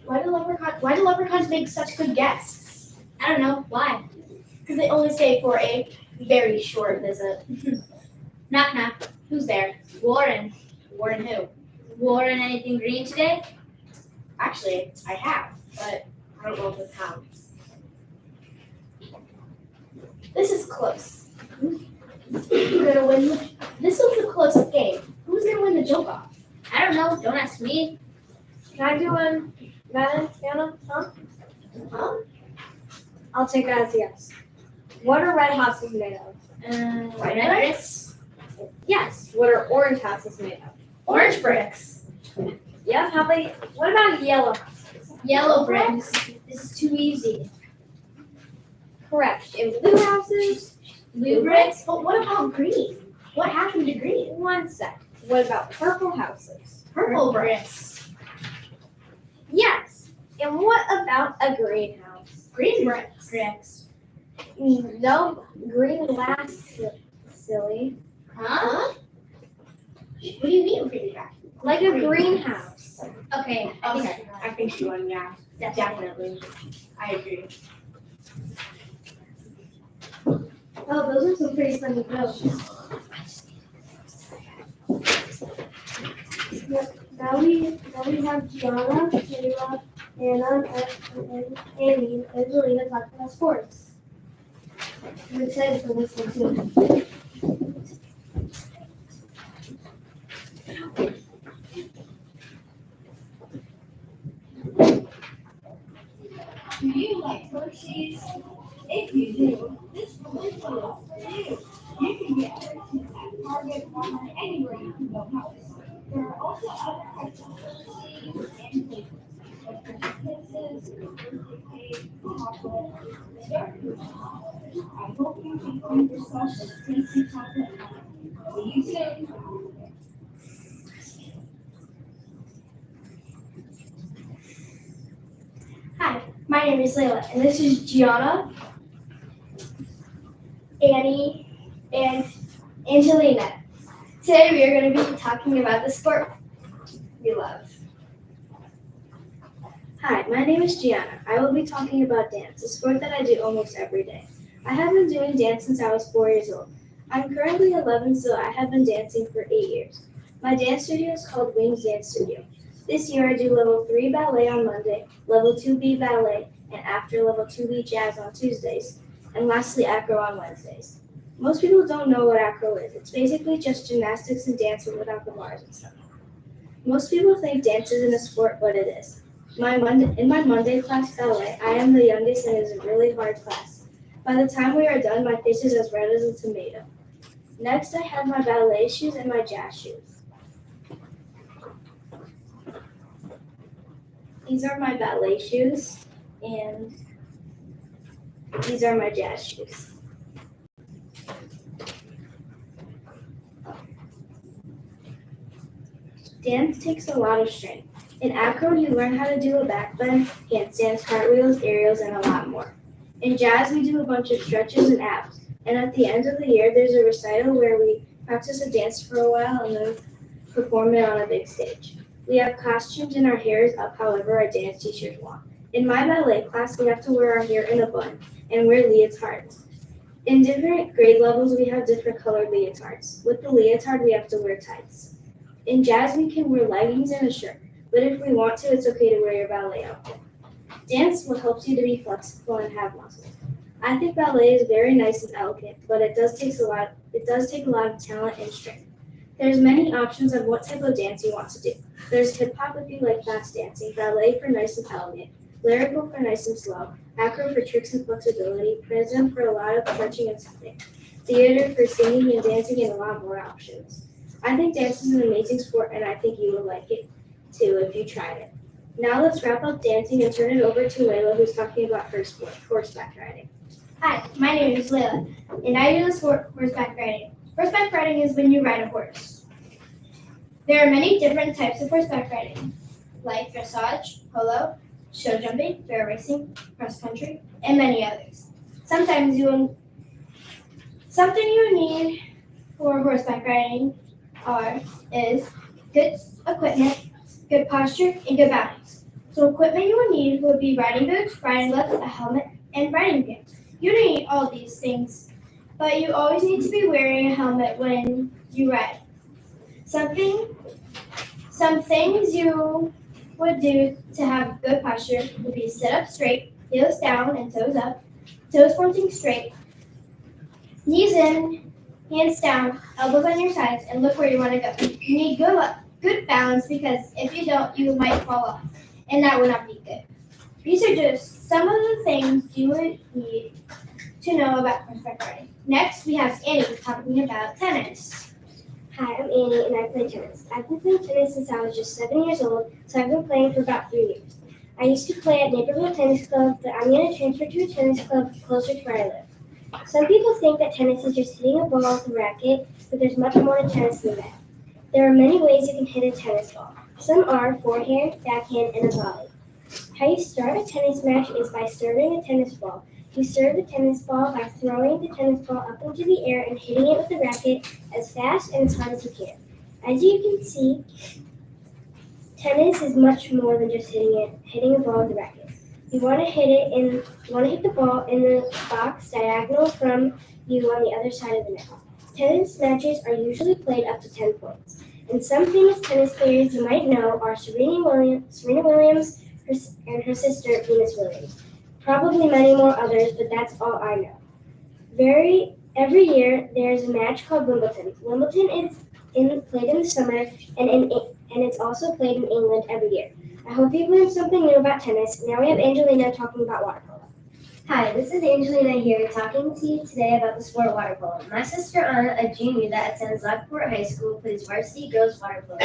Why do leprechauns make such good guests? I don't know, why? Because they only stay for a very short visit. Knock knock. Who's there? Warren. Warren who? Warren anything green today? Actually, I have, but I don't know if this counts. This is close. Who's gonna win? This was a close game. Who's gonna win the joke off? I don't know, don't ask me. Can I do one, Maddie, Fiona? Huh? I'll take that as a yes. What are red houses made of? Red bricks? Yes. What are orange houses made of? Orange bricks. Yes, what about yellow houses? Yellow bricks. This is too easy. Correct. And blue houses? Blue bricks? But what about green? What happened to green? One sec. What about purple houses? Purple bricks. Yes. And what about a greenhouse? Green bricks. Bricks. No, green glass, silly. Huh? What do you mean green grass? Like a greenhouse. Okay. Okay, I think she won, yeah. Definitely. I agree. Oh, those are some pretty funny jokes. Now we have Gianna, Kayla, Anna, and Amy, and Zelina talking about sports. I'm excited for this one too. get common anywhere you can go house. There are also other types of games and places, like princesses, birthday cake, chocolate, dessert. I hope you can find yourself a tasty chocolate pie. See you soon. Hi, my name is Layla, and this is Gianna, Annie, and Angelina. Today we are going to be talking about the sport we love. Hi, my name is Gianna. I will be talking about dance, a sport that I do almost every day. I have been doing dance since I was 4 years old. I'm currently 11, so I have been dancing for 8 years. My dance studio is called Wings Dance Studio. This year I do level 3 ballet on Monday, level 2B ballet, and after level 2B jazz on Tuesdays, and lastly acro on Wednesdays. Most people don't know what acro is. It's basically just gymnastics and dancing without the bars and stuff. Most people think dance isn't a sport, but it is. In my Monday class ballet, I am the youngest and it is a really hard class. By the time we are done, my face is as red as a tomato. Next, I have my ballet shoes and my jazz shoes. These are my ballet shoes, and these are my jazz shoes. Dance takes a lot of strength. In acro, you learn how to do a back bend, handstands, cartwheels, aerials, and a lot more. In jazz, we do a bunch of stretches and abs. And at the end of the year, there's a recital where we practice a dance for a while and then perform it on a big stage. We have costumes and our hair is up however our dance teachers want. In my ballet class, we have to wear our hair in a bun and wear leotards. In different grade levels, we have different colored leotards. With the leotard, we have to wear tights. In jazz, we can wear leggings and a shirt, but if we want to, it's okay to wear your ballet outfit. Dance will help you to be flexible and have muscles. I think ballet is very nice and elegant, but it does take a lot of talent and strength. There's many options of what type of dance you want to do. There's hip hop if you like fast dancing, ballet for nice and elegant, lyrical for nice and slow, acro for tricks and flexibility, prism for a lot of stretching and something, theater for singing and dancing, and a lot more options. I think dance is an amazing sport and I think you will like it too if you tried it. Now let's wrap up dancing and turn it over to Layla who's talking about her sport, horseback riding. Hi, my name is Layla, and I do the sport horseback riding. Horseback riding is when you ride a horse. There are many different types of horseback riding, like dressage, polo, show jumping, bear racing, cross country, and many others. Something you need for horseback riding is good equipment, good posture, and good balance. So equipment you will need would be riding boots, riding gloves, a helmet, and riding pants. You don't need all these things, but you always need to be wearing a helmet when you ride. Some things you would do to have good posture would be sit up straight, heels down and toes up, toes pointing straight, knees in, hands down, elbows on your sides, and look where you want to go. You need good balance because if you don't, you might fall off, and that would not be good. These are just some of the things you would need to know about horseback riding. Next, we have Annie talking about tennis. Hi, I'm Annie and I play tennis. I've been playing tennis since I was just 7 years old, so I've been playing for about 3 years. I used to play at Neighborhood Tennis Club, but I'm going to transfer to a tennis club closer to where I live. Some people think that tennis is just hitting a ball with a racket, but there's much more to tennis than that. There are many ways you can hit a tennis ball. Some are forehand, backhand, and a volley. How you start a tennis match is by serving a tennis ball. You serve the tennis ball by throwing the tennis ball up into the air and hitting it with the racket as fast and as hard as you can. As you can see, tennis is much more than just hitting a ball with a racket. You want to hit the ball in the box diagonal from you on the other side of the net. Tennis matches are usually played up to 10 points. And some famous tennis players you might know are Serena Williams, and her sister Venus Williams. Probably many more others, but that's all I know. Every year there's a match called Wimbledon. Wimbledon is played in the summer, and it's also played in England every year. I hope you've learned something new about tennis. Now we have Angelina talking about water polo. Hi, this is Angelina here talking to you today about the sport water polo. My sister Anna, a junior that attends Lockport High School, plays varsity girls water polo.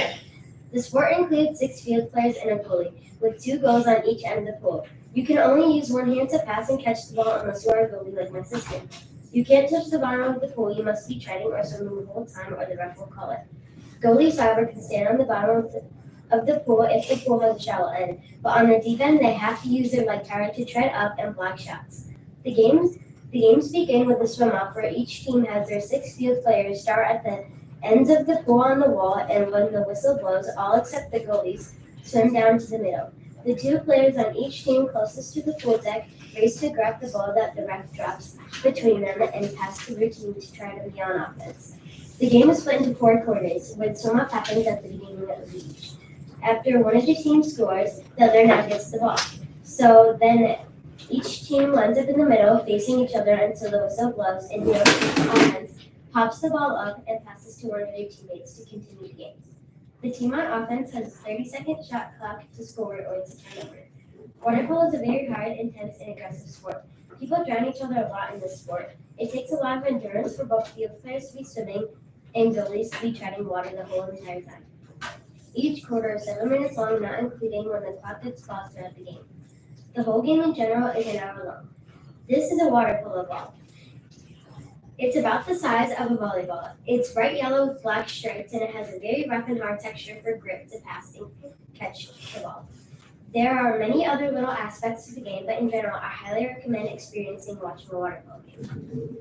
The sport includes 6 field players and a goalie, with 2 goals on each end of the pool. You can only use one hand to pass and catch the ball unless you are a goalie like my sister. You can't touch the bottom of the pool, you must be treading or swimming the whole time or the ref will call it. Goalies, however, can stand on the bottom of the pool if the pool has a shallow end, but on the deep end they have to use their leg power to tread up and block shots. The games begin with a swim off where each team has their 6 field players start at the ends of the pool on the wall, and when the whistle blows, all except the goalies swim down to the middle. The 2 players on each team closest to the pool deck race to grab the ball that the ref drops between them and pass to their team to try to be on offense. The game is split into 4 quarters, with swim-off happens at the beginning of each. After one of the teams scores, the other now gets the ball. So then each team lines up in the middle, facing each other until the whistle blows, and the offense pops the ball up and passes to one of their teammates to continue the game. The team on offense has a 30-second shot clock to score or it's a turnover. Water polo is a very hard, intense, and aggressive sport. People drown each other a lot in this sport. It takes a lot of endurance for both field players to be swimming and goalies to be treading water the whole entire time. Each quarter is 7 minutes long, not including when the clock gets paused throughout the game. The whole game in general is an hour long. This is a water polo ball. It's about the size of a volleyball. It's bright yellow with black stripes, and it has a very rough and hard texture for grip to pass and catch the ball. There are many other little aspects to the game, but in general, I highly recommend experiencing watching a water polo game.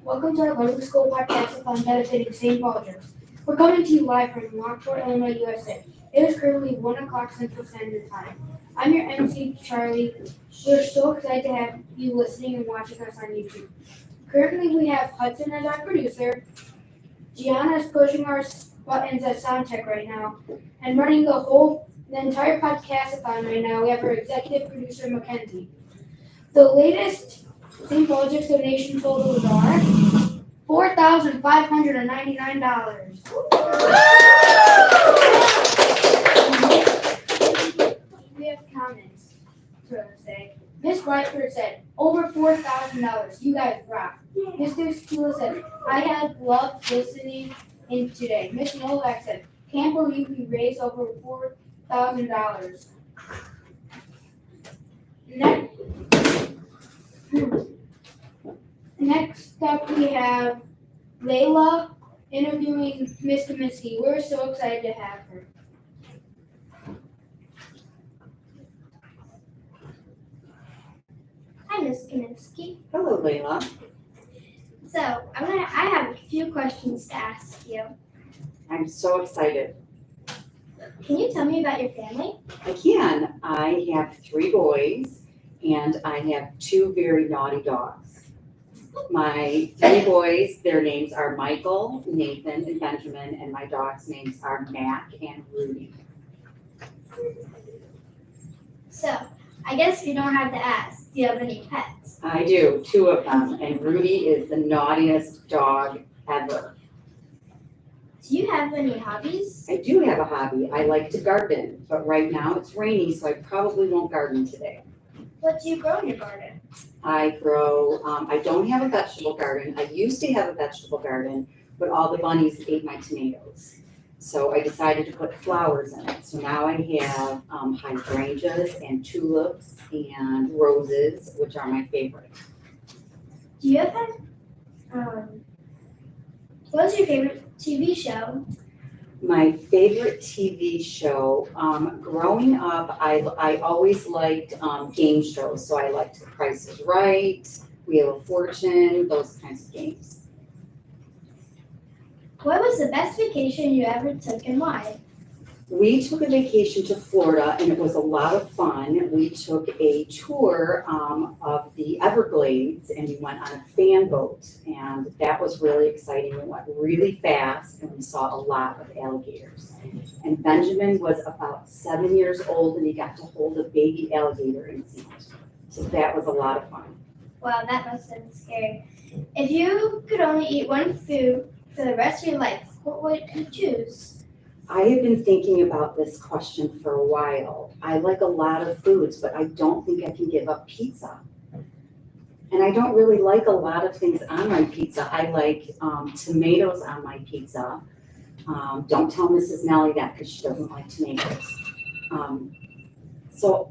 Welcome to our Ludwig School Podcastathon benefiting St. Baldrick. We're coming to you live from Lockport, Illinois, USA. It is currently 1 o'clock Central Standard Time. I'm your MC, Charlie. We're so excited to have you listening and watching us on YouTube. Currently, we have Hudson as our producer. Gianna is pushing our buttons at soundcheck right now. And running the entire podcastathon right now, we have our executive producer, Mackenzie. The latest St. Baldrick's donation totals are $4,599. We have comments to say. Miss Whiteford said, over $4,000. You guys rock. Mr. Stula said, I have loved listening in today. Miss Novak said, can't believe we raised over $4,000. Next up, we have Layla interviewing Miss Kaminsky. We're so excited to have her. Hi, Miss Kaminsky. Hello, Layla. So I have a few questions to ask you. I'm so excited. Can you tell me about your family? I can. I have 3 boys and I have 2 very naughty dogs. My 3 boys, their names are Michael, Nathan, and Benjamin, and my dogs' names are Mac and Rudy. So I guess you don't have to ask. Do you have any pets? I do, 2 of them, and Rudy is the naughtiest dog ever. Do you have any hobbies? I do have a hobby. I like to garden, but right now it's rainy, so I probably won't garden today. What do you grow in your garden? I grow, I don't have a vegetable garden. I used to have a vegetable garden, but all the bunnies ate my tomatoes. So I decided to put flowers in it. So now I have hydrangeas and tulips and roses, which are my favorite. Do you have what's your favorite TV show? My favorite TV show, growing up, I always liked game shows. So I liked The Price is Right, Wheel of Fortune, those kinds of games. What was the best vacation you ever took and why? We took a vacation to Florida and it was a lot of fun. We took a tour of the Everglades and we went on a fan boat and that was really exciting. We went really fast and we saw a lot of alligators. And Benjamin was about 7 years old and he got to hold a baby alligator in his hand. So that was a lot of fun. Wow, that must have been scary. If you could only eat one food for the rest of your life, what would you choose? I have been thinking about this question for a while. I like a lot of foods, but I don't think I can give up pizza. And I don't really like a lot of things on my pizza. I like tomatoes on my pizza. Don't tell Mrs. Nellie that because she doesn't like tomatoes. So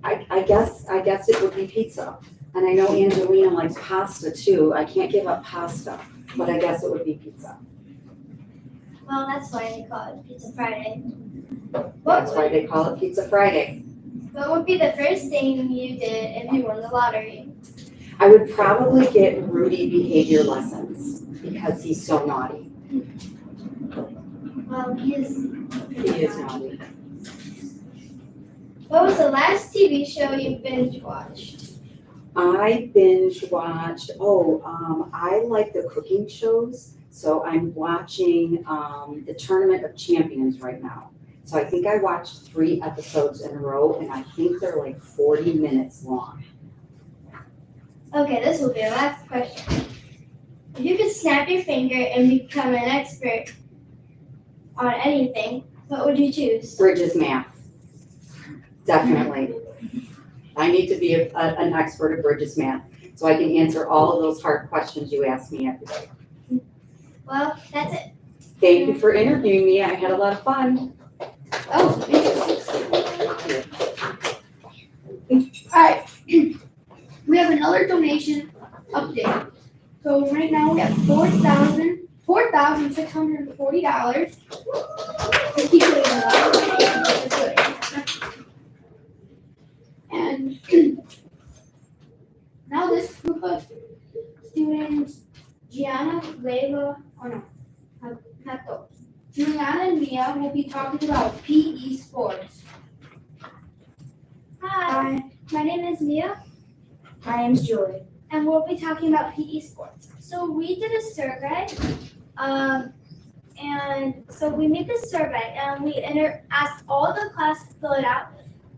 I guess it would be pizza. And I know Angelina likes pasta too. I can't give up pasta, but I guess it would be pizza. Well, that's why they call it Pizza Friday. That's why they call it Pizza Friday. What would be the first thing you did if you won the lottery? I would probably get Rudy behavior lessons because he's so naughty. Well, he is naughty. What was the last TV show you binge watched? I binge watched, I like the cooking shows. So I'm watching the Tournament of Champions right now. So I think I watched 3 episodes in a row and I think they're like 40 minutes long. Okay, this will be our last question. If you could snap your finger and become an expert on anything, what would you choose? Bridges math. Definitely. I need to be an expert at Bridges math so I can answer all of those hard questions you ask me every day. Well, that's it. Thank you for interviewing me. I had a lot of fun. Oh, alright. We have another donation update. So right now we have $4,640. Keep it and now this group of students, Gianna, Layla, not those. Juliana and Mia will be talking about PE sports. Hi, my name is Mia. My name's Julie. And we'll be talking about PE sports. So we did a survey, and so we made this survey, and we asked all the class to fill it out,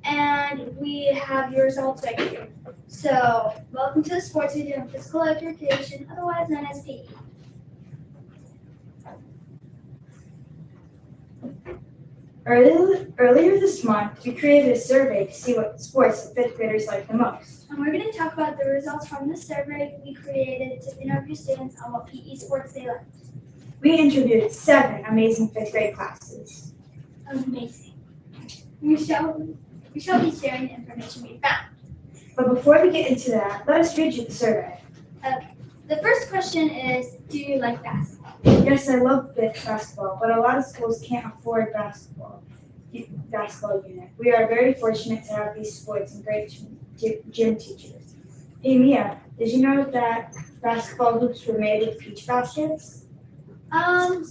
and we have your results right here. So, welcome to the sports we do in physical education, otherwise known as PE. Earlier this month, we created a survey to see what sports the 5th graders like the most. And we're going to talk about the results from this survey we created to interview students on what PE sports they like. We interviewed 7 amazing 5th grade classes. Amazing. We shall be sharing the information we found. But before we get into that, let us read you the survey. The first question is, do you like basketball? Yes, I love basketball, but a lot of schools can't afford basketball unit. We are very fortunate to have these sports and great gym teachers. Hey Mia, did you know that basketball hoops were made with peach baskets? I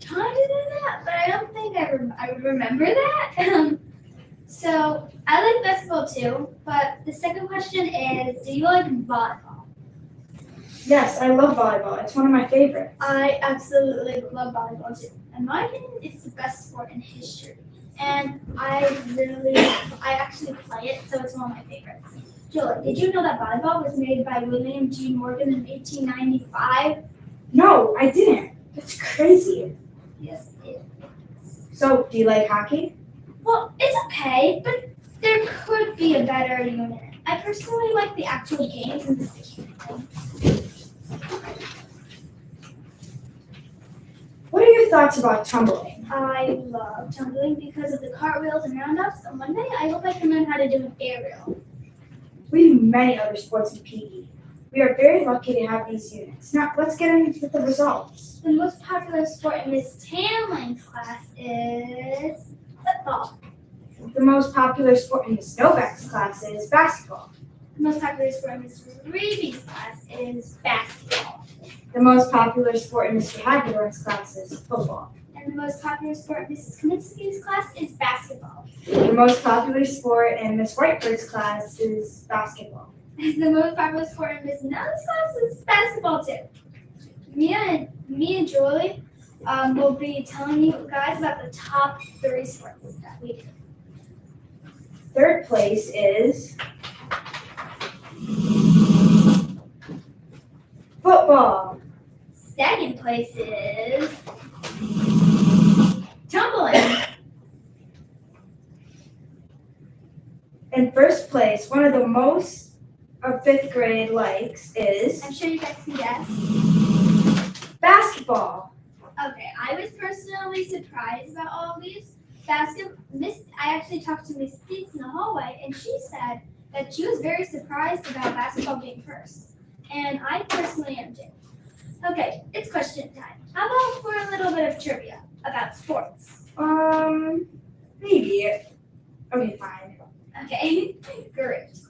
kind of knew that, but I don't think I remember that. So I like basketball too, but the second question is, do you like volleyball? Yes, I love volleyball. It's one of my favorites. I absolutely love volleyball too. In my opinion, it's the best sport in history. And I actually play it, so it's one of my favorites. Julie, did you know that volleyball was made by William G. Morgan in 1895? No, I didn't. That's crazy. Yes, it is. So, do you like hockey? Well, it's okay, but there could be a better unit. I personally like the actual games and the sticky thing. What are your thoughts about tumbling? I love tumbling because of the cartwheels and roundhouse, and one day I hope I can learn how to do an aerial. We do many other sports in PE. We are very lucky to have these units. Now, let's get into the results. The most popular sport in Miss Tamlin's class is football. The most popular sport in Miss Novak's class is basketball. The most popular sport in Miss Reeby's class is basketball. The most popular sport in Mr. Hagedorn's class is football. And the most popular sport in Mrs. Kaminsky's class is basketball. The most popular sport in Miss Whiteford's class is basketball. And the most popular sport in Miss Nell's class is basketball too. Me and Julie will be telling you guys about the top 3 sports that we do. Third place is football. Second place is In first place, one of the most of fifth grade likes is I'm sure you guys can guess. basketball. Okay, I was personally surprised about all of these. I actually talked to Miss Skit in the hallway, and she said that she was very surprised about basketball being first. And I personally am too. Okay, it's question time. How about for a little bit of trivia about sports? Maybe. Okay, fine. Okay, great.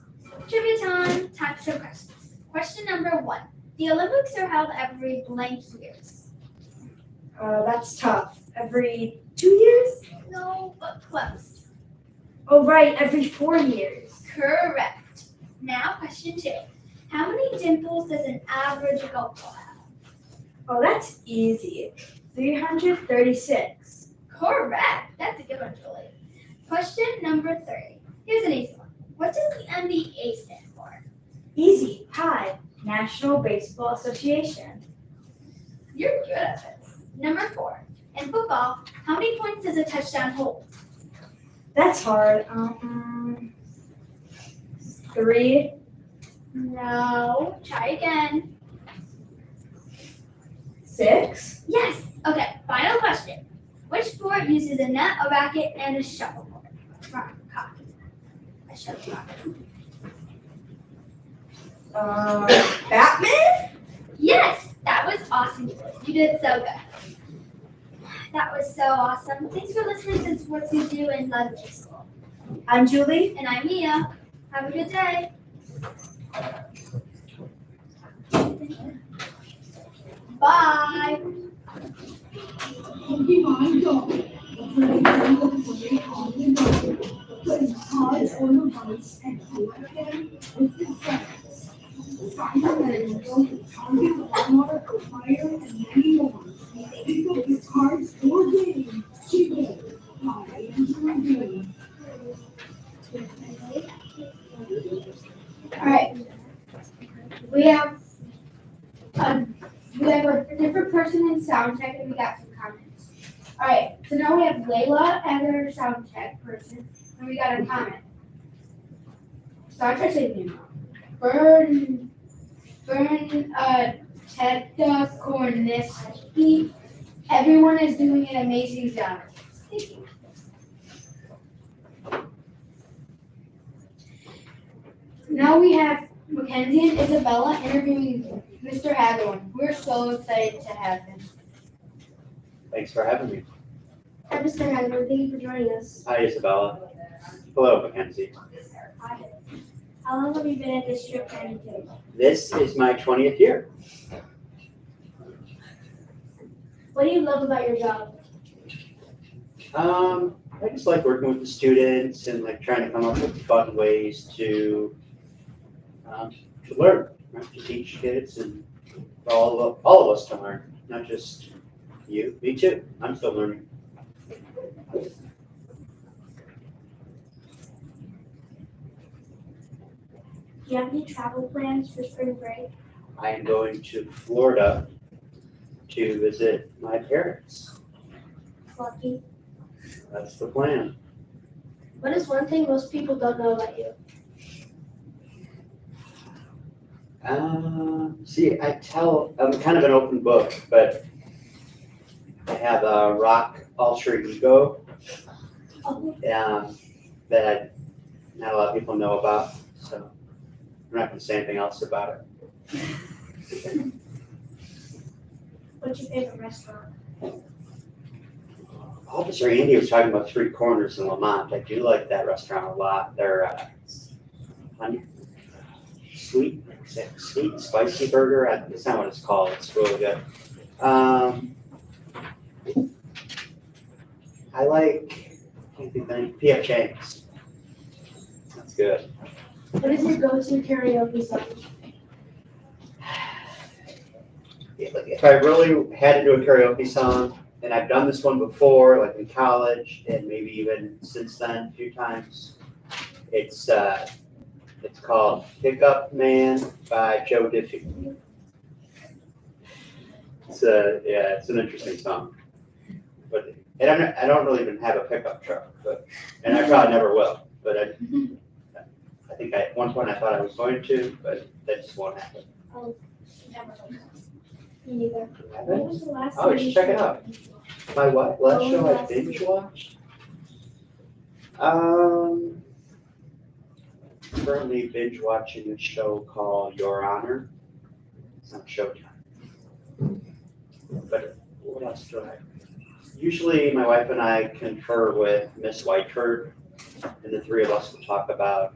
Trivia time, time for some questions. Question number 1. The Olympics are held every blank years. That's tough. Every 2 years? No, but close. Oh, right, every 4 years. Correct. Now, question 2. How many dimples does an average golf ball have? Oh, that's easy. 336. Correct. That's a good one, Julie. Question number 3. Here's an easy one. What does the NBA stand for? Easy. Pi. National Baseball Association. You're good at this. Number 4. In football, how many points does a touchdown hold? That's hard. 3. No. Try again. 6. Yes. Okay, final question. Which sport uses a net, a racket, and a shuffleboard? A shuttlecock. Batman? Yes, that was awesome, Julie. You did so good. That was so awesome. Thanks for listening to Sports We Do in Ludwig School. I'm Julie. And I'm Mia. Have a good day. Bye. Alright. We have a different person in sound check and we got some comments. Alright, so now we have Layla as our sound check person and we got a comment. So I try to say the name. Tedda Korniski. Everyone is doing an amazing job. Thank you. Now we have Mackenzie and Isabella interviewing Mr. Hathorn. We're so excited to have him. Thanks for having me. Hi, Mr. Hathorn. Thank you for joining us. Hi, Isabella. Hello, Mackenzie. Hi. How long have you been at this strip training team? This is my 20th year. What do you love about your job? I just like working with the students and like trying to come up with fun ways to learn, right? To teach kids and all of us to learn, not just you. Me too. I'm still learning. Do you have any travel plans for spring break? I am going to Florida to visit my parents. Lucky. That's the plan. What is one thing most people don't know about you? See, I'm kind of an open book, but I have a rock alter ego that not a lot of people know about, so I'm not going to say anything else about it. What's your favorite restaurant? Officer Andy was talking about Three Corners in Lamont. I do like that restaurant a lot. They're sweet, spicy burger. That's not what it's called. It's really good. I like, can't think of any, P.F. Chang's. That's good. What is your go-to karaoke song? If I really had to do a karaoke song, and I've done this one before, like in college, and maybe even since then a few times, it's called "Pickup Man" by Joe Diffie. It's an interesting song, and I don't really even have a pickup truck, and I probably never will. But I think at one point I thought I was going to, but that just won't happen. Me neither. When was the last Oh, time you should you check it saw out. My what? Last Oh, show I last binge week. watched? Currently binge watching a show called Your Honor. It's on Showtime. But what else do I? Usually my wife and I confer with Miss Whiteford, and the three of us will talk about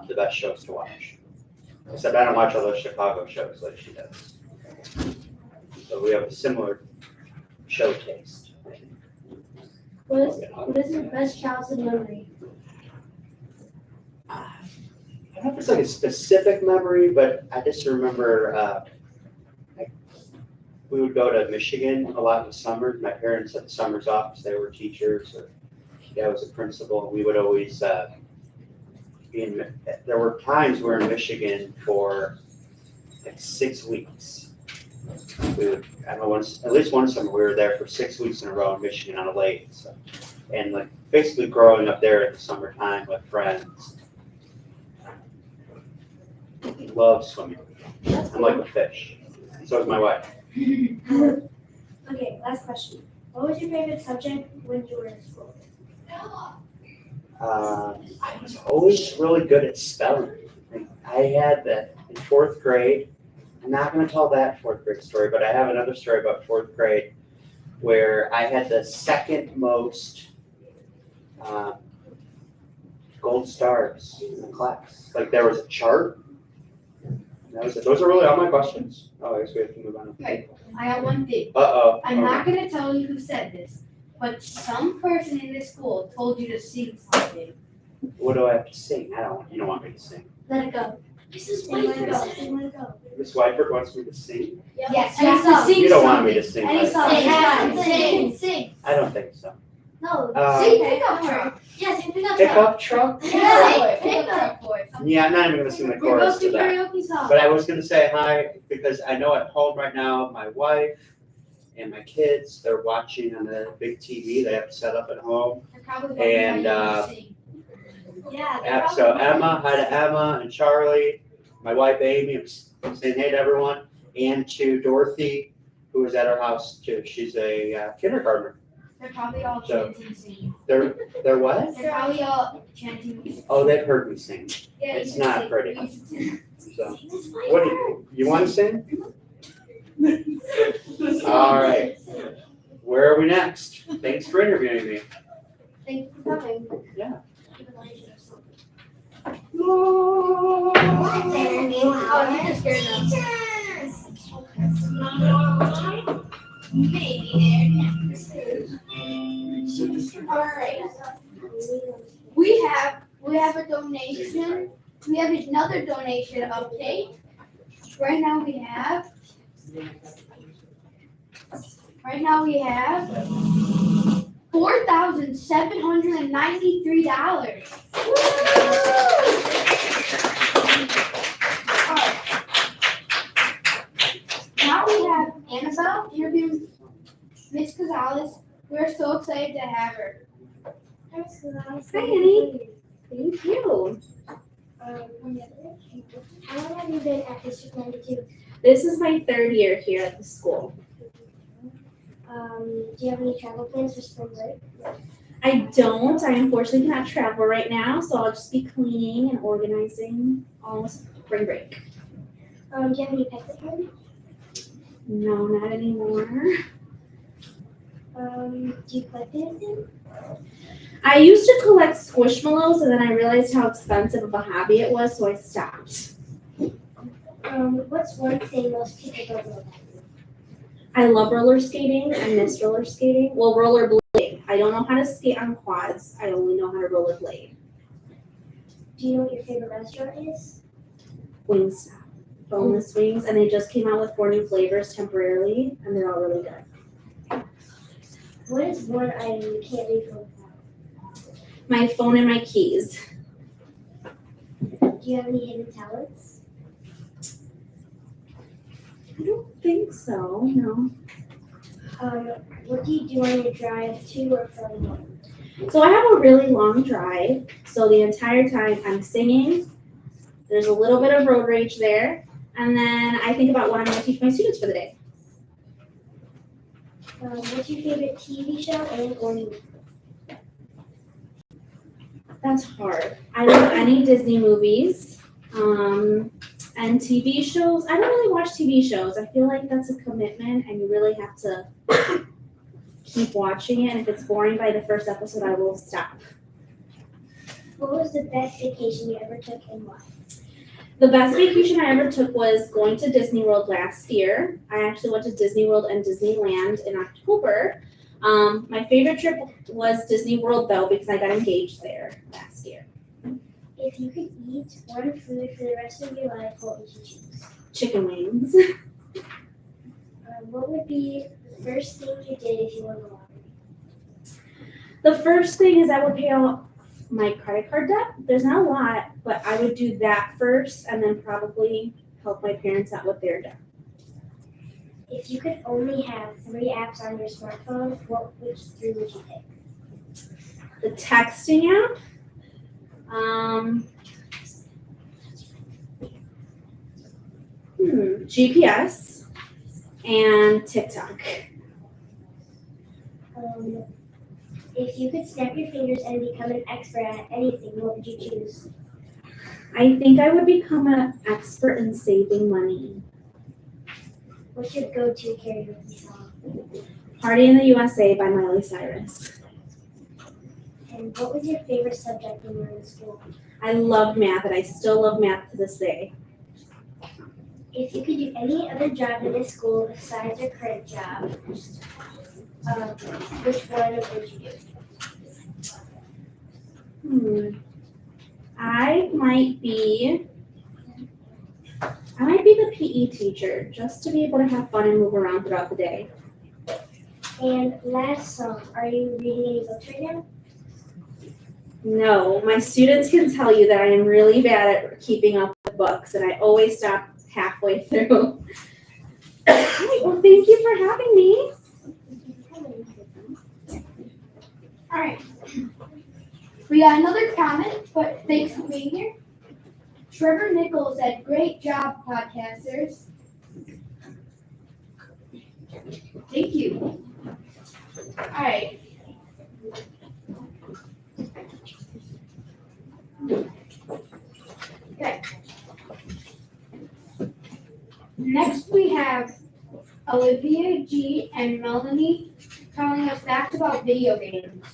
the best shows to watch. Except I don't watch all those Chicago shows like she does. So we have a similar show taste. What is your best childhood memory? I don't know if it's like a specific memory, but I just remember we would go to Michigan a lot in the summer. My parents had the summers off because they were teachers, or dad was a principal, and we would always be in. There were times we were in Michigan for like 6 weeks. We would, I don't know, at least one summer we were there for 6 weeks in a row in Michigan on a lake. So, and like basically growing up there in the summertime with friends. Love swimming. I'm like a fish. So is my wife. Okay, last question. What was your favorite subject when you were in school? I was always really good at spelling. I had that in fourth grade. I'm not going to tell that fourth grade story, but I have another story about fourth grade where I had the second most gold stars in the class. Like there was a chart. That was it. Those are really all my questions. Oh, I guess we have to move on. Okay, I got one thing. Uh-oh. I'm not gonna tell you who said this, but some person in this school told you to sing something. What do I have to sing? You don't want me to sing. Let it go. Mrs. Let it go. Let it go. Miss Whiteford wants me to sing? Yes, you have to sing You don't want me to sing. Any right? song. Sing. I don't think so. No. Sing pickup truck. Yes, sing pickup truck. Pickup truck? Yeah, Pickup boy. Yeah, I'm not even gonna sing the We're chorus both do to that. karaoke songs. But I was gonna say hi because I know at home right now, my wife and my kids, they're watching on the big TV they have to set up at home. And Yeah. so Emma, hi to Emma and Charlie, my wife Amy, I'm saying hey to everyone, and to Dorothy, who was at our house too. She's a kindergartner. They're probably all So- chanting singing. They're what? They're probably all chanting. Oh, they've heard me sing. Yeah, It's you not sing. pretty. You sing. So, what do you want to sing? All right. Where are we next? Thanks for interviewing me. Thank you for coming. Yeah. Oh, you just scared them. Alright. We have a donation. We have another donation update. Right now we have $4,793. Now we have Annabelle interviewing Miss Gonzalez. We're so excited to have her. Hi, Hi, Annie. Thank you. How long have you been at District 92? This is my third year here at the school. Do you have any travel plans for spring break? I don't. I unfortunately cannot travel right now, so I'll just be cleaning and organizing all spring break. Do you have any pets at home? No, not anymore. Do you collect anything? I used to collect squishmallows, and then I realized how expensive of a hobby it was, so I stopped. What's one thing most people don't know about you? I love roller skating. I miss roller skating. Well, rollerblading. I don't know how to skate on quads. I only know how to rollerblade. Do you know what your favorite restaurant is? Wingstop. Boneless wings, and they just came out with 4 new flavors temporarily, and they're all really good. What is one item you can't leave home without? My phone and my keys. Do you have any hidden talents? I don't think so, no. What do you do on your drive to or from home? So I have a really long drive, so the entire time I'm singing, there's a little bit of road rage there, and then I think about what I'm gonna teach my students for the day. What's your favorite TV show and or movie? That's hard. I love any Disney movies, and TV shows. I don't really watch TV shows. I feel like that's a commitment, and you really have to keep watching it. And if it's boring by the first episode, I will stop. What was the best vacation you ever took and why? The best vacation I ever took was going to Disney World last year. I actually went to Disney World and Disneyland in October. My favorite trip was Disney World though, because I got engaged there last year. If you could eat one food for the rest of your life, what would you choose? Chicken wings. What would be the first thing you did if you won the lottery? The first thing is I would pay off my credit card debt. There's not a lot, but I would do that first and then probably help my parents out with their debt. If you could only have 3 apps on your smartphone, which 3 would you pick? The texting app, GPS, and TikTok. If you could snap your fingers and become an expert at anything, what would you choose? I think I would become an expert in saving money. What's your go-to karaoke song? Party in the USA by Miley Cyrus. And what was your favorite subject when you were in school? I loved math, and I still love math to this day. If you could do any other job in this school besides your current job, which one would you do? I might be the PE teacher, just to be able to have fun and move around throughout the day. And last song, are you reading any books right now? No, my students can tell you that I am really bad at keeping up with books, and I always stop halfway through. Well, thank you for having me. All right. We got another comment, but thanks for being here. Trevor Nichols said, "Great job, podcasters." Thank you. All right. Okay. Next we have Olivia G and Melanie telling us facts about video games.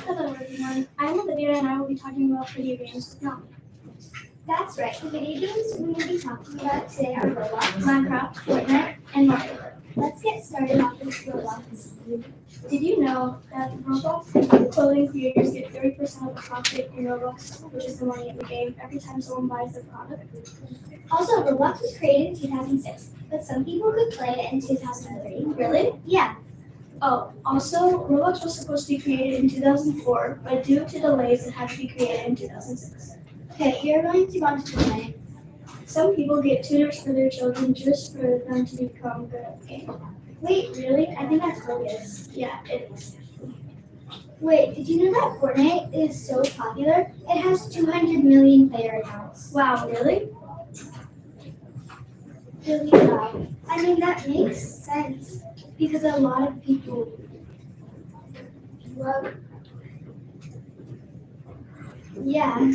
Hello everyone, I'm Olivia and I will be talking about video games with Melanie. That's right, the video games we will be talking about today are Roblox, Minecraft, Fortnite, and Mario Kart. Let's get started off with Roblox. Did you know that Roblox clothing creators get 30% of the profit in Roblox, which is the money of the game, every time someone buys their product? Also, Roblox was created in 2006, but some people could play it in 2003. Really? Yeah. Oh, also, Roblox was supposed to be created in 2004, but due to delays, it had to be created in 2006. Okay, you're going to go on to Fortnite. Some people get tutors for their children just for them to become good at the game. Wait, really? I think that's bogus. Yeah, it is. Wait, did you know that Fortnite is so popular? It has 200 million player accounts. Wow, really? Really? Wow. I mean, that makes sense because a lot of people love. Yeah.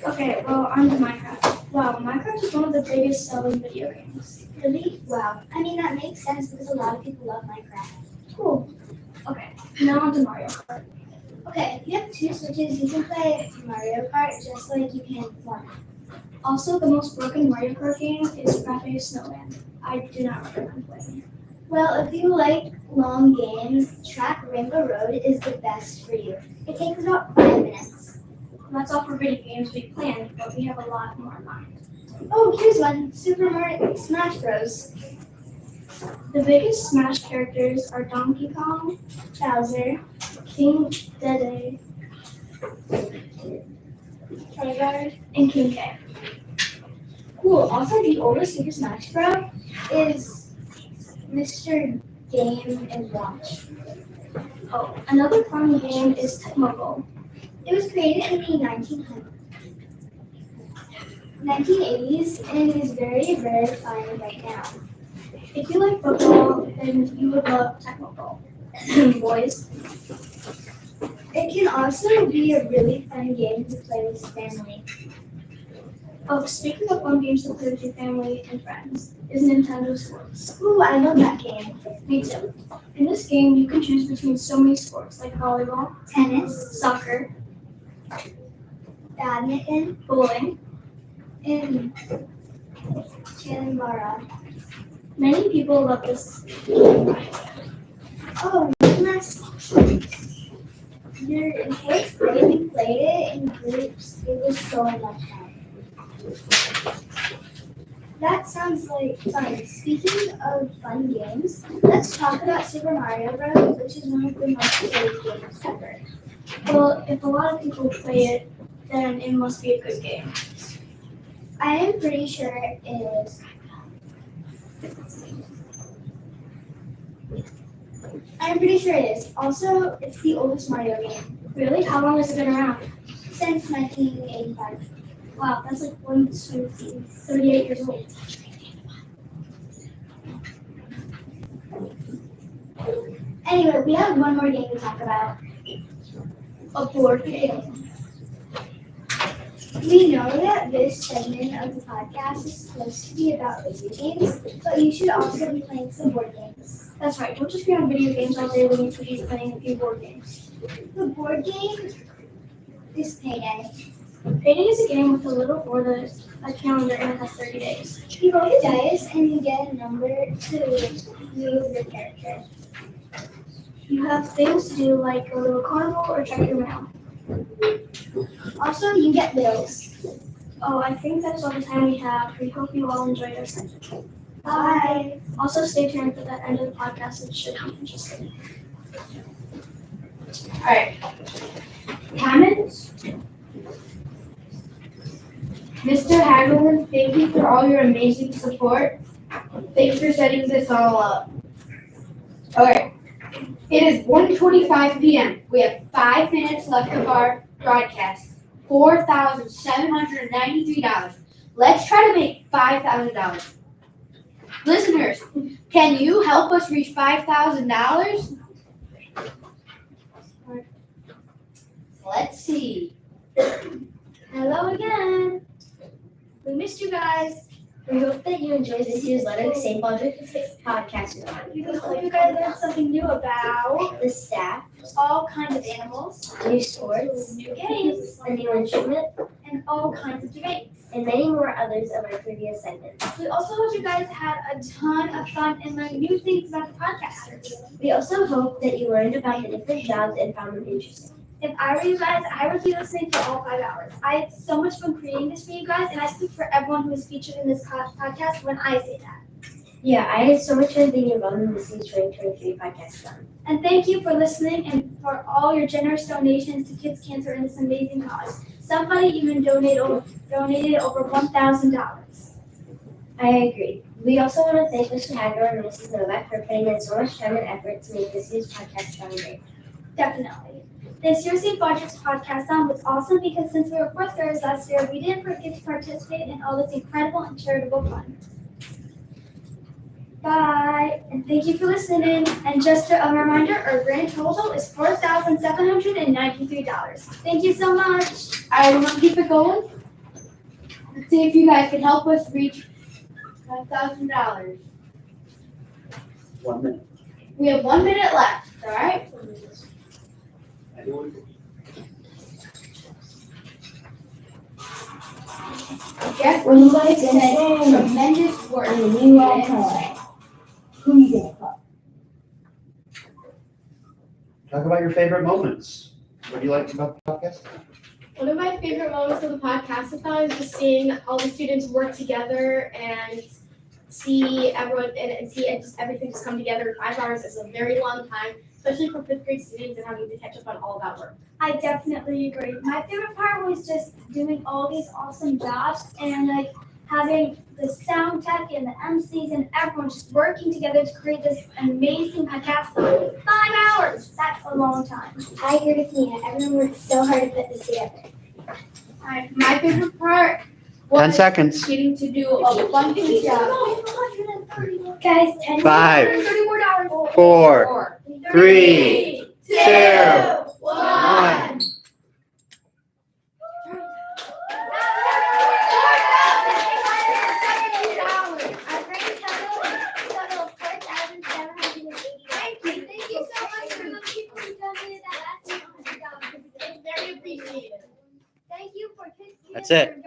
Okay, well, on to Minecraft. Wow, Minecraft is one of the biggest selling video games. Really? Wow. I mean, that makes sense because a lot of people love Minecraft. Cool. Okay, now on to Mario Kart. Okay, if you have 2 Switches, you can play Mario Kart just like you can one. Also, the most broken Mario Kart game is Frappe Snowman. I do not recommend playing it. Well, if you like long games, Track Rainbow Road is the best for you. It takes about 5 minutes. That's all for video games we planned, but we have a lot more in mind. Oh, here's one, Super Mario Smash Bros. The biggest Smash characters are Donkey Kong, Bowser, King Dedede, Trigger, and King K. Cool, also the oldest Super Smash Bros. Is Mr. Game & Watch. Oh, another fun game is Tecmo. It was created in the 1980s and is very rare to find right now. If you like football, then you would love Tecmo. Boys. It can also be a really fun game to play with your family. Oh, speaking of fun games to play with your family and friends, is Nintendo Sports. Ooh, I love that game. Me too. In this game, you can choose between so many sports like volleyball, Tennis, soccer, badminton, bowling. and Chambara. Many people love this. Oh, goodness. In fourth grade, we played it in groups. It was so much fun. That sounds like fun. Speaking of fun games, let's talk about Super Mario Bros., which is one of the most played games ever. Well, if a lot of people play it, then it must be a good game. I am pretty sure it is. I'm pretty sure it is. Also, it's the oldest Mario game. Really? How long has it been around? Since 1985. Wow, that's like 38 years old. Anyway, we have one more game to talk about. A board game. We know that this segment of the podcast is supposed to be about video games, but you should also be playing some board games. That's right. Don't just be on video games all day. We need to be playing a few board games. The board game is Payday. Payday is a game with a little board, a calendar, and it has 30 days. You roll the dice and you get a number to move your character. You have things to do like go to a carnival or check your mail. Also, you get bills. Oh, I think that's all the time we have. We hope you all enjoyed our segment. Bye. Also, stay tuned for the end of the podcast. It should be interesting. All right. Comments? Mr. Hagelman, thank you for all your amazing support. Thanks for setting this all up. Okay. It is 1:25 p.m. We have 5 minutes left of our broadcast. $4,793. Let's try to make $5,000. Listeners, can you help us reach $5,000? Let's see. Hello again. We missed you guys. We hope that you enjoyed this year's Ludwig St. Baldrick podcast. We hope you guys learned something new about the staff, all kinds of animals, new sports, new games, a new instrument, and all kinds of debates. and many more others of our previous segments. We also hope you guys had a ton of fun and learned new things about the podcasters. We also hope that you learned about the different jobs and found them interesting. If I were you guys, I would be listening for all 5 hours. I had so much fun creating this for you guys, and I speak for everyone who is featured in this podcast when I say that. Yeah, I had so much fun being involved in this year's 2023 podcast done. And thank you for listening and for all your generous donations to Kids Cancer in this amazing cause. Somebody even donated over $1,000. I agree. We also want to thank Mr. Hager and Mrs. Novak for putting in so much time and effort to make this year's podcast fun and great. Definitely. This year's St. Baldrick's Podcastathon was awesome because since we were 4th graders last year, we didn't forget to participate in all this incredible and charitable fun. Bye, and thank you for listening. And just a reminder, our grand total is $4,793. Thank you so much. All right, we're gonna keep it going. Let's see if you guys can help us reach $5,000. 1 minute. We have 1 minute left, all right? Jeff, When you guys said said tremendous work. I'm the new alcoholic. Who you gonna call? Talk about your favorite moments. What do you like about the podcast? One of my favorite moments of the Podcastathon is just seeing all the students work together and see everyone and see just everything just come together. 5 hours is a very long time, especially for 5th grade students and having to catch up on all that work. I definitely agree. My favorite part was just doing all these awesome jobs and like having the sound tech and the MCs and everyone just working together to create this amazing podcast. 5 hours, that's a long time. I agree with Nina. Everyone worked so hard to put this together. My favorite part 10 was seconds. getting to do a bunch job. Guys, 10 5, seconds, $30 more. 4, 3, 2, 1. Thank you so much for the people who donated that last $100. It's very appreciated. Thank you for That's it.